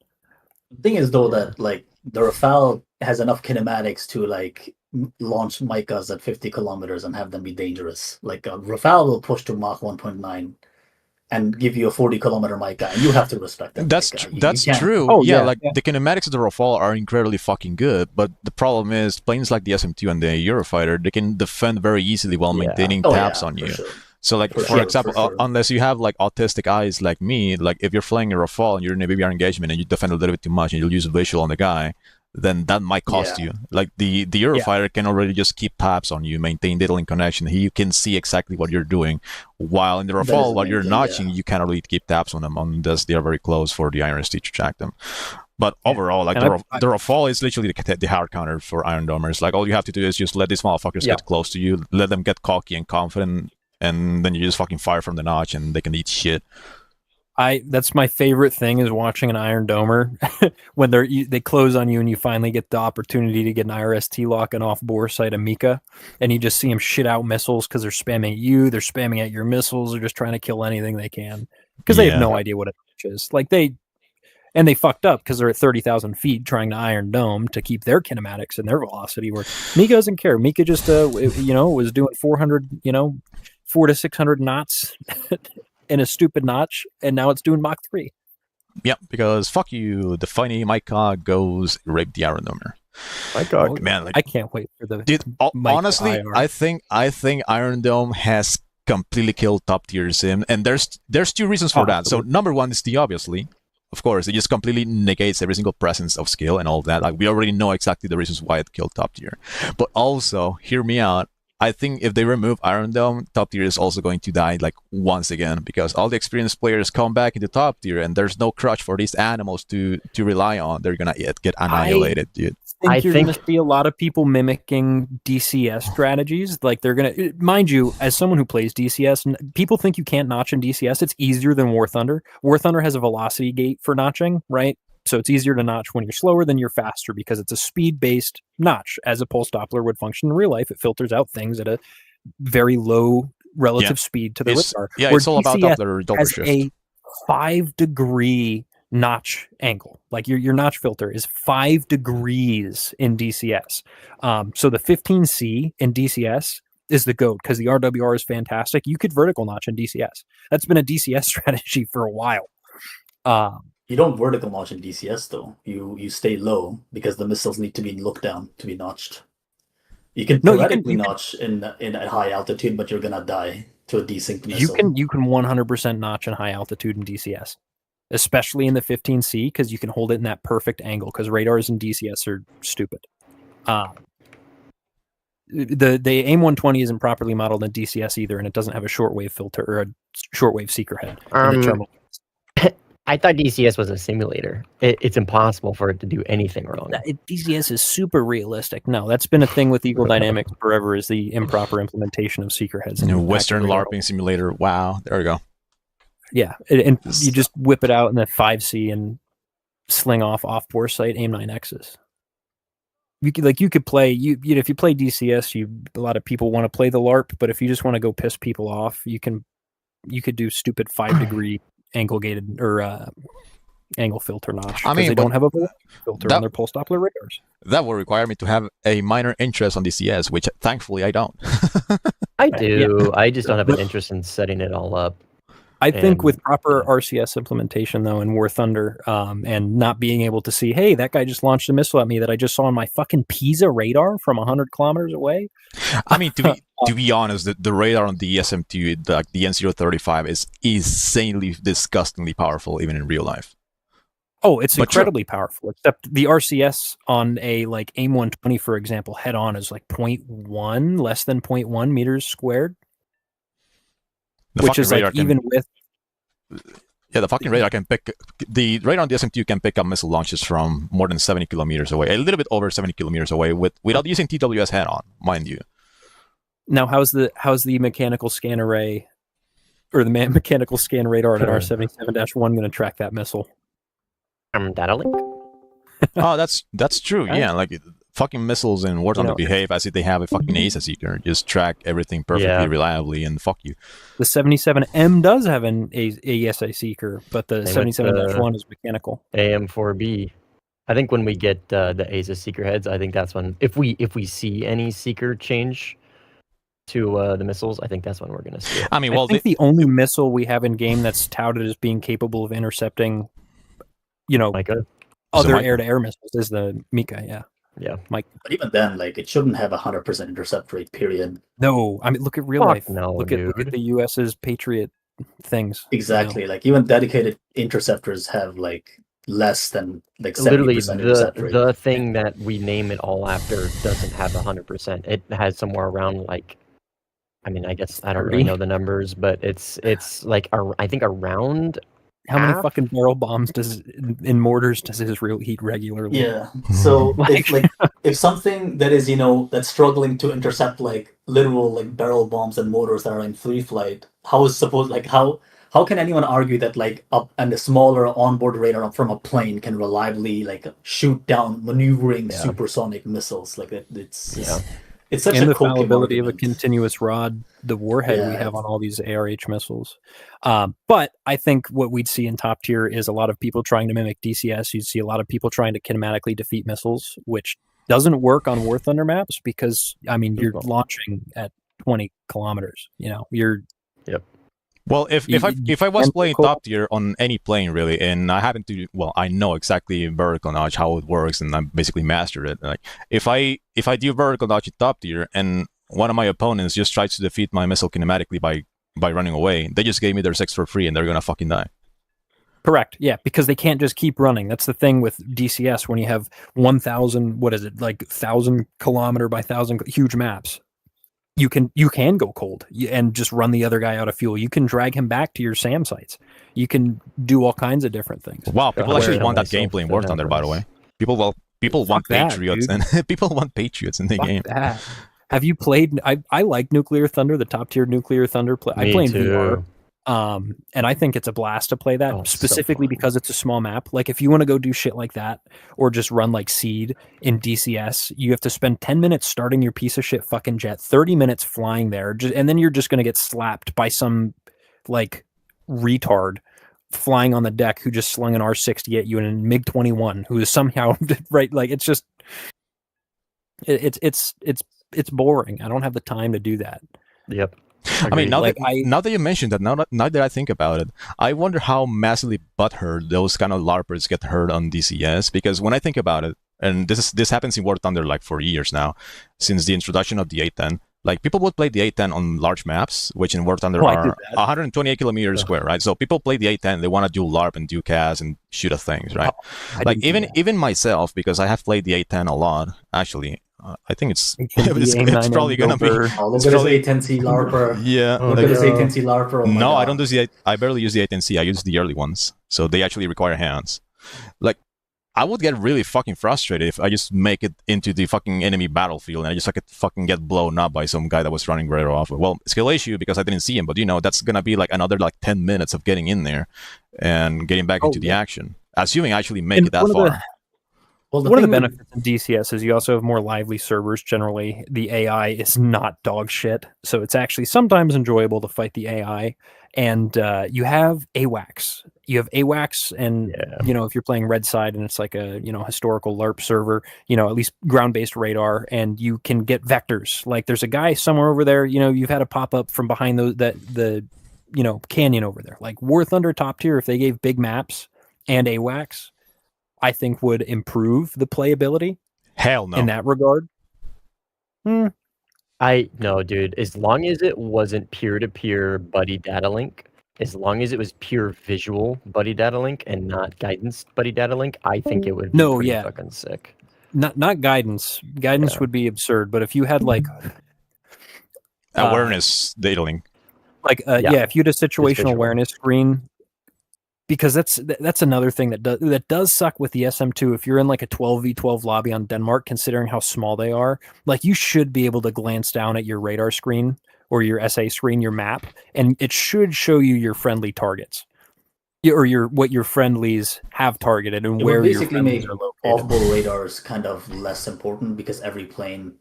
The thing is, though, that like the Rafale has enough kinematics to like launch Micas at 50 kilometers and have them be dangerous. Like Rafale will push to Mach 1.9 and give you a 40-kilometer Mica, and you have to respect that.
That's true. The kinematics of the Rafale are incredibly fucking good, but the problem is planes like the SM2 and the Eurofighter, they can defend very easily while maintaining taps on you.
Sure.
So, like, for example, unless you have, like, autistic eyes like me, like, if you're flying a Rafale and you're in a BBR engagement and you defend a little bit too much and you'll use a visual on the guy, then that might cost you. Like, the Eurofighter can already just keep tabs on you, maintain diddling connection. He can see exactly what you're doing. While in the Rafale, while you're notching, you can't really keep tabs on them unless they are very close for the IRST to track them. But overall, like, the Rafale is literally the hard counter for Iron Domers. Like, all you have to do is just let these motherfuckers get close to you, let them get cocky and confident, and then you just fucking fire from the notch and they can eat shit.
That's my favorite thing is watching an Iron Domer when they close on you and you finally get the opportunity to get an IRST lock and off bore sight Mika, and you just see them shit out missiles because they're spamming at you, they're spamming at your missiles, they're just trying to kill anything they can because they have no idea what it is. Like they fucked up because they're at 30,000 feet trying to Iron Dome to keep their kinematics and their velocity. Where Mika doesn't care. Mika just was doing 400 400 to 600 knots in a stupid notch, and now it's doing Mach 3.
Yeah, because fuck you, the funny Micah goes rape the Iron Domer.
My God,
man! Like,
I can't wait for the.
Dude, honestly, IR. I think Iron Dome has completely killed top tier sim, and there's two reasons for that. So number one is obviously. Of course, it just completely negates every single presence of skill and all that. Like, we already know exactly the reasons why it killed top tier. But also, hear me out. I think if they remove Iron Dome, top tier is also going to die like once again because all the experienced players come back into top tier and there's no crutch for these animals to rely on. They're gonna get annihilated, dude.
I think you're going to see a lot of people mimicking DCS strategies. Like they're going to, mind you, as someone who plays DCS, people think you can't notch in DCS. It's easier than War Thunder. War Thunder has a velocity gate for notching, right? So it's easier to notch when you're slower than you're faster because it's a speed-based notch. As a pulse Doppler would function in real life, it filters out things at a very low relative speed to the radar.
Yeah,
where
it's all about
DCS
Doppler
has
shift.
a 5-degree notch angle. Like your notch filter is 5 degrees in DCS. So the 15C in DCS is the GOAT because the RWR is fantastic. You could vertical notch in DCS. That's been a DCS strategy for a while.
You don't vertical notch in DCS though. You stay low because the missiles need to be looked down to be notched. You can theoretically notch in a high altitude, but you're gonna die to a desynced missile.
You can 100% notch in high altitude in DCS, especially in the 15C because you can hold it in that perfect angle because radars in DCS are stupid. The AIM 120 isn't properly modeled in DCS either, and it doesn't have a shortwave filter or a shortwave seeker head in the terminal.
I thought DCS was a simulator. It's impossible for it to do anything wrong.
DCS is super realistic. No, that's been a thing with Eagle Dynamics forever, is the improper implementation of seeker heads.
Western LARPing simulator. Wow, there we go.
Yeah, and you just whip it out in the 5C and sling off-bore sight AIM 9Xs. You could play if you play DCS, a lot of people want to play the LARP, but if you just want to go piss people off, you could do stupid 5-degree angle gated or angle filter notch. I mean, they don't have a filter on their pulse Doppler radars.
That will require me to have a minor interest on DCS, which thankfully I don't.
I do. Yeah. I just don't have an interest in setting it all up.
I think with proper RCS implementation, though, in War Thunder, and not being able to see, hey, that guy just launched a missile at me that I just saw on my fucking Pisa radar from 100 kilometers away.
I mean, to be honest, the radar on the SM2, the N035, is insanely, disgustingly powerful, even in real life.
Oh, it's incredibly powerful. Except the RCS on a AIM 120, for example, head on is 0.1, less than 0.1 meters squared. Which is even with...
Yeah, the fucking radar can pick... The radar on the SM2 can pick up missile launches from more than 70 kilometers away, a little bit over 70 kilometers away, without using TWS head-on, mind you.
Now, how's the mechanical scan array, or the mechanical scan radar on an R77-1 going to track that missile?
Data link?
Oh, that's true, yeah, fucking missiles in War Thunder behave as if they have a fucking ASA seeker. Just track everything perfectly, reliably, and fuck you.
The 77M does have an ASA seeker, but the 77-1 is mechanical.
AM4B. I think when we get the ASA seeker heads, I think that's when, if we see any seeker change to the missiles, I think that's when we're going to see it.
I mean, I think the only missile we have in game that's touted as being capable of intercepting, other air-to-air missiles is the Mika,
Yeah,
Mike.
But even then, it shouldn't have 100% intercept rate. Period.
No, I mean, look at real life.
No,
look at the U.S.'s Patriot things.
Exactly. Even dedicated interceptors have less than 70%
literally
intercept rate.
The thing that we name it all after doesn't have 100%. It has somewhere around I guess I don't really know the numbers, but it's I think around.
How many fucking barrel bombs in mortars does Israel eat regularly?
Yeah. So if something that is that's struggling to intercept literal barrel bombs and mortars that are in free flight, how can anyone argue that a smaller onboard radar from a plane can reliably shoot down maneuvering supersonic missiles It's such
and
a
the fallibility of a
argument.
continuous rod, the warhead we have on all these ARH missiles. But I think what we'd see in top tier is a lot of people trying to mimic DCS. You'd see a lot of people trying to kinematically defeat missiles, which doesn't work on War Thunder maps because, you're launching at 20 kilometers.
Well, if I was playing top tier on any plane really, and I happen to I know exactly vertical notch how it works, and I basically mastered it. If I do vertical notch at top tier, and one of my opponents just tries to defeat my missile kinematically by running away, they just gave me their 6 for free, and they're gonna fucking die.
Correct. Yeah, because they can't just keep running. That's the thing with DCS when you have 1,000. What is it 1,000 kilometer by 1,000 huge maps. You can go cold and just run the other guy out of fuel. You can drag him back to your SAM sites. You can do all kinds of different things.
Wow, people actually want that gameplay in War Thunder, by the way. People want Patriots, and people want Patriots in the game.
Have you played? I like Nuclear Thunder, the top tier Nuclear Thunder play. I play in VR. And I think it's a blast to play that,
Oh, it's so
specifically
fun.
because it's a small map. Like if you want to go do shit like that, or just run like Seed in DCS, you have to spend 10 minutes starting your piece of shit fucking jet, 30 minutes flying there, and then you're just gonna get slapped by some like retard flying on the deck who just slung an R60 at you in a MiG-21, who is somehow right. Like it's just it's boring. I don't have the time to do that.
Yep.
I mean,
Agreed.
now that you mentioned that, now that I think about it, I wonder how massively butthurt those kind of LARPers get hurt on DCS. Because when I think about it, and this happens in War Thunder like for years now, since the introduction of the 810. Like people would play the 810 on large maps, which in War Thunder
I did
are
that.
128 kilometers
Ugh.
square, right? So people play the 810, they want to do LARP and do CAS and shoot at things, right?
I
Like
didn't do that.
even myself, because I have played the 810 a lot, actually. I think it's
HMD,
it's probably gonna be
over.
Oh, look
it's
at this
probably
A10C LARPer.
yeah.
Oh,
Look
like-
at this
no.
A10C LARPer. Oh my
no, I
God.
don't do the. I barely use the 810C. I use the early ones, so they actually require hands. Like, I would get really fucking frustrated if I just make it into the fucking enemy battlefield and I just like fucking get blown up by some guy that was running right off. Well, skill issue because I didn't see him, but that's gonna be like another like 10 minutes of getting in there and getting back into the action. Assuming I actually make
And
it that
one of
far.
the-
Well,
One of the
thing with-
benefits in DCS is you also have more lively servers. Generally, the AI is not dog shit, so it's actually sometimes enjoyable to fight the AI. And you have AWACS. You have AWACS, and
Yeah.
if you're playing Red Side and it's like a historical LARP server, at least ground-based radar, and you can get vectors. Like there's a guy somewhere over there. You've had a pop up from behind the canyon over there. Like War Thunder top tier, if they gave big maps and AWACS, I think would improve the playability
Hell no.
in that regard.
No, dude. As long as it wasn't peer-to-peer buddy data link, as long as it was pure visual buddy data link and not guidance buddy data link, I think it would be
No,
pretty
yeah.
fucking sick.
Not guidance. Guidance
Yeah.
would be absurd, but if you had like
Awareness data link.
if you had a situational
visual.
awareness screen, because that's another thing that does suck with the SM2. If you're in like a 12v12 lobby on Denmark, considering how small they are, like you should be able to glance down at your radar screen or your SA screen, your map, and it should show you your friendly targets. Or what your friendlies have targeted and
It
where
would
your
basically
friendlies
make
are located.
off-board radars kind of less important because every modern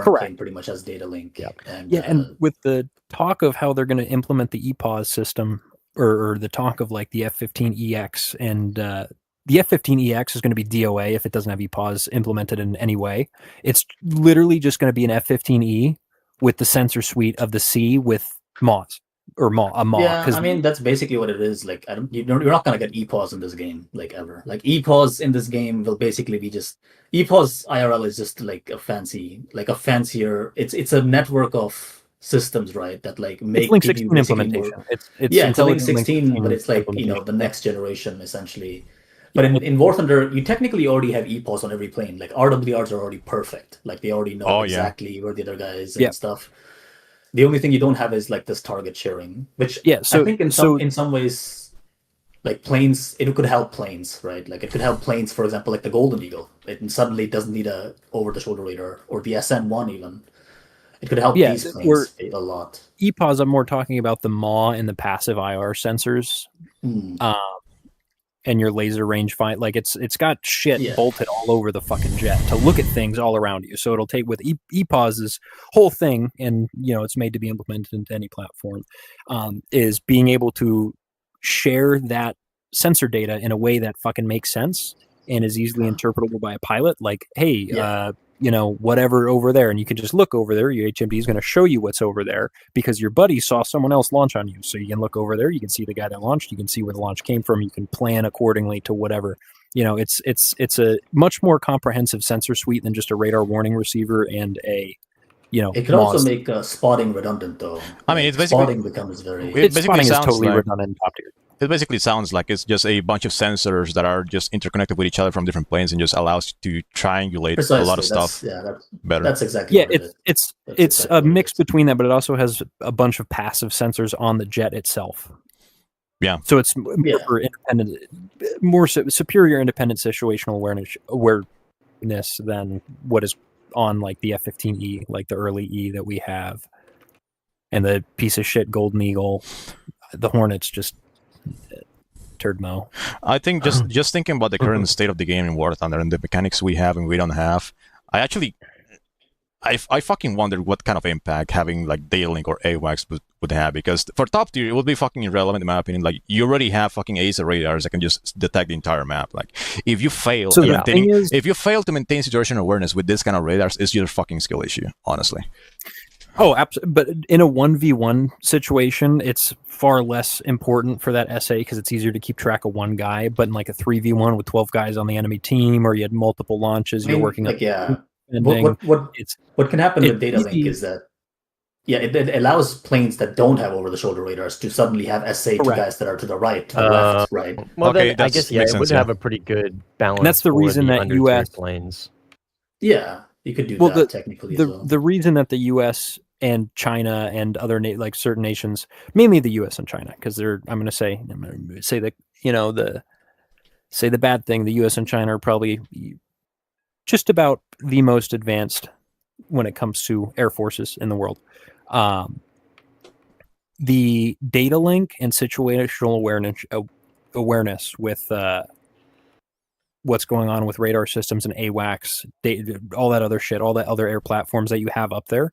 Correct.
plane pretty much has data link.
Yep.
And
with the talk of how they're going to implement the EPOS system, or the talk of like the F-15EX, and the F-15EX is going to be DOA if it doesn't have EPOS implemented in any way. It's literally just going to be an F-15E with the sensor suite of the C with MAWs. Or a MAW.
yeah, I mean that's basically what it is. Like you're not gonna get EPOS in this game, like ever. Like EPOS in this game will basically be just EPOS IRL is just like a fancier. It's a network of systems, right? That like make
it's Link
PvP
16
basically
implementation.
more-
It's
it's a Link
intelligent
16, but it's like
implementation.
the next generation essentially. But in War Thunder, you technically already have EPOS on every plane. Like RWRs are already perfect. Like they already know
Oh, yeah.
exactly where the other guy is and
Yeah.
stuff. The only thing you don't have is like this target sharing, which
Yeah, so-
I think in some ways, like planes, it could help planes, right? Like it could help planes, for example, like the Golden Eagle. It suddenly doesn't need a over-the-shoulder radar, or the SN1 even. It could help
Yeah,
these
we're-
planes a lot.
EPOS, I'm more talking about the MAW and the passive IR sensors.
Hmm.
And your laser range find, like it's got shit
Yeah.
bolted all over the fucking jet to look at things all around you. So it'll take with EPOS's whole thing, and it's made to be implemented into any platform, is being able to share that sensor data in a way that fucking makes sense and is easily interpretable by a pilot. Like, hey,
Yeah.
whatever over there, and you can just look over there. Your HMD is going to show you what's over there because your buddy saw someone else launch on you. So you can look over there. You can see the guy that launched. You can see where the launch came from. You can plan accordingly to whatever. It's a much more comprehensive sensor suite than just a radar warning receiver and a
It could also make spotting redundant, though.
I mean, it's basically-
spotting becomes very.
It basically
spotting is
sounds
totally
like-
redundant in top tier.
It basically sounds like it's just a bunch of sensors that are just interconnected with each other from different planes and just allows you to triangulate
Precisely.
a lot of
That's-
stuff
Yeah,
better.
that's exactly.
Yeah,
what it is.
it's
That's
it's
exactly
a
what it
mix
is.
between that, but it also has a bunch of passive sensors on the jet itself.
Yeah.
So it's more
Yeah.
for independent, superior independent situational awareness than what is on like the F-15E, like the early E that we have, and the piece of shit Golden Eagle. the Hornets just turd mo.
I think just thinking about the current state of the game in War Thunder and the mechanics we have and we don't have, I fucking wonder what kind of impact having like Daylink or AWACS would have, because for top tier it would be fucking irrelevant in my opinion. Like you already have fucking ASA radars that can just detect the entire map. Like if you fail
So the
maintaining,
thing is-
if you fail to maintain situational awareness with this kind of radars, it's your fucking skill issue, honestly.
Oh, absolutely. But in a 1v1 situation, it's far less important for that SA because it's easier to keep track of one guy. But in like a 3v1 with 12 guys on the enemy team, or you had multiple launches, you're working
like,
on
yeah.
defending,
What can happen with data link
easy.
is that it allows planes that don't have over-the-shoulder radars to suddenly have SA to
Correct.
guys that are to the right, to the left, right?
Well,
Okay,
then I
that's-
guess yeah,
makes
it would
sense,
have
yeah.
a pretty good balance.
And that's the
for
reason that
under
US
tier planes.
Yeah, you could do
Well,
that technically as well.
the reason that the U.S. and China and other like certain nations, mainly the U.S. and China, because I'm going to say that the bad thing. The U.S. and China are probably just about the most advanced when it comes to air forces in the world. The data link and situational awareness with what's going on with radar systems and AWACS, all that other shit, all that other air platforms that you have up there.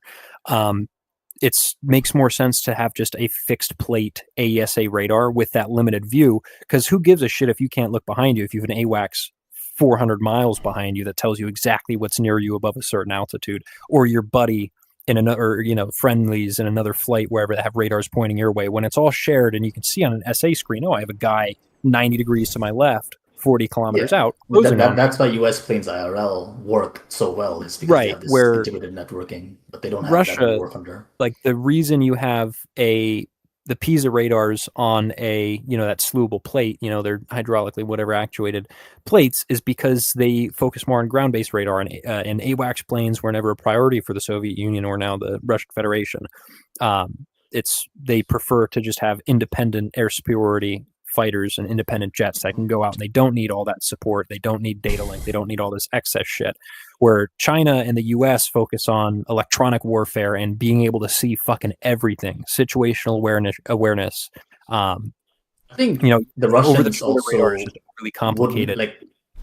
It makes more sense to have just a fixed plate AESA radar with that limited view, because who gives a shit if you can't look behind you if you have an AWACS 400 miles behind you that tells you exactly what's near you above a certain altitude, or your buddy in another, friendlies in another flight wherever that have radars pointing your way. When it's all shared and you can see on an SA screen, I have a guy 90 degrees to my left, 40 kilometers out.
That's why US planes IRL work so well, is because they have this integrated networking, but they don't have that in War Thunder.
Like the reason you have the PISA radars on a, that slewable plate, they're hydraulically whatever actuated plates, is because they focus more on ground-based radar, and AWACS planes were never a priority for the Soviet Union or now the Russian Federation. They prefer to just have independent air superiority fighters and independent jets that can go out, and they don't need all that support. They don't need data link. They don't need all this excess shit. Where China and the US focus on electronic warfare and being able to see fucking everything, situational awareness.
I think the Russians also
really complicated.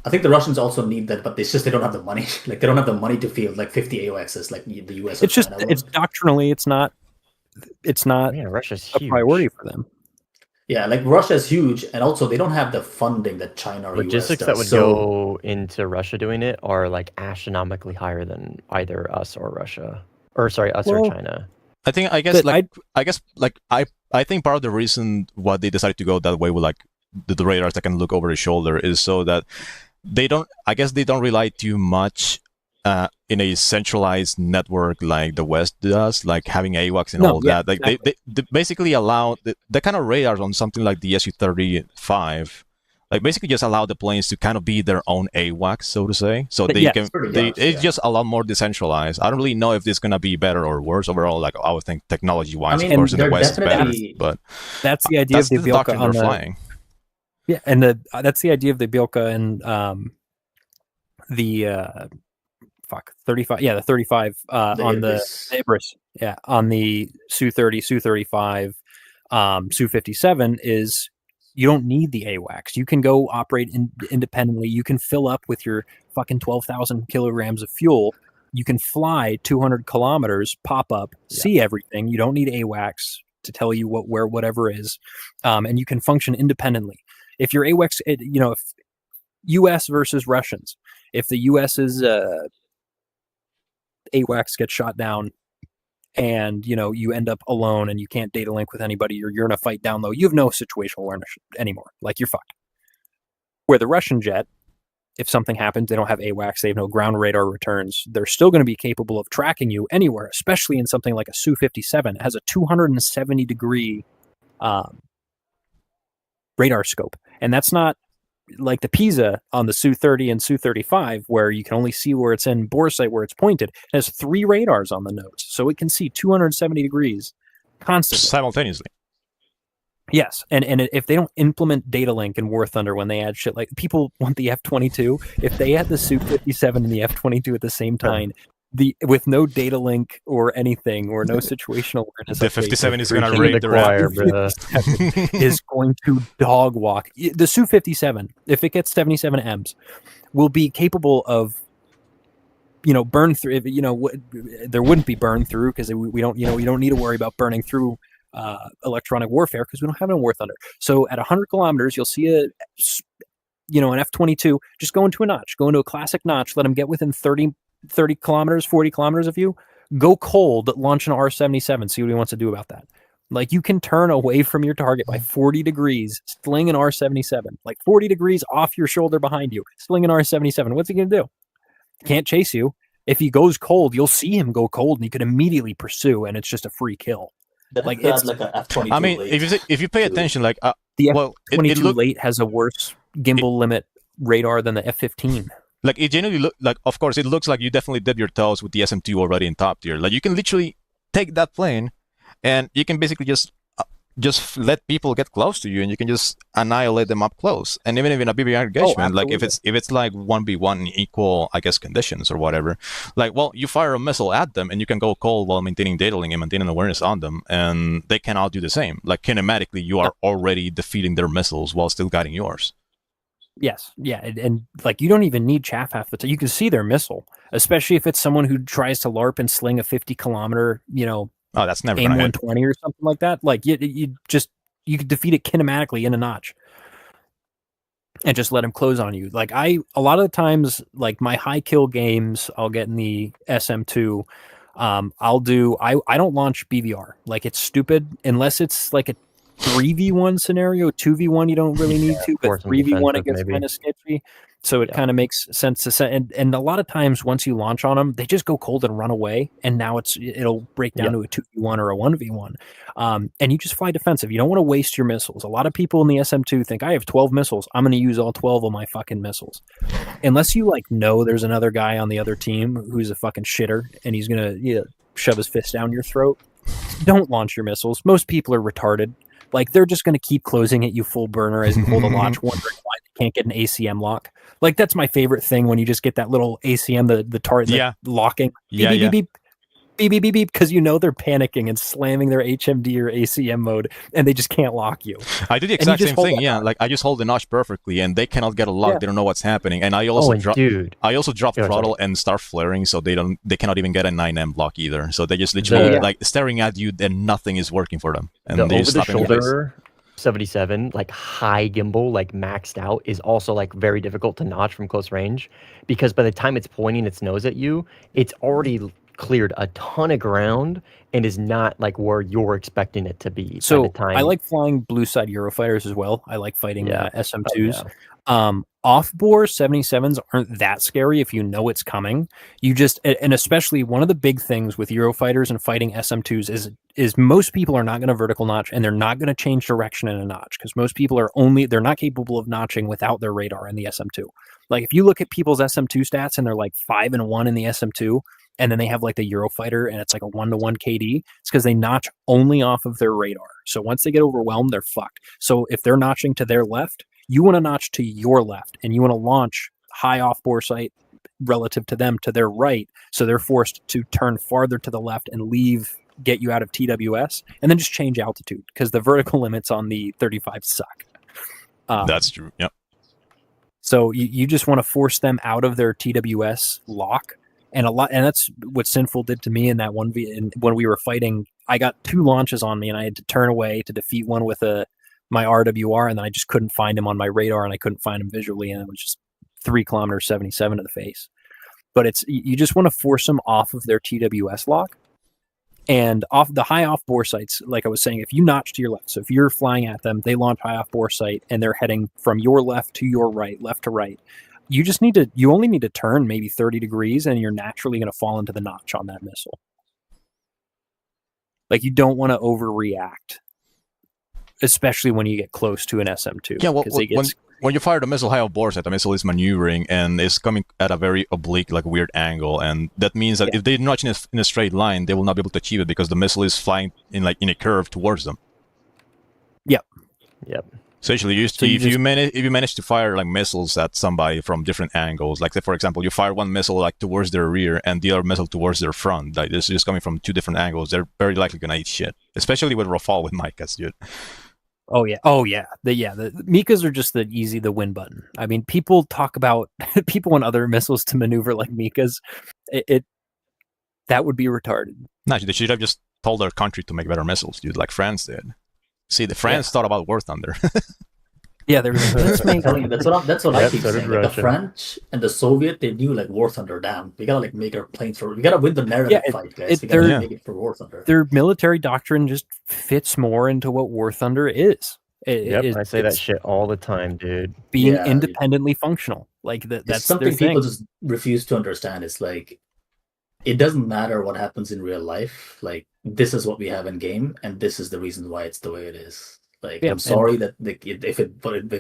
I think the Russians also need that, but it's just they don't have the money. Like they don't have the money to field like 50 AOXs like the US.
It's just it's doctrinally it's not
Russia's
a priority for them.
Yeah, like Russia is huge, and also they don't have the funding that China or
logistics
US
that
does.
would go into Russia doing it are like astronomically higher than either us or Russia, or sorry, us or China.
I think I think part of the reason why they decided to go that way with like the radars that can look over the shoulder is so that they don't rely too much in a centralized network like the West does, like having AWACS and all that. Like exactly. they basically allow the kind of radars on something like the Su-30SM2, like basically just allow the planes to kind of be their own AWACS, so to say. So it's just a lot more decentralized. I don't really know if this is gonna be better or worse overall. Like I would think technology-wise, of course, in the West is better, but
that's the idea of the
doctrine they're flying.
Yeah, and that's the idea of the Bielka and the 35, the 35 on the Ibris, on the Su-30, Su-35, Su-57 is you don't need the AWACS. You can go operate independently. You can fill up with your fucking 12,000 kilograms of fuel. You can fly 200 kilometers, pop up, see everything. You don't need AWACS to tell you where whatever is, and you can function independently. If your AWACS, if U.S. versus Russians, if the U.S.'s AWACS gets shot down and you end up alone and you can't data link with anybody, or you're in a fight down low, you have no situational awareness anymore. Like you're fucked. Where the Russian jet, if something happens, they don't have AWACS, they have no ground radar returns, they're still going to be capable of tracking you anywhere, especially in something like a Su-57. It has a 270 degree radar scope, and that's not like the PISA on the Su-30 and Su-35, where you can only see where it's in bore sight, where it's pointed. It has 3 radars on the nose, so it can see 270 degrees constantly.
Simultaneously.
Yes, and if they don't implement data link in War Thunder when they add shit, like people want the F-22, if they had the Su-57 and the F-22 at the same time, with no data link or anything or no situational awareness.
The 57 is gonna
Preaching to
raid
the
the
choir,
raft.
bruh.
is going to dog walk the Su-57. If it gets 77 M's, will be capable of, burn through. There wouldn't be burn through because we don't, you don't need to worry about burning through electronic warfare because we don't have no War Thunder. So at 100 kilometers, you'll see an F-22 just go into a notch, go into a classic notch, let them get within 30 kilometers, 40 kilometers of you, go cold, launch an R-77, see what he wants to do about that. Like, you can turn away from your target by 40 degrees, sling an R-77, like 40 degrees off your shoulder behind you, sling an R-77. What's he going to do? Can't chase you. If he goes cold, you'll see him go cold and he could immediately pursue, and it's just a free kill.
Like it's like a F-22
I mean,
late
if you pay
too.
attention, like,
The
F-22
late has a worse gimbal limit radar than the F-15.
like, it generally look like, of course, it looks like you definitely dip your toes with the SM2 already in top tier. Like, you can literally take that plane, and you can basically just let people get close to you, and you can just annihilate them up close. And even if in a BBR engagement, like if it's like 1v1 in equal, I guess, conditions or whatever, like, well, you fire a missile at them, and you can go cold while maintaining data link and maintaining awareness on them, and they cannot do the same. Like, kinematically, you are already defeating their missiles while still guiding yours.
Yes, yeah, and like, you don't even need chaff half the time. You can see their missile, especially if it's someone who tries to LARP and sling a 50-kilometer,
Oh, that's never
AIM
gonna hit.
120 or something like that. Like, you could defeat it kinematically in a notch, and just let him close on you. Like, a lot of the times, like, my high kill games, I'll get in the SM2. I don't launch BVR. Like, it's stupid unless it's like a 3v1 scenario. 2v1 you don't really need to, but 3v1 it gets kind of sketchy. So it kind of makes sense to set. And a lot of times once you launch on them, they just go cold and run away. And now it'll break down to a 2v1 or a 1v1. And you just fly defensive. You don't want to waste your missiles. A lot of people in the SM2 think, I have 12 missiles, I'm going to use all 12 of my fucking missiles. Unless you know there's another guy on the other team who's a fucking shitter and he's going to shove his fist down your throat, don't launch your missiles. Most people are retarded. Like, they're just going to keep closing at you full burner as you pull the launch, wondering why they can't get an ACM lock. Like, that's my favorite thing, when you just get that little ACM, the target locking. Beep, beep, beep, beep, beep, beep, beep, beep, because they're panicking and slamming their HMD or ACM mode, and they just can't lock you.
I do the exact same thing. Yeah, like, I just hold the notch perfectly, and they cannot get a lock. They don't know what's happening, and I also drop throttle and start flaring, so they cannot even get a 9M block either. So they just literally like staring at you, and nothing is working for them. And
the
they just stop
over-the-shoulder 77, like high gimbal, like maxed out, is also like very difficult to notch from close range, because by the time it's pointing its nose at you, it's already cleared a ton of ground and is not like where you're expecting it to be.
So
by the time...
I like flying blue side Eurofighters as well. I like fighting SM2s. Off-bore 77s aren't that scary if you know it's coming. You just, and especially one of the big things with Eurofighters and fighting SM2s is most people are not going to vertical notch, and they're not going to change direction in a notch, because most people they're not capable of notching without their radar in the SM2. Like, if you look at people's SM2 stats and they're like 5-1 in the SM2, and then they have like the Eurofighter and it's like a 1-to-1 KD, it's because they notch only off of their radar. So once they get overwhelmed, they're fucked. So if they're notching to their left, you want to notch to your left, and you want to launch high off bore sight relative to them to their right, so they're forced to turn farther to the left and get you out of TWS, and then just change altitude, because the vertical limits on the 35 suck.
That's true. Yep.
So you just want to force them out of their TWS lock, and that's what Sinful did to me in that 1v. When we were fighting, I got 2 launches on me, and I had to turn away to defeat one with my RWR, and then I just couldn't find him on my radar, and I couldn't find him visually, and it was just 3 kilometers 77 to the face. But you just want to force them off of their TWS lock, and off the high off bore sights. Like I was saying, if you notch to your left, so if you're flying at them, they launch high off bore sight, and they're heading from your left to your right, left to right. You only need to turn maybe 30 degrees, and you're naturally going to fall into the notch on that missile. Like, you don't want to overreact, especially when you get close to an SM2.
Yeah, when you fire the missile high off bore sight, the missile is maneuvering and is coming at a very oblique, like, weird angle, and that means that if they notch in a straight line, they will not be able to achieve it, because the missile is flying in a curve towards them.
Yep.
So usually,
So you just-
if you manage to fire like missiles at somebody from different angles, like say for example, you fire one missile like towards their rear and the other missile towards their front, like this is just coming from two different angles, they're very likely gonna eat shit. Especially with Rafale with Micahs, dude.
Oh yeah. The Mikas are just the win button. I mean, people talk about people want other missiles to maneuver like Mikas. That would be retarded.
No, they should have just told their country to make better missiles, dude, like France did. See, the France thought about War Thunder.
Yeah, there was. Let's make.
Telling you, that's what I
Yep,
keep
so did
saying. Like, the
Russia.
French and the Soviet, they knew like War Thunder. Damn, we gotta like make our planes for. We gotta win the narrative fight, guys. We gotta make it for War Thunder.
Their military doctrine just fits more into what War Thunder is.
I say that shit all the time, dude.
Being independently functional, like that's
it's something
their
people
thing.
just refuse to understand. It's like it doesn't matter what happens in real life. Like this is what we have in game, and this is the reason why it's the way it is. Like I'm sorry that if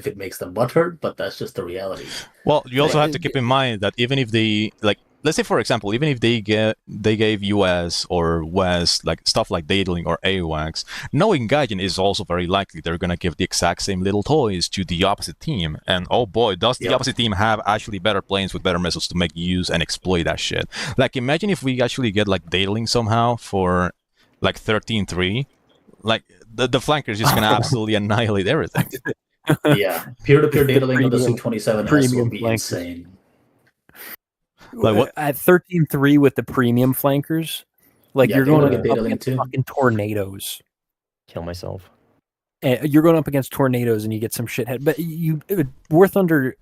it makes them butthurt, but that's just the reality.
Well, you also have to keep in mind that even if they like, let's say for example, even if they gave US or West like stuff like Daedalink or AWACS, knowing Gaijin is also very likely they're gonna give the exact same little toys to the opposite team. And oh boy, does the opposite team have actually better planes with better missiles to make use and exploit that shit. Like imagine if we actually get like Daedalink somehow for like 13-3. Like the flanker is just gonna absolutely annihilate everything.
Yeah, peer-to-peer data link on the Su-30SM2 will be
flankers.
insane.
Like what?
At 13-3 with the premium flankers, like you're going up against fucking tornadoes.
Kill myself.
You're going up against tornadoes and you get some shithead. But War Thunder,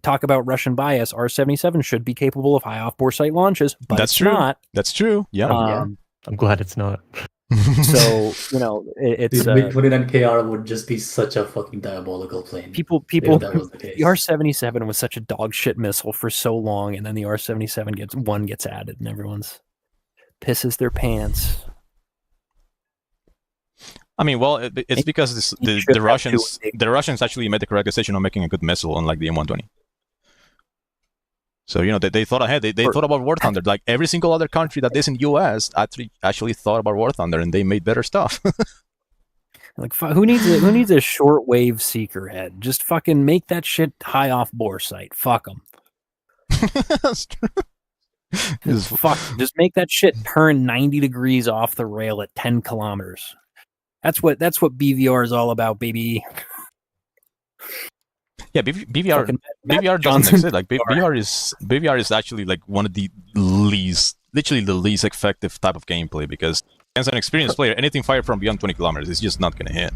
talk about Russian bias. R-77 should be capable of high off-bore sight launches, but
that's
it's
true.
not.
That's true. Yeah.
I'm glad it's not.
So it's
the MiG-29KR would just be such a fucking diabolical plane.
People.
That was the case.
The R-77 was such a dog shit missile for so long, and then the R-77 gets added, and everyone's pisses their pants.
I mean, well, it's because the Russians actually made the correct decision on making a good missile, unlike the M120. So they thought ahead. They thought about War Thunder. Like every single other country that isn't US actually thought about War Thunder, and they made better stuff.
Like who needs a shortwave seeker head? Just fucking make that shit high off bore sight. Fuck them.
That's true.
Just make that shit turn 90 degrees off the rail at 10 kilometers. That's what BVR is all about, baby.
Yeah, BVR doesn't exist. Like BVR is actually like one of the least effective type of gameplay because as an experienced player, anything fired from beyond 20 kilometers is just not gonna hit.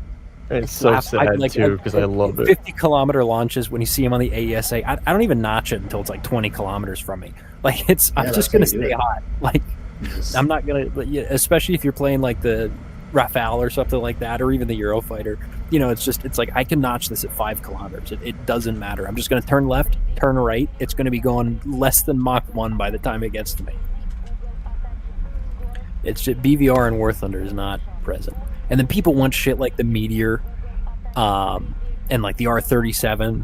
It's so sad too because I love it.
50-kilometer launches when you see them on the AESA. I don't even notch it until it's like 20 kilometers from me. Like I'm just gonna stay hot. Like I'm not gonna, especially if you're playing like the Rafale or something like that, or even the Eurofighter. It's like I can notch this at 5 kilometers. It doesn't matter. I'm just going to turn left, turn right. It's going to be going less than Mach 1 by the time it gets to me. It's just BVR and War Thunder is not present. And then people want shit like the Meteor, and like the R-37,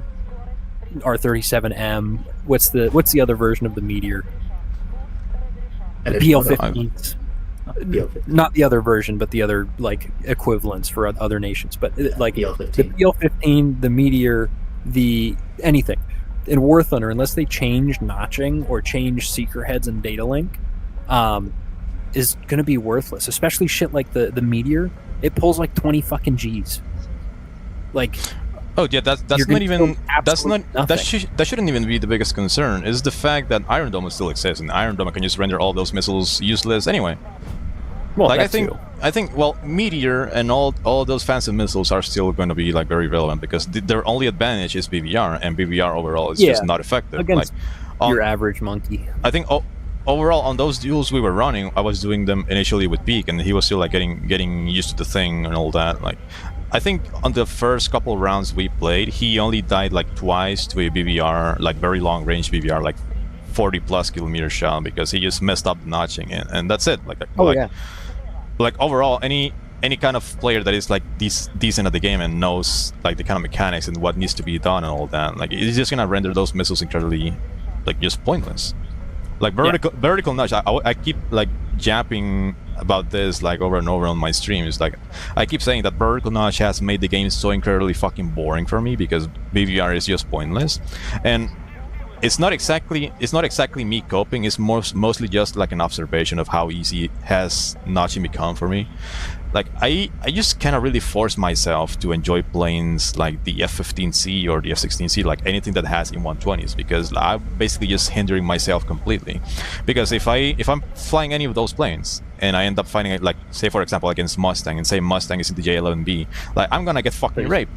R-37M. What's the other version of the Meteor? The PL-15s. Not the other version, but the other like equivalents for other nations. But like
PL-15.
The PL-15, the Meteor, the anything in War Thunder, unless they change notching or change seeker heads and data link, is going to be worthless. Especially shit like the Meteor. It pulls like 20 fucking Gs. Like.
Oh yeah, that's not even that shouldn't even be the biggest concern. Is the fact that Iron Dome still exists, and Iron Dome can just render all those missiles useless anyway.
Well,
like I think Meteor and all those fancy missiles are still going to be like very relevant because their only advantage is BVR, and BVR overall is just not effective
against your average monkey.
I think overall on those duels we were running, I was doing them initially with Peak, and he was still like getting used to the thing and all that. Like I think on the first couple of rounds we played, he only died like twice to a BVR, like very long range BVR, like 40+ kilometer shot because he just messed up the notching, and that's it. Like overall, any kind of player that is like decent at the game and knows like the kind of mechanics and what needs to be done and all that, like it's just gonna render those missiles incredibly like just pointless. Like vertical notch, I keep like japping about this like over and over on my streams. Like, I keep saying that vertical notch has made the game so incredibly fucking boring for me because BVR is just pointless, and it's not exactly me coping. It's mostly just like an observation of how easy has notching become for me. Like, I just cannot really force myself to enjoy planes like the F-15C or the F-16C, like anything that has in 120s, because I'm basically just hindering myself completely. Because if I'm flying any of those planes and I end up fighting it, like, say for example against Mustang, and say Mustang is in the J11B, like, I'm gonna get fucking raped.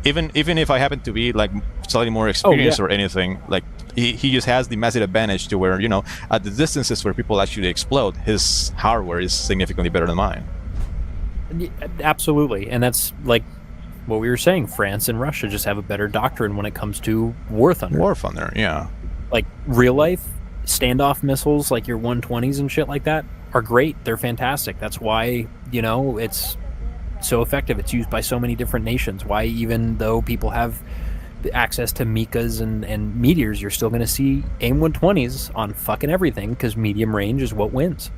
Even if I happen to be like slightly more experienced or anything, like he just has the massive advantage to where, you know, at the distances where people actually explode, his hardware is significantly better than mine.
Absolutely, and that's like what we were saying. France and Russia just have a better doctrine when it comes to War Thunder.
War Thunder, yeah.
Like real life standoff missiles, like your 120s and shit like that, are great. They're fantastic. That's why, you know, it's so effective. It's used by so many different nations. Why, even though people have access to Mikas and Meteors, you're still going to see AIM-120s on fucking everything, because medium range is what wins.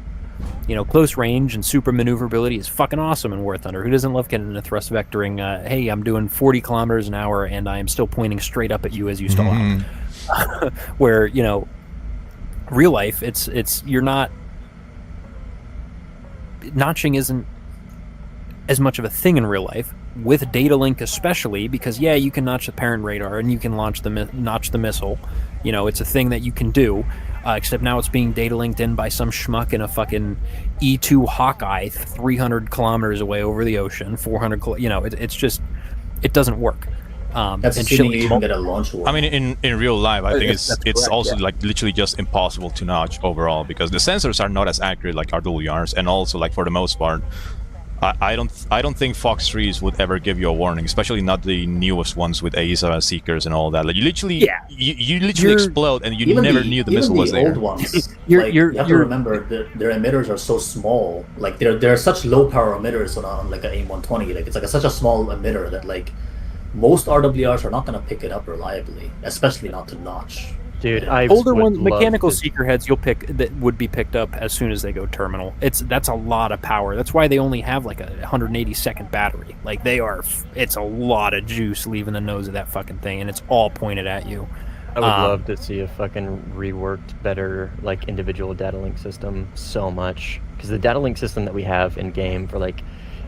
You know, close range and super maneuverability is fucking awesome in War Thunder. Who doesn't love getting into thrust vectoring? Hey, I'm doing 40 kilometers an hour and I am still pointing straight up at you as you stall out. Where, you know, real life, it's you're not, notching isn't as much of a thing in real life, with data link especially, because yeah, you can notch the parent radar and you can notch the missile. You know, it's a thing that you can do. Except now it's being data linked in by some schmuck in a fucking E2 Hawkeye 300 kilometers away over the ocean, 400, you know, it's just, it doesn't work.
That's assuming you even get a launch warning.
I mean, in real life, I think it's
correct,
also like literally just impossible to notch overall, because the sensors are not as accurate like RWRs, and also like for the most part, I don't think Fox 3s would ever give you a warning, especially not the newest ones with AESA seekers and all that. Like, you literally, you literally explode, and you never knew the missile was there.
Even the old ones, you have to remember that their emitters are so small. Like, they're such low power emitters on like an AIM-120. Like, it's like such a small emitter that like most RWRs are not going to pick it up reliably, especially not to notch.
Dude, I
older ones, mechanical seeker heads, you'll pick that would be picked up as soon as they go terminal. That's a lot of power. That's why they only have like a 180-second battery. Like, it's a lot of juice leaving the nose of that fucking thing, and it's all pointed at you.
I would love to see a fucking reworked, better like individual data link system so much, because the data link system that we have in game for like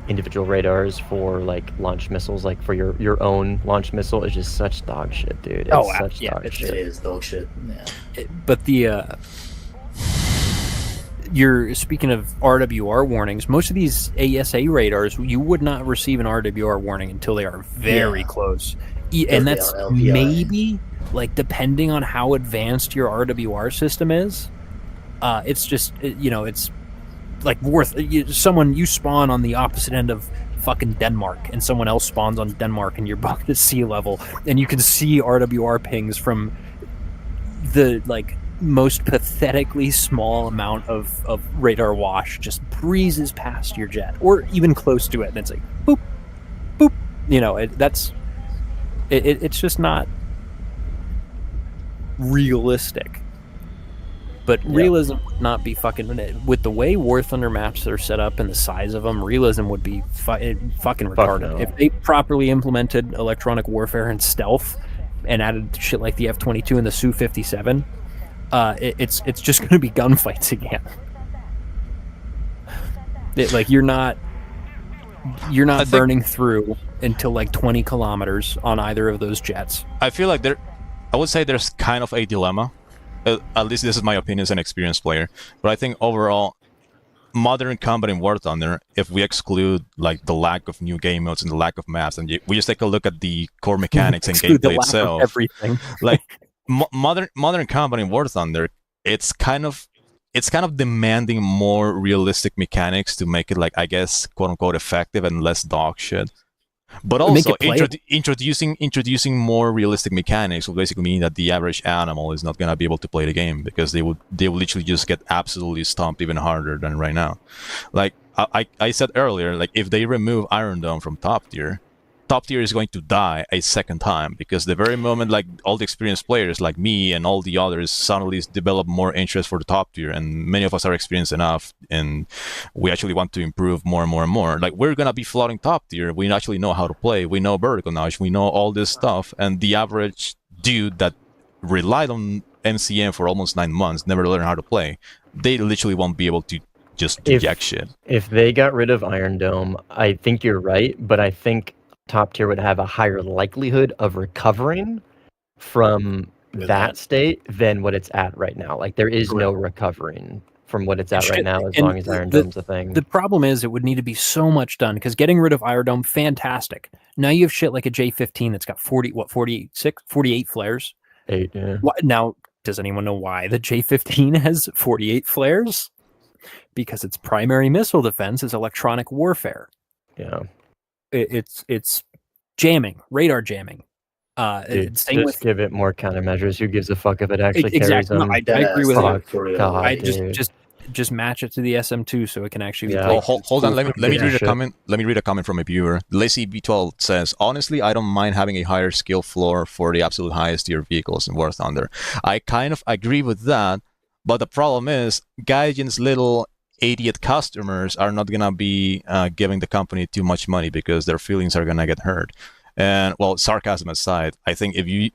individual radars for like launch missiles, like for your own launch missile, is just such dog shit, dude. It's such dog shit.
It is dog shit. Yeah.
But you're speaking of RWR warnings. Most of these ASA radars, you would not receive an RWR warning until they are very close, and that's maybe like depending on how advanced your RWR system is. It's just it's like you spawn on the opposite end of fucking Denmark, and someone else spawns on Denmark, and you're both at sea level, and you can see RWR pings from the like most pathetically small amount of radar wash just breezes past your jet, or even close to it, and it's like boop, boop. You know, it's just not realistic. But realism would not be fucking, with the way War Thunder maps are set up and the size of them, realism would be fucking retarded.
No.
If they properly implemented electronic warfare and stealth and added shit like the F-22 and the Su-57, it's just going to be gunfights again. Like, you're not burning through until like 20 kilometers on either of those jets.
I feel like I would say there's kind of a dilemma. At least this is my opinion as an experienced player. But I think overall, modern combat in War Thunder, if we exclude like the lack of new game modes and the lack of maps, and we just take a look at the core mechanics and gameplay itself,
everything.
like modern combat in War Thunder, it's kind of demanding more realistic mechanics to make it, like, I guess, quote unquote effective and less dog shit. But also introducing more realistic mechanics will basically mean that the average animal is not going to be able to play the game, because they will literally just get absolutely stomped even harder than right now. Like I said earlier, like, if they remove Iron Dome from top tier, top tier is going to die a second time, because the very moment like all the experienced players like me and all the others suddenly develop more interest for the top tier, and many of us are experienced enough and we actually want to improve more and more and more, like we're gonna be flooding top tier. We actually know how to play, we know vertical knowledge, we know all this stuff, and the average dude that relied on MCM for almost 9 months, never learned how to play, they literally won't be able to just do jack shit.
If they got rid of Iron Dome, I think you're right, but I think top tier would have a higher likelihood of recovering from that state than what it's at right now. Like there is no recovering from what it's at right now as long as Iron Dome's a thing.
The problem is it would need to be so much done, because getting rid of Iron Dome, fantastic. Now you have shit like a J15 that's got 48 flares.
8, yeah.
Now, does anyone know why the J15 has 48 flares? Because its primary missile defense is electronic warfare.
Yeah.
It's jamming, radar jamming.
Dude,
same
just give it more countermeasures. Who gives a fuck if it actually carries them?
No, I agree with
Fuck,
you.
God,
I
dude.
just match it to the SM2 so it can actually
Yeah.
be
Oh, hold on. Let me read a
shit.
comment. Let me read a comment from a viewer. Lazy B12 says, "Honestly, I don't mind having a higher skill floor for the absolute highest tier vehicles in War Thunder." I kind of agree with that, but the problem is, Gaijin's little idiot customers are not gonna be giving the company too much money because their feelings are gonna get hurt. And well, sarcasm aside, I think if you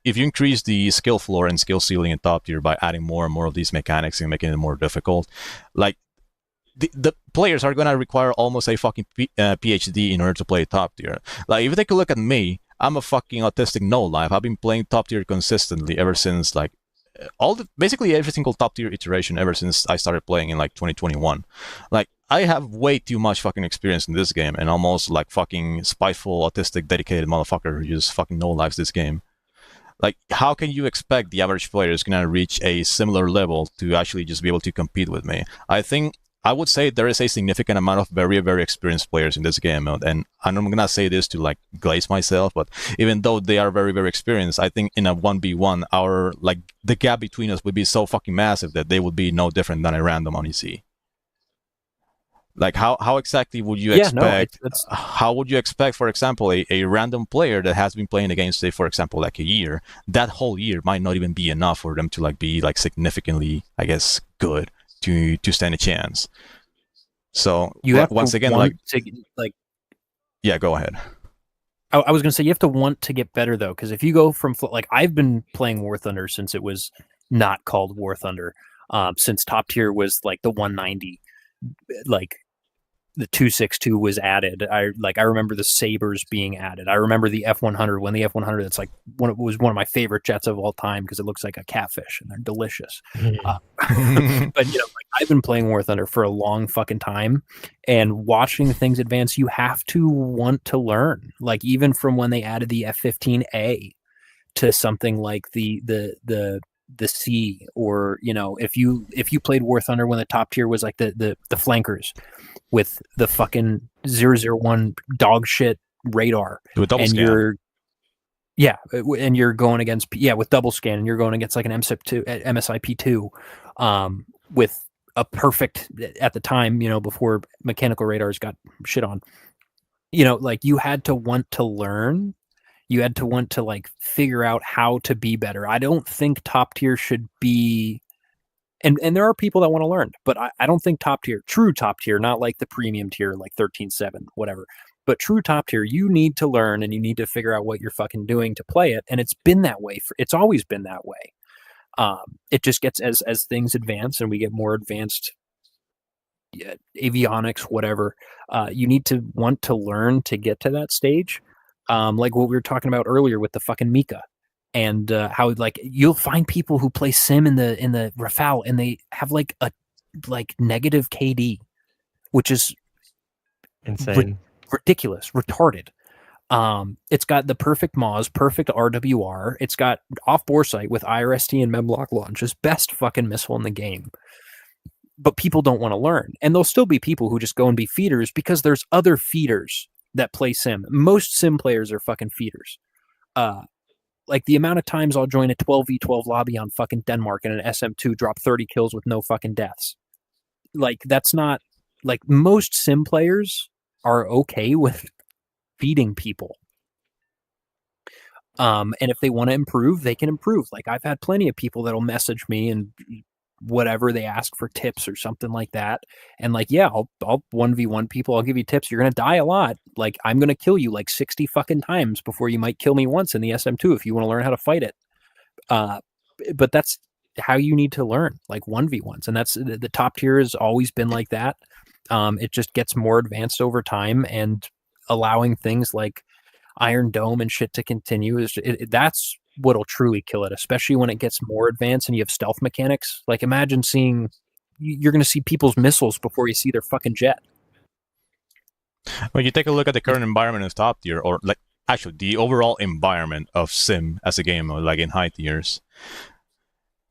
increase the skill floor and skill ceiling in top tier by adding more and more of these mechanics and making it more difficult, like the players are gonna require almost a fucking PhD in order to play top tier. Like if you take a look at me, I'm a fucking autistic no life. I've been playing top tier consistently ever since like basically every single top tier iteration ever since I started playing in like 2021. Like I have way too much fucking experience in this game, and almost like fucking spiteful, autistic, dedicated motherfucker who just fucking no lives this game. Like, how can you expect the average player is gonna reach a similar level to actually just be able to compete with me? I think I would say there is a significant amount of very, very experienced players in this game, and I'm gonna say this to like glaze myself, but even though they are very, very experienced, I think in a 1v1, our like the gap between us would be so fucking massive that they would be no different than a random on EC. Like how exactly would you expect? How would you expect, for example, a random player that has been playing against, say, for example, like a year? That whole year might not even be enough for them to like be like significantly, I guess, good to stand a chance. So
you have
once again, yeah, go ahead.
I was gonna say you have to want to get better though, because if you go from like I've been playing War Thunder since it was not called War Thunder, since top tier was like the 190, like the 262 was added. I remember the Sabres being added. I remember the F100 when the F100 that's like was one of my favorite jets of all time because it looks like a catfish and they're delicious. But like, I've been playing War Thunder for a long fucking time, and watching things advance, you have to want to learn. Like even from when they added the F-15A to something like the C, or if you played War Thunder when the top tier was like the flankers with the fucking 001 dog shit radar, and you're going against with double scan, and you're going against like an MSIP2 with a perfect at the time, before mechanical radars got shit on, like you had to want to learn. You had to want to like figure out how to be better. I don't think top tier should be, and there are people that want to learn, but I don't think true top tier, not like the premium tier, like 13.7, whatever, but true top tier, you need to learn and you need to figure out what you're fucking doing to play it. And it's been that way it's always been that way. It just gets as things advance and we get more advanced avionics, whatever, you need to want to learn to get to that stage. Like what we were talking about earlier with the fucking Mika, and how like you'll find people who play sim in the Rafale and they have like a negative KD, which is
insane,
ridiculous, retarded. It's got the perfect MAWS, perfect RWR. It's got off bore sight with IRST and Memlock launches, best fucking missile in the game. But people don't want to learn, and there'll still be people who just go and be feeders because there's other feeders that play sim. Most sim players are fucking feeders. Like the amount of times I'll join a 12v12 lobby on fucking Denmark and an SM2 drop 30 kills with no fucking deaths. Like that's not, like most sim players are okay with feeding people. And if they want to improve, they can improve. Like I've had plenty of people that'll message me and whatever, they ask for tips or something like that. And like, yeah, I'll 1v1 people. I'll give you tips. You're going to die a lot. Like I'm going to kill you like 60 fucking times before you might kill me once in the SM2 if you want to learn how to fight it. But that's how you need to learn, like 1v1s. And that's the top tier has always been like that. It just gets more advanced over time, and allowing things like Iron Dome and shit to continue that's what'll truly kill it, especially when it gets more advanced and you have stealth mechanics. Like imagine you're going to see people's missiles before you see their fucking jet.
When you take a look at the current environment of top tier, or like actually the overall environment of Sim as a game, or like in high tiers,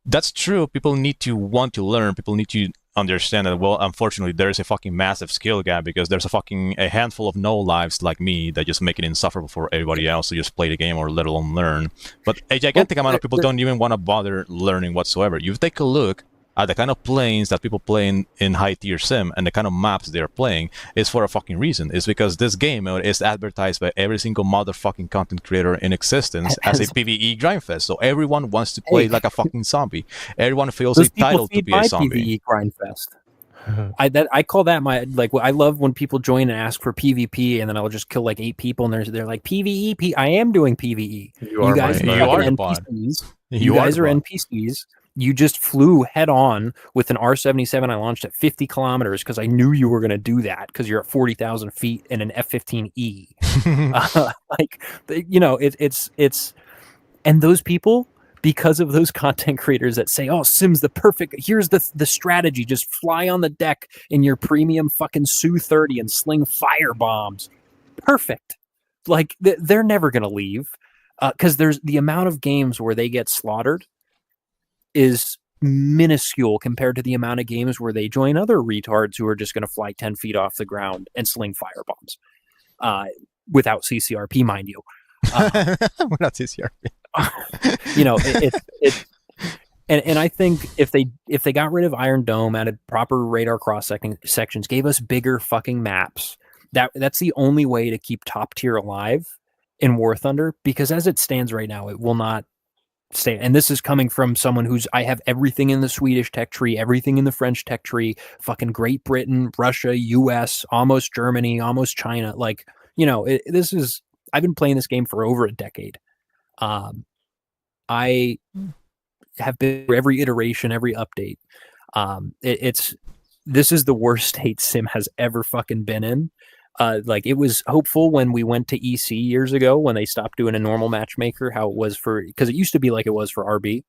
that's true. People need to want to learn. People need to understand that, well, unfortunately, there is a fucking massive skill gap because there's a handful of no lives like me that just make it insufferable for everybody else to just play the game or let alone learn. But a gigantic amount of people don't even want to bother learning whatsoever. You take a look at the kind of planes that people play in high tier sim and the kind of maps they're playing is for a fucking reason. It's because this game is advertised by every single motherfucking content creator in existence as a PvE grindfest. So everyone wants to play like a fucking zombie. Everyone feels entitled to be a zombie.
PvE grindfest. I call that my, like, I love when people join and ask for PvP, and then I'll just kill like 8 people, and they're like PvE. I am doing PvE. You guys are NPCs. You guys are NPCs. You just flew head on with an R-77 I launched at 50 kilometers because I knew you were going to do that because you're at 40,000 feet in an F-15E. It's and those people, because of those content creators that say, oh, Sim's the perfect, here's the strategy, just fly on the deck in your premium fucking Su-30 and sling fire bombs. Perfect. Like, they're never going to leave because there's the amount of games where they get slaughtered is minuscule compared to the amount of games where they join other retards who are just going to fly 10 feet off the ground and sling fire bombs without CCRP, mind you.
Without CCRP.
And I think if they got rid of Iron Dome, added proper radar cross sections, gave us bigger fucking maps, that's the only way to keep top tier alive in War Thunder, because as it stands right now, it will not stay. And this is coming from someone I have everything in the Swedish tech tree, everything in the French tech tree, fucking Great Britain, Russia, US, almost Germany, almost China. Like, I've been playing this game for over a decade. I have been through every iteration, every update. This is the worst state Sim has ever fucking been in. Like, it was hopeful when we went to EC years ago when they stopped doing a normal matchmaker, how it was because it used to be like it was for RB.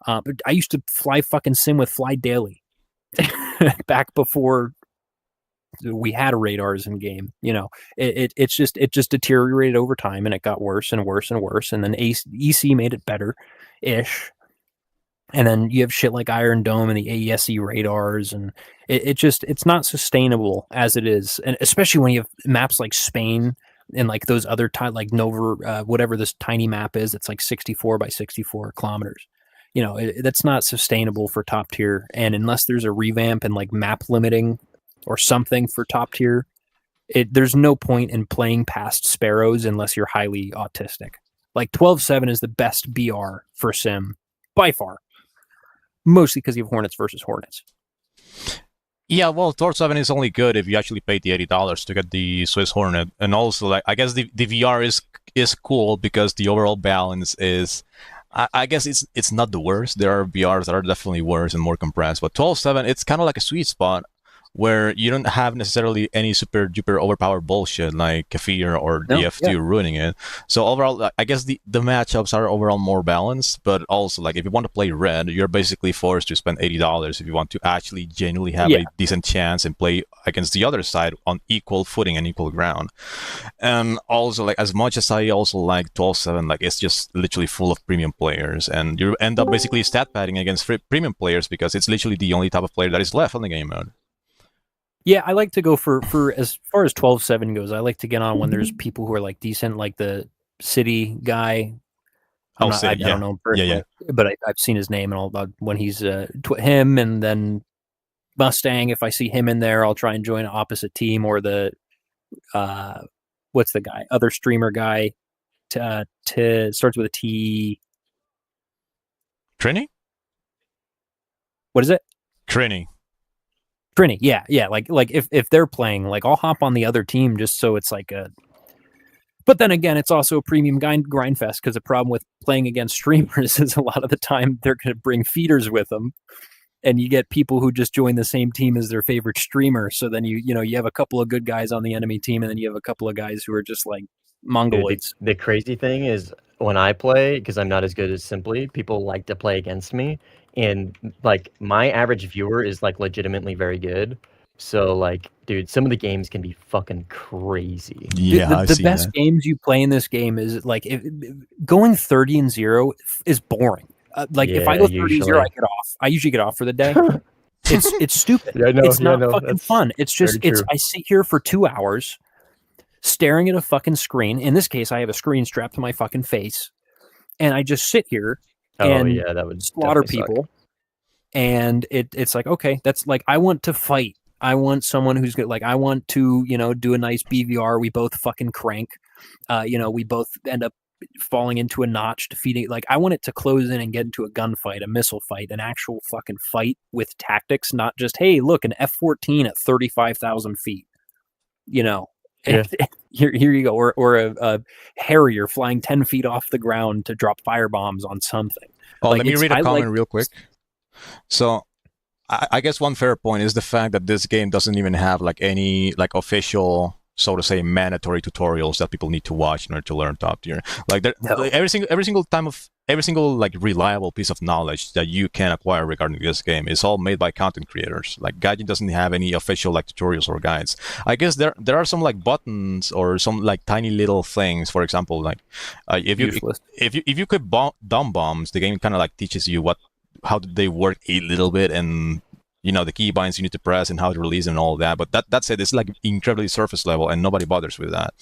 But I used to fly fucking Sim with Fly Daily back before we had radars in game. It just deteriorated over time, and it got worse and worse and worse. And then EC made it better ish. And then you have shit like Iron Dome and the AESE radars, and it's not sustainable as it is. And especially when you have maps like Spain and like those other like Nova, whatever this tiny map is, it's like 64 by 64 kilometers. That's not sustainable for top tier. And unless there's a revamp and like map limiting or something for top tier, there's no point in playing past Sparrows unless you're highly autistic. Like 12-7 is the best BR for Sim by far. Mostly because you have Hornets versus Hornets.
Yeah, well, 12-7 is only good if you actually paid the $80 to get the Swiss Hornet, and also, like, I guess the VR is cool because the overall balance is, I guess it's not the worst. There are VRs that are definitely worse and more compressed, but 12-7, it's kind of like a sweet spot where you don't have necessarily any super duper overpowered bullshit like Kefir or DF2 ruining it. So overall, I guess the matchups are overall more balanced, but also, like, if you want to play red, you're basically forced to spend $80 if you want to actually genuinely have a decent chance and play against the other side on equal footing and equal ground. And also, like, as much as I also like 12-7, like, it's just literally full of premium players, and you end up basically stat padding against premium players because it's literally the only type of player that is left on the game mode.
Yeah, I like to go for as far as 12-7 goes. I like to get on when there's people who are like decent, like the City guy. I don't know him personally, but I've seen his name and all about when he's him, and then Mustang. If I see him in there, I'll try and join an opposite team, or the what's the guy? Other streamer guy. Starts with a T.
Trini?
What is it?
Trini.
Trini. Yeah. Like if they're playing, like I'll hop on the other team just so it's like a. But then again, it's also a premium grind fest because the problem with playing against streamers is a lot of the time they're going to bring feeders with them, and you get people who just join the same team as their favorite streamer. So then you have a couple of good guys on the enemy team, and then you have a couple of guys who are just like mongoloids.
The crazy thing is when I play, because I'm not as good as Simply, people like to play against me, and like my average viewer is like legitimately very good. So like, dude, some of the games can be fucking crazy.
Yeah,
the best games you play in this game is like going 30-0 is boring. If I go 30-0, I get off. I usually get off for the day. It's stupid. It's not fucking fun. It's just I sit here for 2 hours staring at a fucking screen. In this case, I have a screen strapped to my fucking face, and I just sit here and
that would
slaughter people.
suck.
And it's like, okay, that's like, I want to fight. I want someone who's good. Like, I want to, do a nice BVR. We both fucking crank. We both end up falling into a notch, defeating. Like, I want it to close in and get into a gunfight, a missile fight, an actual fucking fight with tactics, not just, hey, look, an F-14 at 35,000 feet.
Yeah.
Here you go. Or a Harrier flying 10 feet off the ground to drop fire bombs on something.
Oh, let me read a comment real quick. So, I guess one fair point is the fact that this game doesn't even have like any like official, so to say, mandatory tutorials that people need to watch in order to learn top tier. Like, like every single like reliable piece of knowledge that you can acquire regarding this game is all made by content creators. Like, Gaijin doesn't have any official like tutorials or guides. I guess there are some like buttons or some like tiny little things. For example, like if you could dumb bombs, the game kind of like teaches you how they work a little bit, and the keybinds you need to press and how to release and all that. But that said, it's like incredibly surface level, and nobody bothers with that.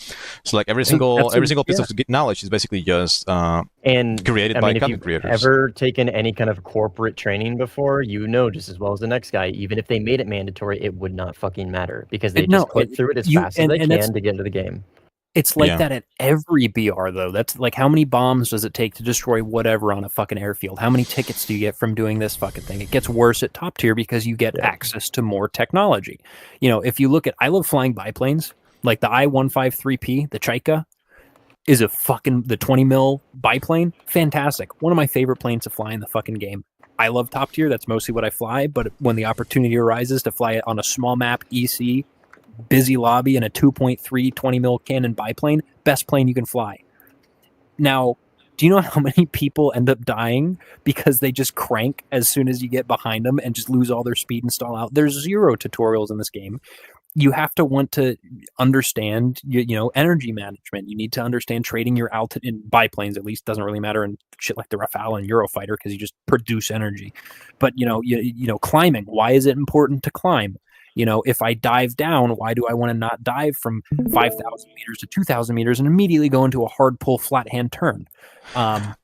So like every single piece of knowledge is basically just created by content creators.
Ever taken any kind of corporate training before? Just as well as the next guy. Even if they made it mandatory, it would not fucking matter because they just get through it as fast as they can to get into the game.
It's like that at every BR, though. That's like, how many bombs does it take to destroy whatever on a fucking airfield? How many tickets do you get from doing this fucking thing? It gets worse at top tier because you get access to more technology. If you look at, I love flying biplanes. Like the I-153P, the Chaika, is the 20 mil biplane. Fantastic. One of my favorite planes to fly in the fucking game. I love top tier. That's mostly what I fly. But when the opportunity arises to fly it on a small map EC, busy lobby, and a 2.3 20 mil cannon biplane, best plane you can fly. Now, do you know how many people end up dying because they just crank as soon as you get behind them and just lose all their speed and stall out? There's 0 tutorials in this game. You have to want to understand, energy management. You need to understand trading your altitude in biplanes. At least doesn't really matter in shit like the Rafale and Eurofighter because you just produce energy. But climbing. Why is it important to climb? If I dive down, why do I want to not dive from 5,000 meters to 2,000 meters and immediately go into a hard pull flat hand turn?
I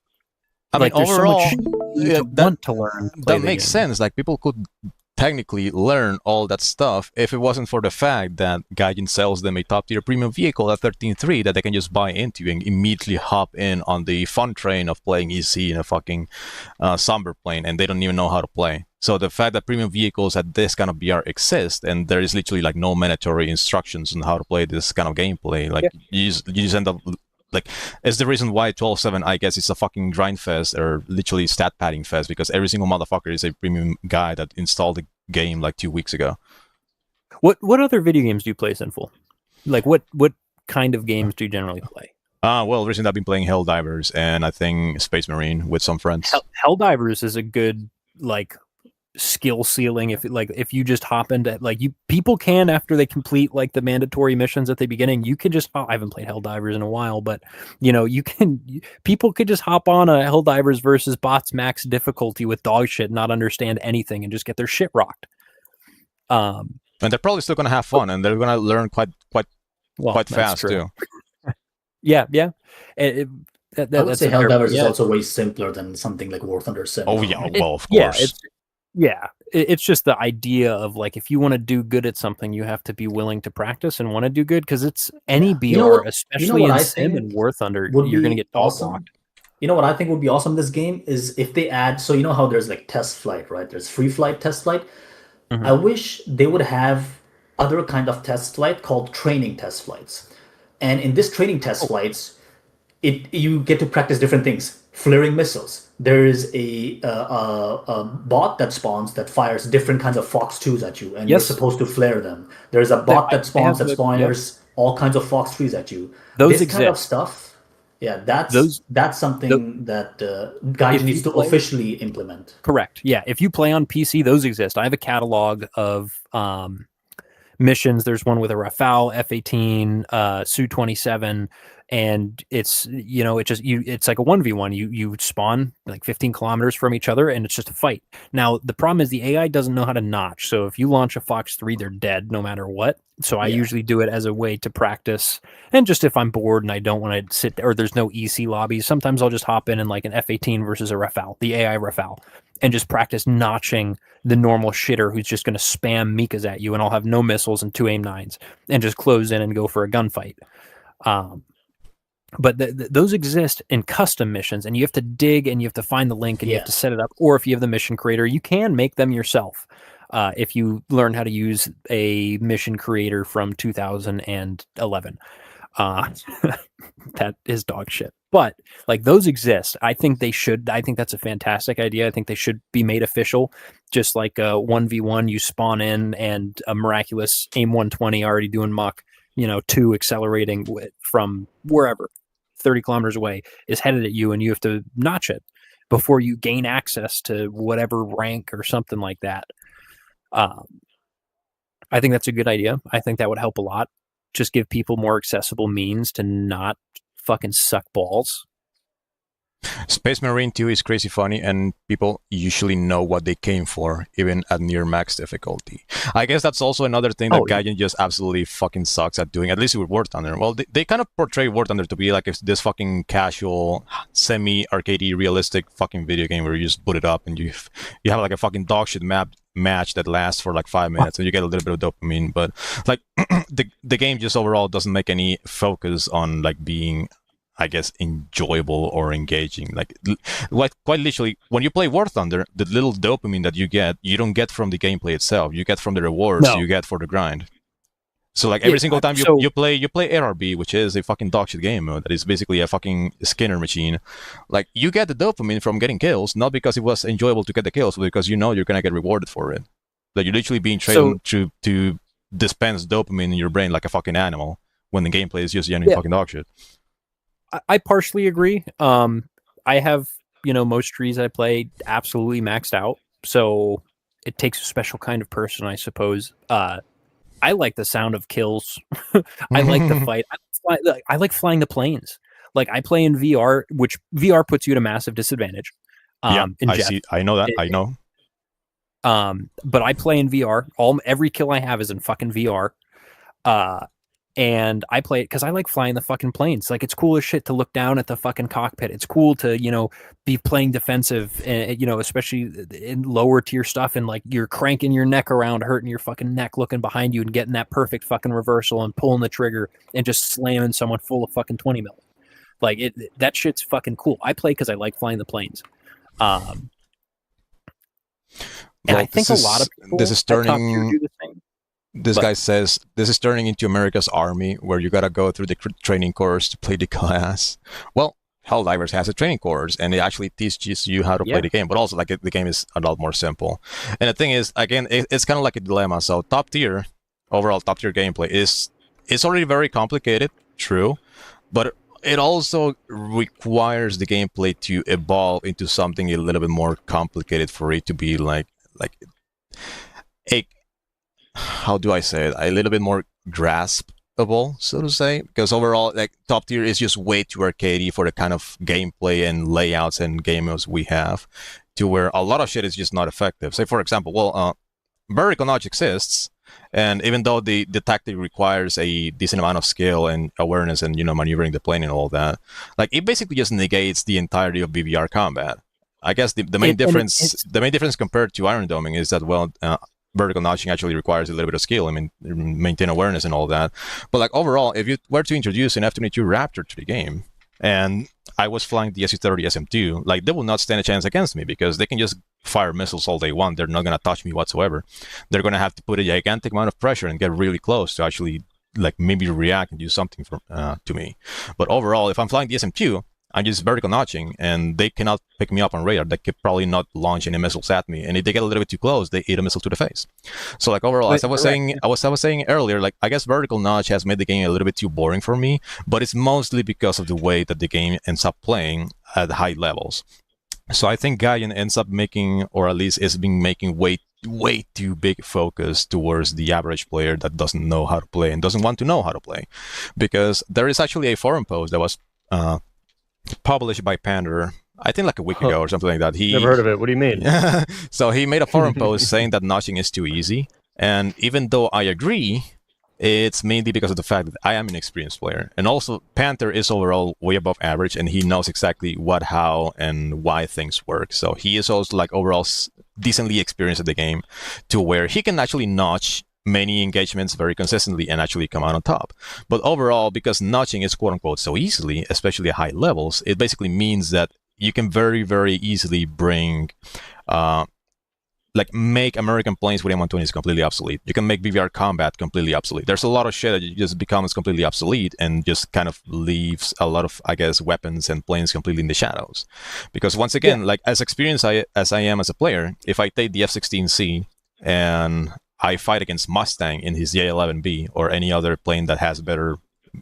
mean, overall,
want to learn.
That makes sense. Like, people could technically learn all that stuff if it wasn't for the fact that Gaijin sells them a top-tier premium vehicle at 13.3 that they can just buy into and immediately hop in on the fun train of playing EC in a fucking somber plane, and they don't even know how to play. So the fact that premium vehicles at this kind of BR exist, and there is literally like no mandatory instructions on how to play this kind of gameplay, like you just end up like, it's the reason why 12.7, I guess, is a fucking grind fest or literally stat padding fest, because every single motherfucker is a premium guy that installed the game like 2 weeks ago.
What other video games do you play, Sinful? Like, what kind of games do you generally play?
Well, recently I've been playing Helldivers and I think Space Marine with some friends.
Helldivers is a good like skill ceiling if you just hop into people can, after they complete like the mandatory missions at the beginning, you can just I haven't played Helldivers in a while, but people could just hop on a Helldivers versus bots max difficulty with dog shit, not understand anything, and just get their shit rocked.
And they're probably still gonna have fun, and they're gonna learn quite fast too.
Yeah.
I would say Helldivers is also way simpler than something like War Thunder 7.
Oh yeah, well, of course.
Yeah, it's just the idea of like if you want to do good at something, you have to be willing to practice and want to do good because it's any
Yeah.
BR,
You know
especially
what
in
I
Sim and
think
War Thunder,
would
you're gonna
be
get dog
awesome?
walked.
You know what I think would be awesome in this game is if they add, so you know how there's like test flight, right? There's free flight, test flight. I
Mhm.
wish they would have other kind of test flight called training test flights. And in this training test
Oh,
flights, it you get to practice different things. Flaring missiles. There is a bot that spawns that fires different kinds of Fox 2s at you, and you're
yes,
supposed to flare them. There's a
that
bot that
I
spawns
have
that
the yep.
fires all kinds of Fox 3s at you.
Those
This kind of
exist.
stuff, yeah, that's
Those
that's
the
something that Gaijin
if
needs
you
to
play
officially implement.
correct, yeah. If you play on PC, those exist. I have a catalog of missions. There's one with a Rafale, F-18, Su-27, and it's it's like a 1v1. You spawn like 15 kilometers from each other, and it's just a fight. Now the problem is the AI doesn't know how to notch. So if you launch a Fox 3, they're dead no matter what. So I
Yeah,
usually do it as a way to practice, and just if I'm bored and I don't want to sit or there's no EC lobbies, sometimes I'll just hop in like an F-18 versus a Rafale, the AI Rafale, and just practice notching the normal shitter who's just going to spam Mikas at you, and I'll have no missiles and two aim 9s and just close in and go for a gunfight. Um, but those exist in custom missions, and you have to dig and you have to find the link and you have
yeah.
to set it up. Or if you have the mission creator, you can make them yourself. If you learn how to use a mission creator from 2011. Uh, that is dog shit. But like those exist. I think they should. I think that's a fantastic idea. I think they should be made official. Just like a 1v1, you spawn in and a miraculous aim 120 already doing muck, 2 accelerating from wherever, 30 kilometers away, is headed at you and you have to notch it before you gain access to whatever rank or something like that. Um, I think that's a good idea. I think that would help a lot. Just give people more accessible means to not fucking suck balls.
Space Marine 2 is crazy funny, and people usually know what they came for, even at near max difficulty. I guess that's also another thing that Gaijin just absolutely fucking sucks at doing, at least with War Thunder. Well, they kind of portray War Thunder to be like this fucking casual, semi-arcadey, realistic fucking video game where you just boot it up and you have like a fucking dogshit match that lasts for like 5 minutes and you get a little bit of dopamine. But like the game just overall doesn't make any focus on like being, I guess, enjoyable or engaging. Like quite literally, when you play War Thunder, the little dopamine that you don't get from the gameplay itself. You get from the rewards you get for the grind. So like every single time you play ARB, which is a fucking dogshit game mode that is basically a fucking Skinner machine. Like you get the dopamine from getting kills, not because it was enjoyable to get the kills, but because you know you're gonna get rewarded for it. Like you're literally being trained to dispense dopamine in your brain like a fucking animal when the gameplay is just genuine fucking dogshit.
I partially agree. I have, most trees I play absolutely maxed out. So it takes a special kind of person, I suppose. I like the sound of kills. I like the fight. I like flying the planes. Like I play in VR, which VR puts you at a massive disadvantage.
I know that. I know.
But I play in VR. Every kill I have is in fucking VR. And I play it because I like flying the fucking planes. Like it's cool as shit to look down at the fucking cockpit. It's cool to, be playing defensive, especially in lower tier stuff. And like you're cranking your neck around, hurting your fucking neck, looking behind you and getting that perfect fucking reversal and pulling the trigger and just slamming someone full of fucking 20 mil. Like that shit's fucking cool. I play because I like flying the planes. And I think a lot of people
this is turning.
do the same.
This guy says this is turning into America's Army, where you gotta go through the training course to play the class. Well, Helldivers has a training course, and it actually teaches you how to play the game. But also, like the game is a lot more simple. And the thing is, again, it's kind of like a dilemma. So overall top tier gameplay it's already very complicated, true, but it also requires the gameplay to evolve into something a little bit more complicated for it to be like a, how do I say it? A little bit more graspable, so to say. Because overall, like top tier is just way too arcadey for the kind of gameplay and layouts and game modes we have, to where a lot of shit is just not effective. Say, for example, vertical notch exists, and even though the tactic requires a decent amount of skill and awareness and maneuvering the plane and all that, like it basically just negates the entirety of BVR combat. I guess the main difference compared to Iron Doming is that vertical notching actually requires a little bit of skill. I mean, maintain awareness and all that. But like overall, if you were to introduce an F-22 Raptor to the game, and I was flying the Su-30SM2, like they will not stand a chance against me because they can just fire missiles all they want. They're not gonna touch me whatsoever. They're gonna have to put a gigantic amount of pressure and get really close to actually like maybe react and do something to me. But overall, if I'm flying the SM2, I use vertical notching, and they cannot pick me up on radar. They could probably not launch any missiles at me, and if they get a little bit too close, they eat a missile to the face. So, like overall, as I was saying earlier, like I guess vertical notch has made the game a little bit too boring for me, but it's mostly because of the way that the game ends up playing at high levels. So I think Gaian ends up making, or at least is being making way too big focus towards the average player that doesn't know how to play and doesn't want to know how to play, because there is actually a forum post that was published by Panther, I think like a week ago or something like that.
Never heard of it. What do you mean?
So he made a forum post saying that notching is too easy. And even though I agree, it's mainly because of the fact that I am an experienced player. And also, Panther is overall way above average, and he knows exactly what, how, and why things work. So he is also like overall decently experienced at the game to where he can actually notch many engagements very consistently and actually come out on top. But overall, because notching is quote-unquote so easily, especially at high levels, it basically means that you can very, very easily bring like make American planes with M120s completely obsolete. You can make BVR combat completely obsolete. There's a lot of shit that just becomes completely obsolete and just kind of leaves a lot of, I guess, weapons and planes completely in the shadows. Because once again, like as experienced as I am as a player, if I take the F-16C and I fight against Mustang in his J-11B or any other plane that has better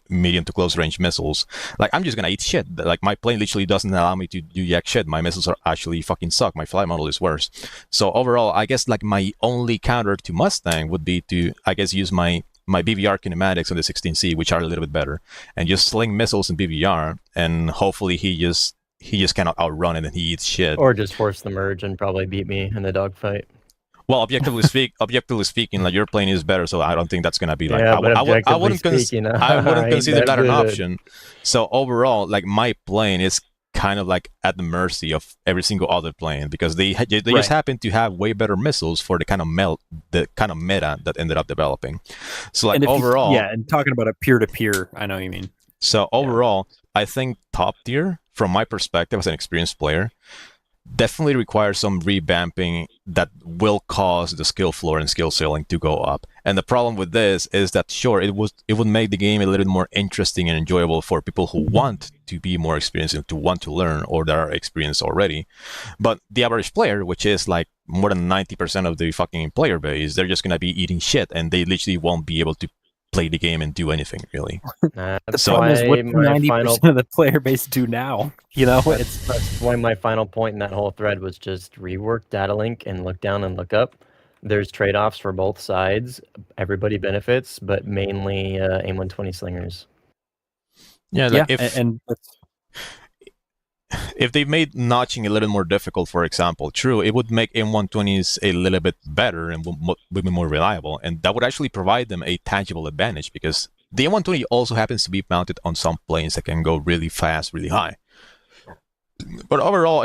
medium to close range missiles, like I'm just gonna eat shit. Like my plane literally doesn't allow me to do yak shit. My missiles are actually fucking suck. My flight model is worse. So overall, I guess like my only counter to Mustang would be to, I guess, use my BVR kinematics on the 16C, which are a little bit better, and just sling missiles in BVR, and hopefully he just cannot outrun it and he eats shit.
Or just force the merge and probably beat me in the dogfight.
Well, objectively speaking, like your plane is better, so I don't think that's gonna be like.
Yeah,
I wouldn't consider that an
good.
option. So overall, like my plane is kind of like at the mercy of every single other plane because they just happen to have way better missiles for the kind of meta that ended up developing. So like overall,
and talking about a peer-to-peer, I know what you mean.
So overall, I think top tier, from my perspective as an experienced player, definitely requires some revamping that will cause the skill floor and skill ceiling to go up. And the problem with this is that sure, it would make the game a little bit more interesting and enjoyable for people who want to be more experienced and to want to learn or that are experienced already. But the average player, which is like more than 90% of the fucking player base, they're just gonna be eating shit and they literally won't be able to play the game and do anything really.
The problem is what 90% of the player base do now. You know,
that's why my final point in that whole thread was just rework data link and look down and look up. There's trade-offs for both sides. Everybody benefits, but mainly AIM-120 slingers.
Yeah, like if they made notching a little more difficult, for example, true, it would make M120s a little bit better and would be more reliable, and that would actually provide them a tangible advantage because the M120 also happens to be mounted on some planes that can go really fast, really high. But overall,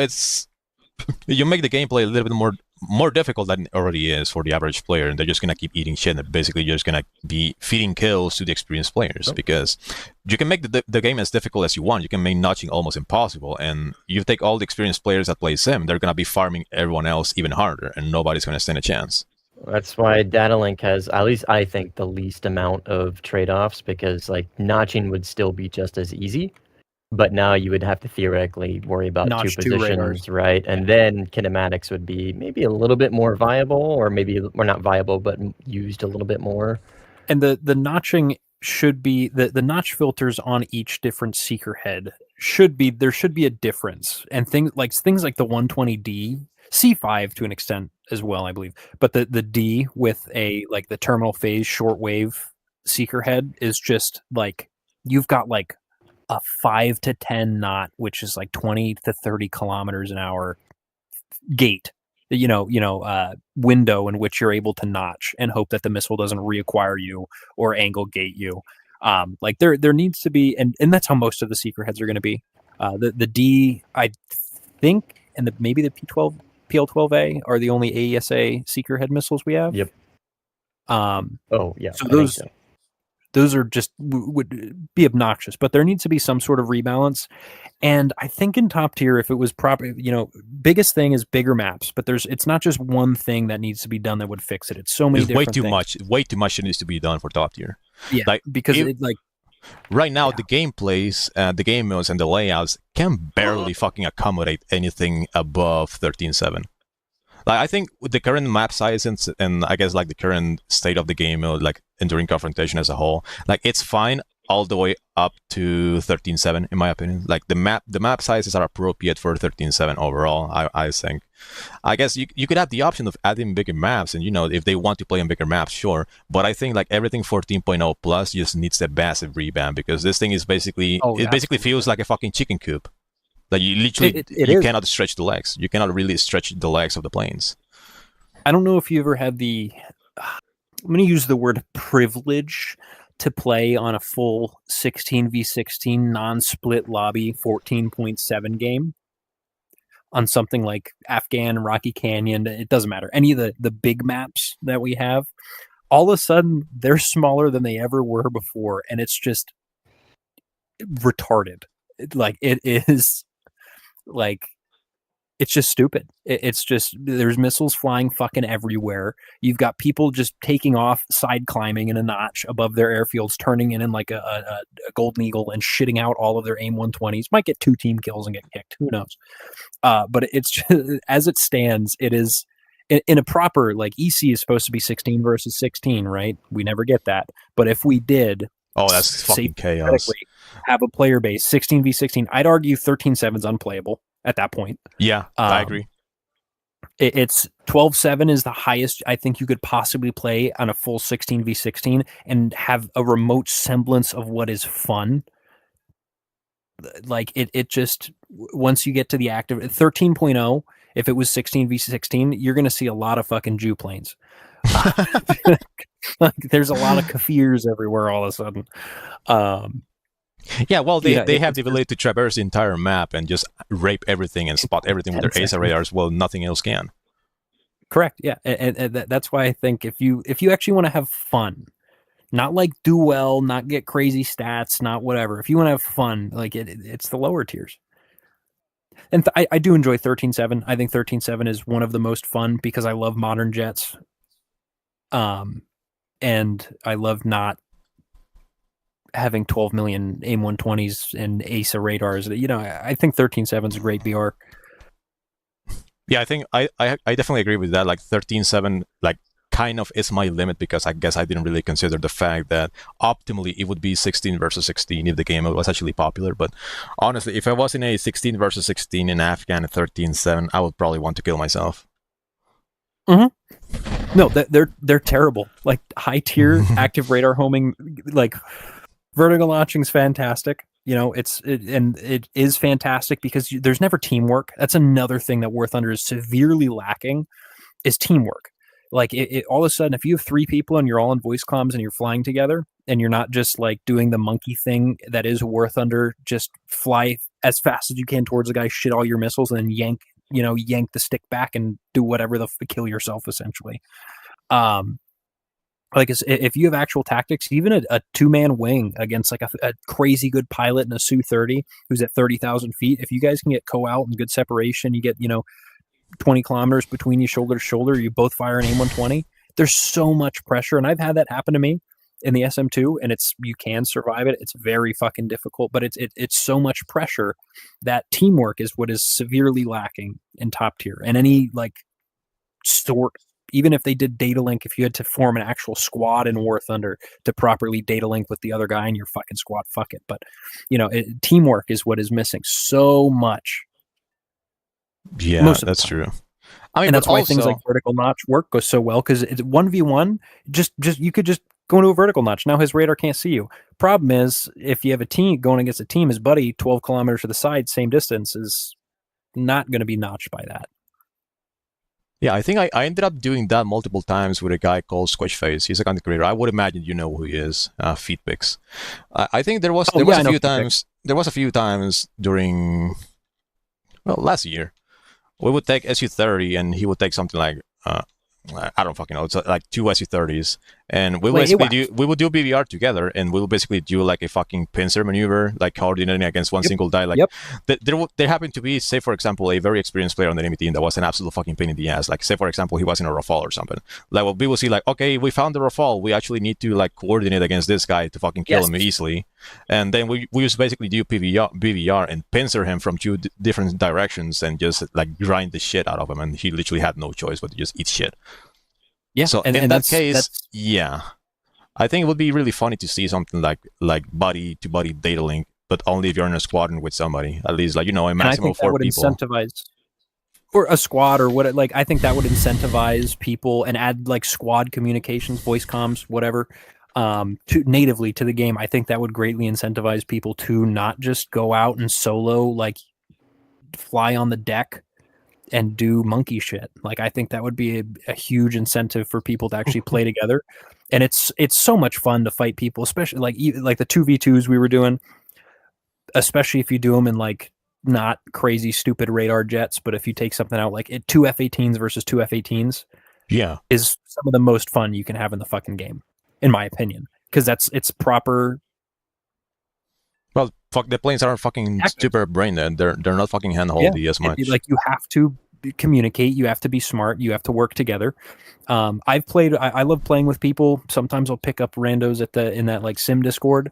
you make the gameplay a little bit more difficult than it already is for the average player, and they're just gonna keep eating shit and basically you're just gonna be feeding kills to the experienced players because you can make the game as difficult as you want. You can make notching almost impossible, and you take all the experienced players that play Sim, they're gonna be farming everyone else even harder, and nobody's gonna stand a chance.
That's why data link has, at least I think, the least amount of trade-offs because like notching would still be just as easy. But now you would have to theoretically worry about two positions, right? And then kinematics would be maybe a little bit more viable, or not viable, but used a little bit more.
And the notching should be the notch filters on each different seeker head there should be a difference. And things like the 120D, C5 to an extent as well, I believe. But the D with the terminal phase shortwave seeker head is just like you've got like a 5 to 10 knot, which is like 20 to 30 kilometers an hour gate, window in which you're able to notch and hope that the missile doesn't reacquire you or angle gate you. Like there needs to be, and that's how most of the secret heads are going to be. The D, I think, and maybe the PL-12A are the only AESA seeker head missiles we have.
Yep. Oh yeah.
So
I think so.
those are just would be obnoxious, but there needs to be some sort of rebalance. And I think in top tier, if it was proper, biggest thing is bigger maps, but it's not just one thing that needs to be done that would fix it. It's so many
There's way
different
too
things.
much. Way too much needs to be done for top tier.
Yeah,
Like,
because
right now, the gameplays, the game modes, and the layouts can barely fucking accommodate anything above 13.7. Like, I think with the current map size and I guess like the current state of the game mode, like Enduring Confrontation as a whole, like it's fine all the way up to 13.7 in my opinion. Like the map sizes are appropriate for 13.7 overall. I think. I guess you could have the option of adding bigger maps, and if they want to play on bigger maps, sure. But I think like everything 14.0 plus just needs a massive revamp, because this thing is basically basically feels like a fucking chicken coop. Like you literally you cannot stretch the legs. You cannot really stretch the legs of the planes.
I don't know if you ever had I'm going to use the word privilege to play on a full 16v16 non-split lobby 14.7 game on something like Afghan, Rocky Canyon. It doesn't matter. Any of the big maps that we have, all of a sudden they're smaller than they ever were before, and it's just retarded. Like it is. Like, it's just stupid. It's just, there's missiles flying fucking everywhere. You've got people just taking off, side climbing in a notch above their airfields, turning in like a golden eagle and shitting out all of their AIM 120s. Might get 2 team kills and get kicked. Who knows? But it's just, as it stands, it is in a proper, like, EC is supposed to be 16 versus 16, right? We never get that. But if we did,
that's fucking chaos.
Have a player base 16v16, I'd argue 13.7 is unplayable at that point.
Yeah, I agree.
It's 12.7 is the highest I think you could possibly play on a full 16v16 and have a remote semblance of what is fun. Like it just, once you get to the active 13.0, if it was 16v16, you're going to see a lot of fucking Jew planes. Like there's a lot of kafirs everywhere all of a sudden.
Yeah, well, they have the ability to traverse the entire map and just rape everything and spot everything with their ASA radars. Well, nothing else can.
Correct. Yeah, and that's why I think if you actually want to have fun, not like do well, not get crazy stats, not whatever. If you want to have fun, like it's the lower tiers. And I do enjoy 13.7. I think 13.7 is one of the most fun because I love modern jets. And I love not having 12 million AIM 120s and ASA radars. I think 13.7 is a great BR.
Yeah, I think I definitely agree with that. Like 13.7, like kind of is my limit, because I guess I didn't really consider the fact that optimally it would be 16 versus 16 if the game was actually popular. But honestly, if I was in a 16 versus 16 in Afghan at 13.7, I would probably want to kill myself.
Mm-hmm. No, they're terrible. Like high tier active radar homing, like vertical launching is fantastic. It is fantastic because there's never teamwork. That's another thing that War Thunder is severely lacking, is teamwork. Like all of a sudden, if you have 3 people and you're all in voice comms and you're flying together and you're not just like doing the monkey thing that is War Thunder, just fly as fast as you can towards the guy, shit all your missiles, and then yank the stick back and do whatever kill yourself essentially. Like if you have actual tactics, even a 2-man wing against like a crazy good pilot in a Su-30 who's at 30,000 feet, if you guys can get co-out and good separation, you get 20 kilometers between you, shoulder to shoulder, you both fire an AIM-120. There's so much pressure, and I've had that happen to me in the SM2, and you can survive it. It's very fucking difficult, but it's so much pressure that teamwork is what is severely lacking in top tier. And any like sort, even if they did data link, if you had to form an actual squad in War Thunder to properly data link with the other guy in your fucking squad, fuck it. But teamwork is what is missing so much.
Yeah, that's true. I mean,
and that's why things like vertical notch work goes so well, because it's 1v1. Just you could just go into a vertical notch. Now his radar can't see you. Problem is, if you have a team going against a team, his buddy 12 kilometers to the side, same distance, is not going to be notched by that.
Yeah, I think I ended up doing that multiple times with a guy called Squishface. He's a content creator. I would imagine you know who he is. Feedpix. I think there was a few times during last year we would take SU-30 and he would take something like I don't fucking know. It's like 2 SU-30s, and we
Wait,
we would do BBR together, and we'll basically do like a fucking pincer maneuver, like coordinating against one single die. Like there happened to be, say for example, a very experienced player on the enemy team that was an absolute fucking pain in the ass. Like say for example, he was in a Rafale or something. Like well, we will see like, okay, we found the Rafale. We actually need to like coordinate against this guy to fucking kill him easily, and then we just basically do BBR and pincer him from two different directions and just like grind the shit out of him, and he literally had no choice but to just eat shit.
Yeah.
So in that case, yeah, I think it would be really funny to see something like body to body data link, but only if you're in a squadron with somebody, at least like a maximum of 4 people.
Incentivize, or a squad or what? Like I think that would incentivize people and add like squad communications, voice comms, whatever, to natively to the game. I think that would greatly incentivize people to not just go out and solo, like fly on the deck and do monkey shit. Like I think that would be a huge incentive for people to actually play together. And it's so much fun to fight people, especially like the 2v2s we were doing, especially if you do them in like not crazy stupid radar jets, but if you take something out like 2 F-18s versus 2 F-18s, is some of the most fun you can have in the fucking game, in my opinion, because it's proper.
Well, fuck, the planes aren't fucking super brain dead. They're not fucking handholdy as much.
Like you have to communicate, you have to be smart, you have to work together. I've played. I love playing with people. Sometimes I'll pick up randos in that like sim Discord,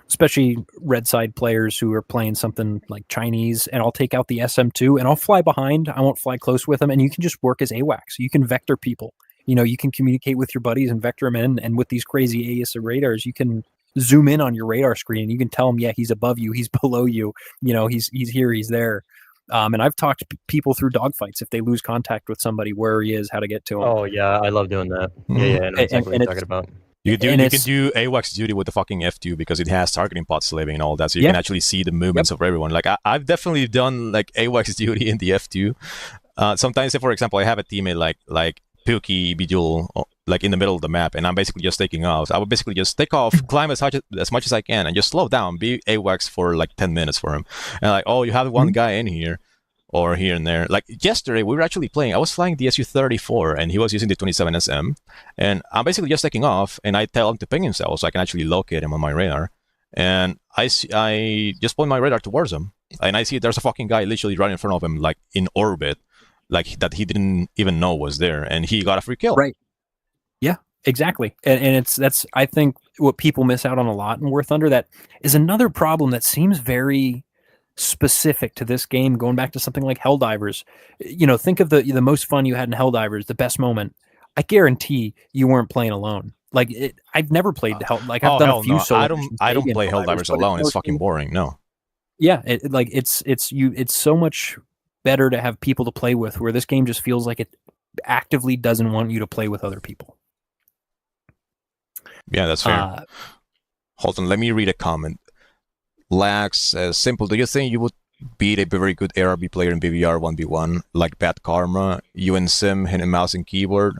especially red side players who are playing something like Chinese, and I'll take out the SM2 and I'll fly behind. I won't fly close with them, and you can just work as AWACS. You can vector people. You can communicate with your buddies and vector them in, and with these crazy AESA radars, you can zoom in on your radar screen and you can tell him, yeah, he's above you, he's below you, he's here, he's there. And I've talked to people through dogfights if they lose contact with somebody, where he is, how to get to him.
Oh yeah, I love doing that. Yeah, I know exactly what you're talking about.
You can do AWACS duty with the fucking F2 because it has targeting pod slaving and all that, so you can actually see the movements of everyone. Like I've definitely done like AWACS duty in the F2. Sometimes, say for example, I have a teammate like Pookie Bejewel, like in the middle of the map, and I'm basically just taking off. I would basically just take off, climb as much as I can, and just slow down, be AWACS for like 10 minutes for him. And like, oh, you have one guy in here, or here and there. Like yesterday, we were actually playing. I was flying the Su-34, and he was using the 27SM, and I'm basically just taking off, and I tell him to ping himself so I can actually locate him on my radar. And I just point my radar towards him, and I see there's a fucking guy literally right in front of him, like in orbit, like that he didn't even know was there, and he got a free kill.
Right. Yeah, exactly. And that's I think what people miss out on a lot in War Thunder. That is another problem that seems very specific to this game. Going back to something like Helldivers, think of the most fun you had in Helldivers, the best moment. I guarantee you weren't playing alone. Like I've never played I've done a few solo.
I don't play Helldivers alone. It's fucking boring. No.
Yeah, it's so much better to have people to play with, where this game just feels like it actively doesn't want you to play with other people.
Yeah, that's fair. Hold on, let me read a comment. Lax says, simple, do you think you would beat a very good ARB player in BBR 1v1, like Bad Karma, you and Sim hitting mouse and keyboard?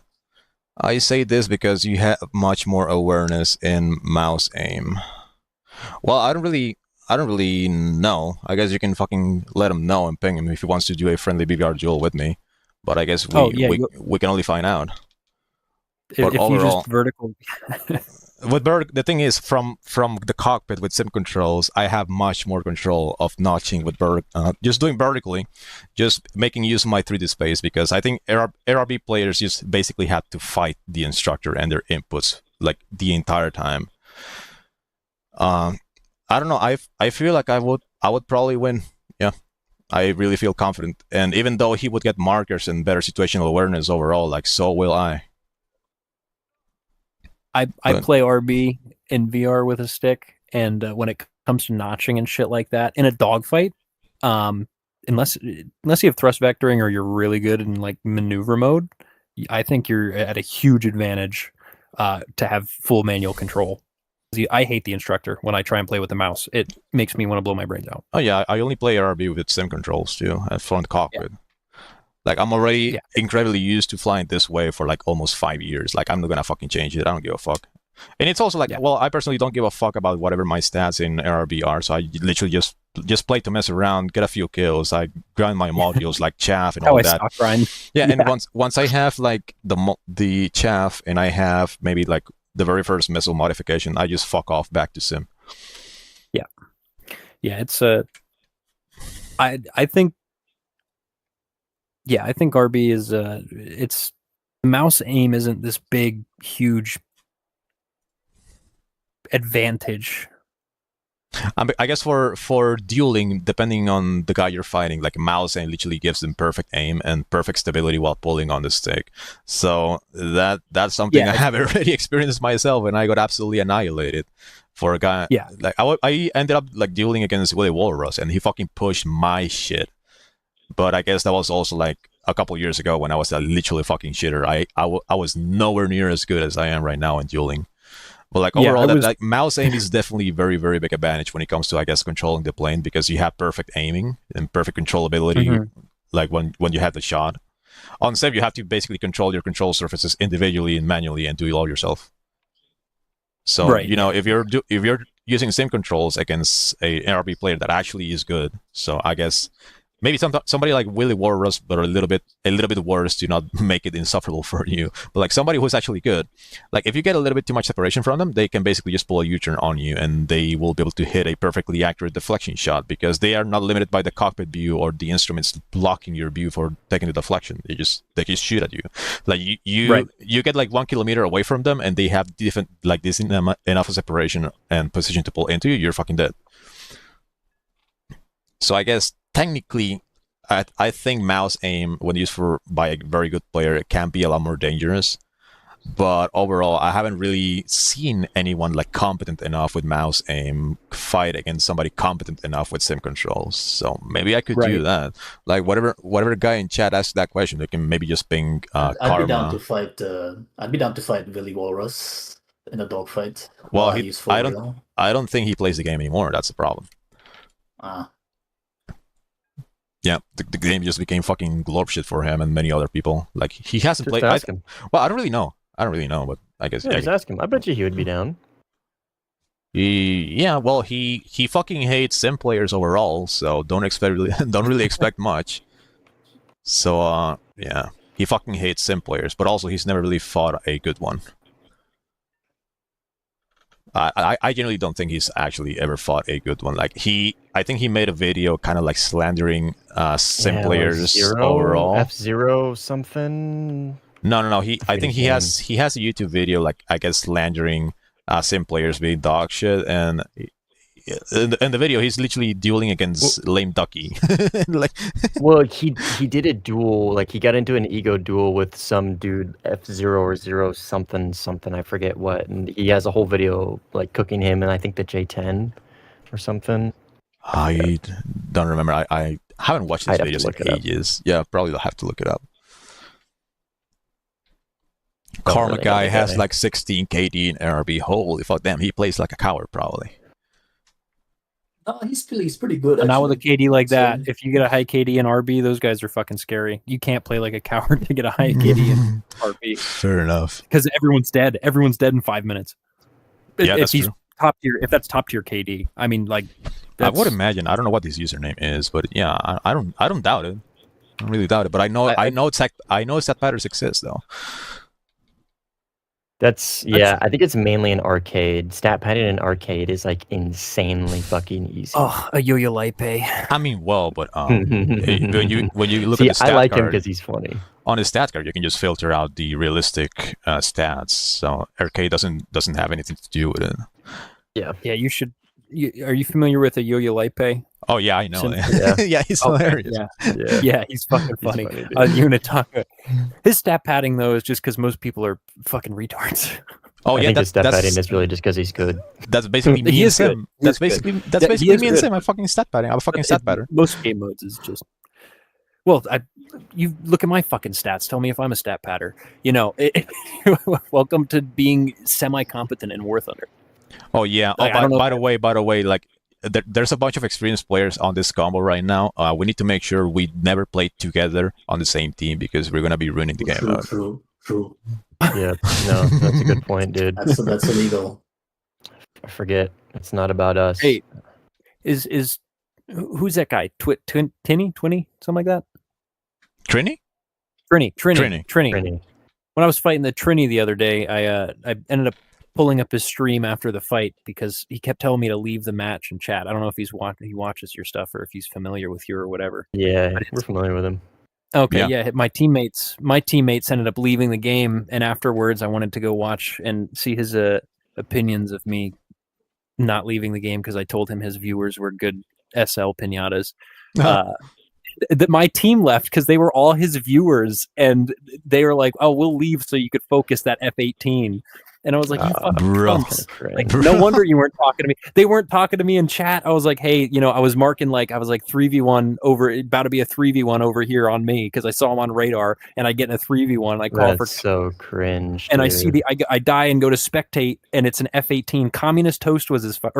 I say this because you have much more awareness in mouse aim. Well, I don't really know. I guess you can fucking let him know and ping him if he wants to do a friendly BBR duel with me. But I guess we can only find out.
If overall, you just vertical.
The thing is, from the cockpit with sim controls, I have much more control of notching with just doing vertically, just making use of my 3D space, because I think ARB players just basically have to fight the instructor and their inputs like the entire time. I don't know. I feel like I would probably win. Yeah, I really feel confident. And even though he would get markers and better situational awareness overall, like so will I.
I play RB in VR with a stick, and when it comes to notching and shit like that in a dogfight, unless you have thrust vectoring or you're really good in like maneuver mode, I think you're at a huge advantage to have full manual control. I hate the instructor when I try and play with the mouse. It makes me want to blow my brains out.
Oh yeah, I only play RB with sim controls too, at front cockpit. Yeah. Like I'm already incredibly used to flying this way for like almost 5 years. Like I'm not gonna fucking change it. I don't give a fuck. And it's also like,
Yeah.
well, I personally don't give a fuck about whatever my stats in ARB are, so I literally just play to mess around, get a few kills. I grind my modules like chaff and
How
all
I
that.
stock grind.
Yeah, and once I have like the chaff and I have maybe like the very first missile modification, I just fuck off back to sim.
Yeah, it's I think I think RB is it's the mouse aim isn't this big huge advantage.
I guess for dueling, depending on the guy you're fighting, like mouse aim literally gives them perfect aim and perfect stability while pulling on the stick. So that's something
Yeah,
I have already experienced myself, and I got absolutely annihilated. For a guy,
Yeah.
like I ended up like dueling against Willie Walrus, and he fucking pushed my shit. But I guess that was also like a couple years ago when I was a literally fucking shitter. I was nowhere near as good as I am right now in dueling. But like
Yeah,
overall,
I was-
like mouse aim is definitely very, very big advantage when it comes to, I guess, controlling the plane, because you have perfect aiming and perfect controllability.
Mhm.
Like when you have the shot. On Civ, you have to basically control your control surfaces individually and manually and do it all yourself. So
Right,
you know,
yeah.
if you're using sim controls against a ARB player that actually is good, so I guess maybe somebody like Willie Walrus, but a little bit worse to not make it insufferable for you. But like somebody who's actually good, like if you get a little bit too much separation from them, they can basically just pull a U-turn on you, and they will be able to hit a perfectly accurate deflection shot because they are not limited by the cockpit view or the instruments blocking your view for taking the deflection. They just shoot at you. Like
Right.
you get like 1 kilometer away from them, and they have different like this enough of separation and position to pull into you. You're fucking dead. So I guess technically, I think mouse aim, when used by a very good player, it can be a lot more dangerous. But overall, I haven't really seen anyone like competent enough with mouse aim fight against somebody competent enough with sim controls. So maybe I could do
Right.
that. Like whatever guy in chat asks that question, they can maybe just ping
I'd be down
Karma.
to fight. I'd be down to fight Willy Walrus in a dogfight.
Well,
while I use full
I
real.
don't think he plays the game anymore. That's the problem.
Ah,
Yeah, the game just became fucking glorp shit for him and many other people. Like he hasn't
Just
played.
ask him.
Well, I don't really know, but I guess
Yeah, just ask him. I bet you he would be down.
Well, he fucking hates sim players overall, so don't really expect much. So yeah, he fucking hates sim players, but also he's never really fought a good one. I generally don't think he's actually ever fought a good one. Like I think he made a video kind of like slandering sim players overall.
F0 something.
No. I think he
game.
has a YouTube video like I guess slandering sim players being dog shit, and in the video he's literally dueling against lame Ducky. Like
Well, he did a duel. Like he got into an ego duel with some dude F0 or 0 something I forget what, and he has a whole video like cooking him, and I think the J10 or something.
I don't remember. I haven't watched these
I'd have to
videos
look
in
it up.
ages. Yeah, probably I'll have to look it up.
Don't
Karma
really know
guy
the
has
guy.
like 16 KD in ARB. Holy fuck, damn! He plays like a coward, probably.
no, he's pretty good.
And now with a
actually.
KD like that,
So-
if you get a high KD in RB, those guys are fucking scary. You can't play like a coward to get a high KD in RB
Fair enough.
because everyone's dead. Everyone's dead in 5 minutes.
Yeah,
if
that's
he's
true.
top tier, if that's top tier KD, I mean, like,
I would
that's-
imagine. I don't know what his username is, but yeah, I don't doubt it. I don't really doubt it. But I know
I-
I know stat patterns exist though.
Yeah, I think it's mainly an arcade. Stat padding in arcade is like insanely fucking easy.
Oh, a Yo-Yo Lipe.
I mean, well, but when you look
See,
at the stat
I like him
card,
because he's funny.
on his stat card, you can just filter out the realistic stats. So arcade doesn't have anything to do with it.
Yeah.
Yeah, you should. Are you familiar with a Yo-Yo Lipe?
Oh yeah, I know.
Sim-
Yeah.
Yeah, he's
Okay,
hilarious.
yeah,
Yeah.
yeah, he's fucking
He's
funny.
funny, dude.
Unitaka. His stat padding though is just because most people are fucking retards.
Oh
I
yeah,
think his stat padding
that's
is really just because he's good.
basically me
He
and
is good.
Sim.
He
That's
is good.
basically
Yeah, he is
me and
good.
Sim. I'm fucking stat padding. I'm a fucking stat patter.
Most game modes is just. Well, you look at my fucking stats. Tell me if I'm a stat patter. You know, welcome to being semi-competent in War Thunder.
Oh yeah.
Like, I don't know
By the way, like there's a bunch of experienced players on this combo right now. We need to make sure we never play together on the same team because we're gonna be ruining the game.
True.
Yeah, no, that's a good point, dude.
That's illegal.
I forget. It's not about us.
Hey, is who's that guy? Twinny, something like that.
Trini?
Trini. When I was fighting the Trini the other day, I ended up pulling up his stream after the fight because he kept telling me to leave the match and chat. I don't know if he watches your stuff or if he's familiar with you or whatever.
Yeah, we're familiar with him.
Okay, yeah. My teammates ended up leaving the game, and afterwards I wanted to go watch and see his opinions of me not leaving the game because I told him his viewers were good SL pinatas. That my team left because they were all his viewers, and they were like, "Oh, we'll leave so you could focus that F-18." And I was like, "You fucking
bro.
cunts. Like, no wonder you weren't talking to me. They weren't talking to me in chat. I was like, hey, I was marking I was 3v1 over, about to be a 3v1 over here on me because I saw him on radar, and I get in a 3v1. And I call for
so cringe.
And
dude.
I see I die and go to spectate, and it's an F-18 communist toast or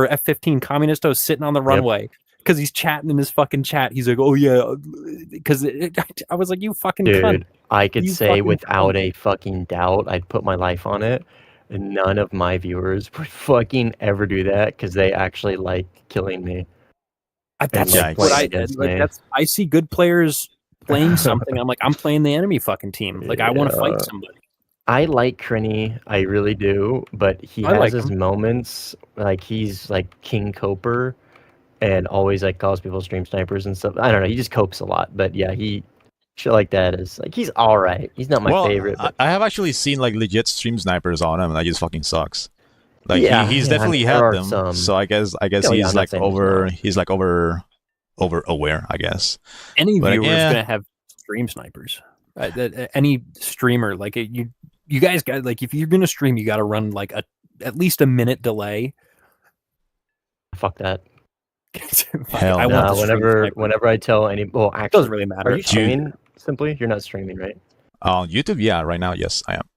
F-15 communist toast sitting on the runway. Because he's chatting in his fucking chat. He's like, oh, yeah. Because I was like, you fucking cunt.
I could say without a fucking doubt, I'd put my life on it. None of my viewers would fucking ever do that because they actually like killing me.
That's what I did. I see good players playing something. I'm like, I'm playing the enemy fucking team. Like, I want to fight somebody.
I like Crinny, I really do, but he has his moments. Like, he's like King Coper. And always like calls people stream snipers and stuff. I don't know. He just copes a lot, but yeah, shit like that is like he's all right. He's not my favorite. But...
I have actually seen like legit stream snipers on him, and that just fucking sucks. Like he's definitely had them. So I guess he's like over aware. I guess
any viewer is gonna have stream snipers. Any streamer, like you guys got like if you're gonna stream, you got to run like at least a minute delay.
Fuck that.
Hell
I want whenever I tell any, well, actually,
it doesn't really matter.
Are you streaming? Simply, you're not streaming, right?
On YouTube, yeah. Right now, yes, I am.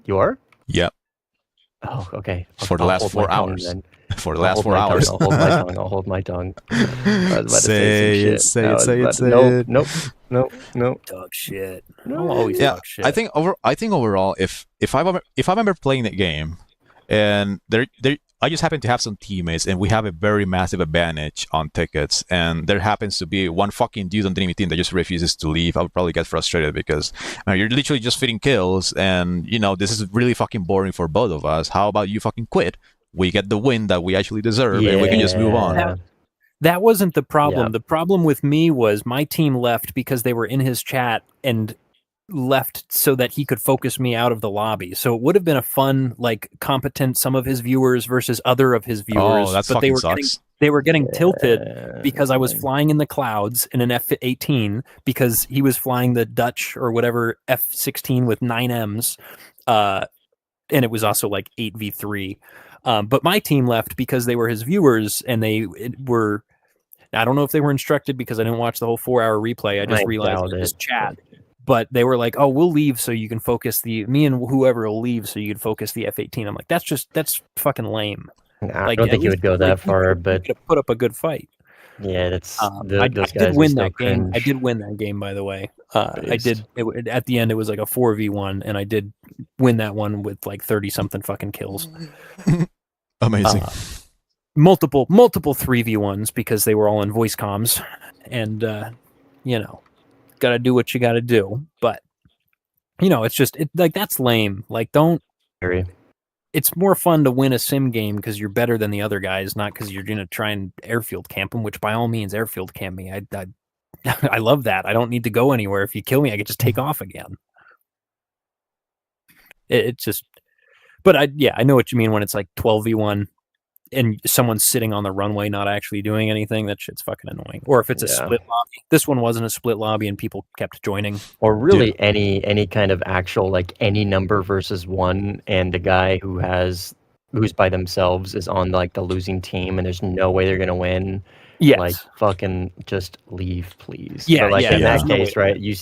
You are?
Yep.
Oh, okay.
For the last 4 hours. For the last 4 hours.
I'll hold my tongue. I'll hold my tongue. I was about
to say it.
Nope.
Dog shit. I'll always talk shit.
I think overall, if I remember playing that game, and I just happen to have some teammates, and we have a very massive advantage on tickets, and there happens to be one fucking dude on the enemy team that just refuses to leave. I would probably get frustrated because you're literally just feeding kills, and this is really fucking boring for both of us. How about you fucking quit? We get the win that we actually deserve, and we can just move on.
That wasn't the problem. Yeah. The problem with me was my team left because they were in his chat and left so that he could focus me out of the lobby. So it would have been a fun, like, competent some of his viewers versus other of his viewers.
Oh, that's but
they were getting tilted because I was flying in the clouds in an F-18 because he was flying the Dutch or whatever F-16 with 9Ms. And it was also like 8v3. But my team left because they were his viewers, and they were, I don't know if they were instructed because I didn't watch the whole 4-hour replay. I just realized it was chat. But they were like, oh, we'll leave so you can focus me and whoever will leave so you can focus the F-18. I'm like, that's fucking lame.
Nah, I don't think you would go that far, but
put up a good fight.
Yeah, that's
I did win that game. I did win that game, by the way. I did. At the end, it was like a 4v1, and I did win that one with like 30-something fucking kills.
Amazing.
Multiple 3v1s because they were all in voice comms, and gotta do what you gotta do. But it's just like that's lame. Like, don't. It's more fun to win a sim game because you're better than the other guys, not because you're gonna try and airfield camp them. Which, by all means, airfield camp me. I love that. I don't need to go anywhere. If you kill me, I can just take off again. It's just, but I know what you mean when it's like 12v1 and someone's sitting on the runway not actually doing anything. That shit's fucking annoying. Or if it's a split lobby. This one wasn't a split lobby and people kept joining.
Or really any kind of actual, like, any number versus one, and the guy who's by themselves is on like the losing team and there's no way they're gonna win.
Yes.
Like, fucking just leave, please.
Yeah,
but in that case, right, you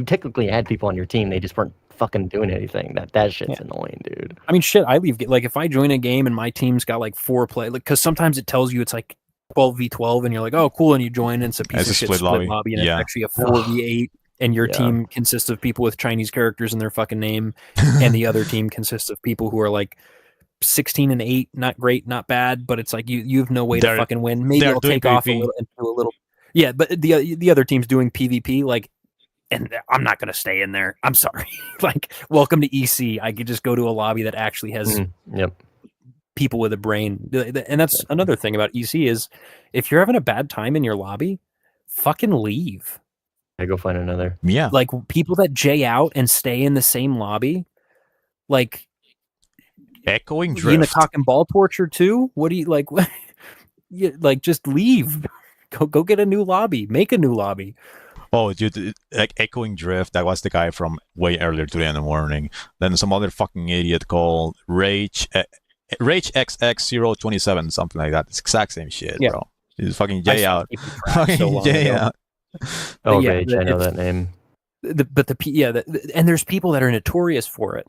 technically had people on your team, they just weren't fucking doing anything. That shit's annoying, dude.
I mean, shit, I leave, like, if I join a game and my team's got like 4 play, like, because sometimes it tells you it's like 12v12 and you're like, oh, cool, and you join and it's a piece of shit split lobby and it's actually a 4v8 and your
Yeah.
team consists of people with Chinese characters in their fucking name, and the other team consists of people who are like 16-8, not great, not bad, but it's like you have no way to
They're-
fucking win. Maybe
they're
I'll
doing
take off a
PvP.
little and do a little. Yeah, but the other team's doing PvP, like, and I'm not gonna stay in there. I'm sorry. Like, welcome to EC. I could just go to a lobby that actually has
Yep.
people with a brain. And that's another thing about EC is if you're having a bad time in your lobby, fucking leave.
I go find another.
Yeah.
Like people that J out and stay in the same lobby, like
Echoing
you in the
drift.
cock and ball torture too? What do you like? Like just leave. Go get a new lobby. Make a new lobby.
Oh, dude, like Echoing Drift, that was the guy from way earlier today in the morning. Then some other fucking idiot called Rage XX027, something like that. It's exact same shit,
Yeah.
bro. He's fucking
I
J
stopped
out.
keeping track so long
J
ago.
out.
Oh,
Yeah,
Rage, I know
it's-
that name.
And there's people that are notorious for it.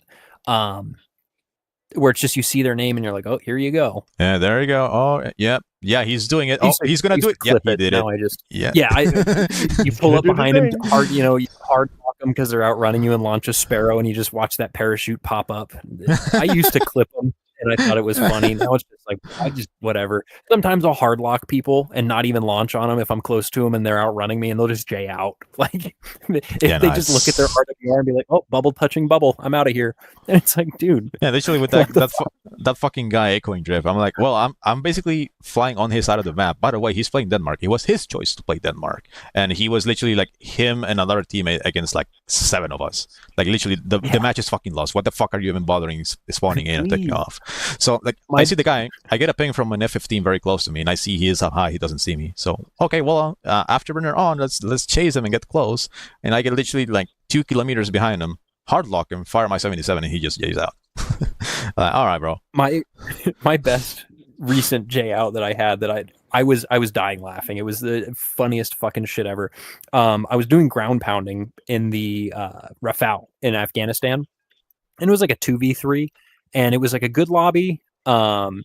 Where it's just you see their name and you're like, oh, here you go.
Yeah, there you go. Oh, yeah. Yeah, he's doing it. Oh, he's going to do it. Yeah, he did it.
Now I just
Yeah.
you pull up
Do the
behind him,
thing.
you hard lock them because they're outrunning you and launch a sparrow, and you just watch that parachute pop up. I used to clip them, and I thought it was funny. Now it's just like I just whatever. Sometimes I'll hard lock people and not even launch on them if I'm close to them and they're outrunning me, and they'll just J out. Like if
Yeah,
they just look at their
nice.
RWR and be like, "Oh, bubble touching bubble, I'm out of here," and it's like, dude,
Yeah, literally with
What the
that fucking guy Echoing Drift. I'm like, well, I'm basically flying on his side of the map. By the way, he's playing Denmark. It was his choice to play Denmark, and he was literally like him and another teammate against like 7 of us. Like literally, the match is fucking lost. What the fuck are you even bothering spawning in and taking
Leave.
off? So like, I see the guy. I get a ping from an F-15 very close to me, and I see he is up high. He doesn't see me. So okay, well, afterburner on. Let's chase him and get close. And I get literally like 2 kilometers behind him. Hard lock him, fire my 77, and he just jays out. All right, bro.
My best recent J out that I had that I was dying laughing. It was the funniest fucking shit ever. I was doing ground pounding in the Rafale in Afghanistan, and it was like a 2v3, and it was like a good lobby. And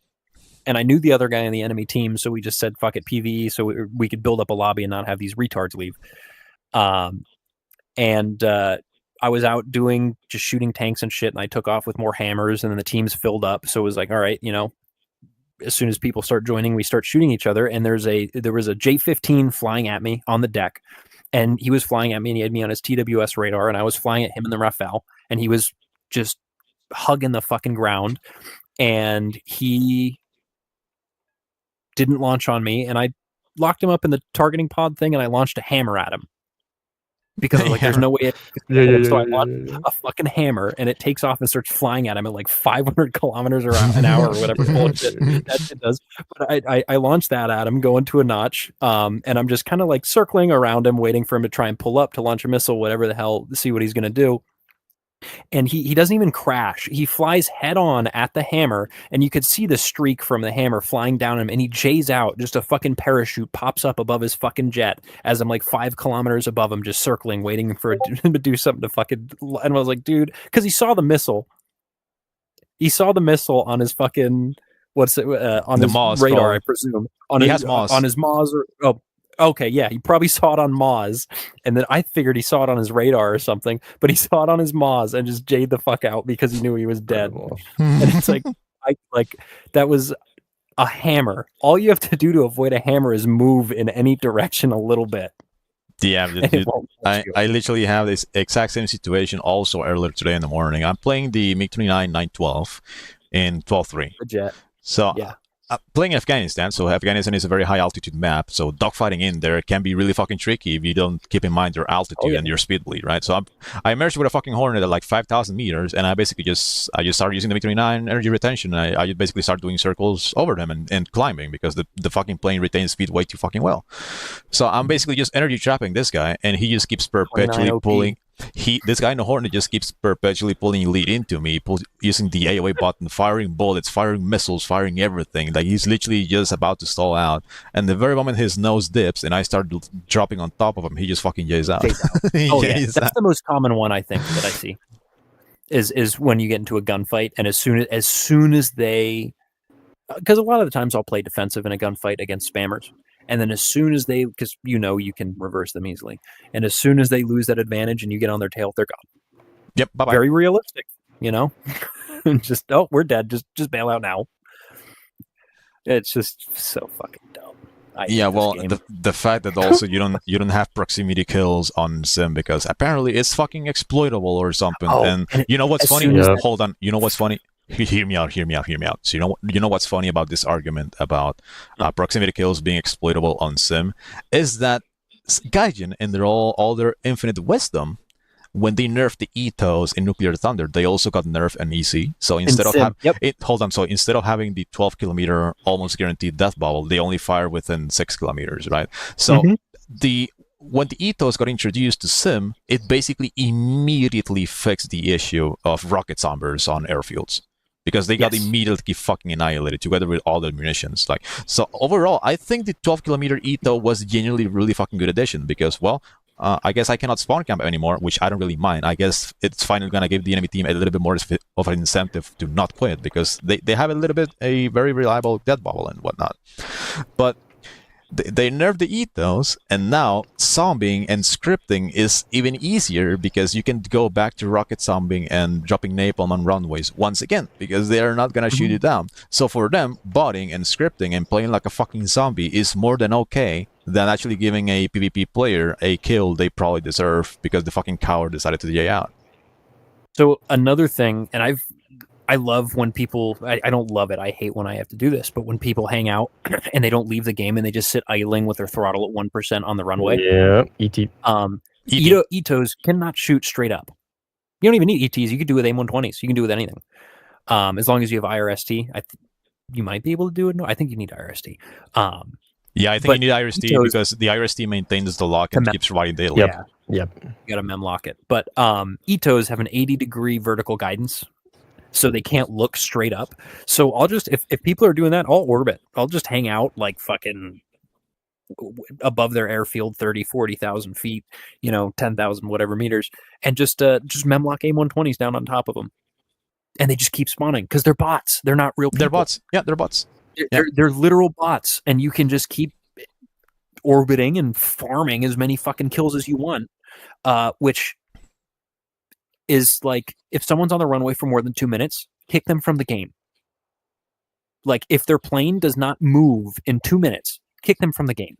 I knew the other guy in the enemy team, so we just said fuck it PvE, so we could build up a lobby and not have these retards leave. I was out just shooting tanks and shit, and I took off with more hammers, and then the teams filled up. So it was like, all right, as soon as people start joining, we start shooting each other. And there was a J-15 flying at me on the deck, and he was flying at me, and he had me on his TWS radar, and I was flying at him in the Rafale, and he was just hugging the fucking ground, and he didn't launch on me, and I locked him up in the targeting pod thing, and I launched a hammer at him. Because I was like, there's no way. So I launched a fucking hammer, and it takes off and starts flying at him at like 500 kilometers an hour or whatever bullshit that shit does. But I launched that at him, going to a notch, and I'm just kind of like circling around him, waiting for him to try and pull up to launch a missile, whatever the hell, see what he's gonna do. And he doesn't even crash. He flies head on at the hammer, and you could see the streak from the hammer flying down him, and he jays out. Just a fucking parachute pops up above his fucking jet as I'm like 5 kilometers above him, just circling, waiting for him to do something to fucking. And I was like, dude, because he saw the missile. He saw the missile on his fucking on
The
his
Maz
radar,
call.
I presume.
He has Maz.
On his Maz or okay, yeah, he probably saw it on Maz, and then I figured he saw it on his radar or something, but he saw it on his Maz and just jayed the fuck out because he knew he was dead. And it's like, that was a hammer. All you have to do to avoid a hammer is move in any direction a little bit.
Yeah,
and it
dude,
won't
I
touch you.
literally have this exact same situation also earlier today in the morning. I'm playing the MiG-29 912 in 12.3.
The jet.
So
Yeah.
playing Afghanistan, so Afghanistan is a very high altitude map, so dogfighting in there can be really fucking tricky if you don't keep in mind your altitude and your speed bleed, right? So I emerged with a fucking Hornet at like 5,000 meters, and I basically just started using the MiG-29 energy retention. I basically start doing circles over them and climbing because the fucking plane retains speed way too fucking well. So I'm basically just energy trapping this guy, and he just keeps perpetually
29 OP.
pulling. This guy in the Hornet just keeps perpetually pulling lead into me, using the AOA button, firing bullets, firing missiles, firing everything. Like he's literally just about to stall out, and the very moment his nose dips and I start dropping on top of him, he just fucking jays out. He
Oh yeah,
jays
that's
out.
the most common one I think that I see. Is when you get into a gunfight, and as soon as they, because a lot of the times I'll play defensive in a gunfight against spammers, And then as soon as they, because you can reverse them easily, and as soon as they lose that advantage and you get on their tail, they're gone.
Yep. Bye bye.
Very realistic, just we're dead. Just bail out now. It's just so fucking dumb.
Yeah, well, the fact that also you don't have proximity kills on Sim because apparently it's fucking exploitable or something.
Oh,
and you know what's funny?
as-
Hold on. You know what's funny? Hear me out. So you know what's funny about this argument about proximity kills being exploitable on Sim is that Gaijin, in all their infinite wisdom, when they nerfed the Ethos in Nuclear Thunder, they also got nerfed an EC. So instead of instead of having the 12-kilometer almost guaranteed death bubble, they only fire within 6 kilometers, right? So when the Ethos got introduced to Sim, it basically immediately fixed the issue of rocket bombers on airfields. Because they got immediately fucking annihilated together with all the munitions. So overall, I think the 12-kilometer Ethos was genuinely really fucking good addition because, well, I guess I cannot spawn camp anymore, which I don't really mind. I guess it's finally gonna give the enemy team a little bit more of an incentive to not quit because they have a very reliable death bubble and whatnot. But they nerfed the ethos, and now zombieing and scripting is even easier because you can go back to rocket zombieing and dropping napalm on runways once again because they are not gonna shoot you down. So for them, botting and scripting and playing like a fucking zombie is more than okay than actually giving a PvP player a kill they probably deserve because the fucking coward decided to DA out.
So another thing, and I love when people, I don't love it, I hate when I have to do this, but when people hang out and they don't leave the game and they just sit idling with their throttle at 1% on the runway.
Yeah, ET.
Etos cannot shoot straight up. You don't even need ETs. You can do it with AIM-120s. You can do it with anything. As long as you have IRST, you might be able to do it. No, I think you need IRST.
Yeah, I think you need IRST because the IRST maintains the lock and keeps providing data.
Yep.
You got to memlock it. But Etos have an 80-degree vertical guidance, so they can't look straight up. So I'll just, if people are doing that, I'll orbit. I'll just hang out like fucking above their airfield, 30, 40,000 feet, 10,000 whatever meters, and just memlock AIM-120s down on top of them. And they just keep spawning because they're bots. They're not real people.
They're bots. Yeah, they're bots.
They're literal bots, and you can just keep orbiting and farming as many fucking kills as you want, which is like, if someone's on the runway for more than 2 minutes, kick them from the game. Like, if their plane does not move in 2 minutes, kick them from the game.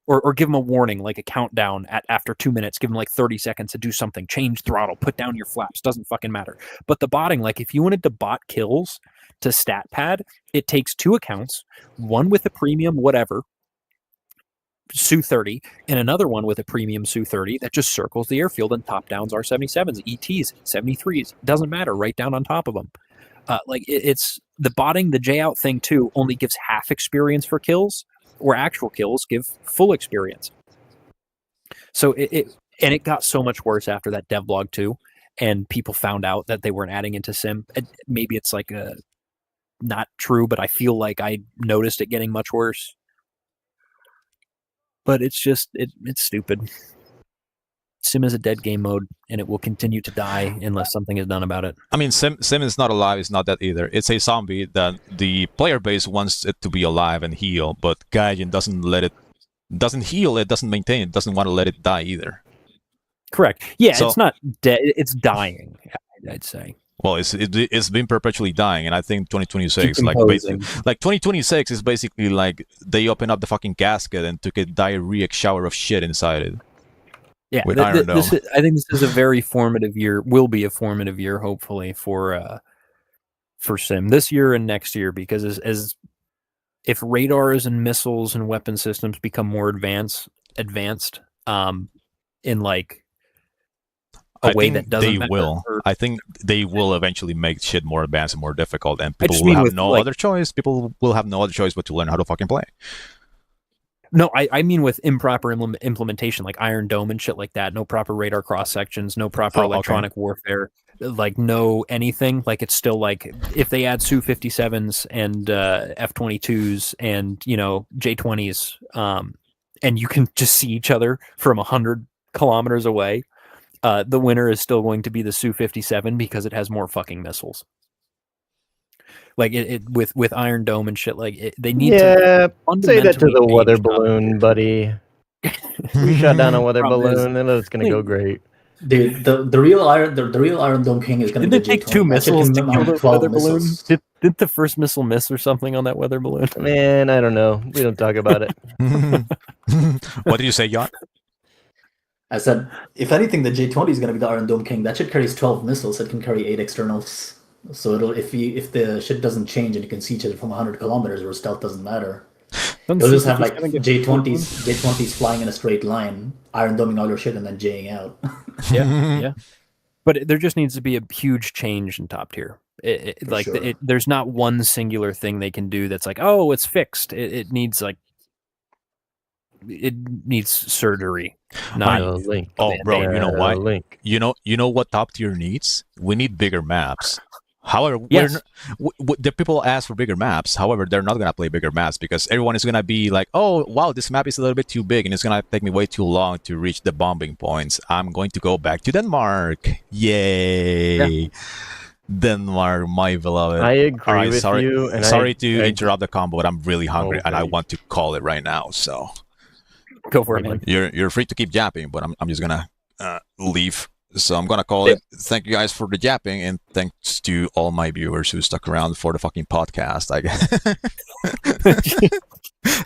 Or give them a warning, like a countdown after 2 minutes, give them like 30 seconds to do something, change throttle, put down your flaps, doesn't fucking matter. But the botting, like if you wanted to bot kills to stat pad, it takes 2 accounts, one with a premium whatever, Su-30, and another one with a premium Su-30 that just circles the airfield and top downs R-77s, ETs, 73s, doesn't matter, right down on top of them. It's the botting, the J-out thing too, only gives half experience for kills, where actual kills give full experience. So it got so much worse after that devlog too, and people found out that they weren't adding into Sim. Maybe it's like not true, but I feel like I noticed it getting much worse. But it's just it's stupid. Sim is a dead game mode, and it will continue to die unless something is done about it.
I mean, Sim is not alive. It's not that either. It's a zombie that the player base wants it to be alive and heal, but Gaijin doesn't heal it, doesn't maintain it, doesn't want to let it die either.
Correct. Yeah, so, it's not dead. It's dying, I'd say.
Well, it's been perpetually dying, and I think 2026, like 2026 is basically like they open up the fucking casket and took a diarrheic shower of shit inside it.
Yeah, I think this is a very formative year. Will be a formative year, hopefully, for Sim this year and next year, because as if radars and missiles and weapon systems become more advanced, in like a way that doesn't matter.
I think they will eventually make shit more advanced and more difficult, and people will have no other choice. People will have no other choice but to learn how to fucking play.
No, I mean with improper implementation, like Iron Dome and shit like that. No proper radar cross sections, no proper electronic warfare, like no anything. Like it's still like if they add Su-57s and F-22s and J-20s, and you can just see each other from 100 kilometers away. The winner is still going to be the Su-57 because it has more fucking missiles. Like it with Iron Dome and shit. Like they need to
Yeah, say that to
fundamentally
the weather
change top
balloon,
tier.
buddy. We shot down a weather
Problem is,
balloon, and it's gonna go great.
Dude, the real Iron Dome King is gonna
didn't
be
it
the
take
J20.
2
That shit
missiles
can
to kill
mount
the
12
weather balloon?
missiles.
Did the first missile miss or something on that weather balloon?
Man, I don't know. We don't talk about it.
What did you say, Yacht?
I said, if anything, the J20 is gonna be the Iron Dome King. That shit carries 12 missiles. It can carry 8 externals. So it'll if the shit doesn't change and you can see each other from 100 kilometers, where stealth doesn't matter.
Doesn't
You'll just
seem
have
he's
like
gonna get
J20s flying in a straight line, Iron Doming all your shit, and then J'ing out.
yeah. But there just needs to be a huge change in top tier.
For sure.
There's not one singular thing they can do that's like, oh, it's fixed. It needs surgery. Not
Link.
Oh, bro, you know why?
Link.
You know what top tier needs? We need bigger maps. However,
Yes.
the people ask for bigger maps. However, they're not gonna play bigger maps because everyone is gonna be like, "Oh, wow, this map is a little bit too big, and it's gonna take me way too long to reach the bombing points. I'm going to go back to Denmark. Yay, Denmark, my beloved."
I agree
All right,
with
sorry,
you. And
sorry
I
to interrupt the combo, but I'm really hungry and I
great.
want to call it right now. So
go for it, man.
you're free to keep yapping, but I'm just gonna leave. So I'm gonna call it. Thank you guys for the yapping, and thanks to all my viewers who stuck around for the fucking podcast. I guess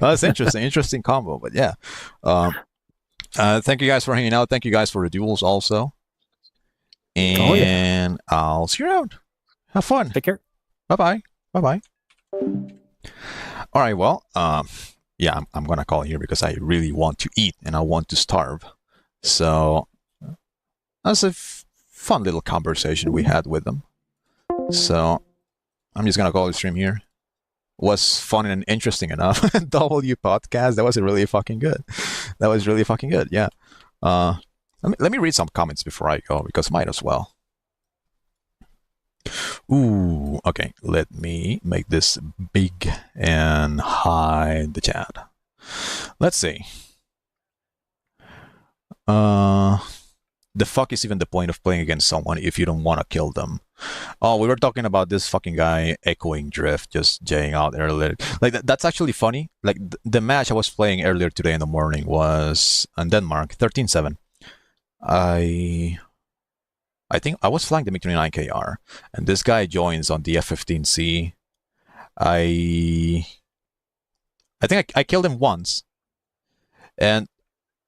that's interesting combo. But yeah, thank you guys for hanging out. Thank you guys for the duels also, and I'll see you around. Have fun.
Take care.
Bye bye. All right. Well, yeah, I'm gonna call here because I really want to eat and I want to starve. So. That's a fun little conversation we had with them. So I'm just gonna call the stream here. Was fun and interesting enough. W podcast. That was really fucking good. Yeah. Let me read some comments before I go because might as well. Ooh. Okay. Let me make this big and hide the chat. Let's see. The fuck is even the point of playing against someone if you don't want to kill them? Oh, we were talking about this fucking guy echoing drift, just jaying out earlier. Like that's actually funny. Like the match I was playing earlier today in the morning was in Denmark, 13-7. I think I was flying the MiG-29KR, and this guy joins on the F-15C. I think I killed him once, and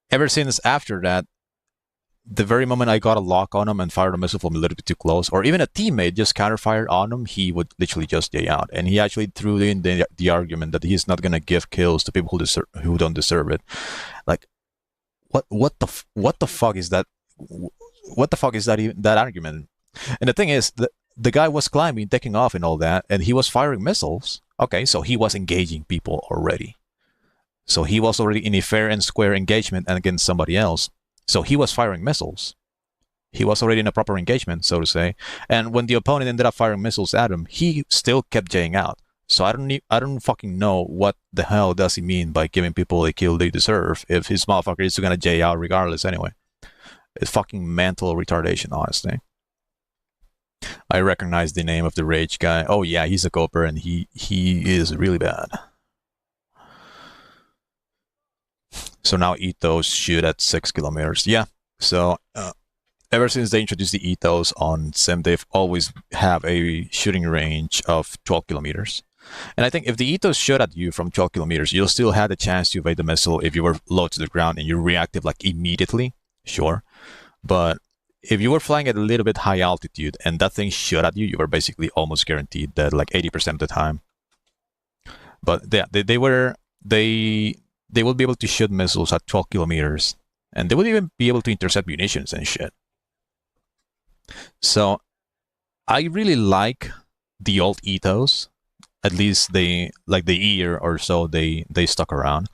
ever since after that, the very moment I got a lock on him and fired a missile from a little bit too close, or even a teammate just counterfired on him, he would literally just jay out. And he actually threw in the argument that he's not gonna give kills to people who don't deserve it. Like, what the fuck is that? What the fuck is that argument? And the thing is, the guy was climbing, taking off, and all that, and he was firing missiles. Okay, so he was engaging people already. So he was already in a fair and square engagement against somebody else. So he was firing missiles. He was already in a proper engagement, so to say. And when the opponent ended up firing missiles at him, he still kept jaying out. So I don't fucking know what the hell does he mean by giving people a kill they deserve if his motherfucker is gonna jay out regardless anyway. It's fucking mental retardation, honestly. I recognize the name of the rage guy. Oh yeah, he's a coper and he is really bad. So now Ethos shoot at 6 kilometers. Yeah. So ever since they introduced the Ethos on Sim, they've always have a shooting range of 12 kilometers. And I think if the Ethos shot at you from 12 kilometers, you'll still have the chance to evade the missile if you were low to the ground and you're reactive like immediately. Sure. But if you were flying at a little bit high altitude and that thing shot at you, you were basically almost guaranteed dead like 80% of the time. But yeah, they will be able to shoot missiles at 12 kilometers. And they would even be able to intercept munitions and shit. So I really like the old Ethos. At least they, like the year or so they stuck around.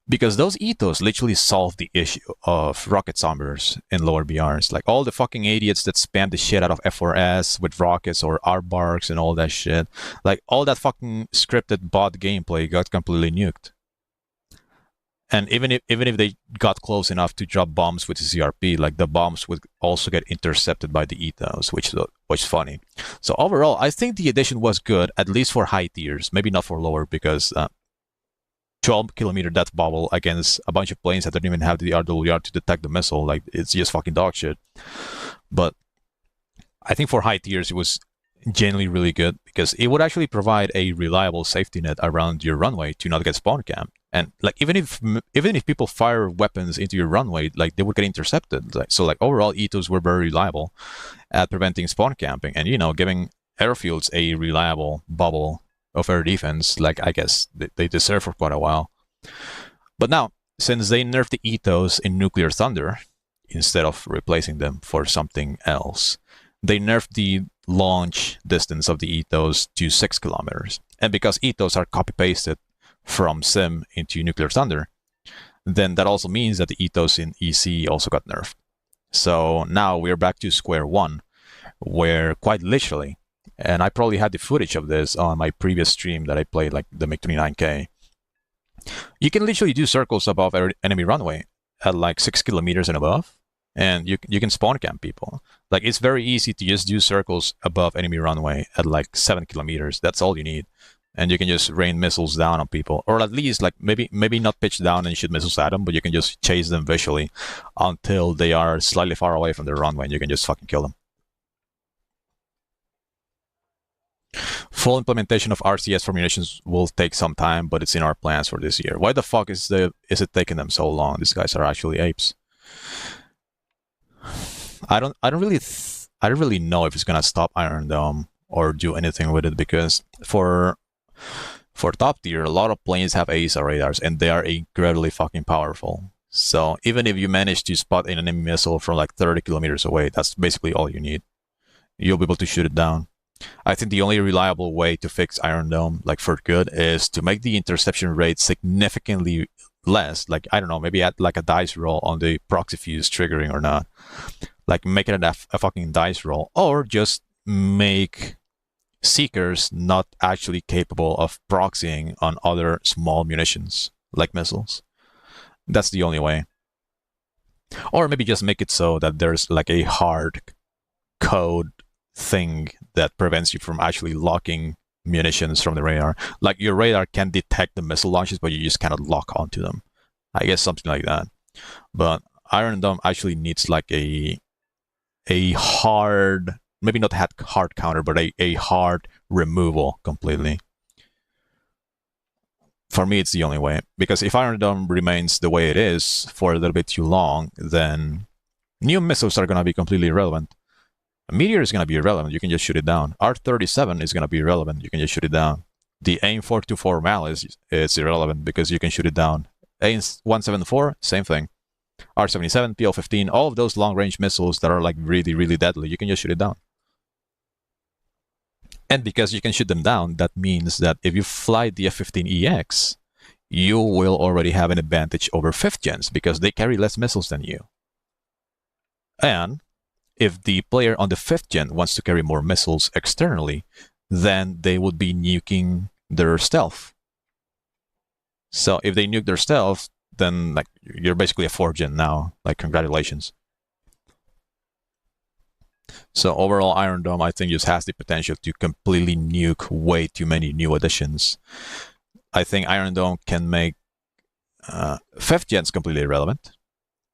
Because those Ethos literally solved the issue of rocket bombers in lower BRs. Like all the fucking idiots that spam the shit out of F4S with rockets or R-barks and all that shit. Like all that fucking scripted bot gameplay got completely nuked. And even if they got close enough to drop bombs with the CRP, like the bombs would also get intercepted by the ethos, which was funny. So overall, I think the addition was good, at least for high tiers. Maybe not for lower, because 12-kilometer death bubble against a bunch of planes that don't even have the RWR to detect the missile, like it's just fucking dog shit. But I think for high tiers, it was genuinely really good because it would actually provide a reliable safety net around your runway to not get spawn camped. And like even if people fire weapons into your runway, like they would get intercepted. So like overall, ethos were very reliable at preventing spawn camping and giving airfields a reliable bubble of air defense. Like I guess they deserve for quite a while. But now, since they nerfed the ethos in Nuclear Thunder instead of replacing them for something else, they nerfed the launch distance of the ethos to 6 kilometers. And because ethos are copy-pasted from Sim into Nuclear Thunder, then that also means that the ethos in EC also got nerfed. So now we're back to square one, where quite literally, and I probably had the footage of this on my previous stream that I played, like the MiG-29K, you can literally do circles above enemy runway at like 6 kilometers and above, and you can spawn camp people. Like it's very easy to just do circles above enemy runway at like 7 kilometers. That's all you need. And you can just rain missiles down on people, or at least like maybe not pitch down and shoot missiles at them, but you can just chase them visually until they are slightly far away from the runway, and you can just fucking kill them. Full implementation of RCS for munitions will take some time, but it's in our plans for this year. Why the fuck is it taking them so long? These guys are actually apes. I don't really know if it's gonna stop Iron Dome or do anything with it, because for top tier, a lot of planes have AESA radars, and they are incredibly fucking powerful. So even if you manage to spot an enemy missile from like 30 kilometers away, that's basically all you need. You'll be able to shoot it down. I think the only reliable way to fix Iron Dome, like for good, is to make the interception rate significantly less. Like, I don't know, maybe add like a dice roll on the proxy fuse triggering or not. Like make it a fucking dice roll, or just make Seekers not actually capable of proxying on other small munitions, like missiles. That's the only way. Or maybe just make it so that there's like a hard code thing that prevents you from actually locking munitions from the radar. Like your radar can detect the missile launches, but you just cannot lock onto them. I guess something like that. But Iron Dome actually needs like a hard, maybe not hard counter, but a hard removal completely. For me, it's the only way. Because if Iron Dome remains the way it is for a little bit too long, then new missiles are going to be completely irrelevant. A Meteor is going to be irrelevant. You can just shoot it down. R-37 is going to be irrelevant. You can just shoot it down. The AIM-424 Malice is irrelevant because you can shoot it down. AIM-174, same thing. R-77, PL-15, all of those long-range missiles that are like really, really deadly, you can just shoot it down. And because you can shoot them down, that means that if you fly the F-15EX, you will already have an advantage over 5th gens because they carry less missiles than you. And if the player on the 5th gen wants to carry more missiles externally, then they would be nuking their stealth. So if they nuke their stealth, then like you're basically a 4th gen now. Like, congratulations. So overall, Iron Dome, I think, just has the potential to completely nuke way too many new additions. I think Iron Dome can make 5th gens completely irrelevant.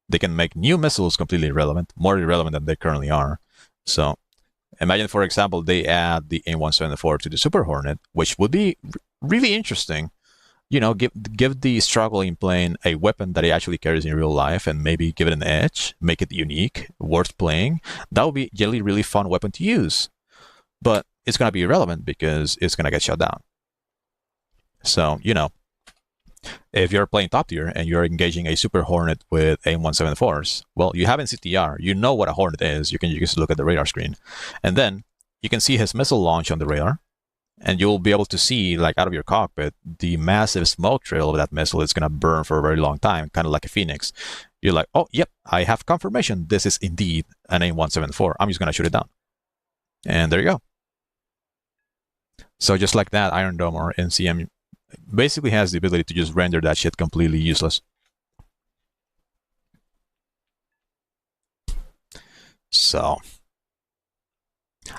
They can make new missiles completely irrelevant, more irrelevant than they currently are. So imagine, for example, they add the AIM-174 to the Super Hornet, which would be really interesting. You know, give the struggling plane a weapon that it actually carries in real life, and maybe give it an edge, make it unique, worth playing. That would be a really fun weapon to use. But it's going to be irrelevant because it's going to get shut down. So, you know, if you're playing top tier and you're engaging a Super Hornet with AIM-174s, well, you have in CTR, you know what a Hornet is. You can just look at the radar screen. And then you can see his missile launch on the radar. And you'll be able to see, like, out of your cockpit, the massive smoke trail of that missile is going to burn for a very long time, kind of like a phoenix. You're like, oh, yep, I have confirmation. This is indeed an AIM-174. I'm just going to shoot it down. And there you go. So just like that, Iron Dome or NCM basically has the ability to just render that shit completely useless. So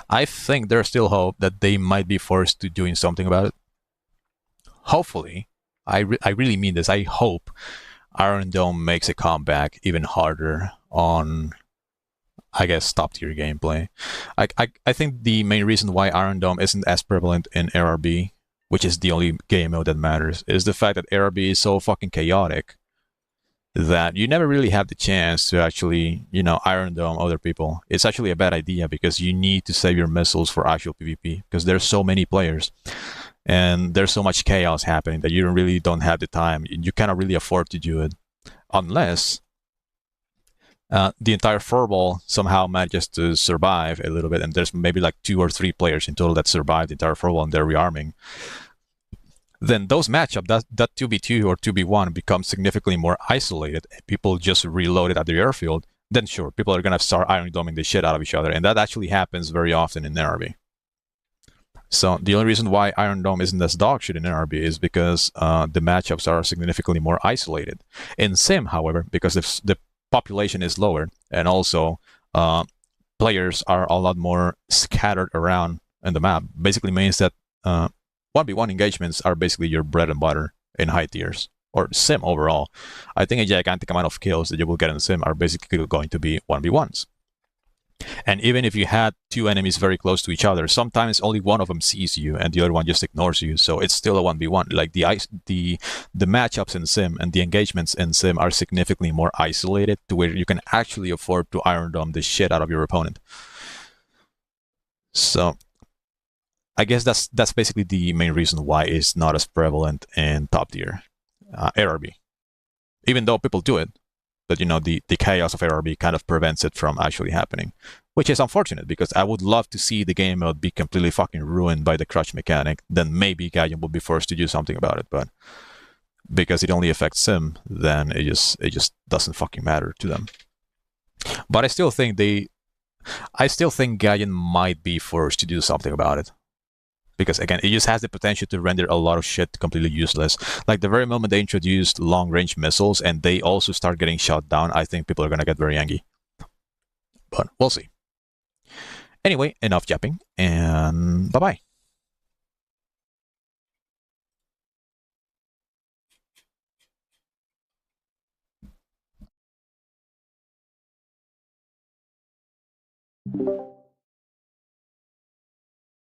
I think there's still hope that they might be forced to doing something about it. Hopefully, I really mean this. I hope Iron Dome makes a comeback even harder on, I guess, top tier gameplay. I think the main reason why Iron Dome isn't as prevalent in ARB, which is the only game mode that matters, is the fact that ARB is so fucking chaotic that you never really have the chance to actually, Iron Dome other people. It's actually a bad idea because you need to save your missiles for actual PvP because there's so many players and there's so much chaos happening that you really don't have the time. You cannot really afford to do it unless the entire furball somehow manages to survive a little bit, and there's maybe like 2 or 3 players in total that survive the entire furball and they're rearming. Then those matchups, that 2v2 or 2v1 becomes significantly more isolated. People just reload it at the airfield. Then sure, people are gonna start iron doming the shit out of each other, and that actually happens very often in NRB. So the only reason why Iron Dome isn't as dog shit in NRB is because the matchups are significantly more isolated. In Sim, however, because the population is lower and also players are a lot more scattered around in the map, basically means that 1v1 engagements are basically your bread and butter in high tiers or Sim overall. I think a gigantic amount of kills that you will get in Sim are basically going to be 1v1s. And even if you had 2 enemies very close to each other, sometimes only one of them sees you and the other one just ignores you. So it's still a 1v1. Like the matchups in Sim and the engagements in Sim are significantly more isolated to where you can actually afford to Iron Dome the shit out of your opponent. So I guess that's basically the main reason why it's not as prevalent in top tier ARB. Even though people do it, but the chaos of ARB kind of prevents it from actually happening, which is unfortunate because I would love to see the game mode be completely fucking ruined by the crutch mechanic. Then maybe Gaijin will be forced to do something about it, but because it only affects Sim, then it just doesn't fucking matter to them. But I still think Gaijin might be forced to do something about it. Because again, it just has the potential to render a lot of shit completely useless. Like the very moment they introduced long-range missiles and they also start getting shot down, I think people are gonna get very angry. But we'll see. Anyway, enough yapping, and bye-bye.